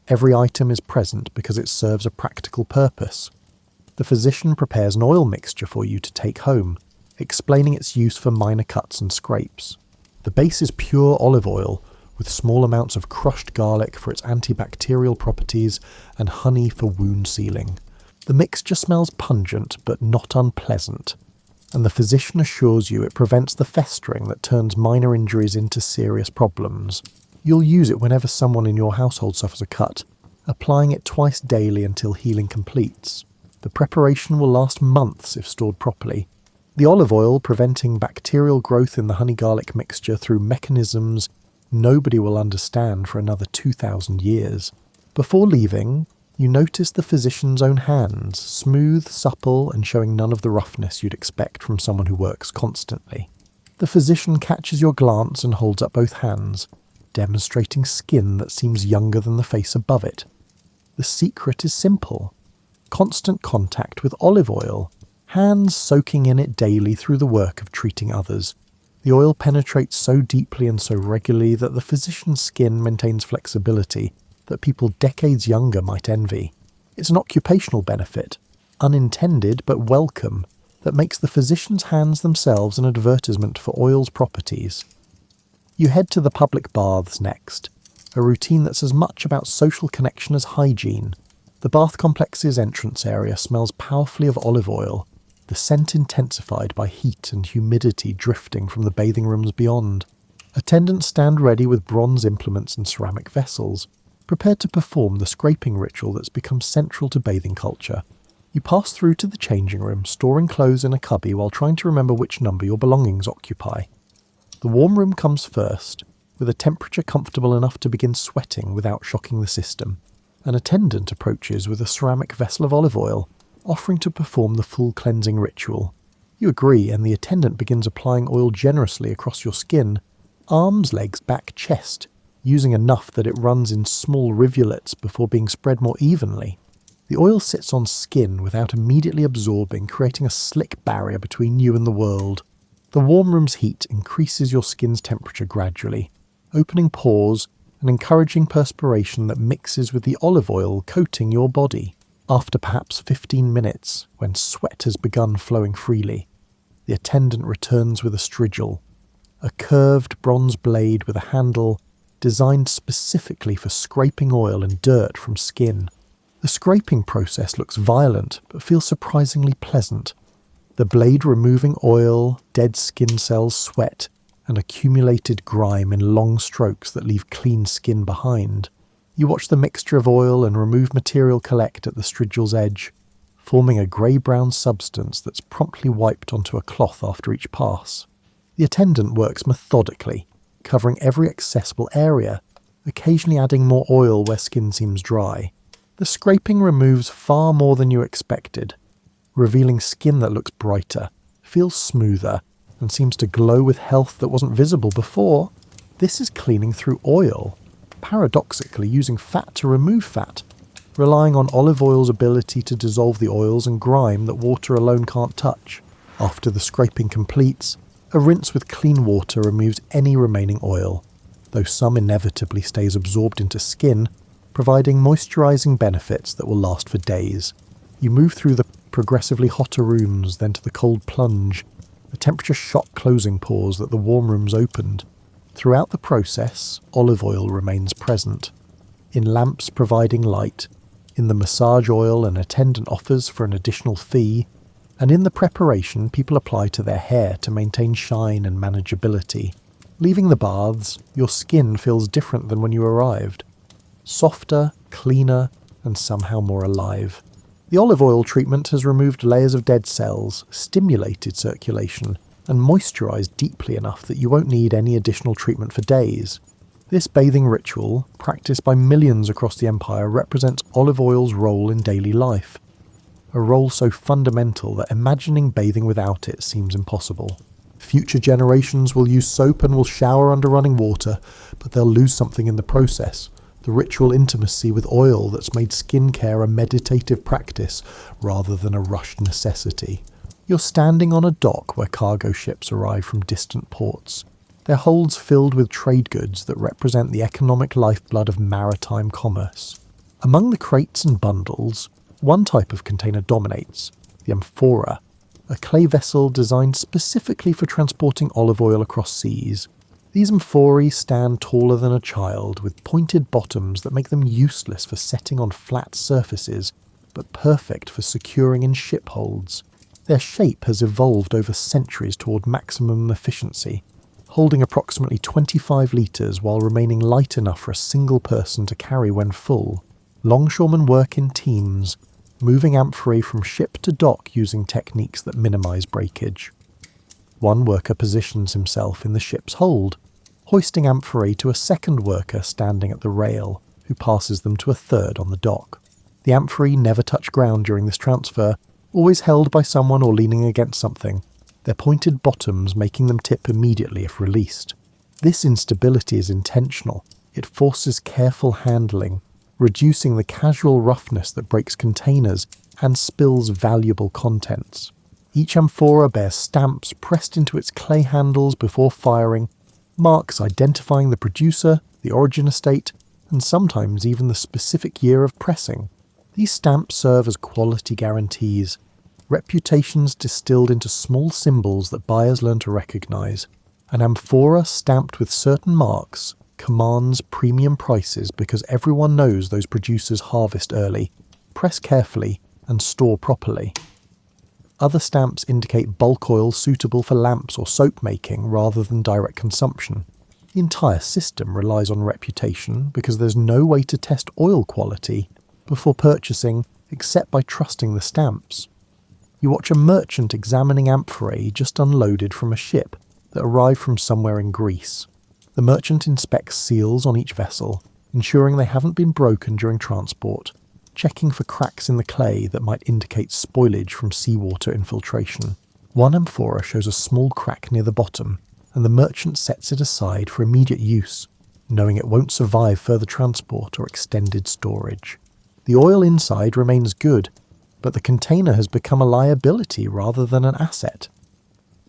Every item is present because it serves a practical purpose. The physician prepares an oil mixture for you to take home, explaining its use for minor cuts and scrapes. The base is pure olive oil, with small amounts of crushed garlic for its antibacterial properties and honey for wound sealing. The mixture smells pungent but not unpleasant, and the physician assures you it prevents the festering that turns minor injuries into serious problems. You'll use it whenever someone in your household suffers a cut, applying it twice daily until healing completes. The preparation will last months if stored properly. The olive oil preventing bacterial growth in the honey-garlic mixture through mechanisms nobody will understand for another 2,000 years. Before leaving, you notice the physician's own hands, smooth, supple, and showing none of the roughness you'd expect from someone who works constantly. The physician catches your glance and holds up both hands, demonstrating skin that seems younger than the face above it. The secret is simple. Constant contact with olive oil, hands soaking in it daily through the work of treating others. The oil penetrates so deeply and so regularly that the physician's skin maintains flexibility that people decades younger might envy. It's an occupational benefit, unintended but welcome, that makes the physician's hands themselves an advertisement for oil's properties. You head to the public baths next, a routine that's as much about social connection as hygiene. The bath complex's entrance area smells powerfully of olive oil, the scent intensified by heat and humidity drifting from the bathing rooms beyond. Attendants stand ready with bronze implements and ceramic vessels, prepared to perform the scraping ritual that's become central to bathing culture. You pass through to the changing room, storing clothes in a cubby while trying to remember which number your belongings occupy. The warm room comes first, with a temperature comfortable enough to begin sweating without shocking the system. An attendant approaches with a ceramic vessel of olive oil, offering to perform the full cleansing ritual. You agree, and the attendant begins applying oil generously across your skin, arms, legs, back, chest, using enough that it runs in small rivulets before being spread more evenly. The oil sits on skin without immediately absorbing, creating a slick barrier between you and the world. The warm room's heat increases your skin's temperature gradually, opening pores and encouraging perspiration that mixes with the olive oil coating your body. After perhaps 15 minutes, when sweat has begun flowing freely, the attendant returns with a strigil, a curved bronze blade with a handle designed specifically for scraping oil and dirt from skin. The scraping process looks violent, but feels surprisingly pleasant. The blade removing oil, dead skin cells, sweat, and accumulated grime in long strokes that leave clean skin behind. You watch the mixture of oil and remove material collect at the strigil's edge, forming a grey-brown substance that's promptly wiped onto a cloth after each pass. The attendant works methodically, covering every accessible area, occasionally adding more oil where skin seems dry. The scraping removes far more than you expected, revealing skin that looks brighter, feels smoother, and seems to glow with health that wasn't visible before. This is cleaning through oil, paradoxically using fat to remove fat, relying on olive oil's ability to dissolve the oils and grime that water alone can't touch. After the scraping completes, a rinse with clean water removes any remaining oil, though some inevitably stays absorbed into skin, providing moisturizing benefits that will last for days. You move through the progressively hotter rooms, then to the cold plunge, the temperature shock closing pores that the warm rooms opened. Throughout the process, olive oil remains present, in lamps providing light, in the massage oil an attendant offers for an additional fee, and in the preparation people apply to their hair to maintain shine and manageability. Leaving the baths, your skin feels different than when you arrived. Softer, cleaner, and somehow more alive. The olive oil treatment has removed layers of dead cells, stimulated circulation, and moisturized deeply enough that you won't need any additional treatment for days. This bathing ritual, practiced by millions across the empire, represents olive oil's role in daily life. A role so fundamental that imagining bathing without it seems impossible. Future generations will use soap and will shower under running water, but they'll lose something in the process. The ritual intimacy with oil that's made skincare a meditative practice rather than a rushed necessity. You're standing on a dock where cargo ships arrive from distant ports, their holds filled with trade goods that represent the economic lifeblood of maritime commerce. Among the crates and bundles, one type of container dominates, the amphora, a clay vessel designed specifically for transporting olive oil across seas. These amphorae stand taller than a child, with pointed bottoms that make them useless for setting on flat surfaces, but perfect for securing in ship holds. Their shape has evolved over centuries toward maximum efficiency, holding approximately 25 litres while remaining light enough for a single person to carry when full. Longshoremen work in teams, moving amphorae from ship to dock using techniques that minimise breakage. One worker positions himself in the ship's hold, hoisting amphorae to a second worker standing at the rail, who passes them to a third on the dock. The amphorae never touch ground during this transfer, always held by someone or leaning against something, their pointed bottoms making them tip immediately if released. This instability is intentional. It forces careful handling, reducing the casual roughness that breaks containers and spills valuable contents. Each amphora bears stamps pressed into its clay handles before firing, marks identifying the producer, the origin estate, and sometimes even the specific year of pressing. These stamps serve as quality guarantees, reputations distilled into small symbols that buyers learn to recognize. An amphora stamped with certain marks commands premium prices because everyone knows those producers harvest early, press carefully, and store properly. Other stamps indicate bulk oil suitable for lamps or soap making rather than direct consumption. The entire system relies on reputation because there's no way to test oil quality before purchasing except by trusting the stamps. You watch a merchant examining amphorae just unloaded from a ship that arrived from somewhere in Greece. The merchant inspects seals on each vessel, ensuring they haven't been broken during transport, checking for cracks in the clay that might indicate spoilage from seawater infiltration. One amphora shows a small crack near the bottom, and the merchant sets it aside for immediate use, knowing it won't survive further transport or extended storage. The oil inside remains good, but the container has become a liability rather than an asset.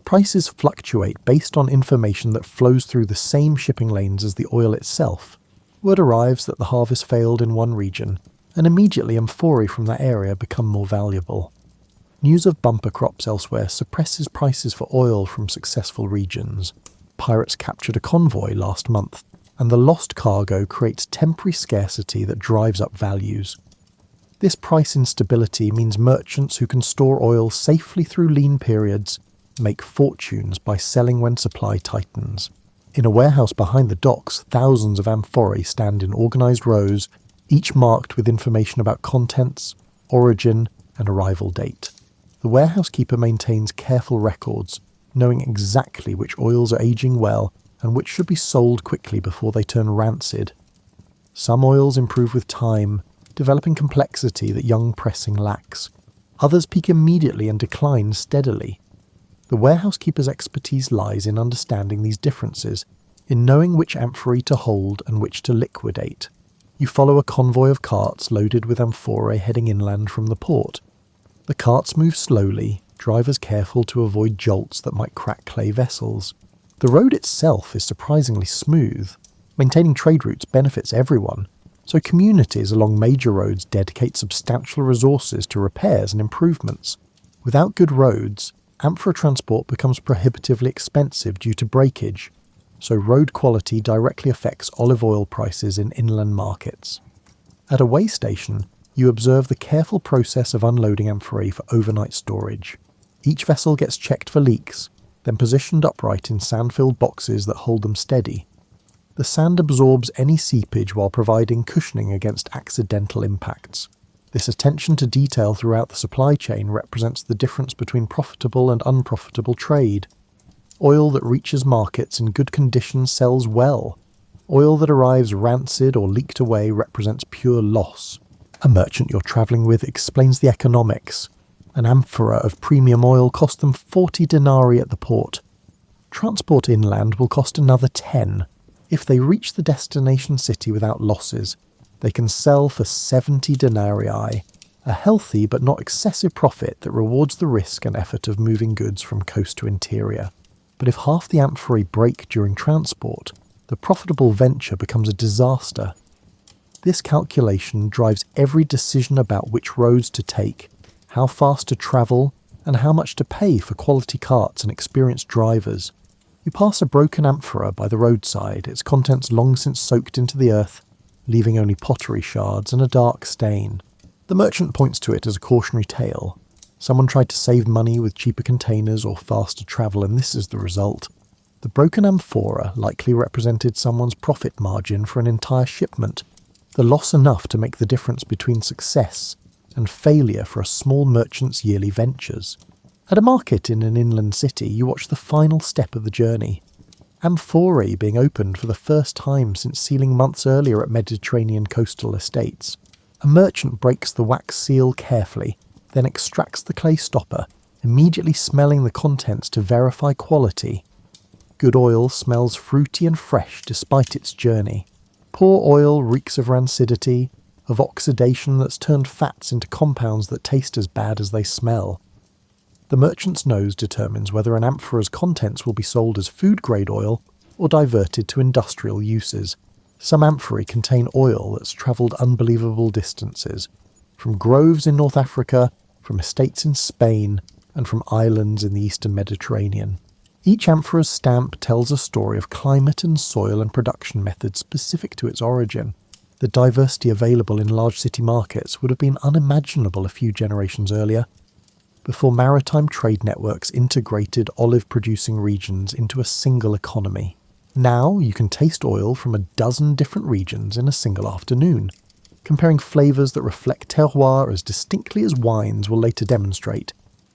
Prices fluctuate based on information that flows through the same shipping lanes as the oil itself. Word arrives that the harvest failed in one region, and immediately amphorae from that area become more valuable. News of bumper crops elsewhere suppresses prices for oil from successful regions. Pirates captured a convoy last month, and the lost cargo creates temporary scarcity that drives up values. This price instability means merchants who can store oil safely through lean periods make fortunes by selling when supply tightens. In a warehouse behind the docks, thousands of amphorae stand in organised rows, each marked with information about contents, origin, and arrival date. The warehouse keeper maintains careful records, knowing exactly which oils are aging well and which should be sold quickly before they turn rancid. Some oils improve with time, developing complexity that young pressing lacks. Others peak immediately and decline steadily. The warehouse keeper's expertise lies in understanding these differences, in knowing which amphorae to hold and which to liquidate. You follow a convoy of carts loaded with amphorae heading inland from the port. The carts move slowly, drivers careful to avoid jolts that might crack clay vessels. The road itself is surprisingly smooth. Maintaining trade routes benefits everyone, so communities along major roads dedicate substantial resources to repairs and improvements. Without good roads, amphora transport becomes prohibitively expensive due to breakage, so road quality directly affects olive oil prices in inland markets. At a way station, you observe the careful process of unloading amphorae for overnight storage. Each vessel gets checked for leaks, then positioned upright in sand-filled boxes that hold them steady. The sand absorbs any seepage while providing cushioning against accidental impacts. This attention to detail throughout the supply chain represents the difference between profitable and unprofitable trade. Oil that reaches markets in good condition sells well. Oil that arrives rancid or leaked away represents pure loss. A merchant you're travelling with explains the economics. An amphora of premium oil cost them 40 denarii at the port. Transport inland will cost another 10. If they reach the destination city without losses, they can sell for 70 denarii, a healthy but not excessive profit that rewards the risk and effort of moving goods from coast to interior. But if half the amphorae break during transport, the profitable venture becomes a disaster. This calculation drives every decision about which roads to take, how fast to travel, and how much to pay for quality carts and experienced drivers. You pass a broken amphora by the roadside, its contents long since soaked into the earth, leaving only pottery shards and a dark stain. The merchant points to it as a cautionary tale. Someone tried to save money with cheaper containers or faster travel, and this is the result. The broken amphora likely represented someone's profit margin for an entire shipment, the loss enough to make the difference between success and failure for a small merchant's yearly ventures. At a market in an inland city, you watch the final step of the journey. Amphorae being opened for the first time since sealing months earlier at Mediterranean coastal estates. A merchant breaks the wax seal carefully, then extracts the clay stopper, immediately smelling the contents to verify quality. Good oil smells fruity and fresh despite its journey. Poor oil reeks of rancidity, of oxidation that's turned fats into compounds that taste as bad as they smell. The merchant's nose determines whether an amphora's contents will be sold as food-grade oil or diverted to industrial uses. Some amphorae contain oil that's travelled unbelievable distances, from groves in North Africa, from estates in Spain, and from islands in the eastern Mediterranean. Each amphora's stamp tells a story of climate and soil and production methods specific to its origin. The diversity available in large city markets would have been unimaginable a few generations earlier, before maritime trade networks integrated olive-producing regions into a single economy. Now you can taste oil from a dozen different regions in a single afternoon. Comparing flavours that reflect terroir as distinctly as wines will later demonstrate.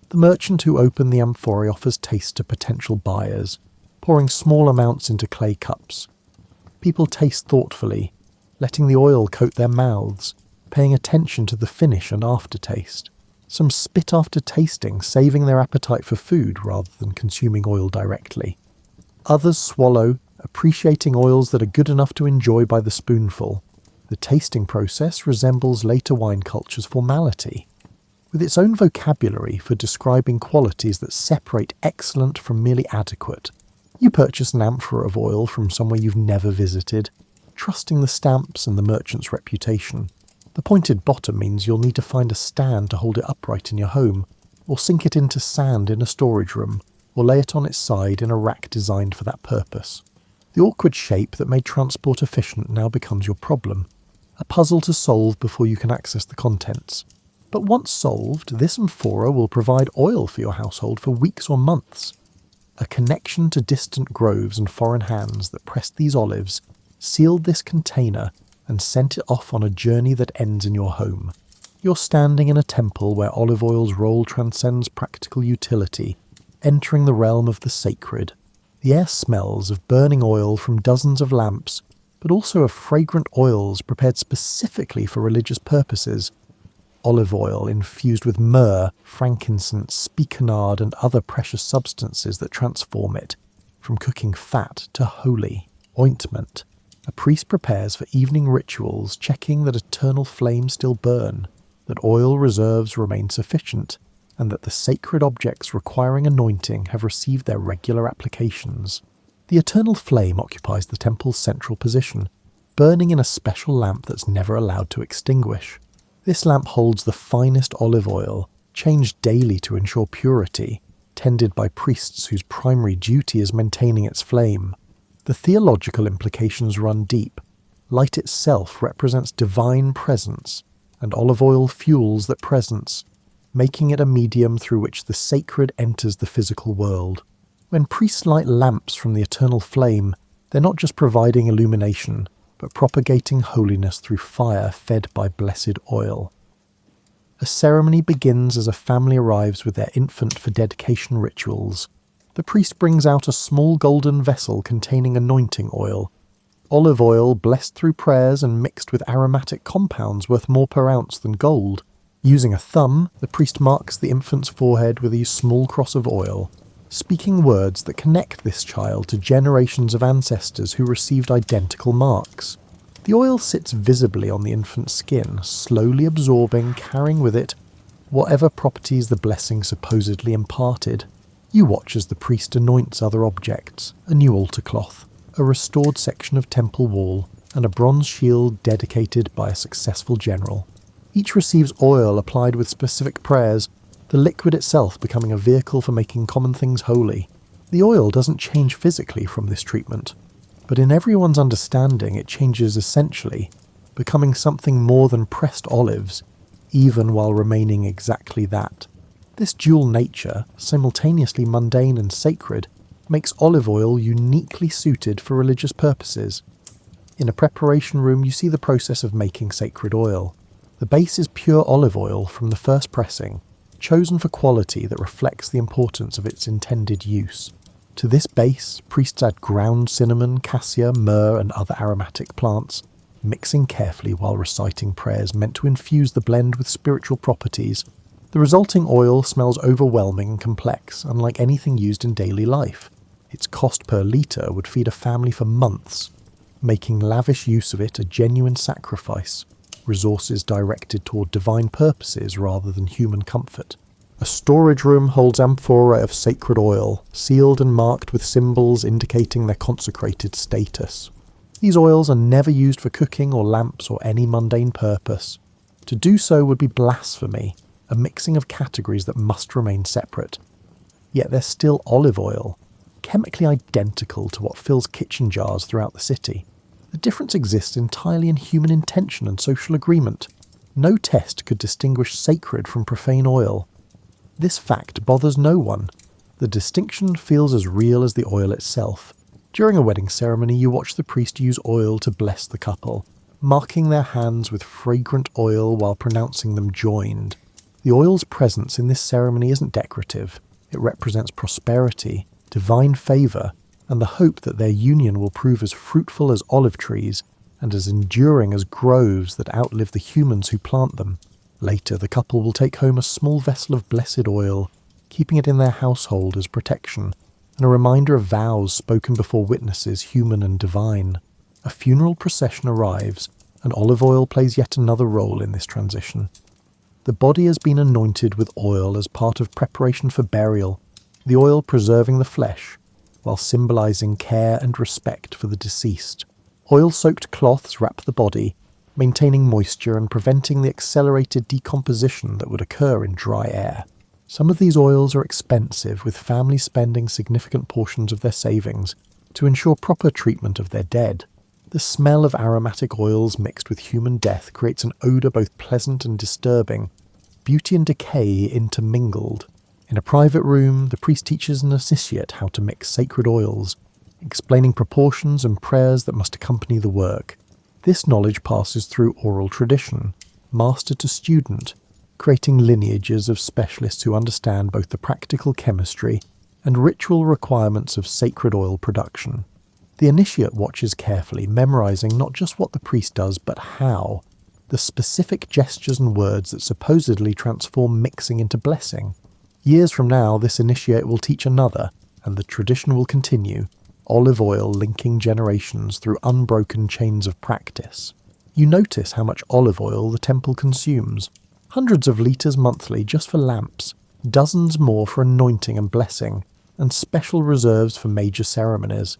The merchant who opened the amphorae offers taste to potential buyers, pouring small amounts into clay cups. People taste thoughtfully, letting the oil coat their mouths, paying attention to the finish and aftertaste. Some spit after tasting, saving their appetite for food rather than consuming oil directly. Others swallow, appreciating oils that are good enough to enjoy by the spoonful. The tasting process resembles later wine culture's formality, with its own vocabulary for describing qualities that separate excellent from merely adequate. You purchase an amphora of oil from somewhere you've never visited, trusting the stamps and the merchant's reputation. The pointed bottom means you'll need to find a stand to hold it upright in your home, or sink it into sand in a storage room, or lay it on its side in a rack designed for that purpose. The awkward shape that made transport efficient now becomes your problem, a puzzle to solve before you can access the contents. But once solved, this amphora will provide oil for your household for weeks or months. A connection to distant groves and foreign hands that pressed these olives, sealed this container, and sent it off on a journey that ends in your home. You're standing in a temple where olive oil's role transcends practical utility, entering the realm of the sacred. The air smells of burning oil from dozens of lamps, but also of fragrant oils prepared specifically for religious purposes. Olive oil infused with myrrh, frankincense, spikenard, and other precious substances that transform it, from cooking fat to holy ointment. A priest prepares for evening rituals, checking that eternal flames still burn, that oil reserves remain sufficient, and that the sacred objects requiring anointing have received their regular applications. The eternal flame occupies the temple's central position, burning in a special lamp that's never allowed to extinguish. This lamp holds the finest olive oil, changed daily to ensure purity, tended by priests whose primary duty is maintaining its flame. The theological implications run deep. Light itself represents divine presence, and olive oil fuels that presence, making it a medium through which the sacred enters the physical world. When priests light lamps from the eternal flame, they're not just providing illumination, but propagating holiness through fire fed by blessed oil. A ceremony begins as a family arrives with their infant for dedication rituals. The priest brings out a small golden vessel containing anointing oil. Olive oil blessed through prayers and mixed with aromatic compounds worth more per ounce than gold. Using a thumb, the priest marks the infant's forehead with a small cross of oil, speaking words that connect this child to generations of ancestors who received identical marks. The oil sits visibly on the infant's skin, slowly absorbing, carrying with it whatever properties the blessing supposedly imparted. You watch as the priest anoints other objects, a new altar cloth, a restored section of temple wall, and a bronze shield dedicated by a successful general. Each receives oil applied with specific prayers, the liquid itself becoming a vehicle for making common things holy. The oil doesn't change physically from this treatment, but in everyone's understanding it changes essentially, becoming something more than pressed olives, even while remaining exactly that. This dual nature, simultaneously mundane and sacred, makes olive oil uniquely suited for religious purposes. In a preparation room you see the process of making sacred oil. The base is pure olive oil from the first pressing, chosen for quality that reflects the importance of its intended use. To this base, priests add ground cinnamon, cassia, myrrh, and other aromatic plants, mixing carefully while reciting prayers meant to infuse the blend with spiritual properties. The resulting oil smells overwhelming and complex, unlike anything used in daily life. Its cost per litre would feed a family for months, making lavish use of it a genuine sacrifice, resources directed toward divine purposes rather than human comfort. A storage room holds amphora of sacred oil, sealed and marked with symbols indicating their consecrated status. These oils are never used for cooking or lamps or any mundane purpose. To do so would be blasphemy, a mixing of categories that must remain separate. Yet they're still olive oil, chemically identical to what fills kitchen jars throughout the city. The difference exists entirely in human intention and social agreement. No test could distinguish sacred from profane oil. This fact bothers no one. The distinction feels as real as the oil itself. During a wedding ceremony, you watch the priest use oil to bless the couple, marking their hands with fragrant oil while pronouncing them joined. The oil's presence in this ceremony isn't decorative. It represents prosperity, divine favour, and the hope that their union will prove as fruitful as olive trees, and as enduring as groves that outlive the humans who plant them. Later, the couple will take home a small vessel of blessed oil, keeping it in their household as protection, and a reminder of vows spoken before witnesses human and divine. A funeral procession arrives, and olive oil plays yet another role in this transition. The body has been anointed with oil as part of preparation for burial, the oil preserving the flesh, while symbolising care and respect for the deceased. Oil-soaked cloths wrap the body, maintaining moisture and preventing the accelerated decomposition that would occur in dry air. Some of these oils are expensive, with families spending significant portions of their savings to ensure proper treatment of their dead. The smell of aromatic oils mixed with human death creates an odour both pleasant and disturbing, beauty and decay intermingled. In a private room, the priest teaches an initiate how to mix sacred oils, explaining proportions and prayers that must accompany the work. This knowledge passes through oral tradition, master to student, creating lineages of specialists who understand both the practical chemistry and ritual requirements of sacred oil production. The initiate watches carefully, memorizing not just what the priest does, but how, the specific gestures and words that supposedly transform mixing into blessing. Years from now, this initiate will teach another, and the tradition will continue, olive oil linking generations through unbroken chains of practice. You notice how much olive oil the temple consumes. Hundreds of litres monthly just for lamps, dozens more for anointing and blessing, and special reserves for major ceremonies.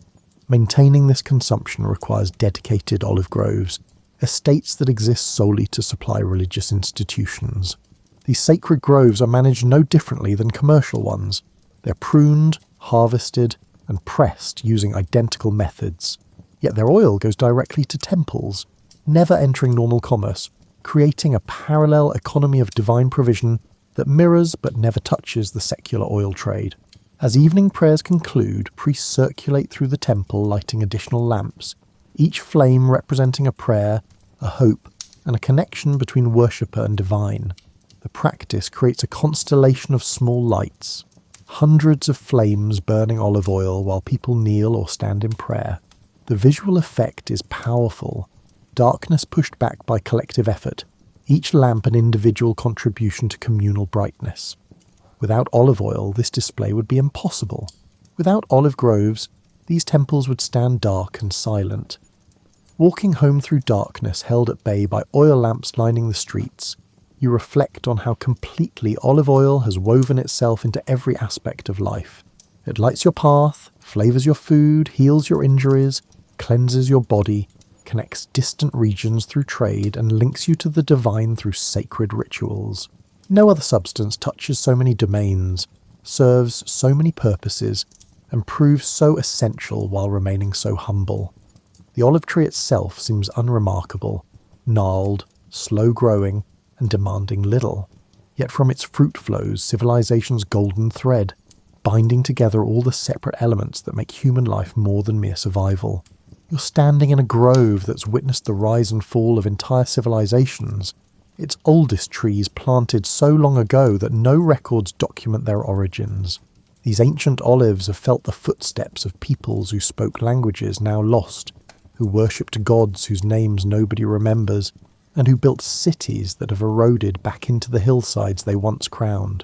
Maintaining this consumption requires dedicated olive groves, estates that exist solely to supply religious institutions. These sacred groves are managed no differently than commercial ones. They're pruned, harvested, and pressed using identical methods. Yet their oil goes directly to temples, never entering normal commerce, creating a parallel economy of divine provision that mirrors but never touches the secular oil trade. As evening prayers conclude, priests circulate through the temple lighting additional lamps, each flame representing a prayer, a hope, and a connection between worshipper and divine. The practice creates a constellation of small lights, hundreds of flames burning olive oil while people kneel or stand in prayer. The visual effect is powerful, darkness pushed back by collective effort, each lamp an individual contribution to communal brightness. Without olive oil, this display would be impossible. Without olive groves, these temples would stand dark and silent. Walking home through darkness held at bay by oil lamps lining the streets, you reflect on how completely olive oil has woven itself into every aspect of life. It lights your path, flavours your food, heals your injuries, cleanses your body, connects distant regions through trade, and links you to the divine through sacred rituals. No other substance touches so many domains, serves so many purposes, and proves so essential while remaining so humble. The olive tree itself seems unremarkable, gnarled, slow-growing, and demanding little. Yet from its fruit flows civilization's golden thread, binding together all the separate elements that make human life more than mere survival. You're standing in a grove that's witnessed the rise and fall of entire civilizations, its oldest trees planted so long ago that no records document their origins. These ancient olives have felt the footsteps of peoples who spoke languages now lost, who worshipped gods whose names nobody remembers, and who built cities that have eroded back into the hillsides they once crowned.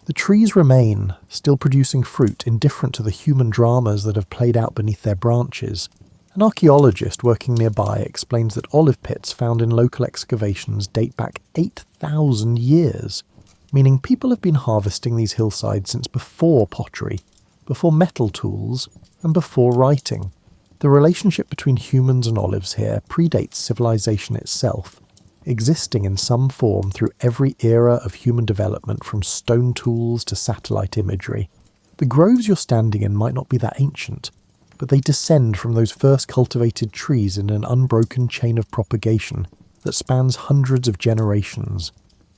The trees remain, still producing fruit indifferent to the human dramas that have played out beneath their branches. An archaeologist working nearby explains that olive pits found in local excavations date back 8,000 years, meaning people have been harvesting these hillsides since before pottery, before metal tools, and before writing. The relationship between humans and olives here predates civilization itself, existing in some form through every era of human development from stone tools to satellite imagery. The groves you're standing in might not be that ancient, but they descend from those first cultivated trees in an unbroken chain of propagation that spans hundreds of generations.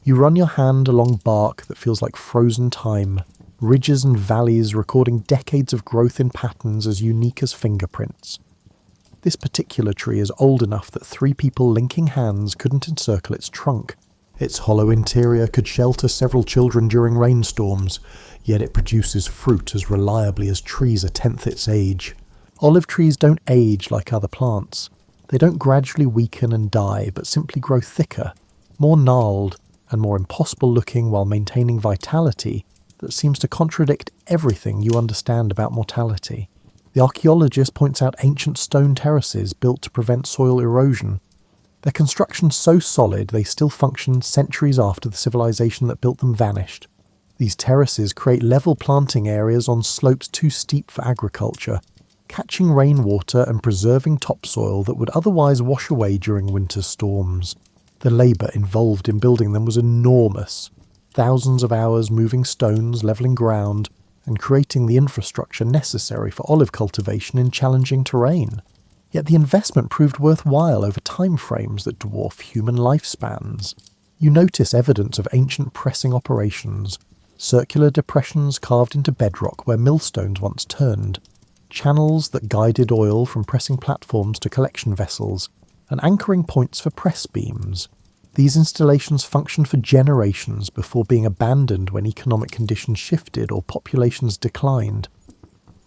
You run your hand along bark that feels like frozen time, ridges and valleys recording decades of growth in patterns as unique as fingerprints. This particular tree is old enough that 3 people linking hands couldn't encircle its trunk. Its hollow interior could shelter several children during rainstorms, yet it produces fruit as reliably as trees a tenth its age. Olive trees don't age like other plants. They don't gradually weaken and die, but simply grow thicker, more gnarled, and more impossible looking while maintaining vitality that seems to contradict everything you understand about mortality. The archaeologist points out ancient stone terraces built to prevent soil erosion. Their construction so solid they still function centuries after the civilization that built them vanished. These terraces create level planting areas on slopes too steep for agriculture, catching rainwater and preserving topsoil that would otherwise wash away during winter storms. The labour involved in building them was enormous. Thousands of hours moving stones, levelling ground, and creating the infrastructure necessary for olive cultivation in challenging terrain. Yet the investment proved worthwhile over time frames that dwarf human lifespans. You notice evidence of ancient pressing operations, circular depressions carved into bedrock where millstones once turned, channels that guided oil from pressing platforms to collection vessels, and anchoring points for press beams. These installations functioned for generations before being abandoned when economic conditions shifted or populations declined.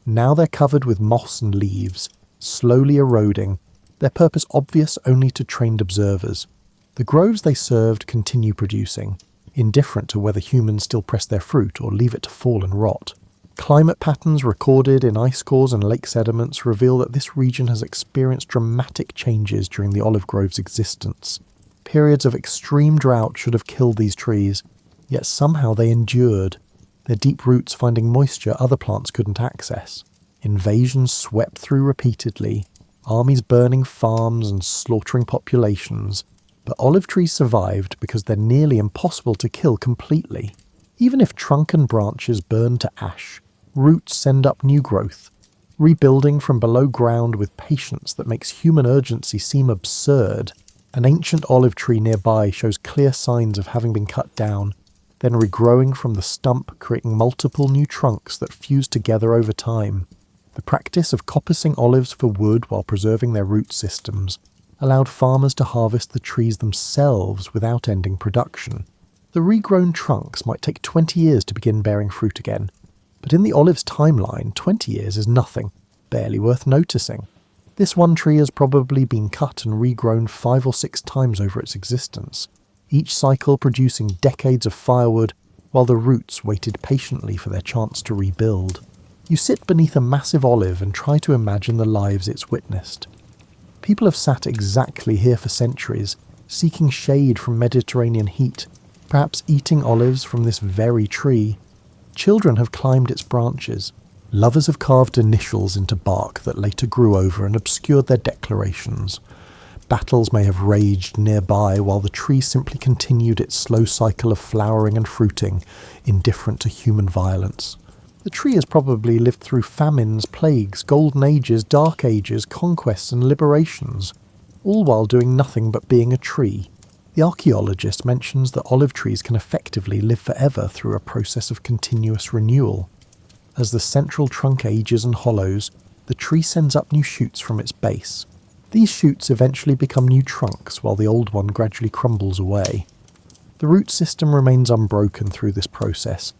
Now they're covered with moss and leaves, slowly eroding, their purpose obvious only to trained observers. The groves they served continue producing, indifferent to whether humans still press their fruit or leave it to fall and rot. Climate patterns recorded in ice cores and lake sediments reveal that this region has experienced dramatic changes during the olive grove's existence. Periods of extreme drought should have killed these trees, yet somehow they endured, their deep roots finding moisture other plants couldn't access. Invasions swept through repeatedly, armies burning farms and slaughtering populations, but olive trees survived because they're nearly impossible to kill completely. Even if trunk and branches burn to ash, roots send up new growth, rebuilding from below ground with patience that makes human urgency seem absurd. An ancient olive tree nearby shows clear signs of having been cut down, then regrowing from the stump, creating multiple new trunks that fuse together over time. The practice of coppicing olives for wood while preserving their root systems allowed farmers to harvest the trees themselves without ending production. The regrown trunks might take 20 years to begin bearing fruit again, but in the olive's timeline, 20 years is nothing, barely worth noticing. This one tree has probably been cut and regrown 5 or 6 times over its existence, each cycle producing decades of firewood while the roots waited patiently for their chance to rebuild. You sit beneath a massive olive and try to imagine the lives it's witnessed. People have sat exactly here for centuries, seeking shade from Mediterranean heat, perhaps eating olives from this very tree. Children have climbed its branches. Lovers have carved initials into bark that later grew over and obscured their declarations. Battles may have raged nearby while the tree simply continued its slow cycle of flowering and fruiting, indifferent to human violence. The tree has probably lived through famines, plagues, golden ages, dark ages, conquests and liberations, all while doing nothing but being a tree. The archaeologist mentions that olive trees can effectively live forever through a process of continuous renewal. As the central trunk ages and hollows, the tree sends up new shoots from its base. These shoots eventually become new trunks while the old one gradually crumbles away. The root system remains unbroken through this process,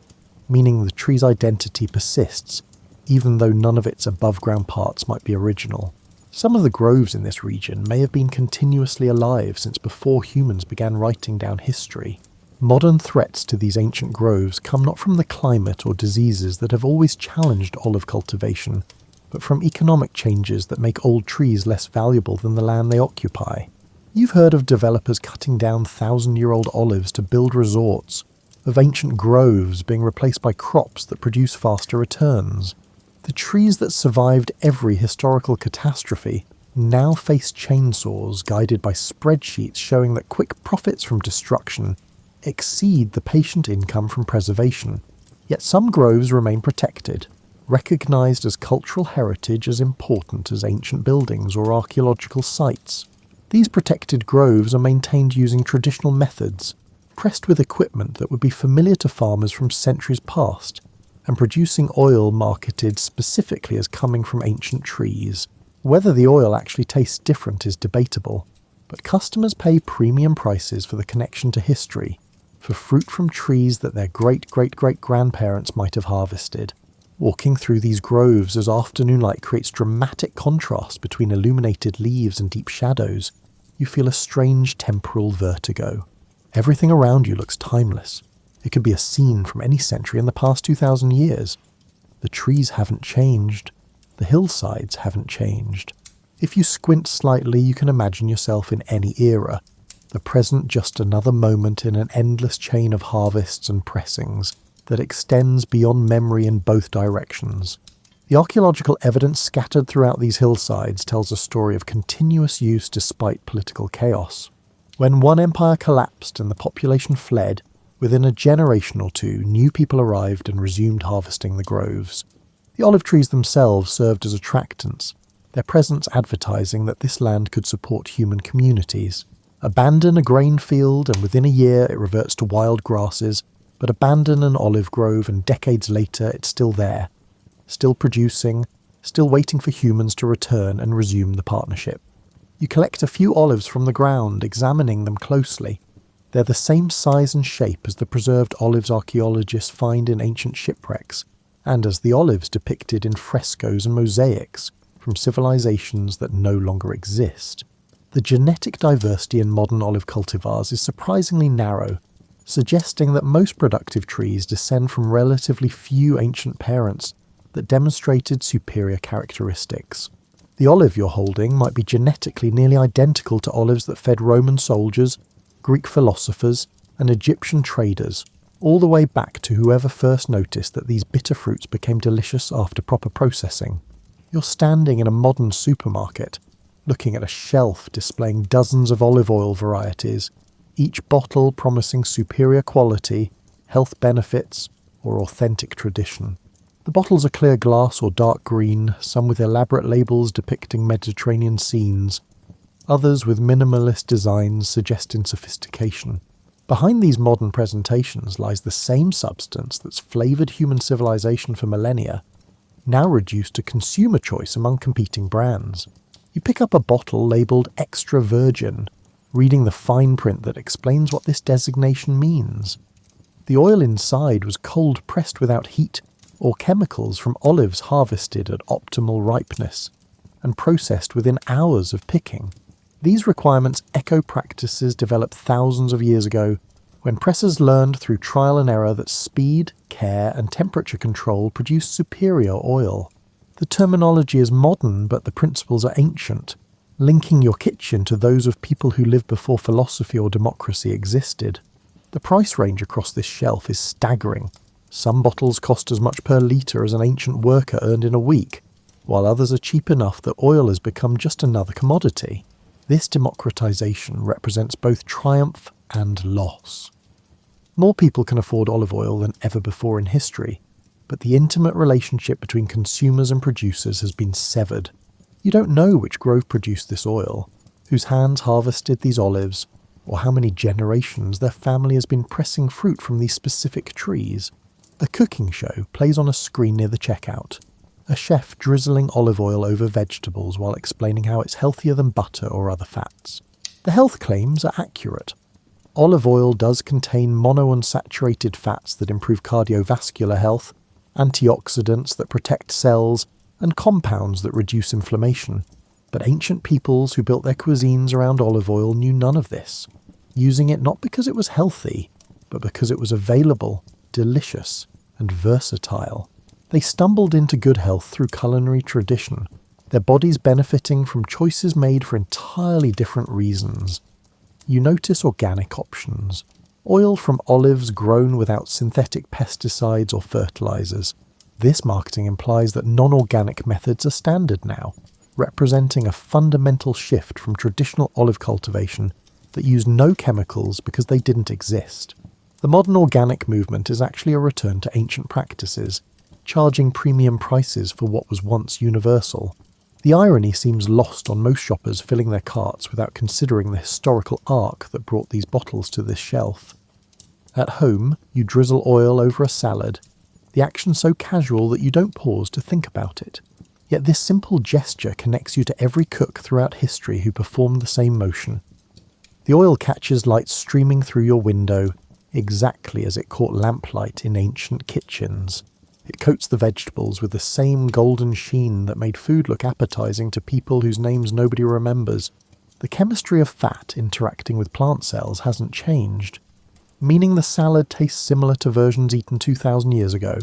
meaning the tree's identity persists, even though none of its above-ground parts might be original. Some of the groves in this region may have been continuously alive since before humans began writing down history. Modern threats to these ancient groves come not from the climate or diseases that have always challenged olive cultivation, but from economic changes that make old trees less valuable than the land they occupy. You've heard of developers cutting down 1,000-year-old olives to build resorts, of ancient groves being replaced by crops that produce faster returns. The trees that survived every historical catastrophe now face chainsaws guided by spreadsheets showing that quick profits from destruction exceed the patient income from preservation. Yet some groves remain protected, recognised as cultural heritage as important as ancient buildings or archaeological sites. These protected groves are maintained using traditional methods, pressed with equipment that would be familiar to farmers from centuries past, and producing oil marketed specifically as coming from ancient trees. Whether the oil actually tastes different is debatable, but customers pay premium prices for the connection to history, for fruit from trees that their great-great-great-grandparents might have harvested. Walking through these groves as afternoon light creates dramatic contrast between illuminated leaves and deep shadows, you feel a strange temporal vertigo. Everything around you looks timeless. It could be a scene from any century in the past 2,000 years. The trees haven't changed. The hillsides haven't changed. If you squint slightly, you can imagine yourself in any era. The present just another moment in an endless chain of harvests and pressings that extends beyond memory in both directions. The archaeological evidence scattered throughout these hillsides tells a story of continuous use despite political chaos. When one empire collapsed and the population fled, within a generation or two, new people arrived and resumed harvesting the groves. The olive trees themselves served as attractants, their presence advertising that this land could support human communities. Abandon a grain field and within a year it reverts to wild grasses, but abandon an olive grove and decades later it's still there, still producing, still waiting for humans to return and resume the partnership. You collect a few olives from the ground, examining them closely. They're the same size and shape as the preserved olives archaeologists find in ancient shipwrecks, and as the olives depicted in frescoes and mosaics from civilizations that no longer exist. The genetic diversity in modern olive cultivars is surprisingly narrow, suggesting that most productive trees descend from relatively few ancient parents that demonstrated superior characteristics. The olive you're holding might be genetically nearly identical to olives that fed Roman soldiers, Greek philosophers, and Egyptian traders, all the way back to whoever first noticed that these bitter fruits became delicious after proper processing. You're standing in a modern supermarket, looking at a shelf displaying dozens of olive oil varieties, each bottle promising superior quality, health benefits, or authentic tradition. The bottles are clear glass or dark green, some with elaborate labels depicting Mediterranean scenes, others with minimalist designs suggesting sophistication. Behind these modern presentations lies the same substance that's flavoured human civilization for millennia, now reduced to consumer choice among competing brands. You pick up a bottle labelled extra virgin, reading the fine print that explains what this designation means. The oil inside was cold pressed without heat or chemicals from olives harvested at optimal ripeness and processed within hours of picking. These requirements echo practices developed thousands of years ago when pressers learned through trial and error that speed, care and temperature control produce superior oil. The terminology is modern, but the principles are ancient, linking your kitchen to those of people who lived before philosophy or democracy existed. The price range across this shelf is staggering. Some bottles cost as much per litre as an ancient worker earned in a week, while others are cheap enough that oil has become just another commodity. This democratization represents both triumph and loss. More people can afford olive oil than ever before in history, but the intimate relationship between consumers and producers has been severed. You don't know which grove produced this oil, whose hands harvested these olives, or how many generations their family has been pressing fruit from these specific trees. A cooking show plays on a screen near the checkout. A chef drizzling olive oil over vegetables while explaining how it's healthier than butter or other fats. The health claims are accurate. Olive oil does contain monounsaturated fats that improve cardiovascular health, antioxidants that protect cells, and compounds that reduce inflammation. But ancient peoples who built their cuisines around olive oil knew none of this, using it not because it was healthy, but because it was available, delicious, and versatile. They stumbled into good health through culinary tradition, their bodies benefiting from choices made for entirely different reasons. You notice organic options. Oil from olives grown without synthetic pesticides or fertilizers. This marketing implies that non-organic methods are standard now, representing a fundamental shift from traditional olive cultivation that used no chemicals because they didn't exist. The modern organic movement is actually a return to ancient practices, charging premium prices for what was once universal. The irony seems lost on most shoppers filling their carts without considering the historical arc that brought these bottles to this shelf. At home, you drizzle oil over a salad, the action so casual that you don't pause to think about it. Yet this simple gesture connects you to every cook throughout history who performed the same motion. The oil catches light streaming through your window, exactly as it caught lamplight in ancient kitchens. It coats the vegetables with the same golden sheen that made food look appetizing to people whose names nobody remembers. The chemistry of fat interacting with plant cells hasn't changed, meaning the salad tastes similar to versions eaten 2,000 years ago.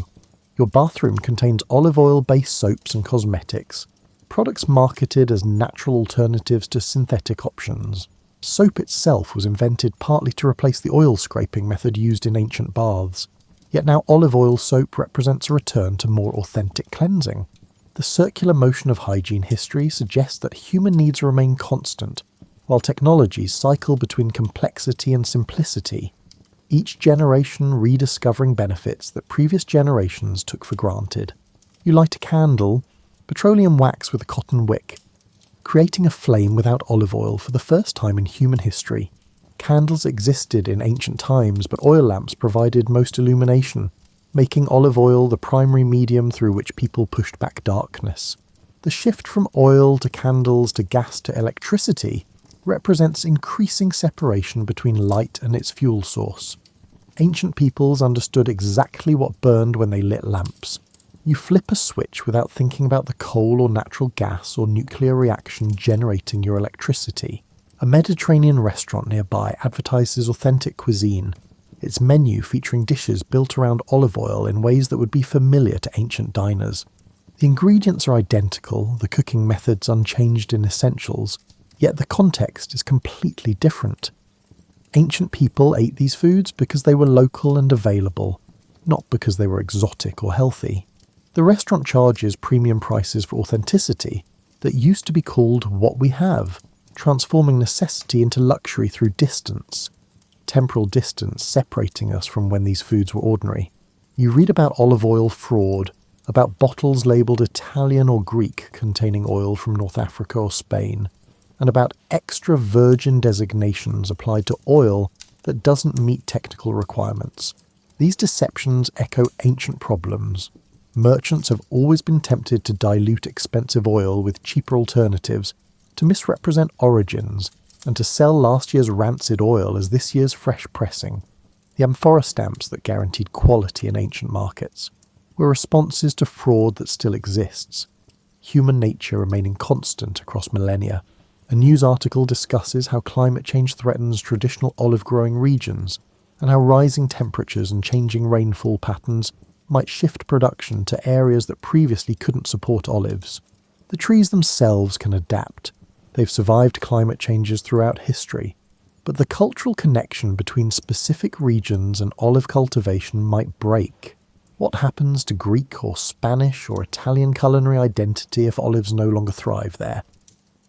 Your bathroom contains olive oil-based soaps and cosmetics, products marketed as natural alternatives to synthetic options. Soap itself was invented partly to replace the oil scraping method used in ancient baths. Yet now olive oil soap represents a return to more authentic cleansing. The circular motion of hygiene history suggests that human needs remain constant, while technologies cycle between complexity and simplicity, each generation rediscovering benefits that previous generations took for granted. You light a candle, petroleum wax with a cotton wick, creating a flame without olive oil for the first time in human history. Candles existed in ancient times, but oil lamps provided most illumination, making olive oil the primary medium through which people pushed back darkness. The shift from oil to candles to gas to electricity represents increasing separation between light and its fuel source. Ancient peoples understood exactly what burned when they lit lamps. You flip a switch without thinking about the coal or natural gas or nuclear reaction generating your electricity. A Mediterranean restaurant nearby advertises authentic cuisine, its menu featuring dishes built around olive oil in ways that would be familiar to ancient diners. The ingredients are identical, the cooking methods unchanged in essentials, yet the context is completely different. Ancient people ate these foods because they were local and available, not because they were exotic or healthy. The restaurant charges premium prices for authenticity that used to be called what we have, transforming necessity into luxury through distance, temporal distance separating us from when these foods were ordinary. You read about olive oil fraud, about bottles labelled Italian or Greek containing oil from North Africa or Spain, and about extra virgin designations applied to oil that doesn't meet technical requirements. These deceptions echo ancient problems. Merchants have always been tempted to dilute expensive oil with cheaper alternatives, to misrepresent origins, and to sell last year's rancid oil as this year's fresh pressing. The amphora stamps that guaranteed quality in ancient markets were responses to fraud that still exists, human nature remaining constant across millennia. A news article discusses how climate change threatens traditional olive-growing regions, and how rising temperatures and changing rainfall patterns might shift production to areas that previously couldn't support olives. The trees themselves can adapt. They've survived climate changes throughout history, but the cultural connection between specific regions and olive cultivation might break. What happens to Greek or Spanish or Italian culinary identity if olives no longer thrive there?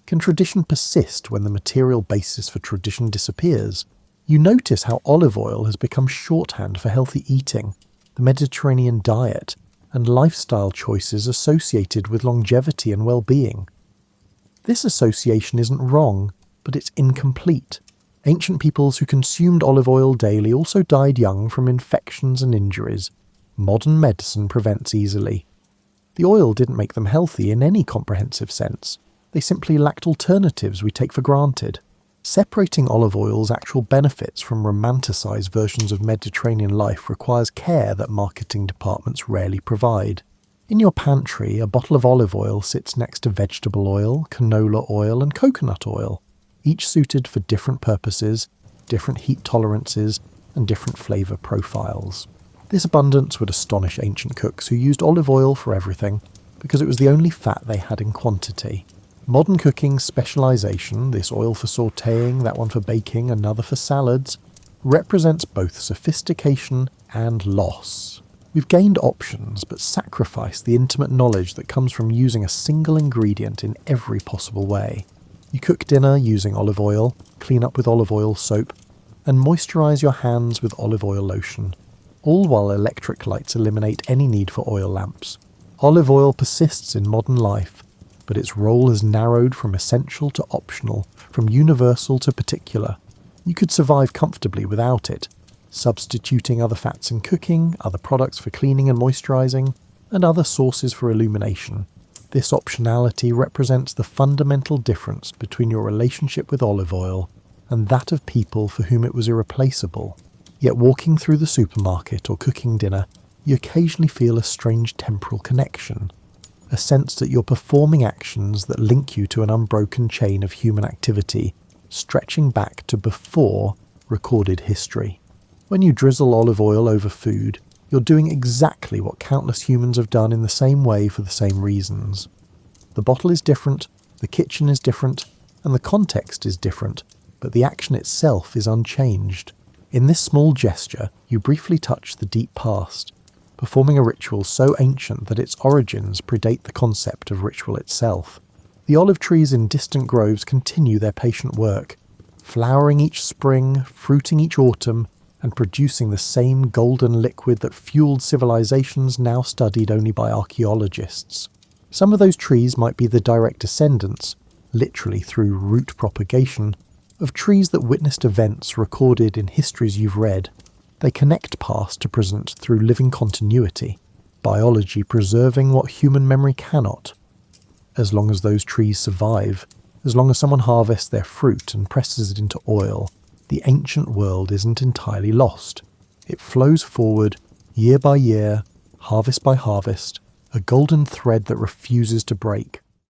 Can tradition persist when the material basis for tradition disappears? You notice how olive oil has become shorthand for healthy eating, the Mediterranean diet, and lifestyle choices associated with longevity and well-being. This association isn't wrong, but it's incomplete. Ancient peoples who consumed olive oil daily also died young from infections and injuries. Modern medicine prevents easily. The oil didn't make them healthy in any comprehensive sense. They simply lacked alternatives we take for granted. Separating olive oil's actual benefits from romanticized versions of Mediterranean life requires care that marketing departments rarely provide. In your pantry, a bottle of olive oil sits next to vegetable oil, canola oil, and coconut oil, each suited for different purposes, different heat tolerances, and different flavor profiles. This abundance would astonish ancient cooks who used olive oil for everything, because it was the only fat they had in quantity. Modern cooking's specialization, this oil for sautéing, that one for baking, another for salads, represents both sophistication and loss. We've gained options, but sacrificed the intimate knowledge that comes from using a single ingredient in every possible way. You cook dinner using olive oil, clean up with olive oil soap, and moisturize your hands with olive oil lotion, all while electric lights eliminate any need for oil lamps. Olive oil persists in modern life, but its role has narrowed from essential to optional, from universal to particular. You could survive comfortably without it, substituting other fats in cooking, other products for cleaning and moisturizing, and other sources for illumination. This optionality represents the fundamental difference between your relationship with olive oil and that of people for whom it was irreplaceable. Yet walking through the supermarket or cooking dinner, you occasionally feel a strange temporal connection, a sense that you're performing actions that link you to an unbroken chain of human activity, stretching back to before recorded history. When you drizzle olive oil over food, you're doing exactly what countless humans have done in the same way for the same reasons. The bottle is different, the kitchen is different, and the context is different, but the action itself is unchanged. In this small gesture, you briefly touch the deep past, performing a ritual so ancient that its origins predate the concept of ritual itself. The olive trees in distant groves continue their patient work, flowering each spring, fruiting each autumn, and producing the same golden liquid that fueled civilizations now studied only by archaeologists. Some of those trees might be the direct descendants, literally through root propagation, of trees that witnessed events recorded in histories you've read. They connect past to present through living continuity, biology preserving what human memory cannot. As long as those trees survive, as long as someone harvests their fruit and presses it into oil, the ancient world isn't entirely lost. It flows forward, year by year, harvest by harvest, a golden thread that refuses to break.